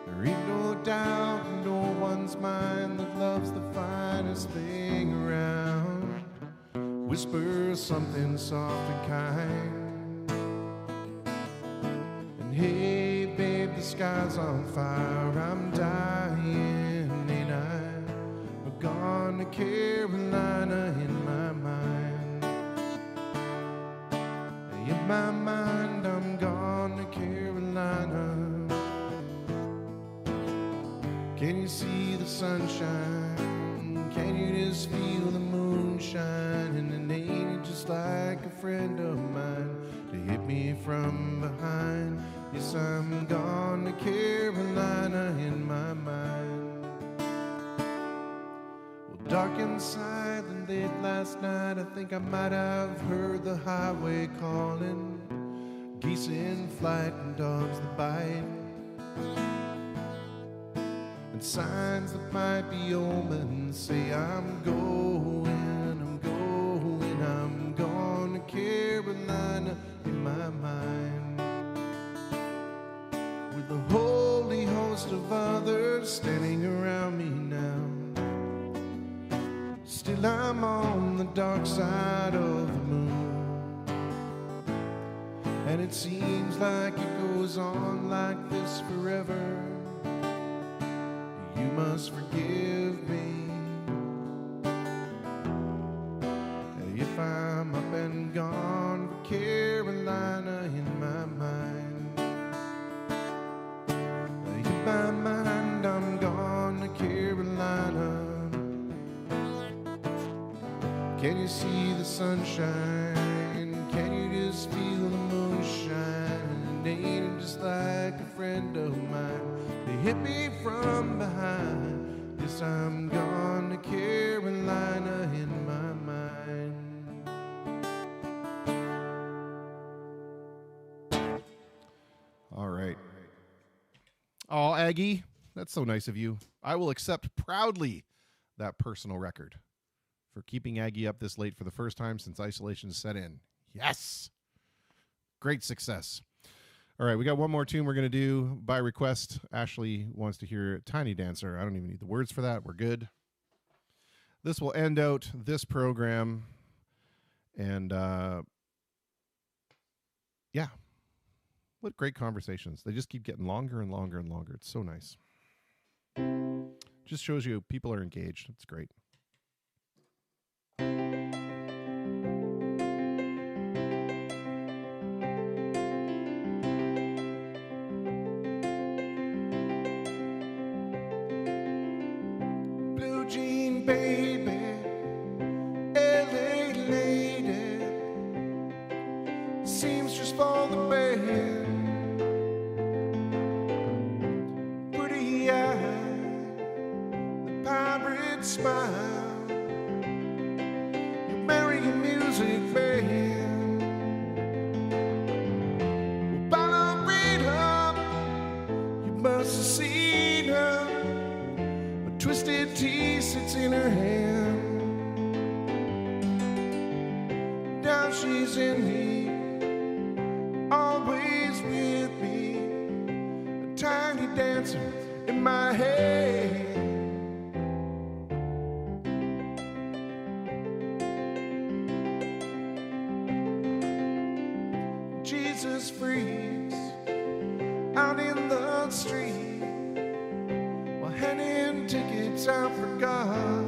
There ain't no doubt in no one's mind that love's the finest thing around. Whisper something soft and kind. And hey, babe, the sky's on fire. I'm dying, ain't I? I'm gone to Carolina in my mind. In my mind, I'm gone to Carolina. Can you see the sunshine? Can you just feel the moonshine? And ain't it just like a friend of mine to hit me from behind? Yes, I'm gone to Carolina in my mind. Well, dark inside and late last night, I think I might have heard the highway calling. Geese in flight and dogs that bite. And signs that might be omens say I'm going, I'm going, I'm going to Carolina in my mind. With a holy host of others standing around me now. Still I'm on the dark side of the moon. And it seems like it goes on like this forever. You must forgive me if I'm up and gone for Carolina in my mind. In my mind, I'm gone to Carolina. Can you see the sunshine? Can you just feel the moonshine? And ain't it just like a friend of mine? They hit me from behind. Yes, I'm gone to Carolina in my mind. All right. Oh, Aggie, that's so nice of you. I will accept proudly that personal record for keeping Aggie up this late for the first time since isolation set in. Yes. Great success. All right, we got one more tune we're going to do by request. Ashley wants to hear Tiny Dancer. I don't even need the words for that. We're good. This will end out this program. And, yeah. What great conversations. They just keep getting longer and longer and longer. It's so nice. Just shows you people are engaged. It's great. Jean, baby, LA lady, seamstress for the band, pretty eye, the pirate smile, you marry a music band. Well, ballerina, you must have seen her. Twisted tea sits in her hand. Now she's in me, always with me, a tiny dancer in my head. Jesus freaks out in the street, handing tickets out for God.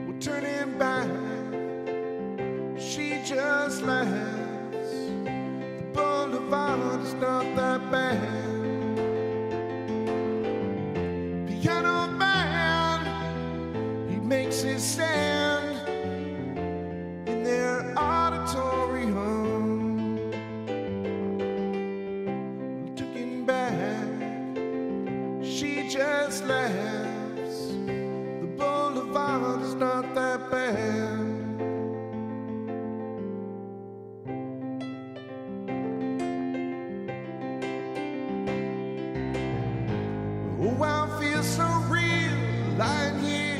Well, turning back, she just laughs. The boulevard is not that bad. Piano man, he makes his stand in their auditorium. Looking back, she just laughs. The boulevard is not that bad. Oh, I feel so real, lying here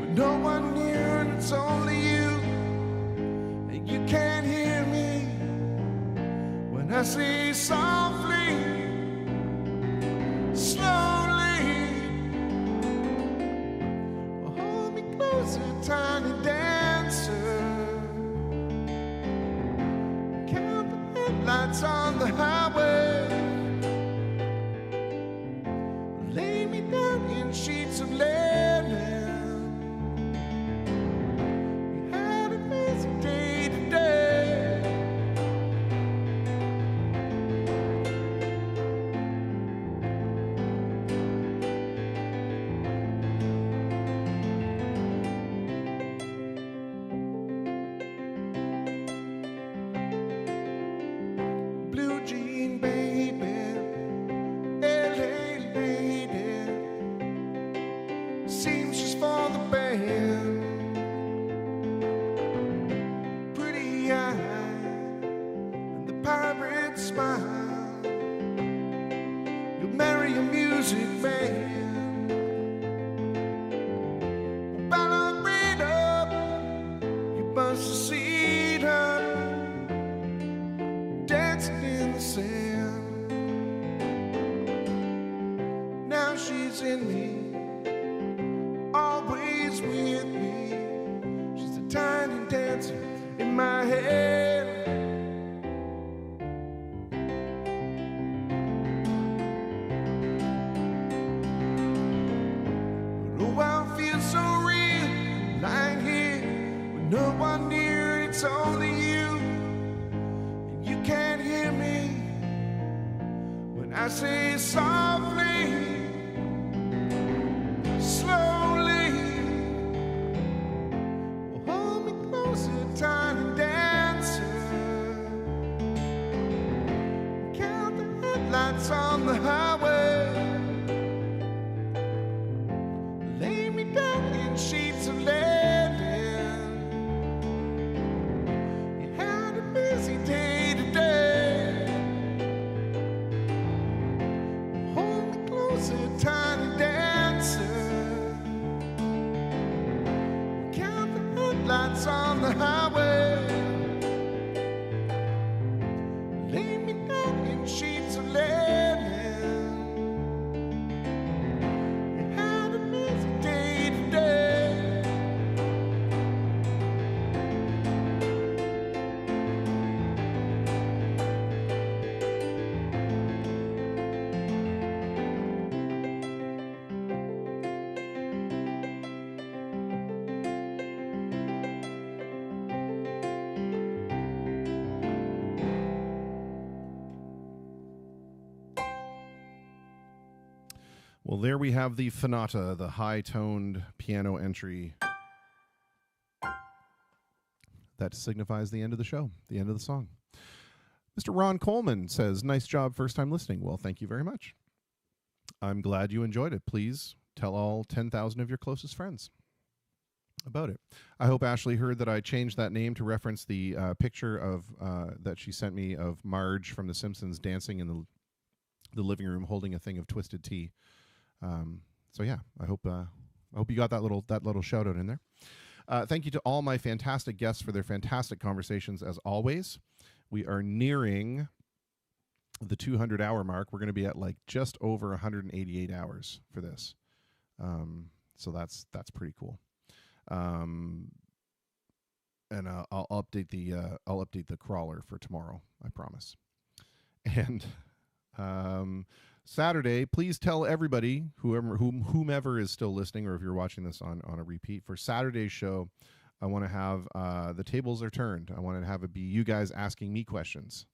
with no one near, and it's only you. And you can't hear me when I say softly, slowly, hold me closer, tiny dancer. Count the headlights on the highway. Lay me down in sheets of linen. We had a busy day today. Blue jean baby, LA lady, seamstress for the band, pretty eye and the pirate smile, you'll marry a music band. Ballerina, you must have seen her dancing in the sand. Now she's in me, always with me. She's a tiny dancer in my head. But oh, I feel so real, lying here with no one near, it's only you. And you can't hear me when I say softly, slowly, oh, hold me closer, tiny dancer. Count the headlights on the highway. Lay me down in sheets of linen. You had a busy day today. Hold me closer, tiny dancer. Count the headlights on the highway. Lay me down in sheets of linen. Well, there we have the Sonata, the high-toned piano entry that signifies the end of the show, the end of the song. Mr. Ron Coleman says, nice job, first time listening. Well, thank you very much. I'm glad you enjoyed it. Please tell all 10,000 of your closest friends about it. I hope Ashley heard that I changed that name to reference the picture of that she sent me of Marge from The Simpsons dancing in the living room holding a thing of twisted tea. So yeah, I hope you got that little shout out in there. Thank you to all my fantastic guests for their fantastic conversations as always. We are nearing the 200-hour mark. We're going to be at like just over 188 hours for this. So that's pretty cool. And I'll update the crawler for tomorrow, I promise. And Saturday, please tell everybody, whomever is still listening, or if you're watching this on a repeat, for Saturday's show, I want to have the tables are turned. I want to have it be you guys asking me questions.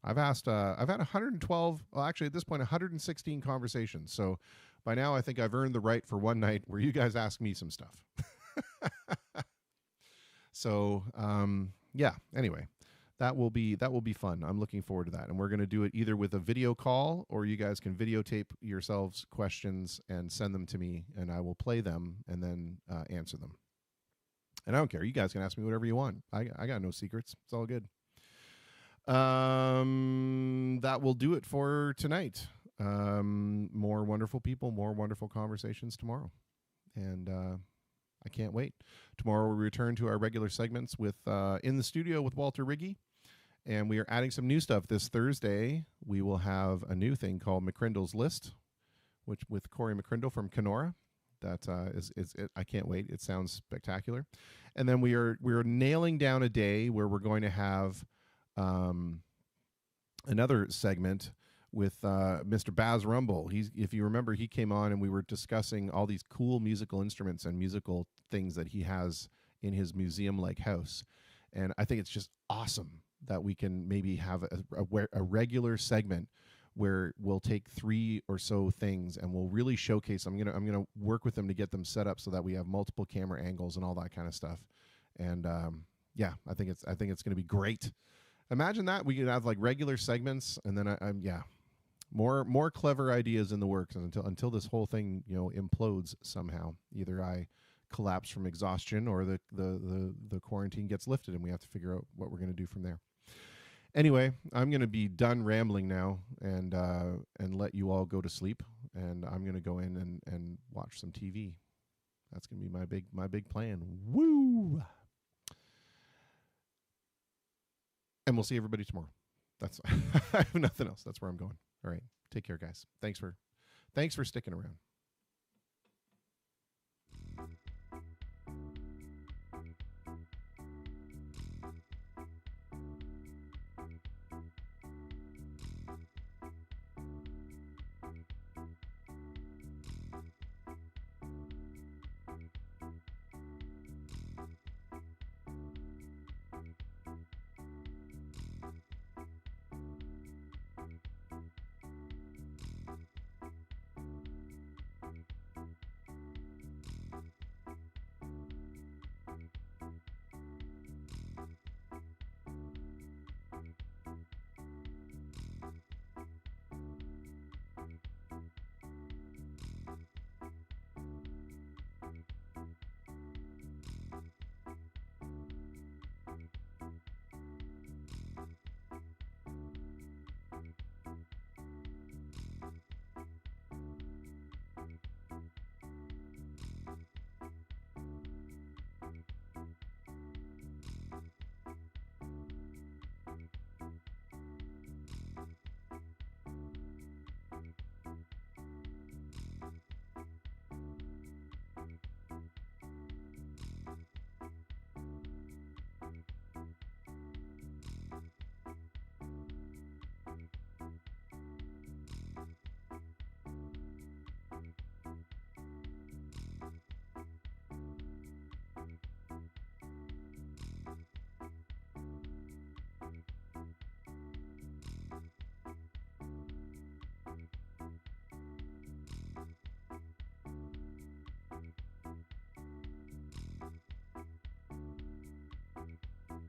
I've had 112, well, actually at this point 116 conversations. So by now I think I've earned the right for one night where you guys ask me some stuff. So yeah, anyway, that will be fun. I'm looking forward to that. And we're going to do it either with a video call, or you guys can videotape yourselves questions and send them to me, and I will play them and then answer them. And I don't care. You guys can ask me whatever you want. I got no secrets. It's all good. That will do it for tonight. More wonderful people, more wonderful conversations tomorrow. And I can't wait. Tomorrow we return to our regular segments with In the Studio with Walter Riggy. And we are adding some new stuff. This Thursday, we will have a new thing called McCrindle's List, which with Corey McCrindle from Kenora. That is I can't wait. It sounds spectacular. And then we are nailing down a day where we're going to have another segment with Mr. Baz Rumble. If you remember, he came on and we were discussing all these cool musical instruments and musical things that he has in his museum-like house. And I think it's just awesome that we can maybe have a regular segment where we'll take 3 or so things and we'll really showcase. I'm gonna work with them to get them set up so that we have multiple camera angles and all that kind of stuff. And yeah, I think it's gonna be great. Imagine that we could have like regular segments, and then yeah, more clever ideas in the works until this whole thing implodes somehow. Either I collapse from exhaustion, or the quarantine gets lifted and we have to figure out what we're gonna do from there. Anyway, I'm going to be done rambling now and let you all go to sleep. And I'm going to go in and watch some TV. That's going to be my big plan. Woo! And we'll see everybody tomorrow. That's I have nothing else. That's where I'm going. All right. Take care, guys. Thanks for sticking around.